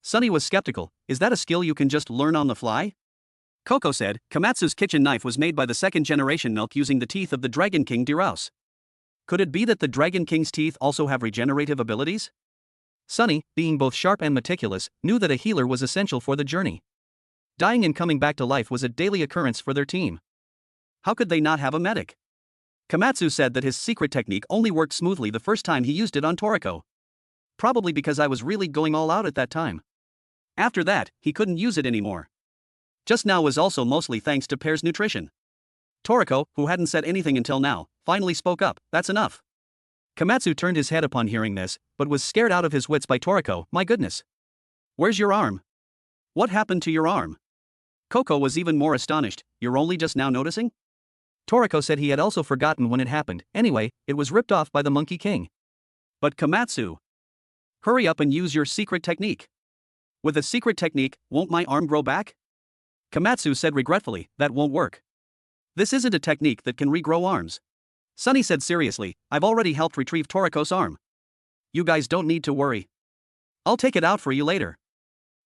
Sunny was skeptical. Is that a skill you can just learn on the fly? Coco said, Komatsu's kitchen knife was made by the 2nd-generation milk using the teeth of the Dragon King Diraus. Could it be that the Dragon King's teeth also have regenerative abilities? Sunny, being both sharp and meticulous, knew that a healer was essential for the journey. Dying and coming back to life was a daily occurrence for their team. How could they not have a medic? Komatsu said that his secret technique only worked smoothly the first time he used it on Toriko. Probably because I was really going all out at that time. After that, he couldn't use it anymore. Just now was also mostly thanks to Pear's nutrition. Toriko, who hadn't said anything until now, finally spoke up. That's enough. Komatsu turned his head upon hearing this, but was scared out of his wits by Toriko. My goodness. Where's your arm? What happened to your arm? Coco was even more astonished. You're only just now noticing? Toriko said he had also forgotten when it happened. Anyway, it was ripped off by the Monkey King. But Komatsu, hurry up and use your secret technique. With a secret technique, won't my arm grow back? Komatsu said regretfully, that won't work. This isn't a technique that can regrow arms. Sunny said seriously, I've already helped retrieve Toriko's arm. You guys don't need to worry. I'll take it out for you later.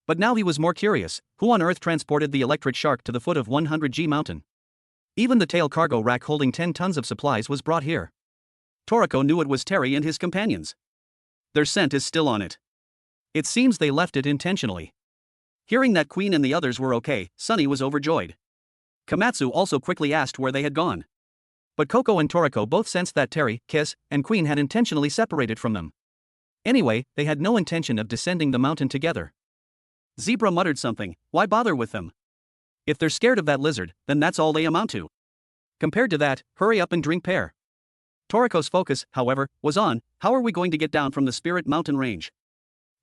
But now he was more curious. Who on earth transported the electric shark to the foot of 100G mountain? Even the tail cargo rack holding 10 tons of supplies was brought here. Toriko knew it was Terry and his companions. Their scent is still on it. It seems they left it intentionally. Hearing that Queen and the others were okay, Sunny was overjoyed. Komatsu also quickly asked where they had gone. But Coco and Toriko both sensed that Terry, Kiss, and Queen had intentionally separated from them. Anyway, they had no intention of descending the mountain together. Zebra muttered something, why bother with them? If they're scared of that lizard, then that's all they amount to. Compared to that, hurry up and drink pear. Toriko's focus, however, was on, how are we going to get down from the Spirit Mountain range?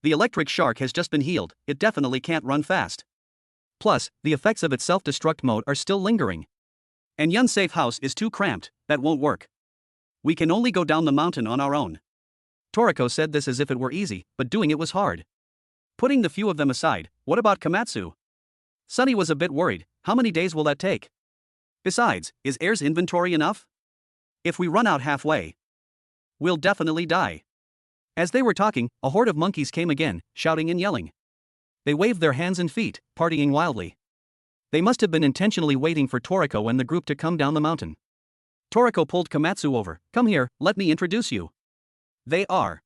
The electric shark has just been healed, it definitely can't run fast. Plus, the effects of its self-destruct mode are still lingering. And Yun's safe house is too cramped, that won't work. We can only go down the mountain on our own. Toriko said this as if it were easy, but doing it was hard. Putting the few of them aside, what about Komatsu? Sunny was a bit worried, how many days will that take? Besides, is Air's inventory enough? If we run out halfway, we'll definitely die. As they were talking, a horde of monkeys came again, shouting and yelling. They waved their hands and feet, partying wildly. They must have been intentionally waiting for Toriko and the group to come down the mountain. Toriko pulled Komatsu over. Come here, let me introduce you. They are.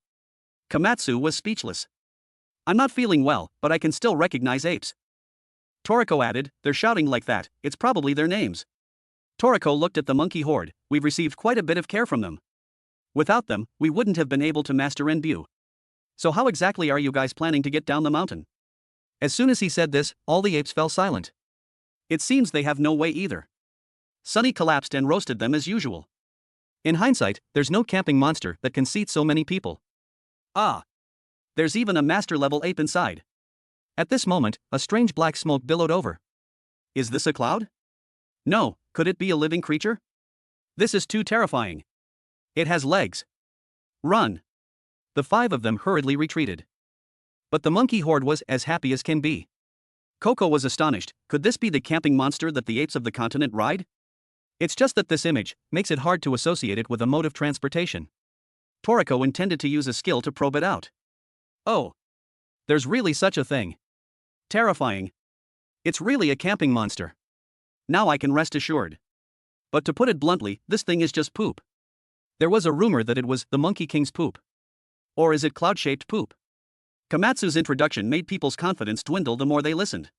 Komatsu was speechless. I'm not feeling well, but I can still recognize apes. Toriko added, they're shouting like that, it's probably their names. Toriko looked at the monkey horde, we've received quite a bit of care from them. Without them, we wouldn't have been able to master Renbu. So how exactly are you guys planning to get down the mountain? As soon as he said this, all the apes fell silent. It seems they have no way either. Sunny collapsed and roasted them as usual. In hindsight, there's no camping monster that can seat so many people. Ah! There's even a master-level ape inside. At this moment, a strange black smoke billowed over. Is this a cloud? No, could it be a living creature? This is too terrifying. It has legs. Run! The 5 of them hurriedly retreated. But the monkey horde was as happy as can be. Coco was astonished, could this be the camping monster that the apes of the continent ride? It's just that this image makes it hard to associate it with a mode of transportation. Toriko intended to use a skill to probe it out. Oh! There's really such a thing. Terrifying. It's really a camping monster. Now I can rest assured. But to put it bluntly, this thing is just poop. There was a rumor that it was the Monkey King's poop. Or is it cloud-shaped poop? Komatsu's introduction made people's confidence dwindle the more they listened.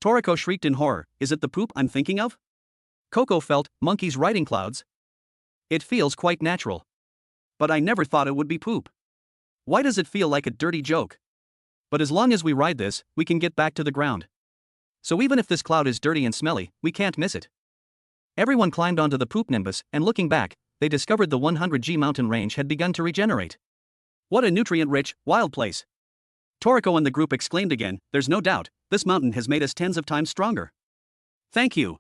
Toriko shrieked in horror, is it the poop I'm thinking of? Coco felt, monkeys riding clouds? It feels quite natural. But I never thought it would be poop. Why does it feel like a dirty joke? But as long as we ride this, we can get back to the ground. So even if this cloud is dirty and smelly, we can't miss it. Everyone climbed onto the poop nimbus, and looking back, they discovered the 100G mountain range had begun to regenerate. What a nutrient-rich, wild place. Toriko and the group exclaimed again, there's no doubt, this mountain has made us tens of times stronger. Thank you.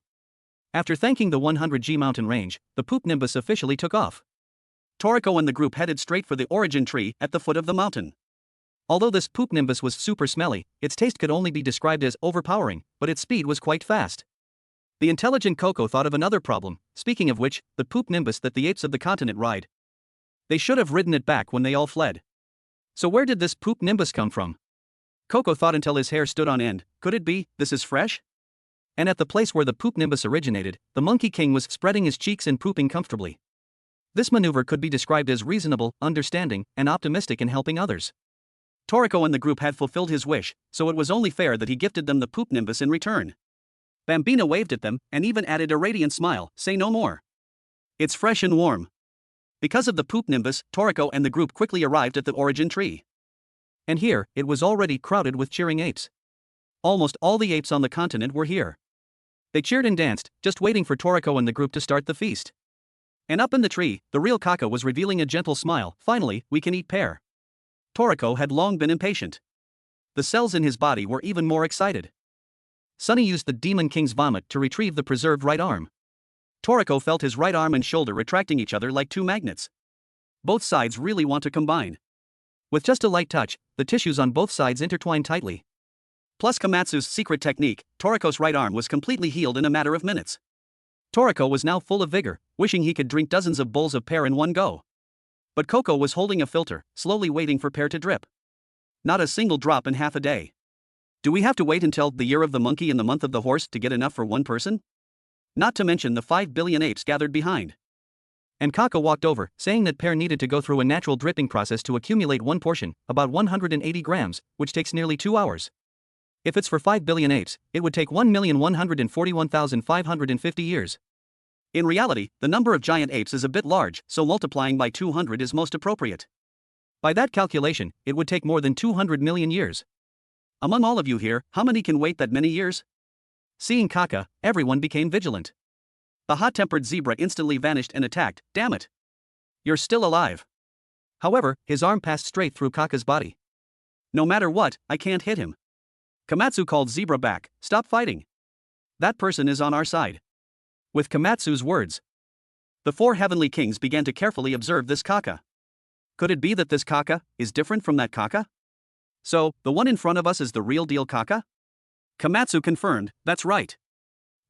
After thanking the 100G mountain range, the poop nimbus officially took off. Toriko and the group headed straight for the origin tree at the foot of the mountain. Although this poop nimbus was super smelly, its taste could only be described as overpowering, but its speed was quite fast. The intelligent Coco thought of another problem, speaking of which, the poop nimbus that the apes of the continent ride. They should have ridden it back when they all fled. So where did this poop nimbus come from? Coco thought until his hair stood on end, could it be, this is fresh? And at the place where the poop nimbus originated, the Monkey King was spreading his cheeks and pooping comfortably. This maneuver could be described as reasonable, understanding, and optimistic in helping others. Toriko and the group had fulfilled his wish, so it was only fair that he gifted them the poop nimbus in return. Bambina waved at them, and even added a radiant smile, say no more. It's fresh and warm. Because of the poop nimbus, Toriko and the group quickly arrived at the origin tree. And here, it was already crowded with cheering apes. Almost all the apes on the continent were here. They cheered and danced, just waiting for Toriko and the group to start the feast. And up in the tree, the real Kaka was revealing a gentle smile, finally, we can eat pear. Toriko had long been impatient. The cells in his body were even more excited. Sunny used the Demon King's vomit to retrieve the preserved right arm. Toriko felt his right arm and shoulder retracting each other like two magnets. Both sides really want to combine. With just a light touch, the tissues on both sides intertwined tightly. Plus Komatsu's secret technique, Toriko's right arm was completely healed in a matter of minutes. Toriko was now full of vigor, wishing he could drink dozens of bowls of pear in one go. But Coco was holding a filter, slowly waiting for pear to drip. Not a single drop in half a day. Do we have to wait until the year of the monkey and the month of the horse to get enough for one person? Not to mention the 5 billion apes gathered behind. And Kaka walked over, saying that pear needed to go through a natural dripping process to accumulate one portion, about 180 grams, which takes nearly 2 hours. If it's for 5 billion apes, it would take 1,141,550 years. In reality, the number of giant apes is a bit large, so multiplying by 200 is most appropriate. By that calculation, it would take more than 200 million years. Among all of you here, how many can wait that many years? Seeing Kaka, everyone became vigilant. The hot-tempered zebra instantly vanished and attacked. Damn it! You're still alive. However, his arm passed straight through Kaka's body. No matter what, I can't hit him. Komatsu called Zebra back. Stop fighting. That person is on our side. With Komatsu's words, the four heavenly kings began to carefully observe this Kaka. Could it be that this Kaka is different from that Kaka? So, the one in front of us is the real deal Kaka? Komatsu confirmed, that's right.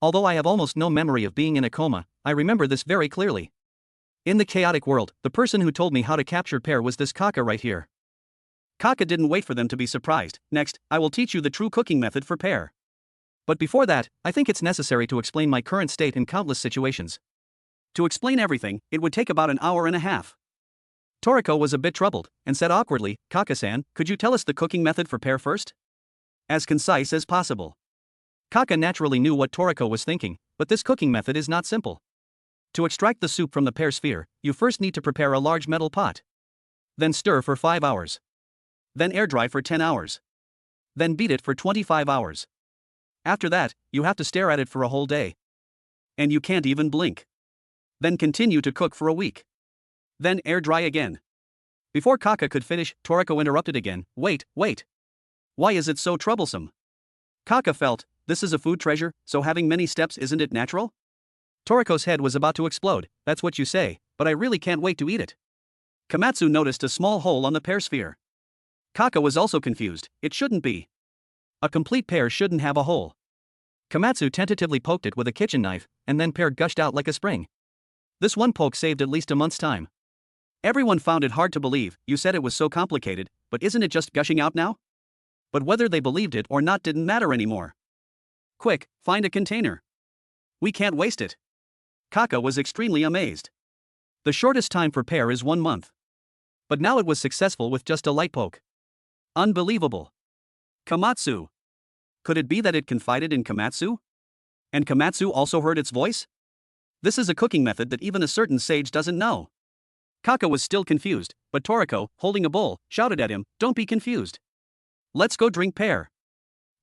Although I have almost no memory of being in a coma, I remember this very clearly. In the chaotic world, the person who told me how to capture pear was this Kaka right here. Kaka didn't wait for them to be surprised. Next, I will teach you the true cooking method for pear. But before that, I think it's necessary to explain my current state in countless situations. To explain everything, it would take about an hour and a half. Toriko was a bit troubled, and said awkwardly, Kaka-san, could you tell us the cooking method for pear first? As concise as possible. Kaka naturally knew what Toriko was thinking, but this cooking method is not simple. To extract the soup from the pear sphere, you first need to prepare a large metal pot. Then stir for 5 hours. Then air dry for 10 hours. Then beat it for 25 hours. After that, you have to stare at it for a whole day. And you can't even blink. Then continue to cook for a week. Then air dry again. Before Kaka could finish, Toriko interrupted again. Wait. Why is it so troublesome? Kaka felt, this is a food treasure, so having many steps isn't it natural? Toriko's head was about to explode. That's what you say, but I really can't wait to eat it. Komatsu noticed a small hole on the pear sphere. Kaka was also confused. It shouldn't be. A complete pear shouldn't have a hole. Komatsu tentatively poked it with a kitchen knife, and then pear gushed out like a spring. This one poke saved at least a month's time. Everyone found it hard to believe. You said it was so complicated, but isn't it just gushing out now? But whether they believed it or not didn't matter anymore. Quick, find a container. We can't waste it. Kaka was extremely amazed. The shortest time for pear is 1 month. But now it was successful with just a light poke. Unbelievable. Komatsu. Could it be that it confided in Komatsu? And Komatsu also heard its voice? This is a cooking method that even a certain sage doesn't know. Kaka was still confused, but Toriko, holding a bowl, shouted at him, don't be confused. Let's go drink pear.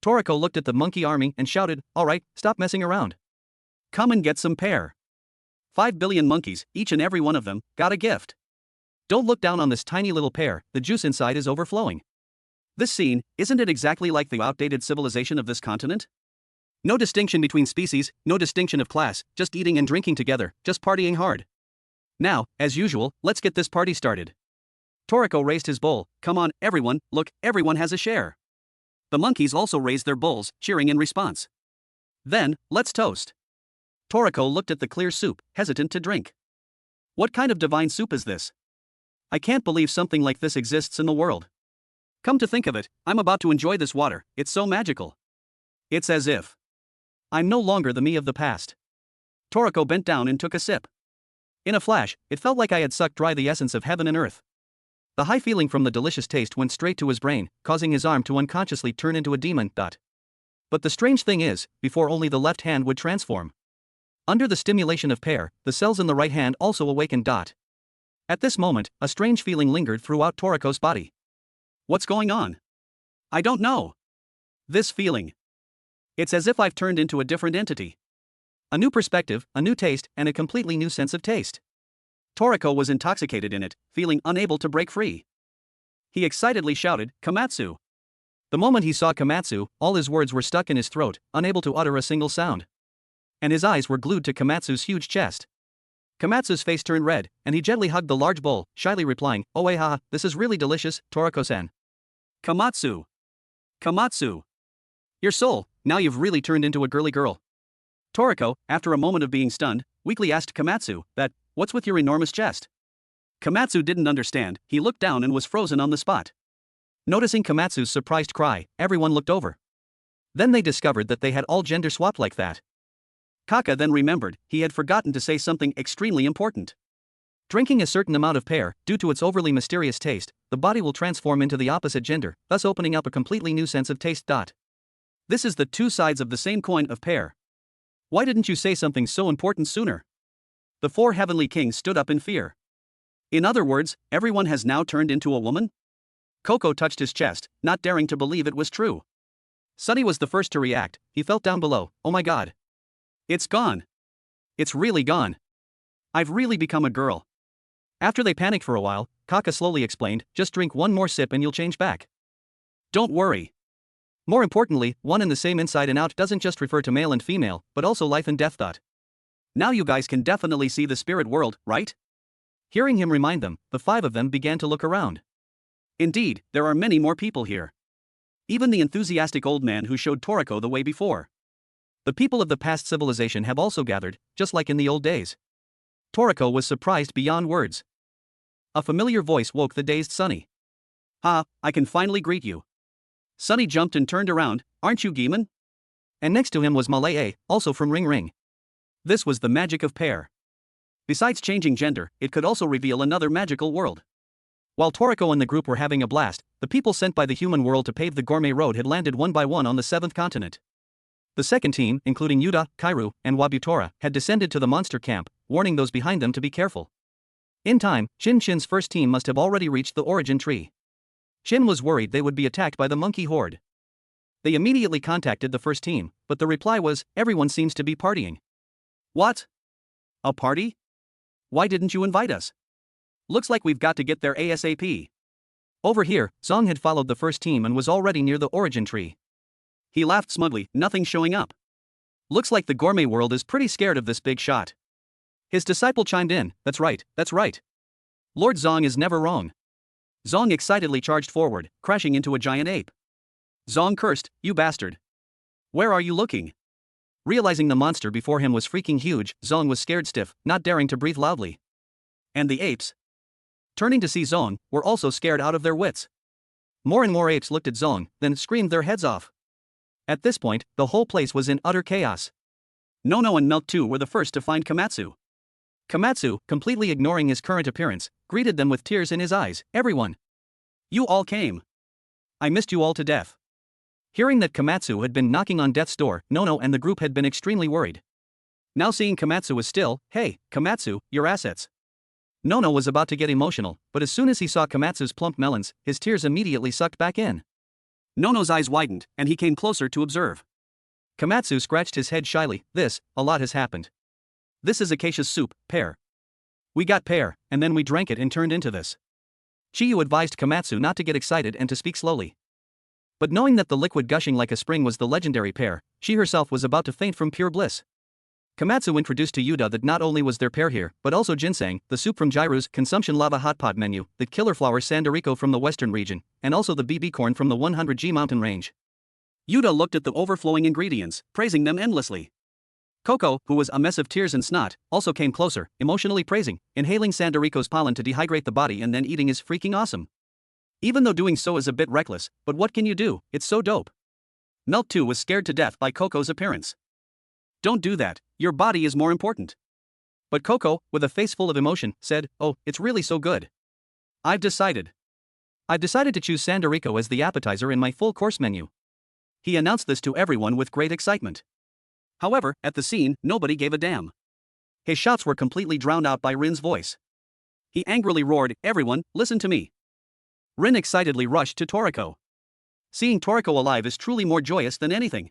Toriko looked at the monkey army and shouted, alright, stop messing around. Come and get some pear. 5 billion monkeys, each and every one of them, got a gift. Don't look down on this tiny little pear, the juice inside is overflowing. This scene, isn't it exactly like the outdated civilization of this continent? No distinction between species, no distinction of class, just eating and drinking together, just partying hard. Now, as usual, let's get this party started. Toriko raised his bowl. Come on, everyone, look, everyone has a share. The monkeys also raised their bowls, cheering in response. Then, let's toast. Toriko looked at the clear soup, hesitant to drink. What kind of divine soup is this? I can't believe something like this exists in the world. Come to think of it, I'm about to enjoy this water, it's so magical. It's as if I'm no longer the me of the past. Toriko bent down and took a sip. In a flash, it felt like I had sucked dry the essence of heaven and earth. The high feeling from the delicious taste went straight to his brain, causing his arm to unconsciously turn into a demon. But the strange thing is, before only the left hand would transform. Under the stimulation of pear, the cells in the right hand also awakened. At this moment, a strange feeling lingered throughout Toriko's body. What's going on? I don't know. This feeling. It's as if I've turned into a different entity. A new perspective, a new taste, and a completely new sense of taste. Toriko was intoxicated in it, feeling unable to break free. He excitedly shouted, Komatsu. The moment he saw Komatsu, all his words were stuck in his throat, unable to utter a single sound. And his eyes were glued to Komatsu's huge chest. Komatsu's face turned red, and he gently hugged the large bowl, shyly replying, oh haha, this is really delicious, Toriko-san. Komatsu. Komatsu. Your soul, now you've really turned into a girly girl. Toriko, after a moment of being stunned, weakly asked Komatsu, what's with your enormous chest? Komatsu didn't understand, he looked down and was frozen on the spot. Noticing Komatsu's surprised cry, everyone looked over. Then they discovered that they had all gender swapped like that. Kaka then remembered, he had forgotten to say something extremely important. Drinking a certain amount of pear, due to its overly mysterious taste, the body will transform into the opposite gender, thus opening up a completely new sense of taste. This is the two sides of the same coin of pear. Why didn't you say something so important sooner? The four heavenly kings stood up in fear. In other words, everyone has now turned into a woman? Coco touched his chest, not daring to believe it was true. Sunny was the first to react. He felt down below. Oh my god. It's gone. It's really gone. I've really become a girl. After they panicked for a while, Kaka slowly explained, just drink one more sip and you'll change back. Don't worry. More importantly, one and the same inside and out doesn't just refer to male and female, but also life and death thought. Now you guys can definitely see the spirit world, right? Hearing him remind them, the five of them began to look around. Indeed, there are many more people here. Even the enthusiastic old man who showed Toriko the way before. The people of the past civilization have also gathered, just like in the old days. Toriko was surprised beyond words. A familiar voice woke the dazed Sunny. Ha, I can finally greet you. Sunny jumped and turned around. Aren't you Geeman? And next to him was Malay, also from Ring Ring. This was the magic of pair. Besides changing gender, it could also reveal another magical world. While Toriko and the group were having a blast, the people sent by the human world to pave the gourmet road had landed one by one on the seventh continent. The second team, including Yuta, Kairu, and Wabutora, had descended to the monster camp, warning those behind them to be careful. In time, Shin's first team must have already reached the origin tree. Shin was worried they would be attacked by the monkey horde. They immediately contacted the first team, but the reply was, everyone seems to be partying. What? A party? Why didn't you invite us? Looks like we've got to get there ASAP. Over here, Zong had followed the first team and was already near the origin tree. He laughed smugly, nothing showing up. Looks like the gourmet world is pretty scared of this big shot. His disciple chimed in, that's right, that's right. Lord Zong is never wrong. Zong excitedly charged forward, crashing into a giant ape. Zong cursed, you bastard. Where are you looking? Realizing the monster before him was freaking huge, Zong was scared stiff, not daring to breathe loudly. And the apes, turning to see Zong, were also scared out of their wits. More and more apes looked at Zong, then screamed their heads off. At this point, the whole place was in utter chaos. Nono and Milk too were the first to find Komatsu. Komatsu, completely ignoring his current appearance, greeted them with tears in his eyes. Everyone. You all came. I missed you all to death. Hearing that Komatsu had been knocking on death's door, Nono and the group had been extremely worried. Now seeing Komatsu was still, hey, Komatsu, your assets. Nono was about to get emotional, but as soon as he saw Komatsu's plump melons, his tears immediately sucked back in. Nono's eyes widened, and he came closer to observe. Komatsu scratched his head shyly. A lot has happened. This is acacia soup, pear. We got pear, and then we drank it and turned into this. Chiyu advised Komatsu not to get excited and to speak slowly. But knowing that the liquid gushing like a spring was the legendary pear, she herself was about to faint from pure bliss. Komatsu introduced to Yuta that not only was there pear here, but also ginseng, the soup from Jairu's consumption lava hot pot menu, the killer flower Sandorico from the western region, and also the BB corn from the 100G mountain range. Yuta looked at the overflowing ingredients, praising them endlessly. Coco, who was a mess of tears and snot, also came closer, emotionally praising, inhaling Sandorico's pollen to dehydrate the body and then eating is freaking awesome. Even though doing so is a bit reckless, but what can you do, it's so dope. Milk too was scared to death by Coco's appearance. Don't do that, your body is more important. But Coco, with a face full of emotion, said, oh, it's really so good. I've decided to choose Sandorico as the appetizer in my full course menu. He announced this to everyone with great excitement. However, at the scene, nobody gave a damn. His shouts were completely drowned out by Rin's voice. He angrily roared, everyone, listen to me. Rin excitedly rushed to Toriko. Seeing Toriko alive is truly more joyous than anything.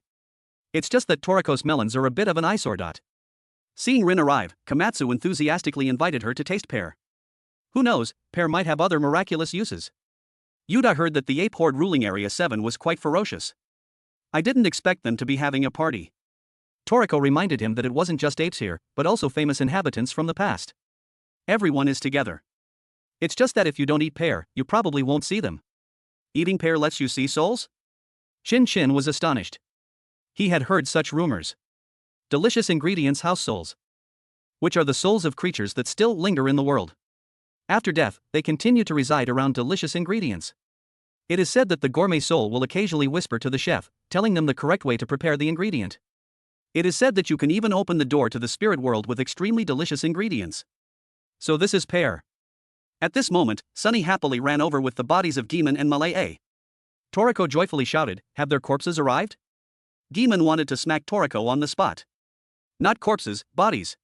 It's just that Toriko's melons are a bit of an eyesore. Seeing Rin arrive, Komatsu enthusiastically invited her to taste pear. Who knows, pear might have other miraculous uses. Yuta heard that the ape horde ruling Area 7 was quite ferocious. I didn't expect them to be having a party. Toriko reminded him that it wasn't just apes here, but also famous inhabitants from the past. Everyone is together. It's just that if you don't eat pear, you probably won't see them. Eating pear lets you see souls? Shin was astonished. He had heard such rumors. Delicious ingredients house souls, which are the souls of creatures that still linger in the world. After death, they continue to reside around delicious ingredients. It is said that the gourmet soul will occasionally whisper to the chef, telling them the correct way to prepare the ingredient. It is said that you can even open the door to the spirit world with extremely delicious ingredients. So this is pear. At this moment, Sunny happily ran over with the bodies of Geeman and Malay. Toriko joyfully shouted, have their corpses arrived? Geeman wanted to smack Toriko on the spot. Not corpses, bodies.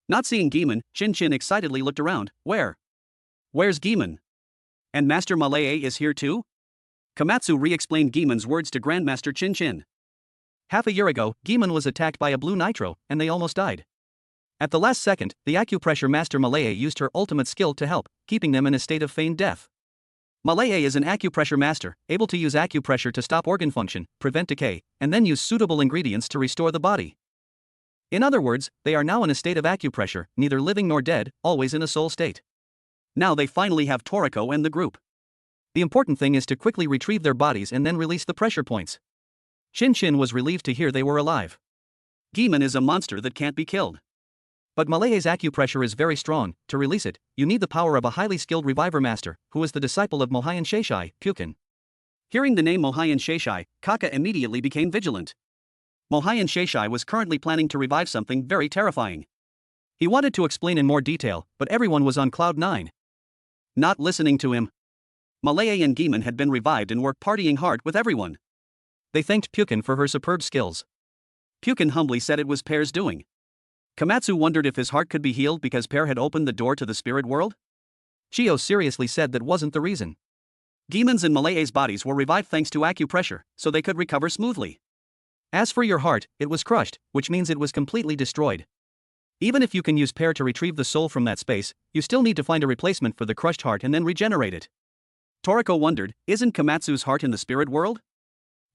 Not seeing Guillemon, Chin Chin excitedly looked around. Where's Guillemon? And Master Malay is here too? Komatsu re-explained Guillemon's words to Grandmaster Chin Chin. Half a year ago, Guillemon was attacked by a blue nitro, and they almost died. At the last second, the acupressure master Malay used her ultimate skill to help, keeping them in a state of feigned death. Malay is an acupressure master, able to use acupressure to stop organ function, prevent decay, and then use suitable ingredients to restore the body. In other words, they are now in a state of acupressure, neither living nor dead, always in a soul state. Now they finally have Toriko and the group. The important thing is to quickly retrieve their bodies and then release the pressure points. Chin Chin was relieved to hear they were alive. Guillemon is a monster that can't be killed. But Malay's acupressure is very strong. To release it, you need the power of a highly skilled reviver master, who is the disciple of Mohayan Sheishai, Pukin. Hearing the name Mohayan Sheishai, Kaka immediately became vigilant. Mohayan Sheishai was currently planning to revive something very terrifying. He wanted to explain in more detail, but everyone was on cloud 9. Not listening to him. Malay and Guillemon had been revived and were partying hard with everyone. They thanked Pukin for her superb skills. Pukin humbly said it was Pear's doing. Komatsu wondered if his heart could be healed because Pear had opened the door to the spirit world? Chio seriously said that wasn't the reason. Guillemon's and Malay's bodies were revived thanks to acupressure, so they could recover smoothly. As for your heart, it was crushed, which means it was completely destroyed. Even if you can use Pear to retrieve the soul from that space, you still need to find a replacement for the crushed heart and then regenerate it. Toriko wondered, isn't Komatsu's heart in the spirit world?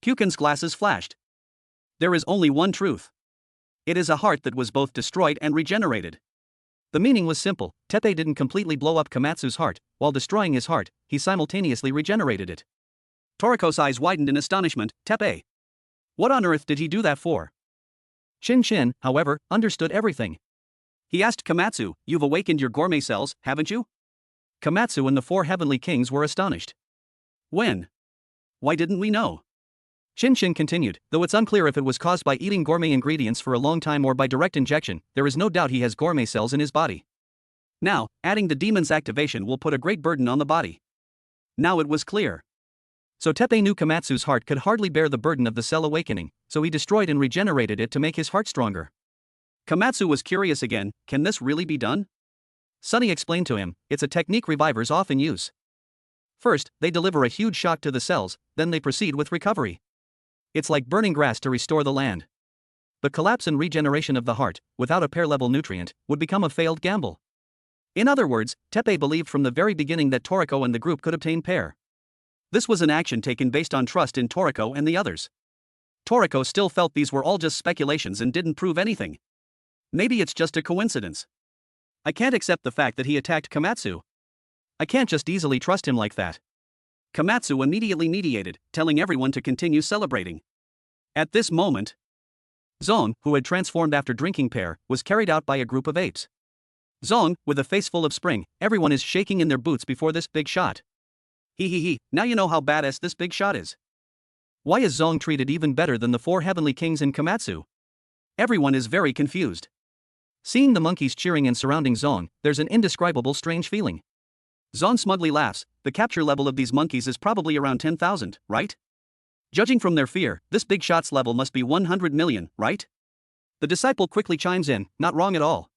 Pukin's glasses flashed. There is only one truth. It is a heart that was both destroyed and regenerated. The meaning was simple. Teppei didn't completely blow up Komatsu's heart. While destroying his heart, he simultaneously regenerated it. Toriko's eyes widened in astonishment. Teppei. What on earth did he do that for? Chin Chin, however, understood everything. He asked Komatsu, you've awakened your gourmet cells, haven't you? Komatsu and the 4 heavenly kings were astonished. When? Why didn't we know? Chin Chin continued, though it's unclear if it was caused by eating gourmet ingredients for a long time or by direct injection, there is no doubt he has gourmet cells in his body. Now, adding the demon's activation will put a great burden on the body. Now it was clear. So Teppei knew Komatsu's heart could hardly bear the burden of the cell awakening, so he destroyed and regenerated it to make his heart stronger. Komatsu was curious again, can this really be done? Sunny explained to him, it's a technique revivers often use. First, they deliver a huge shock to the cells, then they proceed with recovery. It's like burning grass to restore the land. The collapse and regeneration of the heart, without a pair-level nutrient, would become a failed gamble. In other words, Teppei believed from the very beginning that Toriko and the group could obtain pair. This was an action taken based on trust in Toriko and the others. Toriko still felt these were all just speculations and didn't prove anything. Maybe it's just a coincidence. I can't accept the fact that he attacked Komatsu. I can't just easily trust him like that. Komatsu immediately mediated, telling everyone to continue celebrating. At this moment, Zong, who had transformed after drinking pear, was carried out by a group of apes. Zong, with a face full of spring, everyone is shaking in their boots before this big shot. He, now you know how badass this big shot is. Why is Zong treated even better than the 4 heavenly kings in Komatsu? Everyone is very confused. Seeing the monkeys cheering and surrounding Zong, there's an indescribable strange feeling. Zong smugly laughs, the capture level of these monkeys is probably around 10,000, right? Judging from their fear, this big shot's level must be 100 million, right? The disciple quickly chimes in, not wrong at all.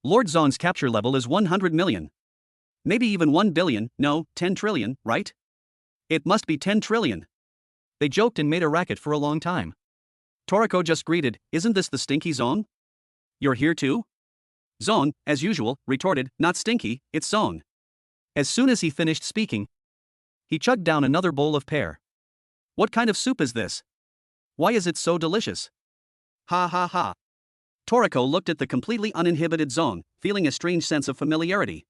Lord Zong's capture level is 100 million. Maybe even 1 billion, no, 10 trillion, right? It must be 10 trillion. They joked and made a racket for a long time. Toriko just greeted, isn't this the stinky Zong? You're here too? Zong, as usual, retorted, not stinky, it's Zong. As soon as he finished speaking, he chugged down another bowl of pear. What kind of soup is this? Why is it so delicious? Ha ha ha. Toriko looked at the completely uninhibited Zong, feeling a strange sense of familiarity.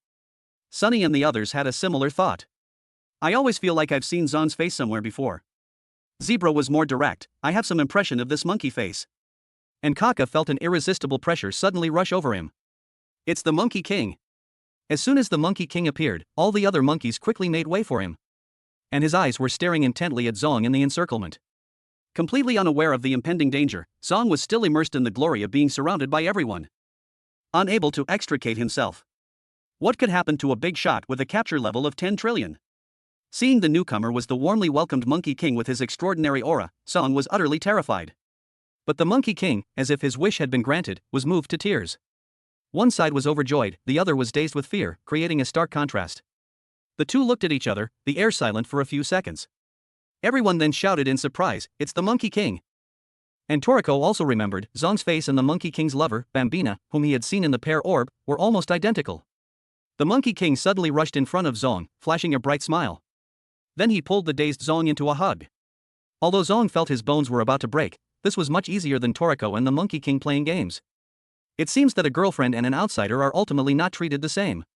Sunny and the others had a similar thought. I always feel like I've seen Zong's face somewhere before. Zebra was more direct, I have some impression of this monkey face. And Kaka felt an irresistible pressure suddenly rush over him. It's the Monkey King. As soon as the Monkey King appeared, all the other monkeys quickly made way for him. And his eyes were staring intently at Zong in the encirclement. Completely unaware of the impending danger, Zong was still immersed in the glory of being surrounded by everyone. Unable to extricate himself. What could happen to a big shot with a capture level of 10 trillion? Seeing the newcomer was the warmly welcomed Monkey King with his extraordinary aura, Zong was utterly terrified. But the Monkey King, as if his wish had been granted, was moved to tears. One side was overjoyed, the other was dazed with fear, creating a stark contrast. The two looked at each other, the air silent for a few seconds. Everyone then shouted in surprise, "It's the Monkey King!" And Toriko also remembered, Zong's face and the Monkey King's lover, Bambina, whom he had seen in the pear orb, were almost identical. The Monkey King suddenly rushed in front of Zong, flashing a bright smile. Then he pulled the dazed Zong into a hug. Although Zong felt his bones were about to break, this was much easier than Toriko and the Monkey King playing games. It seems that a girlfriend and an outsider are ultimately not treated the same.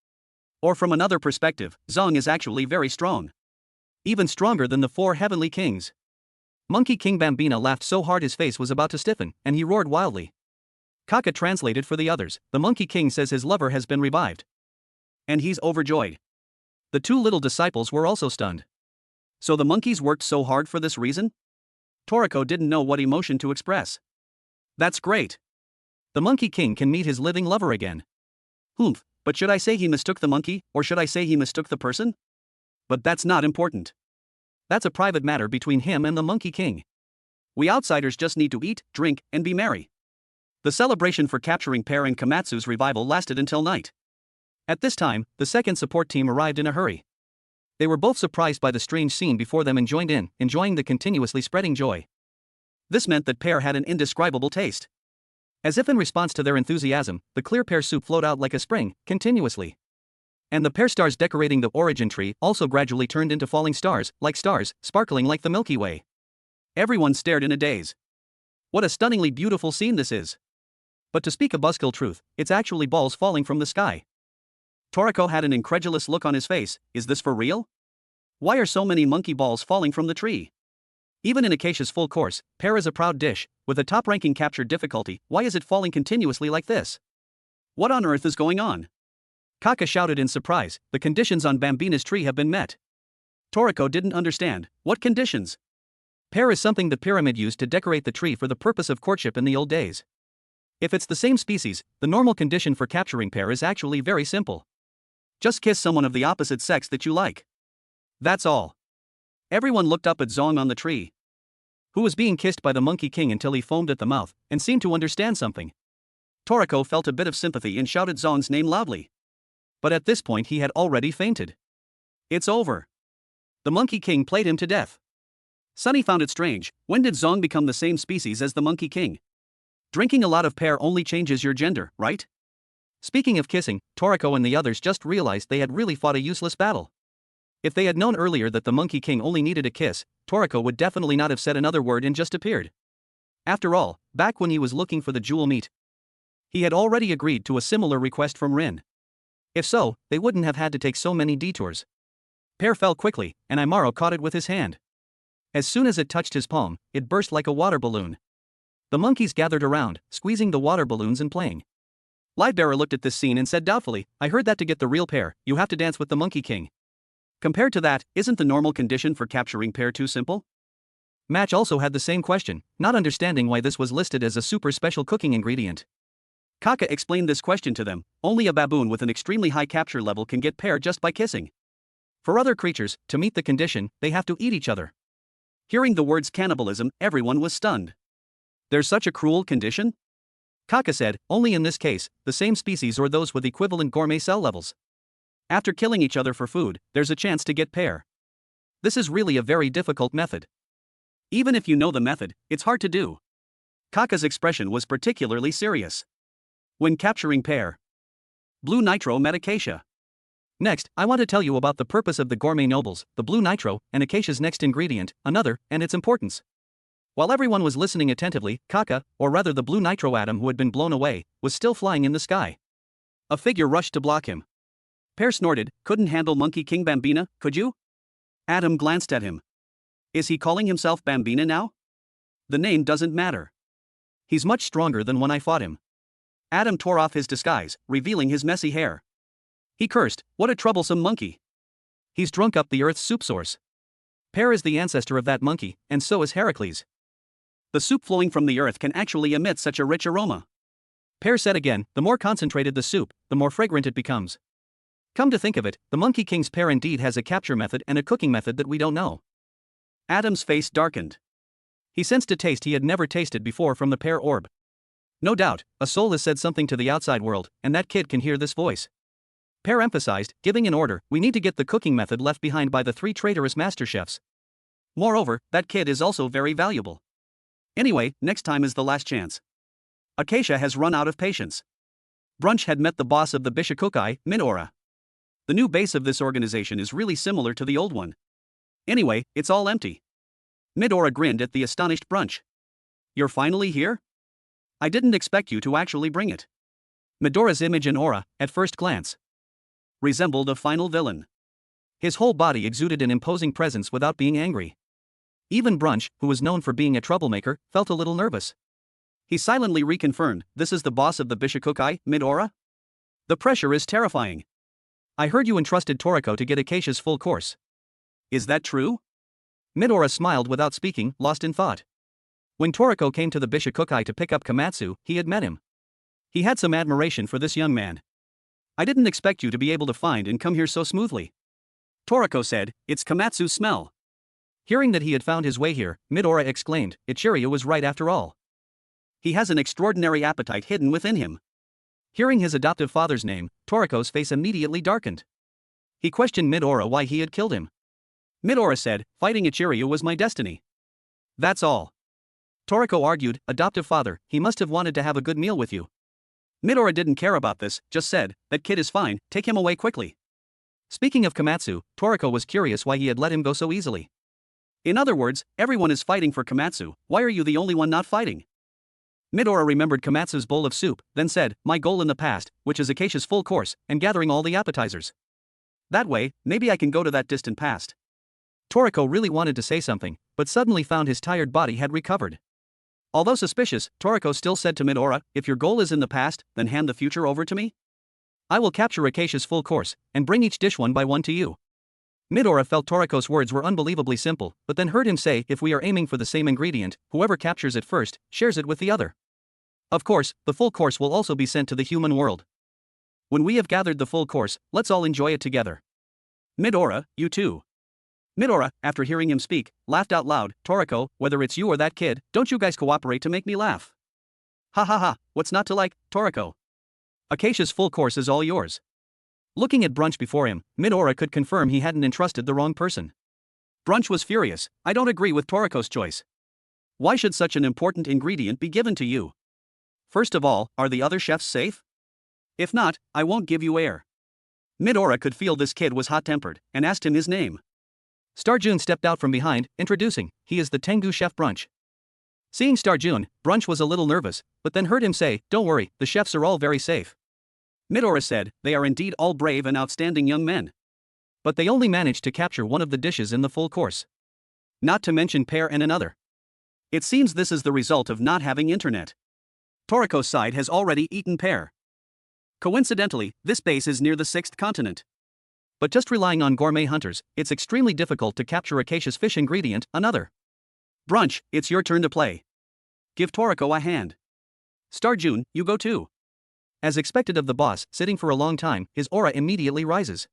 Or from another perspective, Zong is actually very strong. Even stronger than the four heavenly kings. Monkey King Bambina laughed so hard his face was about to stiffen, and he roared wildly. Kaka translated for the others, the Monkey King says his lover has been revived. And he's overjoyed. The two little disciples were also stunned. So the monkeys worked so hard for this reason? Toriko didn't know what emotion to express. That's great. The Monkey King can meet his living lover again. Humph, but should I say he mistook the monkey, or should I say he mistook the person? But that's not important. That's a private matter between him and the Monkey King. We outsiders just need to eat, drink, and be merry. The celebration for capturing Pear and Komatsu's revival lasted until night. At this time, the second support team arrived in a hurry. They were both surprised by the strange scene before them and joined in, enjoying the continuously spreading joy. This meant that Pear had an indescribable taste. As if in response to their enthusiasm, the clear pear soup flowed out like a spring, continuously. And the pear stars decorating the origin tree also gradually turned into falling stars, sparkling like the Milky Way. Everyone stared in a daze. What a stunningly beautiful scene this is. But to speak a buzzkill truth, it's actually balls falling from the sky. Toriko had an incredulous look on his face. Is this for real? Why are so many monkey balls falling from the tree? Even in Acacia's full course, pear is a proud dish, with a top-ranking capture difficulty. Why is it falling continuously like this? What on earth is going on? Kaka shouted in surprise, the conditions on Bambina's tree have been met. Toriko didn't understand. What conditions? Pear is something the pyramid used to decorate the tree for the purpose of courtship in the old days. If it's the same species, the normal condition for capturing pear is actually very simple. Just kiss someone of the opposite sex that you like. That's all. Everyone looked up at Zong on the tree, who was being kissed by the Monkey King until he foamed at the mouth, and seemed to understand something. Toriko felt a bit of sympathy and shouted Zong's name loudly. But at this point he had already fainted. It's over. The Monkey King played him to death. Sunny found it strange. When did Zong become the same species as the Monkey King? Drinking a lot of pear only changes your gender, right? Speaking of kissing, Toriko and the others just realized they had really fought a useless battle. If they had known earlier that the Monkey King only needed a kiss, Toriko would definitely not have said another word and just appeared. After all, back when he was looking for the jewel meat, he had already agreed to a similar request from Rin. If so, they wouldn't have had to take so many detours. Pear fell quickly, and Imaro caught it with his hand. As soon as it touched his palm, it burst like a water balloon. The monkeys gathered around, squeezing the water balloons and playing. Livebearer looked at this scene and said doubtfully, I heard that to get the real pear, you have to dance with the Monkey King. Compared to that, isn't the normal condition for capturing pear too simple? Match also had the same question, not understanding why this was listed as a super special cooking ingredient. Kaka explained this question to them. Only a baboon with an extremely high capture level can get pear just by kissing. For other creatures, to meet the condition, they have to eat each other. Hearing the words cannibalism, everyone was stunned. There's such a cruel condition? Kaka said, only in this case, the same species or those with equivalent gourmet cell levels. After killing each other for food, there's a chance to get pear. This is really a very difficult method. Even if you know the method, it's hard to do. Kaka's expression was particularly serious. When capturing pear, blue nitro met acacia. Next, I want to tell you about the purpose of the gourmet nobles, the blue nitro, and acacia's next ingredient, another, and its importance. While everyone was listening attentively, Kaka, or rather the blue nitro atom who had been blown away, was still flying in the sky. A figure rushed to block him. Pear snorted, couldn't handle Monkey King Bambina, could you? Adam glanced at him. Is he calling himself Bambina now? The name doesn't matter. He's much stronger than when I fought him. Adam tore off his disguise, revealing his messy hair. He cursed, what a troublesome monkey. He's drunk up the earth's soup source. Pear is the ancestor of that monkey, and so is Heracles. The soup flowing from the earth can actually emit such a rich aroma. Pear said again, the more concentrated the soup, the more fragrant it becomes. Come to think of it, the Monkey King's pear indeed has a capture method and a cooking method that we don't know. Adam's face darkened. He sensed a taste he had never tasted before from the pear orb. No doubt, a soul has said something to the outside world, and that kid can hear this voice. Pear emphasized, giving an order, we need to get the cooking method left behind by the 3 traitorous master chefs. Moreover, that kid is also very valuable. Anyway, next time is the last chance. Acacia has run out of patience. Brunch had met the boss of the Bishakukai, Midora. The new base of this organization is really similar to the old one. Anyway, it's all empty. Midora grinned at the astonished Brunch. You're finally here? I didn't expect you to actually bring it. Midora's image and aura, at first glance, resembled a final villain. His whole body exuded an imposing presence without being angry. Even Brunch, who was known for being a troublemaker, felt a little nervous. He silently reconfirmed, this is the boss of the Bishakukai, Midora? The pressure is terrifying. I heard you entrusted Toriko to get Acacia's full course. Is that true? Midora smiled without speaking, lost in thought. When Toriko came to the Bishakukai to pick up Komatsu, he had met him. He had some admiration for this young man. I didn't expect you to be able to find and come here so smoothly. Toriko said, it's Komatsu's smell. Hearing that he had found his way here, Midora exclaimed, Ichiryu was right after all. He has an extraordinary appetite hidden within him. Hearing his adoptive father's name, Toriko's face immediately darkened. He questioned Midora why he had killed him. Midora said, fighting Ichiryu was my destiny. That's all. Toriko argued, adoptive father, he must have wanted to have a good meal with you. Midora didn't care about this, just said, that kid is fine, take him away quickly. Speaking of Komatsu, Toriko was curious why he had let him go so easily. In other words, everyone is fighting for Komatsu, why are you the only one not fighting? Midora remembered Komatsu's bowl of soup, then said, my goal in the past, which is Acacia's full course, and gathering all the appetizers. That way, maybe I can go to that distant past. Toriko really wanted to say something, but suddenly found his tired body had recovered. Although suspicious, Toriko still said to Midora, if your goal is in the past, then hand the future over to me? I will capture Acacia's full course, and bring each dish one by one to you. Midora felt Toriko's words were unbelievably simple, but then heard him say, if we are aiming for the same ingredient, whoever captures it first, shares it with the other. Of course, the full course will also be sent to the human world. When we have gathered the full course, let's all enjoy it together. Midora, you too. Midora, after hearing him speak, laughed out loud, Toriko, whether it's you or that kid, don't you guys cooperate to make me laugh? Ha ha ha, what's not to like, Toriko? Acacia's full course is all yours. Looking at Brunch before him, Midora could confirm he hadn't entrusted the wrong person. Brunch was furious, I don't agree with Toriko's choice. Why should such an important ingredient be given to you? First of all, are the other chefs safe? If not, I won't give you air. Midora could feel this kid was hot-tempered, and asked him his name. Starjun stepped out from behind, introducing, he is the Tengu chef Brunch. Seeing Starjun, Brunch was a little nervous, but then heard him say, don't worry, the chefs are all very safe. Midora said, they are indeed all brave and outstanding young men. But they only managed to capture one of the dishes in the full course. Not to mention pear and another. It seems this is the result of not having internet. Toriko's side has already eaten pear. Coincidentally, this base is near the 6th continent. But just relying on gourmet hunters, it's extremely difficult to capture Acacia's fish ingredient, another. Brunch, it's your turn to play. Give Toriko a hand. Starjun, you go too. As expected of the boss, sitting for a long time, his aura immediately rises.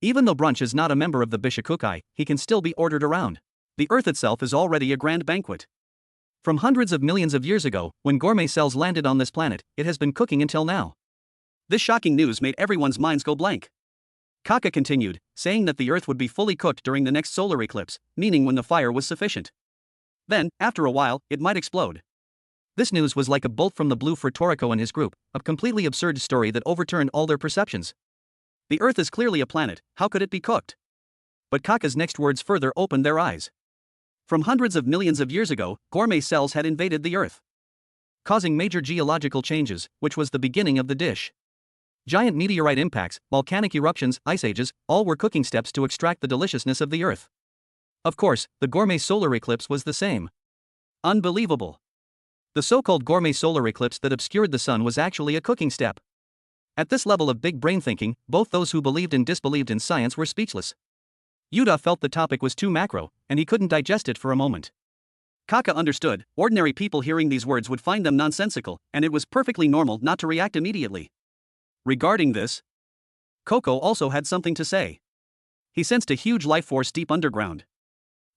Even though Brunch is not a member of the Bishakukai, he can still be ordered around. The earth itself is already a grand banquet. From hundreds of millions of years ago, when gourmet cells landed on this planet, it has been cooking until now. This shocking news made everyone's minds go blank. Kaka continued, saying that the earth would be fully cooked during the next solar eclipse, meaning when the fire was sufficient. Then, after a while, it might explode. This news was like a bolt from the blue for Toriko and his group, a completely absurd story that overturned all their perceptions. The earth is clearly a planet, how could it be cooked? But Kaka's next words further opened their eyes. From hundreds of millions of years ago, gourmet cells had invaded the earth, causing major geological changes, which was the beginning of the dish. Giant meteorite impacts, volcanic eruptions, ice ages, all were cooking steps to extract the deliciousness of the earth. Of course, the gourmet solar eclipse was the same. Unbelievable. The so-called gourmet solar eclipse that obscured the sun was actually a cooking step. At this level of big brain thinking, both those who believed and disbelieved in science were speechless. Yuda felt the topic was too macro, and he couldn't digest it for a moment. Kaka understood, ordinary people hearing these words would find them nonsensical, and it was perfectly normal not to react immediately. Regarding this, Coco also had something to say. He sensed a huge life force deep underground.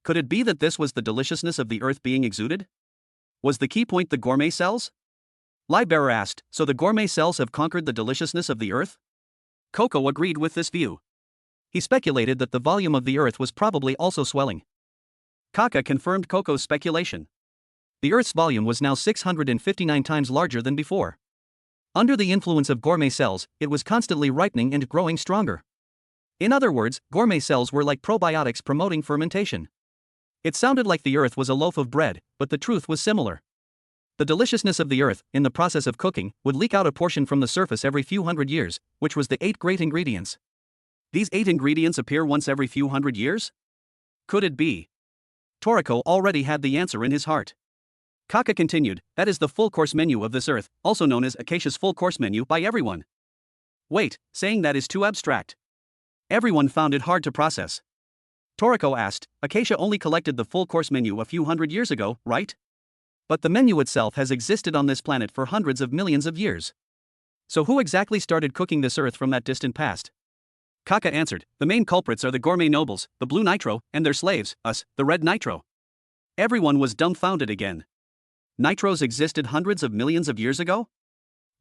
Could it be that this was the deliciousness of the earth being exuded? Was the key point the gourmet cells? Livebearer asked, so the gourmet cells have conquered the deliciousness of the earth? Coco agreed with this view. He speculated that the volume of the earth was probably also swelling. Kaka confirmed Coco's speculation. The earth's volume was now 659 times larger than before. Under the influence of gourmet cells, it was constantly ripening and growing stronger. In other words, gourmet cells were like probiotics promoting fermentation. It sounded like the earth was a loaf of bread, but the truth was similar. The deliciousness of the earth, in the process of cooking, would leak out a portion from the surface every few hundred years, which was the 8 great ingredients. These 8 ingredients appear once every few hundred years? Could it be? Toriko already had the answer in his heart. Kaka continued, that is the full-course menu of this earth, also known as Acacia's full-course menu by everyone. Wait, saying that is too abstract. Everyone found it hard to process. Toriko asked, Acacia only collected the full-course menu a few hundred years ago, right? But the menu itself has existed on this planet for hundreds of millions of years. So who exactly started cooking this earth from that distant past? Kaka answered, the main culprits are the gourmet nobles, the blue nitro, and their slaves, us, the red nitro. Everyone was dumbfounded again. Nitros existed hundreds of millions of years ago?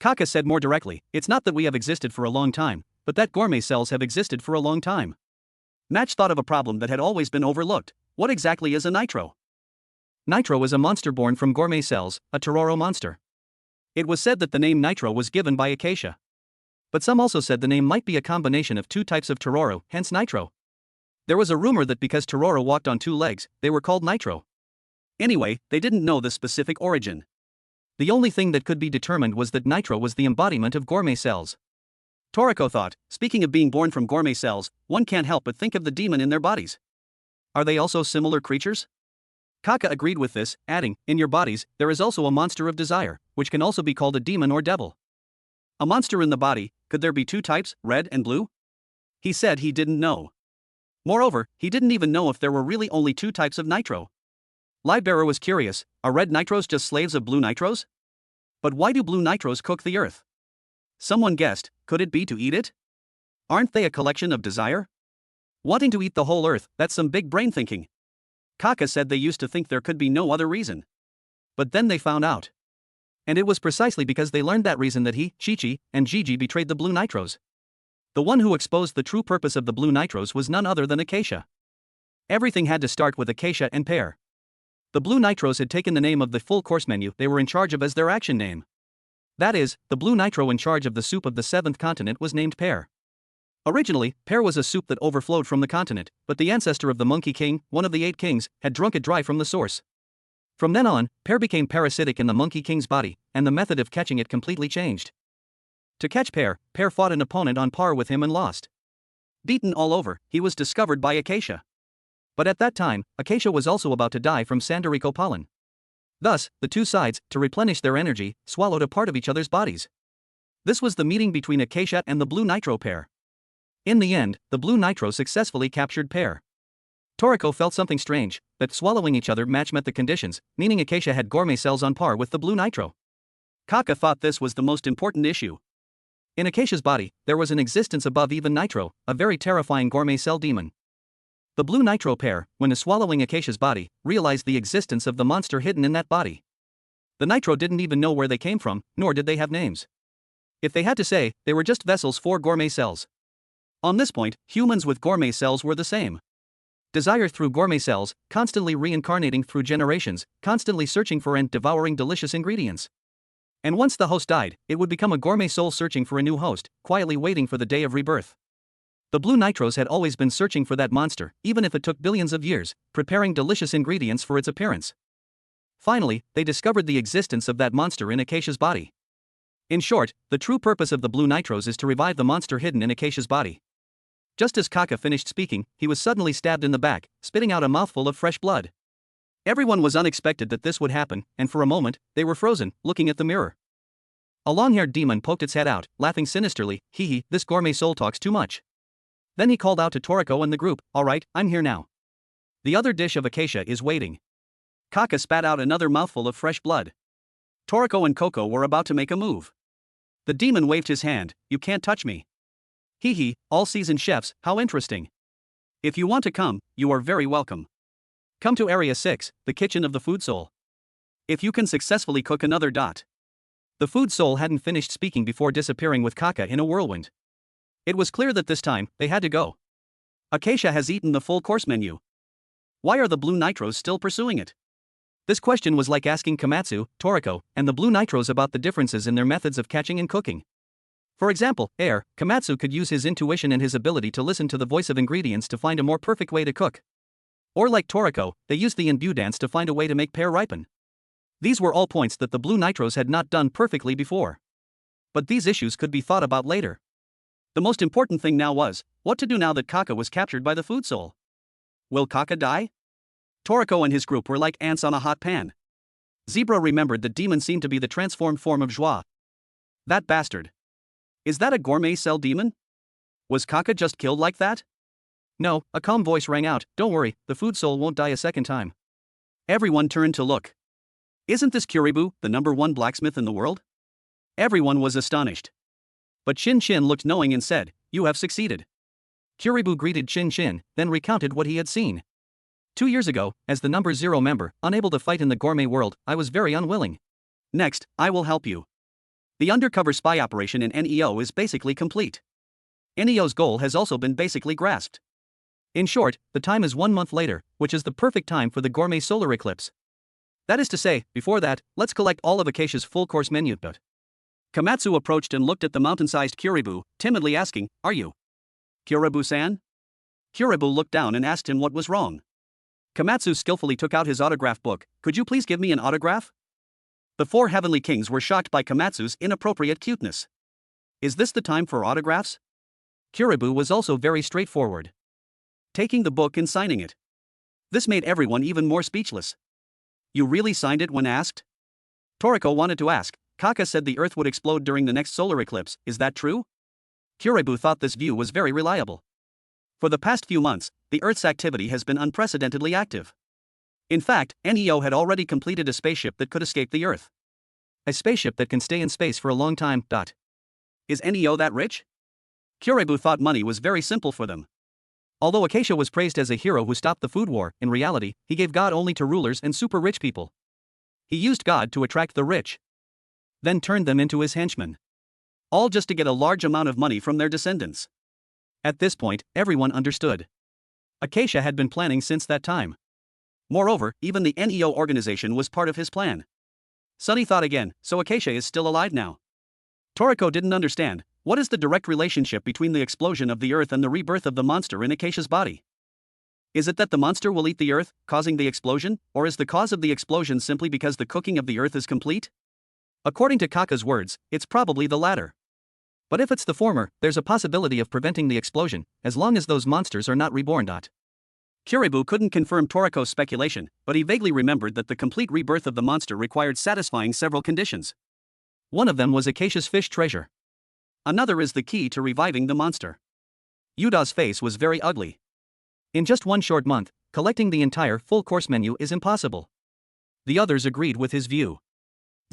Kaka said more directly, it's not that we have existed for a long time, but that gourmet cells have existed for a long time. Match thought of a problem that had always been overlooked. What exactly is a nitro? Nitro is a monster born from gourmet cells, a Tororo monster. It was said that the name Nitro was given by Acacia. But some also said the name might be a combination of 2 types of Tororo, hence Nitro. There was a rumor that because Tororo walked on 2 legs, they were called Nitro. Anyway, they didn't know the specific origin. The only thing that could be determined was that Nitro was the embodiment of gourmet cells. Toriko thought, speaking of being born from gourmet cells, one can't help but think of the demon in their bodies. Are they also similar creatures? Kaka agreed with this, adding, in your bodies, there is also a monster of desire, which can also be called a demon or devil. A monster in the body, could there be 2 types, red and blue? He said he didn't know. Moreover, he didn't even know if there were really only 2 types of nitro. Livebearer was curious, are red nitros just slaves of blue nitros? But why do blue nitros cook the earth? Someone guessed, could it be to eat it? Aren't they a collection of desire? Wanting to eat the whole earth, that's some big brain thinking. Kaka said they used to think there could be no other reason. But then they found out. And it was precisely because they learned that reason that he, Chi-Chi, and Gigi betrayed the blue nitros. The one who exposed the true purpose of the blue nitros was none other than Acacia. Everything had to start with Acacia and Pear. The blue nitros had taken the name of the full-course menu they were in charge of as their action name. That is, the blue nitro in charge of the soup of the 7th continent was named Pear. Originally, Pear was a soup that overflowed from the continent, but the ancestor of the Monkey King, one of the 8 kings, had drunk it dry from the source. From then on, Pear became parasitic in the Monkey King's body, and the method of catching it completely changed. To catch Pear, Pear fought an opponent on par with him and lost. Beaten all over, he was discovered by Acacia. But at that time, Acacia was also about to die from Sandorico pollen. Thus, the 2 sides, to replenish their energy, swallowed a part of each other's bodies. This was the meeting between Acacia and the blue nitro pair. In the end, the blue nitro successfully captured Pear. Toriko felt something strange, that swallowing each other met the conditions, meaning Acacia had gourmet cells on par with the blue nitro. Kaka thought this was the most important issue. In Acacia's body, there was an existence above even nitro, a very terrifying gourmet cell demon. The blue nitro pair, when swallowing Acacia's body, realized the existence of the monster hidden in that body. The nitro didn't even know where they came from, nor did they have names. If they had to say, they were just vessels for gourmet cells. On this point, humans with gourmet cells were the same. Desire through gourmet cells, constantly reincarnating through generations, constantly searching for and devouring delicious ingredients. And once the host died, it would become a gourmet soul searching for a new host, quietly waiting for the day of rebirth. The blue nitros had always been searching for that monster, even if it took billions of years, preparing delicious ingredients for its appearance. Finally, they discovered the existence of that monster in Acacia's body. In short, the true purpose of the blue nitros is to revive the monster hidden in Acacia's body. Just as Kaka finished speaking, he was suddenly stabbed in the back, spitting out a mouthful of fresh blood. Everyone was unexpected that this would happen, and for a moment, they were frozen, looking at the mirror. A long-haired demon poked its head out, laughing sinisterly, hee hee, this gourmet soul talks too much. Then he called out to Toriko and the group, alright, I'm here now. The other dish of Acacia is waiting. Kaka spat out another mouthful of fresh blood. Toriko and Coco were about to make a move. The demon waved his hand, you can't touch me. Hee hee, all-season chefs, how interesting. If you want to come, you are very welcome. Come to Area 6, the kitchen of the food soul. If you can successfully cook another The food soul hadn't finished speaking before disappearing with Kaka in a whirlwind. It was clear that this time, they had to go. Acacia has eaten the full course menu. Why are the blue nitros still pursuing it? This question was like asking Komatsu, Toriko, and the blue nitros about the differences in their methods of catching and cooking. For example, Komatsu could use his intuition and his ability to listen to the voice of ingredients to find a more perfect way to cook. Or like Toriko, they used the imbu dance to find a way to make pear ripen. These were all points that the blue nitros had not done perfectly before. But these issues could be thought about later. The most important thing now was, what to do now that Kaka was captured by the food soul. Will Kaka die? Toriko and his group were like ants on a hot pan. Zebra remembered that demon seemed to be the transformed form of Joie. That bastard. Is that a gourmet cell demon? Was Kaka just killed like that? No, a calm voice rang out, don't worry, the food soul won't die a second time. Everyone turned to look. Isn't this Kuribu, the #1 blacksmith in the world? Everyone was astonished. But Shin Shin looked knowing and said, you have succeeded. Kuribu greeted Shin Shin, then recounted what he had seen. 2 years ago, as the #0 member, unable to fight in the gourmet world, I was very unwilling. Next, I will help you. The undercover spy operation in NEO is basically complete. NEO's goal has also been basically grasped. In short, the time is 1 month later, which is the perfect time for the gourmet solar eclipse. That is to say, before that, let's collect all of Acacia's full course menu. But Komatsu approached and looked at the mountain-sized Kuribu, timidly asking, are you Kuribu-san? Kuribu looked down and asked him what was wrong. Komatsu skillfully took out his autograph book. Could you please give me an autograph? The 4 heavenly kings were shocked by Komatsu's inappropriate cuteness. Is this the time for autographs? Kuribu was also very straightforward, taking the book and signing it. This made everyone even more speechless. You really signed it when asked? Toriko wanted to ask. Kaka said the Earth would explode during the next solar eclipse, is that true? Kuribu thought this view was very reliable. For the past few months, the Earth's activity has been unprecedentedly active. In fact, NEO had already completed a spaceship that could escape the Earth. A spaceship that can stay in space for a long time. Is NEO that rich? Kuribu thought money was very simple for them. Although Acacia was praised as a hero who stopped the food war, in reality, he gave God only to rulers and super rich people. He used God to attract the rich, then turned them into his henchmen. All just to get a large amount of money from their descendants. At this point, everyone understood. Acacia had been planning since that time. Moreover, even the NEO organization was part of his plan. Sunny thought again, so Acacia is still alive now. Toriko didn't understand. What is the direct relationship between the explosion of the Earth and the rebirth of the monster in Acacia's body? Is it that the monster will eat the Earth, causing the explosion, or is the cause of the explosion simply because the cooking of the Earth is complete? According to Kaka's words, it's probably the latter. But if it's the former, there's a possibility of preventing the explosion, as long as those monsters are not reborn. Kuribu couldn't confirm Toriko's speculation, but he vaguely remembered that the complete rebirth of the monster required satisfying several conditions. One of them was Acacia's fish treasure. Another is the key to reviving the monster. Yuda's face was very ugly. In just 1 short month, collecting the entire full course menu is impossible. The others agreed with his view.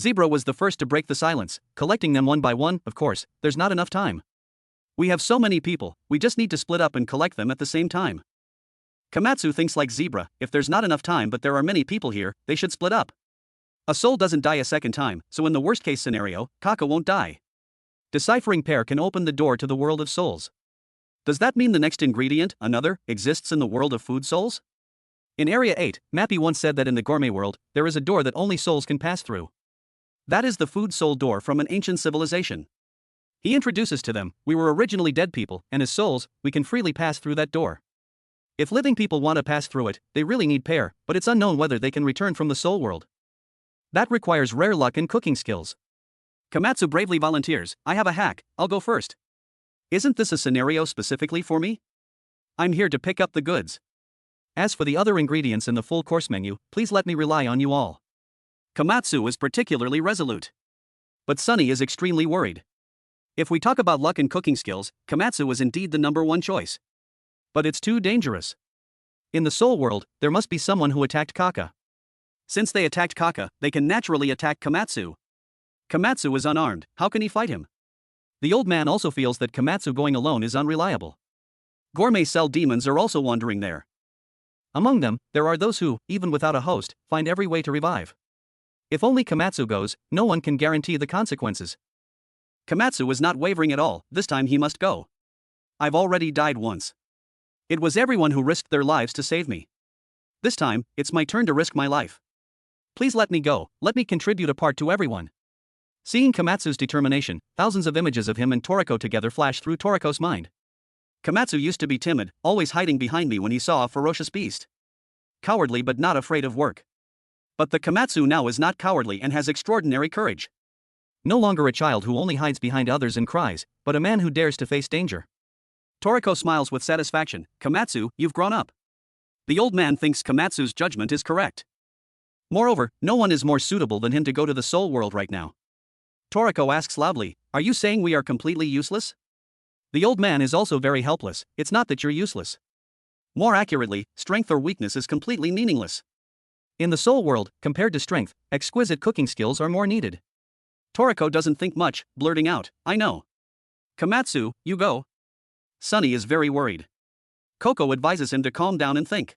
Zebra was the first to break the silence, collecting them one by one. Of course, there's not enough time. We have so many people, we just need to split up and collect them at the same time. Komatsu thinks like Zebra, if there's not enough time but there are many people here, they should split up. A soul doesn't die a second time, so in the worst case scenario, Kaka won't die. Deciphering pear can open the door to the world of souls. Does that mean the next ingredient, another, exists in the world of food souls? In Area 8, Mappy once said that in the gourmet world, there is a door that only souls can pass through. That is the food soul door from an ancient civilization. He introduces to them, we were originally dead people, and as souls, we can freely pass through that door. If living people want to pass through it, they really need pear, but it's unknown whether they can return from the soul world. That requires rare luck and cooking skills. Komatsu bravely volunteers, I have a hack, I'll go first. Isn't this a scenario specifically for me? I'm here to pick up the goods. As for the other ingredients in the full course menu, please let me rely on you all. Komatsu was particularly resolute. But Sunny is extremely worried. If we talk about luck and cooking skills, Komatsu was indeed the #1 choice. But it's too dangerous. In the soul world, there must be someone who attacked Kaka. Since they attacked Kaka, they can naturally attack Komatsu. Komatsu is unarmed, how can he fight him? The old man also feels that Komatsu going alone is unreliable. Gourmet cell demons are also wandering there. Among them, there are those who, even without a host, find every way to revive. If only Komatsu goes, no one can guarantee the consequences. Komatsu was not wavering at all, this time he must go. I've already died once. It was everyone who risked their lives to save me. This time, it's my turn to risk my life. Please let me go, let me contribute a part to everyone. Seeing Komatsu's determination, thousands of images of him and Toriko together flashed through Toriko's mind. Komatsu used to be timid, always hiding behind me when he saw a ferocious beast. Cowardly but not afraid of work. But the Komatsu now is not cowardly and has extraordinary courage. No longer a child who only hides behind others and cries, but a man who dares to face danger. Toriko smiles with satisfaction. Komatsu, you've grown up. The old man thinks Komatsu's judgment is correct. Moreover, no one is more suitable than him to go to the soul world right now. Toriko asks loudly, are you saying we are completely useless? The old man is also very helpless, it's not that you're useless. More accurately, strength or weakness is completely meaningless. In the soul world, compared to strength, exquisite cooking skills are more needed. Toriko doesn't think much, blurting out, I know. Komatsu, you go. Sunny is very worried. Coco advises him to calm down and think.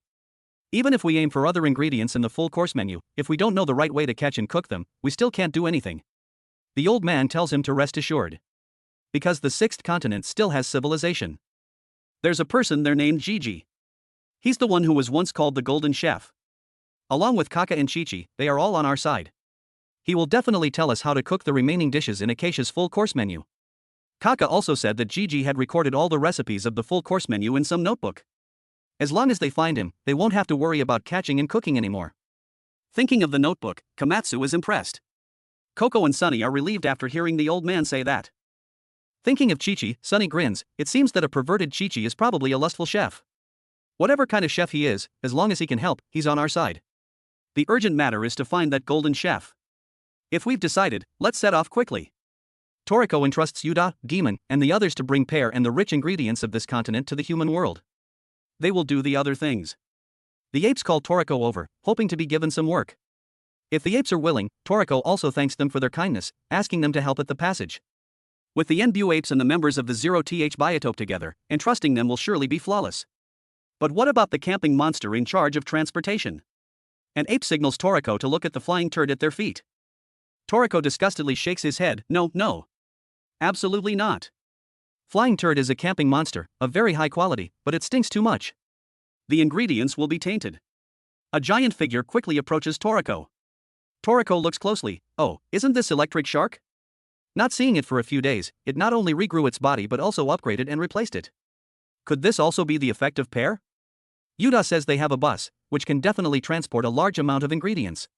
Even if we aim for other ingredients in the full course menu, if we don't know the right way to catch and cook them, we still can't do anything. The old man tells him to rest assured. Because the sixth continent still has civilization. There's a person there named Gigi. He's the one who was once called the Golden Chef. Along with Kaka and Chichi, they are all on our side. He will definitely tell us how to cook the remaining dishes in Acacia's full course menu. Kaka also said that Gigi had recorded all the recipes of the full course menu in some notebook. As long as they find him, they won't have to worry about catching and cooking anymore. Thinking of the notebook, Komatsu is impressed. Coco and Sunny are relieved after hearing the old man say that. Thinking of Chichi, Sunny grins. It seems that a perverted Chichi is probably a lustful chef. Whatever kind of chef he is, as long as he can help, he's on our side. The urgent matter is to find that golden chef. If we've decided, let's set off quickly. Toriko entrusts Yuda, Demon, and the others to bring pear and the rich ingredients of this continent to the human world. They will do the other things. The apes call Toriko over, hoping to be given some work. If the apes are willing, Toriko also thanks them for their kindness, asking them to help at the passage. With the Enbu apes and the members of the 0th biotope together, entrusting them will surely be flawless. But what about the camping monster in charge of transportation? An ape signals Toriko to look at the flying turd at their feet. Toriko disgustedly shakes his head. No. Absolutely not. Flying turd is a camping monster, of very high quality, but it stinks too much. The ingredients will be tainted. A giant figure quickly approaches Toriko. Toriko looks closely. Oh, isn't this electric shark? Not seeing it for a few days, it not only regrew its body but also upgraded and replaced it. Could this also be the effect of pear? Yuda says they have a bus, which can definitely transport a large amount of ingredients.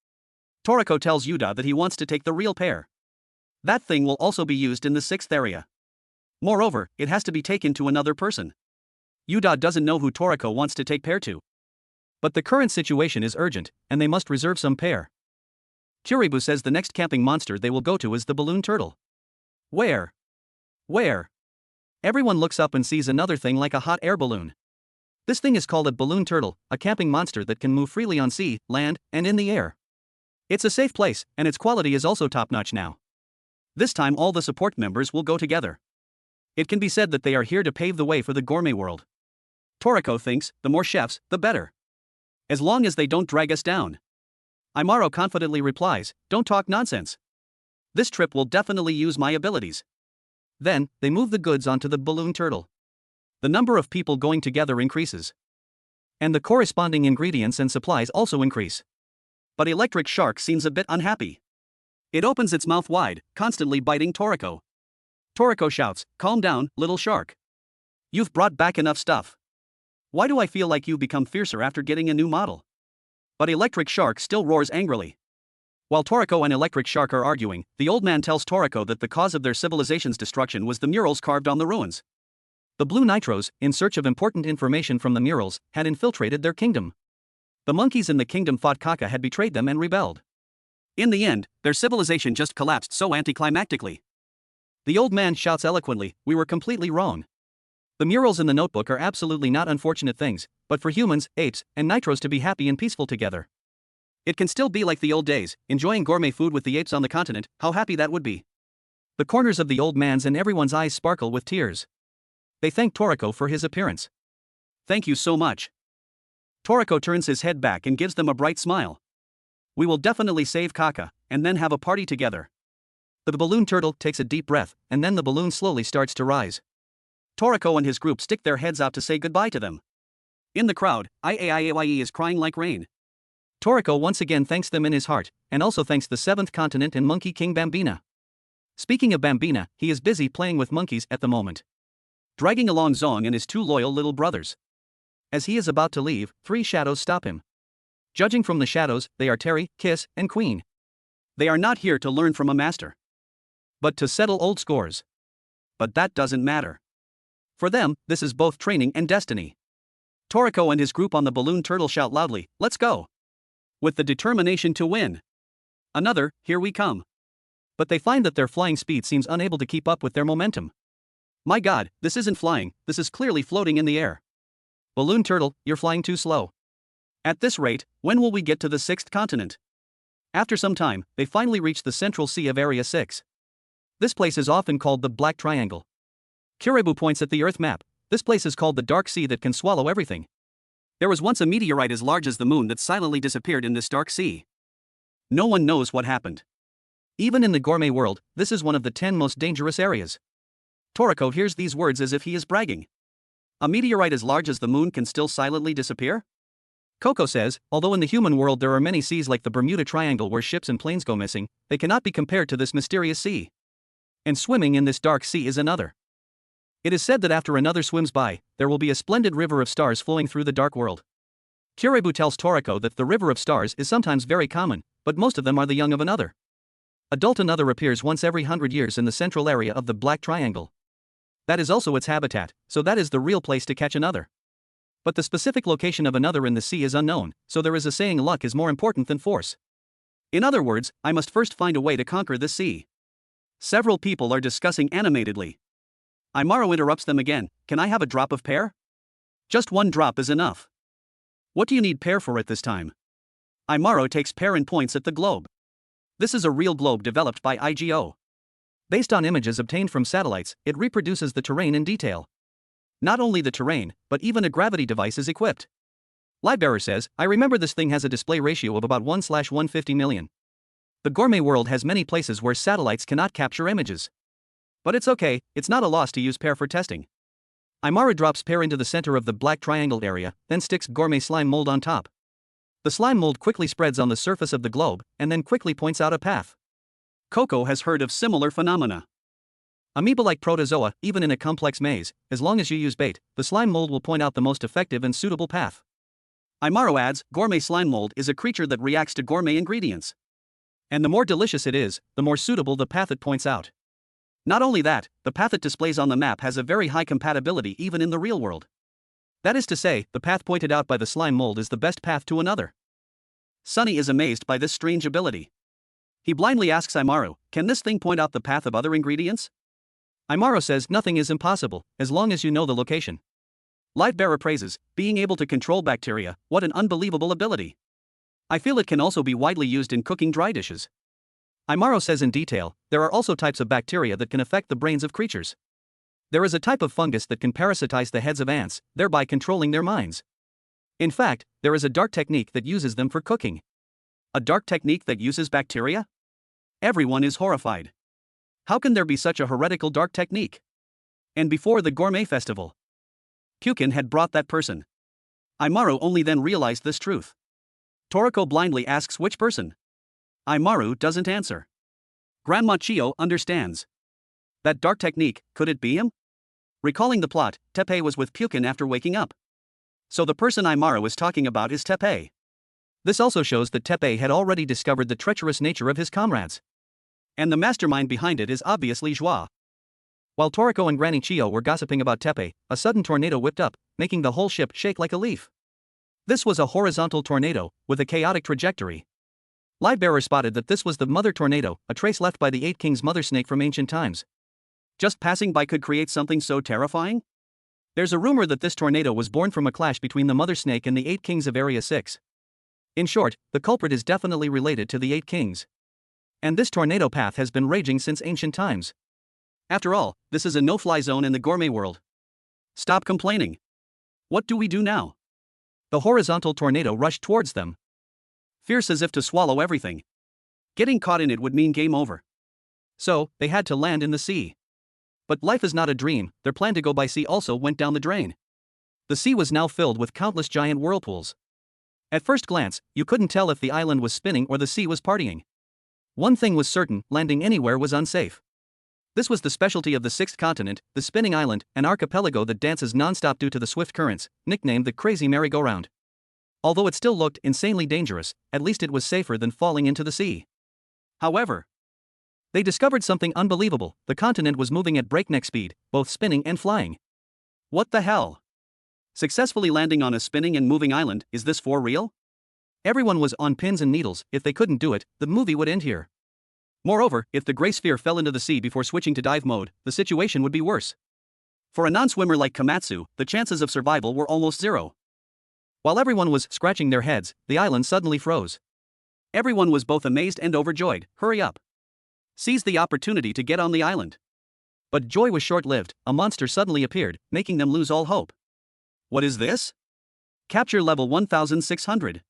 Toriko tells Yuda that he wants to take the real pear. That thing will also be used in the 6th area. Moreover, it has to be taken to another person. Yuda doesn't know who Toriko wants to take pear to. But the current situation is urgent, and they must reserve some pear. Kuribu says the next camping monster they will go to is the balloon turtle. Where? Everyone looks up and sees another thing like a hot air balloon. This thing is called a balloon turtle, a camping monster that can move freely on sea, land, and in the air. It's a safe place, and its quality is also top-notch now. This time all the support members will go together. It can be said that they are here to pave the way for the gourmet world. Toriko thinks, the more chefs, the better. As long as they don't drag us down. Imaro confidently replies, don't talk nonsense. This trip will definitely use my abilities. Then, they move the goods onto the balloon turtle. The number of people going together increases. And the corresponding ingredients and supplies also increase. But Electric Shark seems a bit unhappy. It opens its mouth wide, constantly biting Toriko. Toriko shouts, calm down, little shark. You've brought back enough stuff. Why do I feel like you've become fiercer after getting a new model? But Electric Shark still roars angrily. While Toriko and Electric Shark are arguing, the old man tells Toriko that the cause of their civilization's destruction was the murals carved on the ruins. The Blue Nitros, in search of important information from the murals, had infiltrated their kingdom. The monkeys in the kingdom thought Kaka had betrayed them and rebelled. In the end, their civilization just collapsed so anticlimactically. The old man shouts eloquently, we were completely wrong. The murals in the notebook are absolutely not unfortunate things, but for humans, apes, and Nitros to be happy and peaceful together. It can still be like the old days, enjoying gourmet food with the apes on the continent, how happy that would be. The corners of the old man's and everyone's eyes sparkle with tears. They thank Toriko for his appearance. Thank you so much. Toriko turns his head back and gives them a bright smile. We will definitely save Kaka, and then have a party together. The balloon turtle takes a deep breath, and then the balloon slowly starts to rise. Toriko and his group stick their heads out to say goodbye to them. In the crowd, Iaie is crying like rain. Toriko once again thanks them in his heart, and also thanks the seventh continent and Monkey King Bambina. Speaking of Bambina, he is busy playing with monkeys at the moment, dragging along Zong and his two loyal little brothers. As he is about to leave, 3 shadows stop him. Judging from the shadows, they are Terry, Kiss, and Queen. They are not here to learn from a master, but to settle old scores. But that doesn't matter. For them, this is both training and destiny. Toriko and his group on the balloon turtle shout loudly, "Let's go!" with the determination to win. Another, "Here we come." But they find that their flying speed seems unable to keep up with their momentum. My god, this isn't flying, this is clearly floating in the air. Balloon turtle, you're flying too slow. At this rate, when will we get to the 6th continent? After some time, they finally reach the central sea of Area 6. This place is often called the Black Triangle. Kiribu points at the Earth map. This place is called the Dark Sea that can swallow everything. There was once a meteorite as large as the moon that silently disappeared in this dark sea. No one knows what happened. Even in the gourmet world, this is one of the 10 most dangerous areas. Toriko hears these words as if he is bragging. A meteorite as large as the moon can still silently disappear? Coco says, although in the human world there are many seas like the Bermuda Triangle where ships and planes go missing, they cannot be compared to this mysterious sea. And swimming in this dark sea is another. It is said that after another swims by, there will be a splendid river of stars flowing through the dark world. Kiribu tells Toriko that the river of stars is sometimes very common, but most of them are the young of another. Adult another appears once every 100 years in the central area of the Black Triangle. That is also its habitat, so that is the real place to catch another. But the specific location of another in the sea is unknown, so there is a saying luck is more important than force. In other words, I must first find a way to conquer this sea. Several people are discussing animatedly. Imaro interrupts them again, "Can I have a drop of pear?" "Just 1 drop is enough." "What do you need pear for at this time?" Imaro takes pear and points at the globe. This is a real globe developed by IGO. Based on images obtained from satellites, it reproduces the terrain in detail. Not only the terrain, but even a gravity device is equipped. Livebearer says, "I remember this thing has a display ratio of about 1/150 million. The gourmet world has many places where satellites cannot capture images. But it's okay, it's not a loss to use pear for testing." Imara drops pear into the center of the Black Triangle area, then sticks gourmet slime mold on top. The slime mold quickly spreads on the surface of the globe, and then quickly points out a path. Coco has heard of similar phenomena. Amoeba-like protozoa, even in a complex maze, as long as you use bait, the slime mold will point out the most effective and suitable path. Imaro adds, gourmet slime mold is a creature that reacts to gourmet ingredients. And the more delicious it is, the more suitable the path it points out. Not only that, the path it displays on the map has a very high compatibility even in the real world. That is to say, the path pointed out by the slime mold is the best path to another. Sunny is amazed by this strange ability. He blindly asks Imaro, "Can this thing point out the path of other ingredients?" Imaro says nothing is impossible, as long as you know the location. Livebearer praises, "Being able to control bacteria, what an unbelievable ability. I feel it can also be widely used in cooking dry dishes." Imaro says in detail, there are also types of bacteria that can affect the brains of creatures. There is a type of fungus that can parasitize the heads of ants, thereby controlling their minds. In fact, there is a dark technique that uses them for cooking. A dark technique that uses bacteria? Everyone is horrified. How can there be such a heretical dark technique? And before the gourmet festival, Cuisine had brought that person. Imaro only then realized this truth. Toriko blindly asks which person. Imaro doesn't answer. Grandma Chio understands. That dark technique, could it be him? Recalling the plot, Teppei was with Cuisine after waking up. So the person Imaro is talking about is Teppei. This also shows that Teppei had already discovered the treacherous nature of his comrades. And the mastermind behind it is obviously Joie. While Toriko and Granny Chio were gossiping about Teppei, a sudden tornado whipped up, making the whole ship shake like a leaf. This was a horizontal tornado, with a chaotic trajectory. Livebearer spotted that this was the mother tornado, a trace left by the 8 Kings mother snake from ancient times. Just passing by could create something so terrifying? There's a rumor that this tornado was born from a clash between the mother snake and the 8 Kings of Area 6. In short, the culprit is definitely related to the 8 Kings. And this tornado path has been raging since ancient times. After all, this is a no-fly zone in the gourmet world. Stop complaining. What do we do now? The horizontal tornado rushed towards them, fierce as if to swallow everything. Getting caught in it would mean game over. So, they had to land in the sea. But life is not a dream, their plan to go by sea also went down the drain. The sea was now filled with countless giant whirlpools. At first glance, you couldn't tell if the island was spinning or the sea was partying. One thing was certain, landing anywhere was unsafe. This was the specialty of the sixth continent, the spinning island, an archipelago that dances non-stop due to the swift currents, nicknamed the crazy merry-go-round. Although it still looked insanely dangerous, at least it was safer than falling into the sea. However, they discovered something unbelievable: the continent was moving at breakneck speed, both spinning and flying. What the hell? Successfully landing on a spinning and moving island, is this for real? Everyone was on pins and needles. If they couldn't do it, the movie would end here. Moreover, if the gray sphere fell into the sea before switching to dive mode, the situation would be worse. For a non-swimmer like Komatsu, the chances of survival were almost zero. While everyone was scratching their heads, the island suddenly froze. Everyone was both amazed and overjoyed. Hurry up! Seize the opportunity to get on the island. But joy was short-lived. A monster suddenly appeared, making them lose all hope. What is this? Capture level 1600.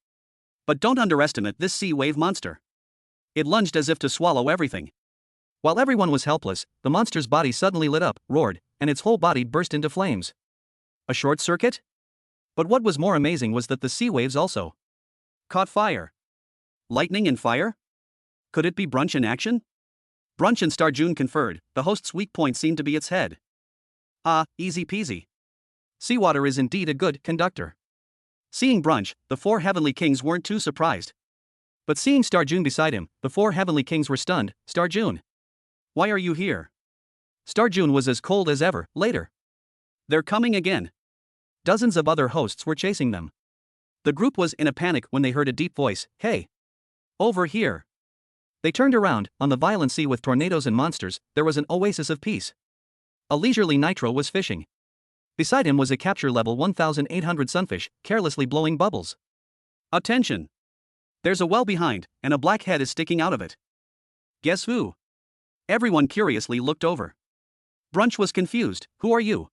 But don't underestimate this sea wave monster. It lunged as if to swallow everything. While everyone was helpless, the monster's body suddenly lit up, roared, and its whole body burst into flames. A short circuit? But what was more amazing was that the sea waves also caught fire. Lightning and fire? Could it be Brunch in action? Brunch and Starjun conferred. The host's weak point seemed to be its head. Ah, easy peasy. Seawater is indeed a good conductor. Seeing Brunch, the four heavenly kings weren't too surprised. But seeing Starjun beside him, the four heavenly kings were stunned. Starjun, why are you here? Starjun was as cold as ever. Later, they're coming again. Dozens of other hosts were chasing them. The group was in a panic when they heard a deep voice. Hey! Over here! They turned around. On the violent sea with tornadoes and monsters, there was an oasis of peace. A leisurely Nitro was fishing. Beside him was a capture level 1800 sunfish, carelessly blowing bubbles. Attention! There's a well behind, and a black head is sticking out of it. Guess who? Everyone curiously looked over. Brunch was confused. Who are you?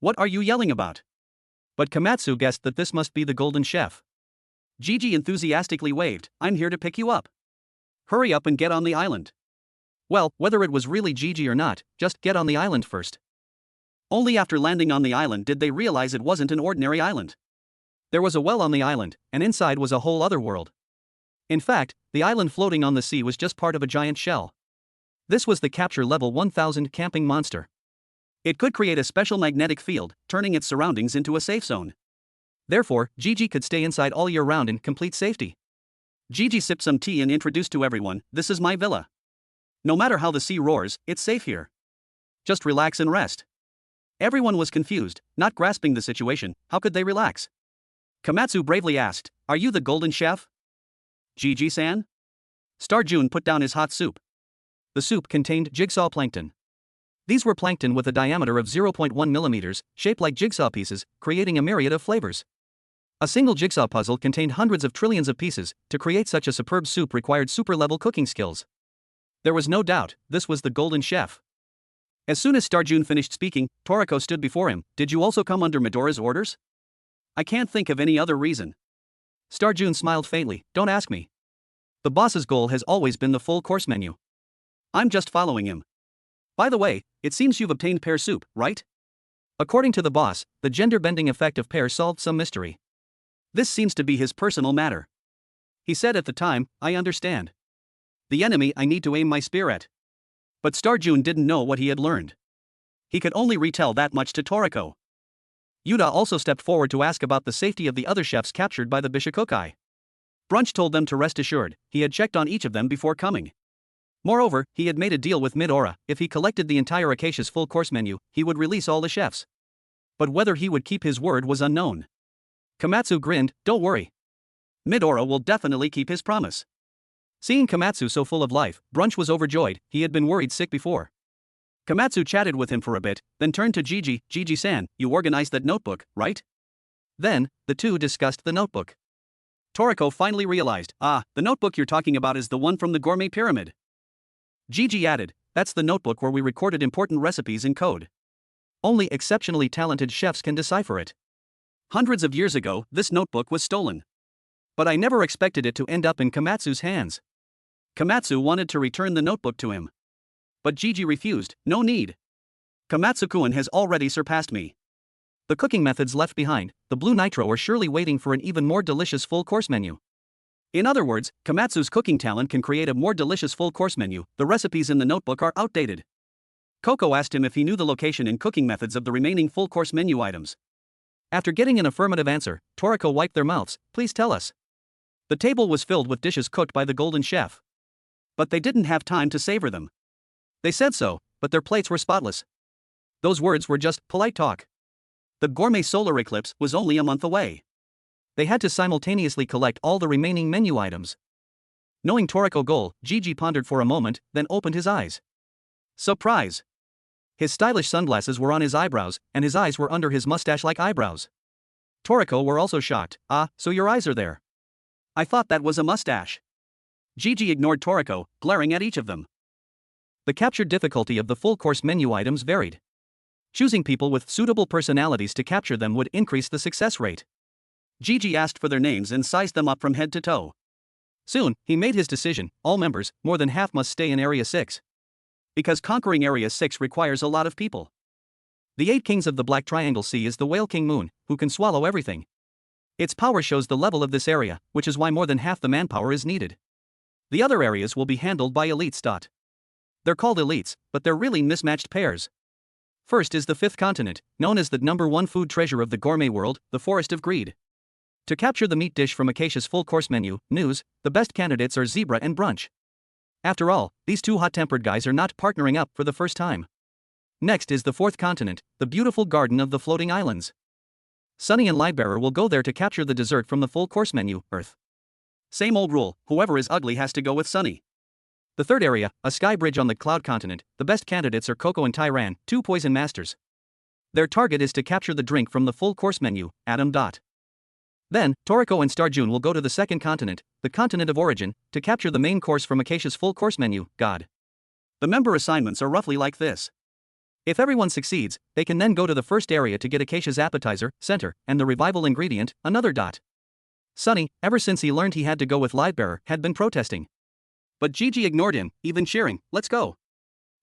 What are you yelling about? But Komatsu guessed that this must be the Golden Chef. Gigi enthusiastically waved. I'm here to pick you up. Hurry up and get on the island. Well, whether it was really Gigi or not, just get on the island first. Only after landing on the island did they realize it wasn't an ordinary island. There was a well on the island, and inside was a whole other world. In fact, the island floating on the sea was just part of a giant shell. This was the capture level 1000 camping monster. It could create a special magnetic field, turning its surroundings into a safe zone. Therefore, Gigi could stay inside all year round in complete safety. Gigi sipped some tea and introduced to everyone, this is my villa. No matter how the sea roars, it's safe here. Just relax and rest. Everyone was confused, not grasping the situation. How could they relax? Komatsu bravely asked, are you the Golden Chef? Gigi-san? Starjun put down his hot soup. The soup contained jigsaw plankton. These were plankton with a diameter of 0.1 millimeters, shaped like jigsaw pieces, creating a myriad of flavors. A single jigsaw puzzle contained hundreds of trillions of pieces. To create such a superb soup required super-level cooking skills. There was no doubt, this was the Golden Chef. As soon as Starjun finished speaking, Toriko stood before him. Did you also come under Midori's orders? I can't think of any other reason. Starjun smiled faintly. Don't ask me. The boss's goal has always been the full course menu. I'm just following him. By the way, it seems you've obtained pear soup, right? According to the boss, the gender-bending effect of pear solved some mystery. This seems to be his personal matter. He said at the time, I understand. The enemy I need to aim my spear at. But Starjun didn't know what he had learned. He could only retell that much to Toriko. Yuta also stepped forward to ask about the safety of the other chefs captured by the Bishokokai. Brunch told them to rest assured, he had checked on each of them before coming. Moreover, he had made a deal with Midora. If he collected the entire Acacia's full course menu, he would release all the chefs. But whether he would keep his word was unknown. Komatsu grinned, don't worry. Midora will definitely keep his promise. Seeing Komatsu so full of life, Brunch was overjoyed. He had been worried sick before. Komatsu chatted with him for a bit, then turned to Gigi. Gigi-san, you organized that notebook, right? Then, the two discussed the notebook. Toriko finally realized, the notebook you're talking about is the one from the Gourmet Pyramid. Gigi added, that's the notebook where we recorded important recipes in code. Only exceptionally talented chefs can decipher it. Hundreds of years ago, this notebook was stolen. But I never expected it to end up in Komatsu's hands. Komatsu wanted to return the notebook to him. But Gigi refused, no need. Komatsu-kun has already surpassed me. The cooking methods left behind, the blue nitro are surely waiting for an even more delicious full-course menu. In other words, Komatsu's cooking talent can create a more delicious full-course menu. The recipes in the notebook are outdated. Coco asked him if he knew the location and cooking methods of the remaining full-course menu items. After getting an affirmative answer, Toriko wiped their mouths. Please tell us. The table was filled with dishes cooked by the Golden Chef. But they didn't have time to savor them. They said so, but their plates were spotless. Those words were just polite talk. The gourmet solar eclipse was only a month away. They had to simultaneously collect all the remaining menu items. Knowing Toriko's goal, Gigi pondered for a moment, then opened his eyes. Surprise! His stylish sunglasses were on his eyebrows, and his eyes were under his mustache-like eyebrows. Toriko were also shocked. Ah, so your eyes are there. I thought that was a mustache. Gigi ignored Toriko, glaring at each of them. The captured difficulty of the full-course menu items varied. Choosing people with suitable personalities to capture them would increase the success rate. Gigi asked for their names and sized them up from head to toe. Soon, he made his decision. All members, more than half, must stay in Area 6. Because conquering Area 6 requires a lot of people. The 8 kings of the Black Triangle Sea is the Whale King Moon, who can swallow everything. Its power shows the level of this area, which is why more than half the manpower is needed. The other areas will be handled by elites. They're called elites, but they're really mismatched pairs. First is the 5th continent, known as the #1 food treasure of the gourmet world, the Forest of Greed. To capture the meat dish from Acacia's full-course menu, news, the best candidates are Zebra and Brunch. After all, these two hot-tempered guys are not partnering up for the first time. Next is the 4th continent, the beautiful Garden of the Floating Islands. Sunny and Libearer will go there to capture the dessert from the full-course menu, Earth. Same old rule, whoever is ugly has to go with Sunny. The 3rd area, a sky bridge on the Cloud continent, the best candidates are Coco and Tyran, 2 poison masters. Their target is to capture the drink from the full-course menu, Adam. Then, Toriko and Starjun will go to the 2nd continent, the continent of origin, to capture the main course from Acacia's full-course menu, God. The member assignments are roughly like this. If everyone succeeds, they can then go to the 1st area to get Acacia's appetizer, center, and the revival ingredient, another. Sunny, ever since he learned he had to go with Libearer, had been protesting. But Gigi ignored him, even cheering, let's go.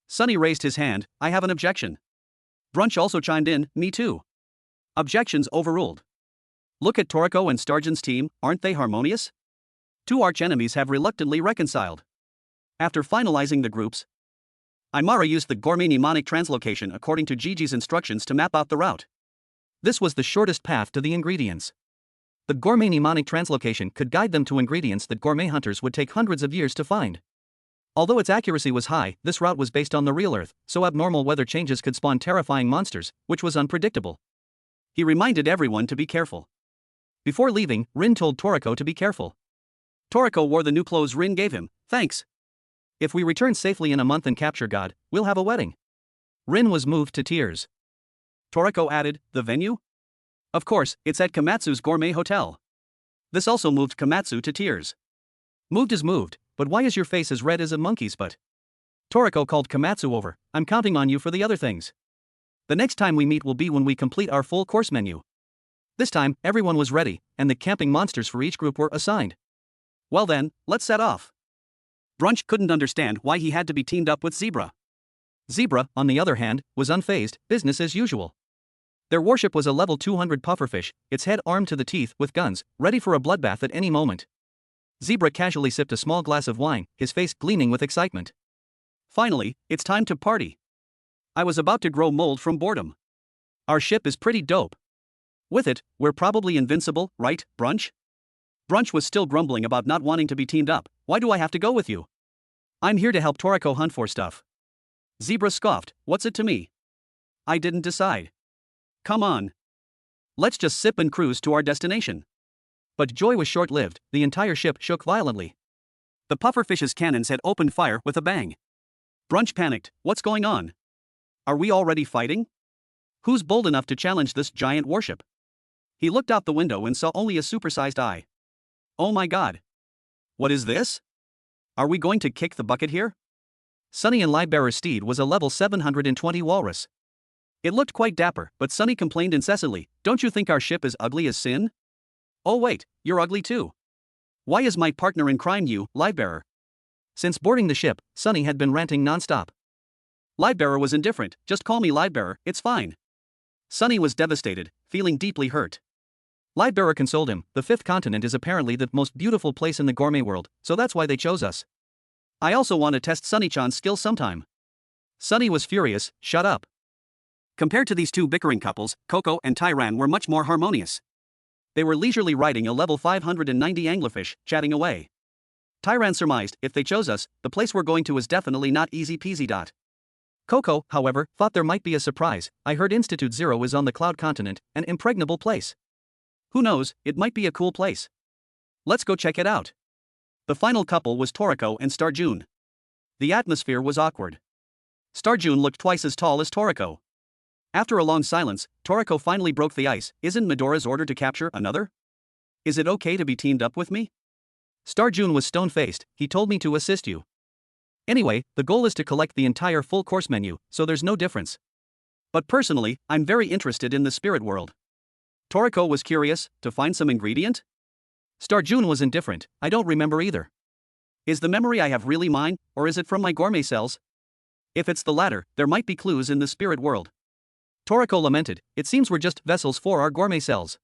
Sunny raised his hand, I have an objection. Brunch also chimed in, me too. Objections overruled. Look at Toriko and Starjun's team, aren't they harmonious? 2 arch-enemies have reluctantly reconciled. After finalizing the groups, Aymara used the gourmet mnemonic translocation according to Gigi's instructions to map out the route. This was the shortest path to the ingredients. The gourmet mnemonic translocation could guide them to ingredients that gourmet hunters would take hundreds of years to find. Although its accuracy was high, this route was based on the real Earth, so abnormal weather changes could spawn terrifying monsters, which was unpredictable. He reminded everyone to be careful. Before leaving, Rin told Toriko to be careful. Toriko wore the new clothes Rin gave him, thanks. If we return safely in a month and capture God, we'll have a wedding. Rin was moved to tears. Toriko added, the venue? Of course, it's at Komatsu's Gourmet Hotel. This also moved Komatsu to tears. Moved is moved, but why is your face as red as a monkey's butt? Toriko called Komatsu over, I'm counting on you for the other things. The next time we meet will be when we complete our full course menu. This time, everyone was ready, and the camping monsters for each group were assigned. Well then, let's set off. Brunch couldn't understand why he had to be teamed up with Zebra. Zebra, on the other hand, was unfazed, business as usual. Their warship was a level 200 pufferfish, its head armed to the teeth with guns, ready for a bloodbath at any moment. Zebra casually sipped a small glass of wine, his face gleaming with excitement. Finally, it's time to party. I was about to grow mold from boredom. Our ship is pretty dope. With it, we're probably invincible, right, Brunch? Brunch was still grumbling about not wanting to be teamed up. Why do I have to go with you? I'm here to help Toriko hunt for stuff. Zebra scoffed, what's it to me? I didn't decide. Come on. Let's just sip and cruise to our destination. But joy was short-lived, the entire ship shook violently. The pufferfish's cannons had opened fire with a bang. Brunch panicked, what's going on? Are we already fighting? Who's bold enough to challenge this giant warship? He looked out the window and saw only a supersized eye. Oh my god. What is this? Are we going to kick the bucket here? Sunny and Libearer's steed was a level 720 walrus. It looked quite dapper, but Sunny complained incessantly, don't you think our ship is ugly as sin? Oh wait, you're ugly too. Why is my partner in crime you, Libearer? Since boarding the ship, Sunny had been ranting non-stop. Livebearer was indifferent, just call me Livebearer, it's fine. Sunny was devastated, feeling deeply hurt. Livebearer consoled him, the fifth continent is apparently the most beautiful place in the gourmet world, so that's why they chose us. I also want to test Sunny-chan's skills sometime. Sunny was furious, shut up. Compared to these two bickering couples, Coco and Tyran were much more harmonious. They were leisurely riding a level 590 anglerfish, chatting away. Tyran surmised, if they chose us, the place we're going to is definitely not easy peasy. Coco, however, thought there might be a surprise. I heard Institute Zero is on the Cloud Continent, an impregnable place. Who knows, it might be a cool place. Let's go check it out. The final couple was Toriko and Starjune. The atmosphere was awkward. Starjune looked twice as tall as Toriko. After a long silence, Toriko finally broke the ice. Isn't Medora's order to capture another? Is it okay to be teamed up with me? Starjune was stone-faced. He told me to assist you. Anyway, the goal is to collect the entire full course menu, so there's no difference. But personally, I'm very interested in the spirit world. Toriko was curious, to find some ingredient? Starjune was indifferent, I don't remember either. Is the memory I have really mine, or is it from my gourmet cells? If it's the latter, there might be clues in the spirit world. Toriko lamented, it seems we're just vessels for our gourmet cells.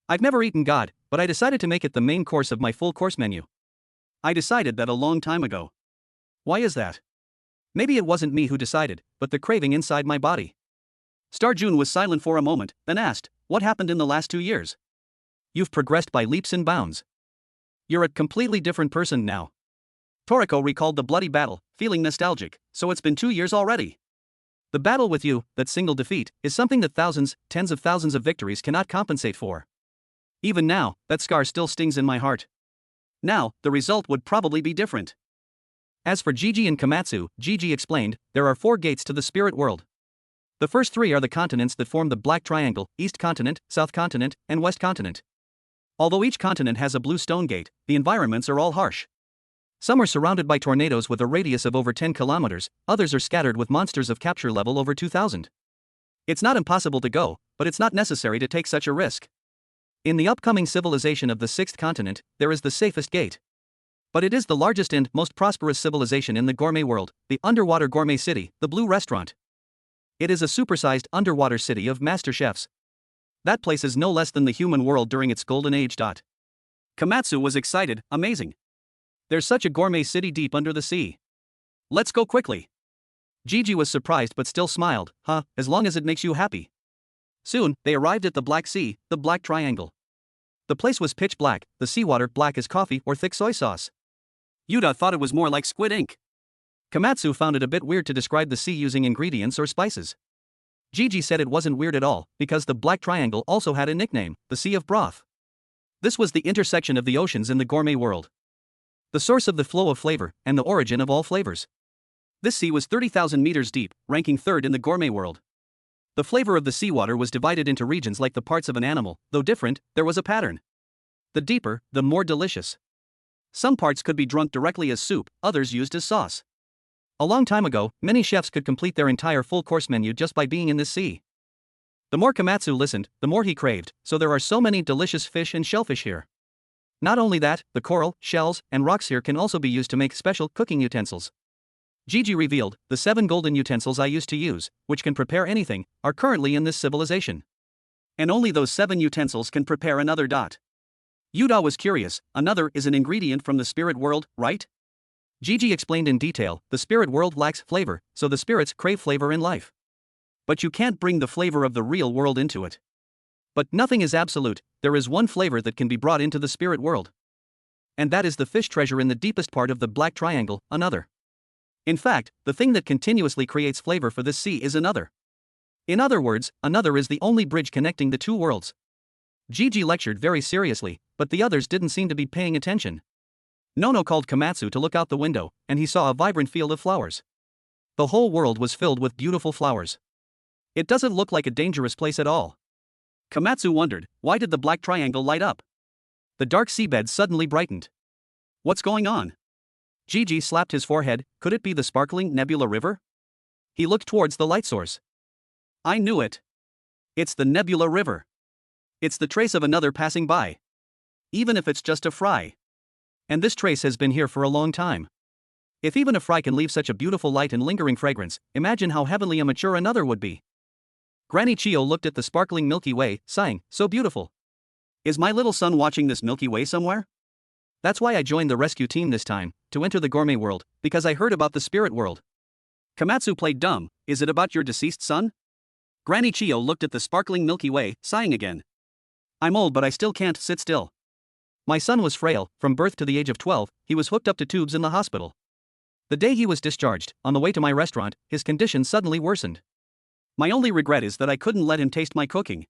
I've never eaten God, but I decided to make it the main course of my full course menu. I decided that a long time ago. Why is that? Maybe it wasn't me who decided, but the craving inside my body. Starjune was silent for a moment, then asked, what happened in the last 2 years? You've progressed by leaps and bounds. You're a completely different person now. Toriko recalled the bloody battle, feeling nostalgic, so it's been 2 years already. The battle with you, that single defeat, is something that thousands, tens of thousands of victories cannot compensate for. Even now, that scar still stings in my heart. Now, the result would probably be different. As for Gigi and Komatsu, Gigi explained, there are 4 gates to the spirit world. The first 3 are the continents that form the Black Triangle, East Continent, South Continent, and West Continent. Although each continent has a blue stone gate, the environments are all harsh. Some are surrounded by tornadoes with a radius of over 10 kilometers, others are scattered with monsters of capture level over 2000. It's not impossible to go, but it's not necessary to take such a risk. In the upcoming civilization of the 6th continent, there is the safest gate. But it is the largest and most prosperous civilization in the gourmet world, the underwater gourmet city, the Blue Restaurant. It is a supersized underwater city of master chefs. That place is no less than the human world during its golden age. Komatsu was excited, amazing. There's such a gourmet city deep under the sea. Let's go quickly. Gigi was surprised but still smiled, as long as it makes you happy. Soon, they arrived at the Black Sea, the Black Triangle. The place was pitch black, the seawater black as coffee or thick soy sauce. Yuta thought it was more like squid ink. Komatsu found it a bit weird to describe the sea using ingredients or spices. Gigi said it wasn't weird at all, because the Black Triangle also had a nickname, the Sea of Broth. This was the intersection of the oceans in the gourmet world. The source of the flow of flavor, and the origin of all flavors. This sea was 30,000 meters deep, ranking 3rd in the gourmet world. The flavor of the seawater was divided into regions like the parts of an animal, though different, there was a pattern. The deeper, the more delicious. Some parts could be drunk directly as soup, others used as sauce. A long time ago, many chefs could complete their entire full course menu just by being in this sea. The more Komatsu listened, the more he craved, so there are so many delicious fish and shellfish here. Not only that, the coral, shells, and rocks here can also be used to make special cooking utensils. Gigi revealed, the 7 golden utensils I used to use, which can prepare anything, are currently in this civilization. And only those 7 utensils can prepare another. Yuta was curious, another is an ingredient from the spirit world, right? Gigi explained in detail, the spirit world lacks flavor, so the spirits crave flavor in life. But you can't bring the flavor of the real world into it. But nothing is absolute, there is one flavor that can be brought into the spirit world. And that is the fish treasure in the deepest part of the Black Triangle, another. In fact, the thing that continuously creates flavor for this sea is another. In other words, another is the only bridge connecting the two worlds. Gigi lectured very seriously, but the others didn't seem to be paying attention. Nono called Komatsu to look out the window, and he saw a vibrant field of flowers. The whole world was filled with beautiful flowers. It doesn't look like a dangerous place at all. Komatsu wondered, why did the Black Triangle light up? The dark seabed suddenly brightened. What's going on? Gigi slapped his forehead, could it be the sparkling Nebula River? He looked towards the light source. I knew it. It's the Nebula River. It's the trace of another passing by. Even if it's just a fry. And this trace has been here for a long time. If even a fry can leave such a beautiful light and lingering fragrance, imagine how heavenly and mature another would be. Granny Chio looked at the sparkling Milky Way, sighing, so beautiful. Is my little son watching this Milky Way somewhere? That's why I joined the rescue team this time, to enter the gourmet world, because I heard about the spirit world. Komatsu played dumb. Is it about your deceased son? Granny Chio looked at the sparkling Milky Way, sighing again. I'm old but I still can't sit still. My son was frail. From birth to the age of 12, he was hooked up to tubes in the hospital. The day he was discharged, on the way to my restaurant, his condition suddenly worsened. My only regret is that I couldn't let him taste my cooking.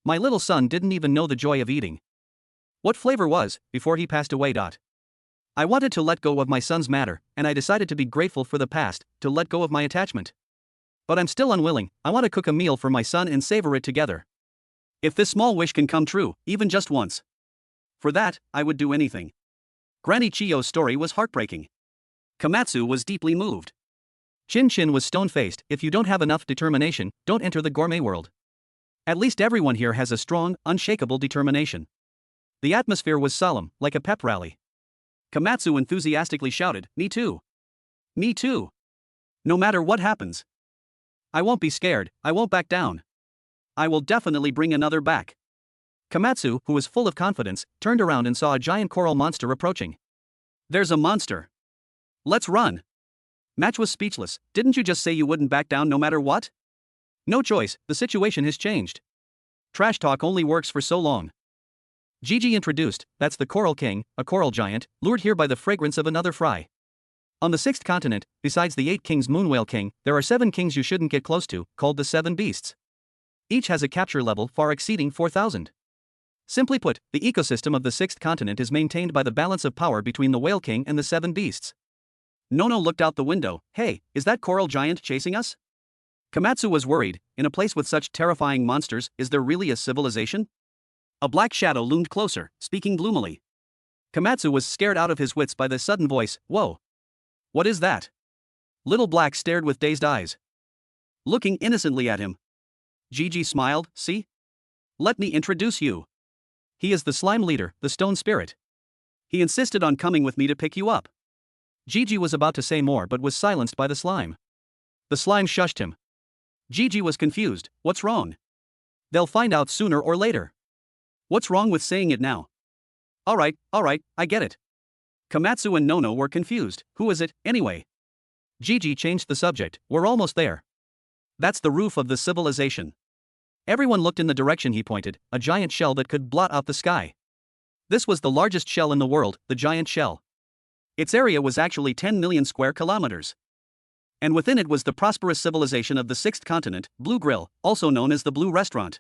My little son didn't even know the joy of eating. What flavor was, before he passed away. I wanted to let go of my son's matter, and I decided to be grateful for the past, to let go of my attachment. But I'm still unwilling. I want to cook a meal for my son and savor it together. If this small wish can come true, even just once. For that, I would do anything. Granny Chio's story was heartbreaking. Komatsu was deeply moved. Chin Chin was stone-faced. If you don't have enough determination, don't enter the gourmet world. At least everyone here has a strong, unshakable determination. The atmosphere was solemn, like a pep rally. Komatsu enthusiastically shouted, "Me too! Me too! No matter what happens. I won't be scared, I won't back down. I will definitely bring another back." Komatsu, who was full of confidence, turned around and saw a giant coral monster approaching. There's a monster. Let's run. Match was speechless. Didn't you just say you wouldn't back down no matter what? No choice, the situation has changed. Trash talk only works for so long. Gigi introduced, that's the Coral King, a coral giant, lured here by the fragrance of another fry. On the 6th continent, besides the 8 kings Moonwhale King, there are 7 kings you shouldn't get close to, called the 7 beasts. Each has a capture level far exceeding 4,000. Simply put, the ecosystem of the 6th continent is maintained by the balance of power between the Whale King and the 7 beasts. Nono looked out the window. Hey, is that coral giant chasing us? Komatsu was worried. In a place with such terrifying monsters, is there really a civilization? A black shadow loomed closer, speaking gloomily. Komatsu was scared out of his wits by the sudden voice. Whoa! What is that? Little Black stared with dazed eyes, looking innocently at him. Gigi smiled. See? Let me introduce you. He is the slime leader, the stone spirit. He insisted on coming with me to pick you up. Gigi was about to say more but was silenced by the slime. The slime shushed him. Gigi was confused. What's wrong? They'll find out sooner or later. What's wrong with saying it now? Alright, I get it. Komatsu and Nono were confused. Who is it, anyway? Gigi changed the subject. We're almost there. That's the roof of the civilization. Everyone looked in the direction he pointed, a giant shell that could blot out the sky. This was the largest shell in the world, the giant shell. Its area was actually 10 million square kilometers. And within it was the prosperous civilization of the 6th continent, Blue Grill, also known as the Blue Restaurant.